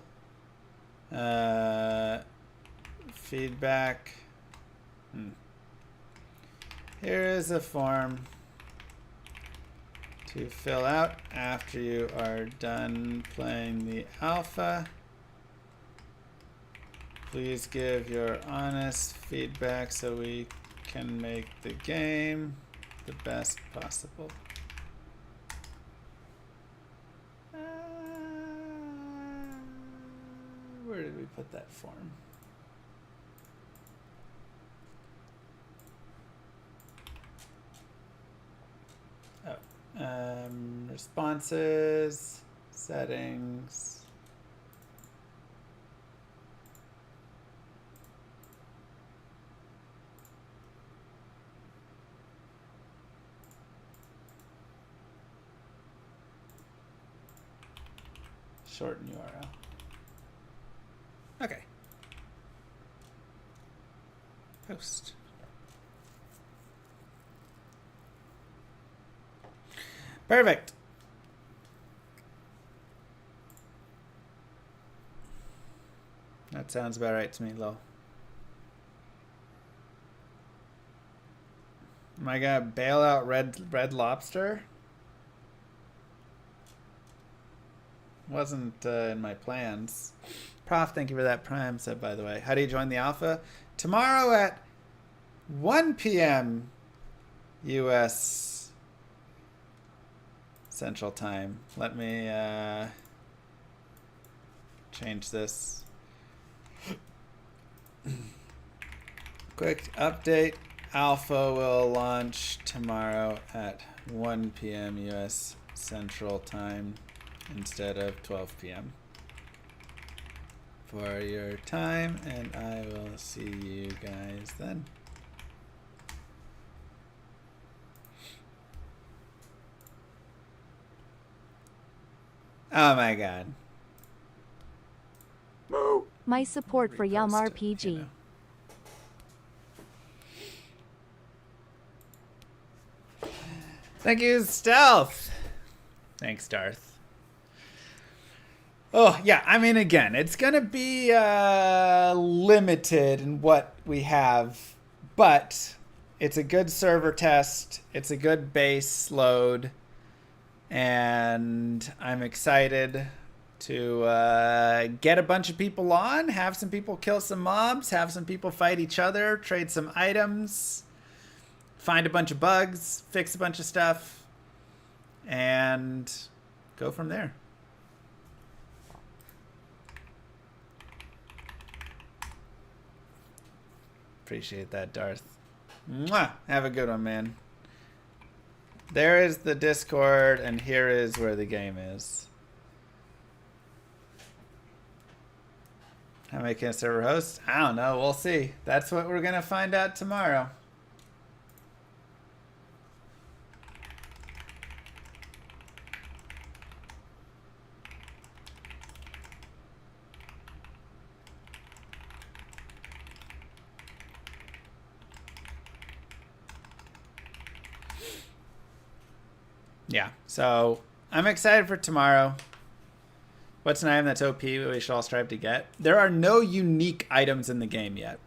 feedback. Here is a form to fill out after you are done playing the alpha. Please give your honest feedback so we can make the game the best possible. Where did we put that form? Oh, responses, settings. Shorten URL. Okay. Post. Perfect. That sounds about right to me, Lo. Am I gonna bail out Red Lobster? Wasn't in my plans. Prof, thank you for that Prime sub, by the way. How do you join the alpha? Tomorrow at 1 p.m. U.S. Central Time. Let me change this. Quick update. Alpha will launch tomorrow at 1 p.m. US Central Time instead of 12 p.m. for your time, and I will see you guys then. Oh my god. My support for Llama RPG. You know. Thank you, Stealth. Thanks, Darth. Oh, yeah, I mean, again, it's going to be limited in what we have, but it's a good server test. It's a good base load, and I'm excited to get a bunch of people on, have some people kill some mobs, have some people fight each other, trade some items, find a bunch of bugs, fix a bunch of stuff, and go from there. Appreciate that, Darth. Mwah! Have a good one, man. There is the Discord, and here is where the game is. How many can a server host? I don't know. We'll see. That's what we're going to find out tomorrow. Yeah, so I'm excited for tomorrow. What's an item that's OP we should all strive to get? There are no unique items in the game yet.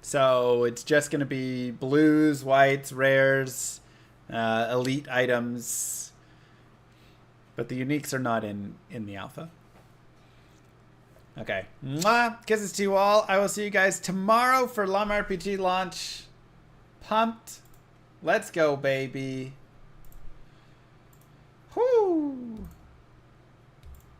So it's just going to be blues, whites, rares, elite items. But the uniques are not in the alpha. Okay. Mwah! Kisses to you all. I will see you guys tomorrow for LlamaRPG launch. Pumped. Let's go, baby. Whoo!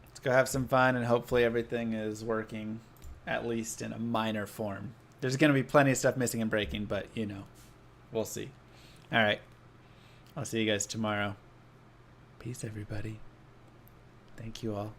Let's go have some fun, and hopefully everything is working, at least in a minor form. There's going to be plenty of stuff missing and breaking, but, you know, we'll see. All right. I'll see you guys tomorrow. Peace, everybody. Thank you all.